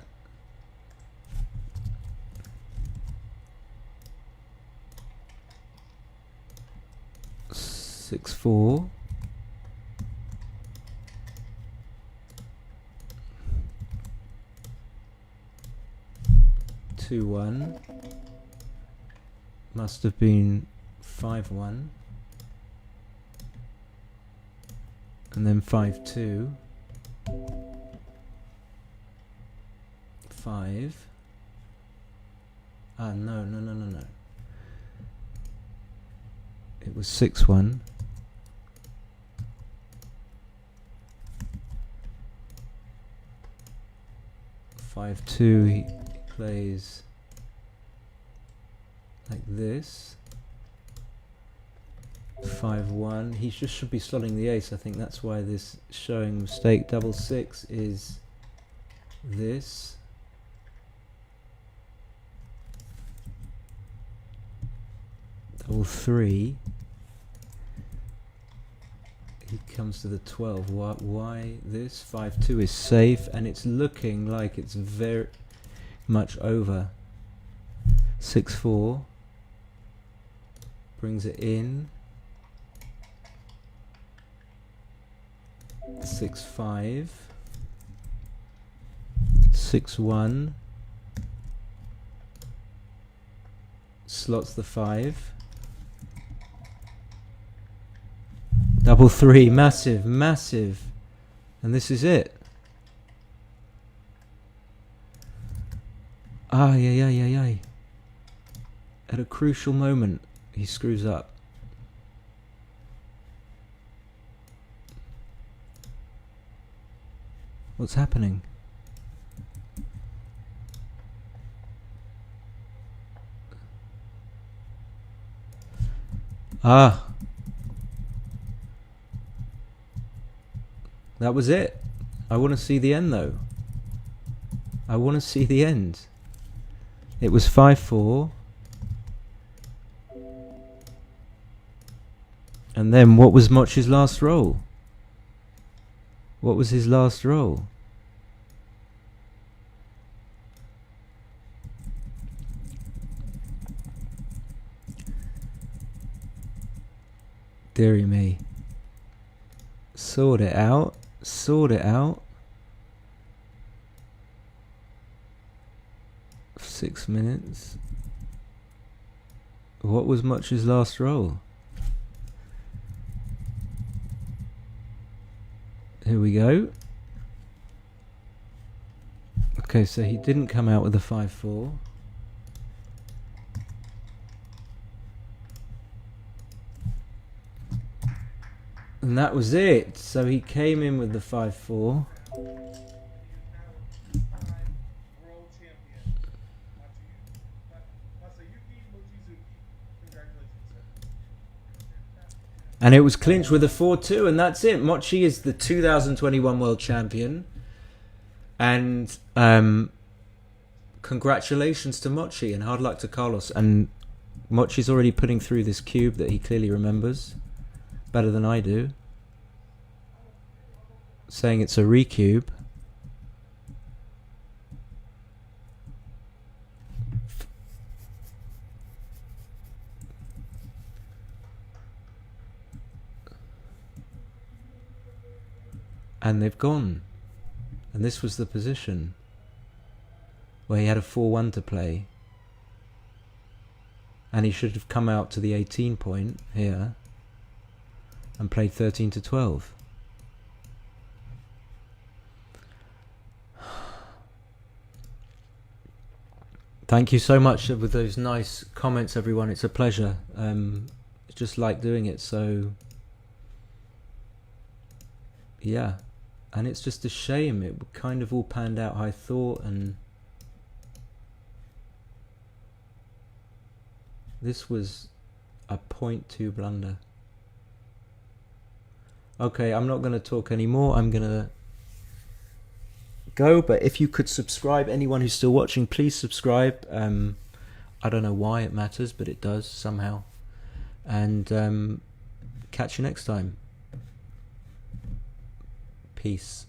Six, 4. Two, 1. Must have been 5-1. And then 5-2. 5. Ah, no. It was 6-1. 5-2. He plays like this. 5-1. He just should be slotting the ace. I think that's why this showing mistake. Double 6 is this. Double 3. He comes to the 12. Why this? 5-2 is safe, and it's looking like it's very much over. 6-4 brings it in. 6-5. 6-1 slots the 5. Double 3, massive, massive, and this is it. Yeah. At a crucial moment, he screws up. What's happening? That was it. I want to see the end though. I want to see the end. It was 5-4. And then what was Mochy's last roll? What was his last roll? Dearie me. Sort it out. Sort it out. 6 minutes. What was Mochy's last roll? Here we go. Okay, so he didn't come out with a 5-4. And that was it. So he came in with the 5-4. And it was clinched with a 4-2, and that's it. Mochy is the 2021 world champion. And congratulations to Mochy, and hard luck to Carlos. And Mochy's already putting through this cube that he clearly remembers better than I do, saying it's a recube. And they've gone. And this was the position where he had a 4-1 to play. And he should have come out to the 18 point here and played 13-12. Thank you so much with those nice comments, everyone. It's a pleasure. Just like doing it. So yeah, and it's just a shame it kind of all panned out how I thought, and this was a 0.2 blunder. Okay, I'm not going to talk anymore. I'm going to go, but if you could subscribe, anyone who's still watching, please subscribe. I don't know why it matters, but it does somehow. And catch you next time. Peace.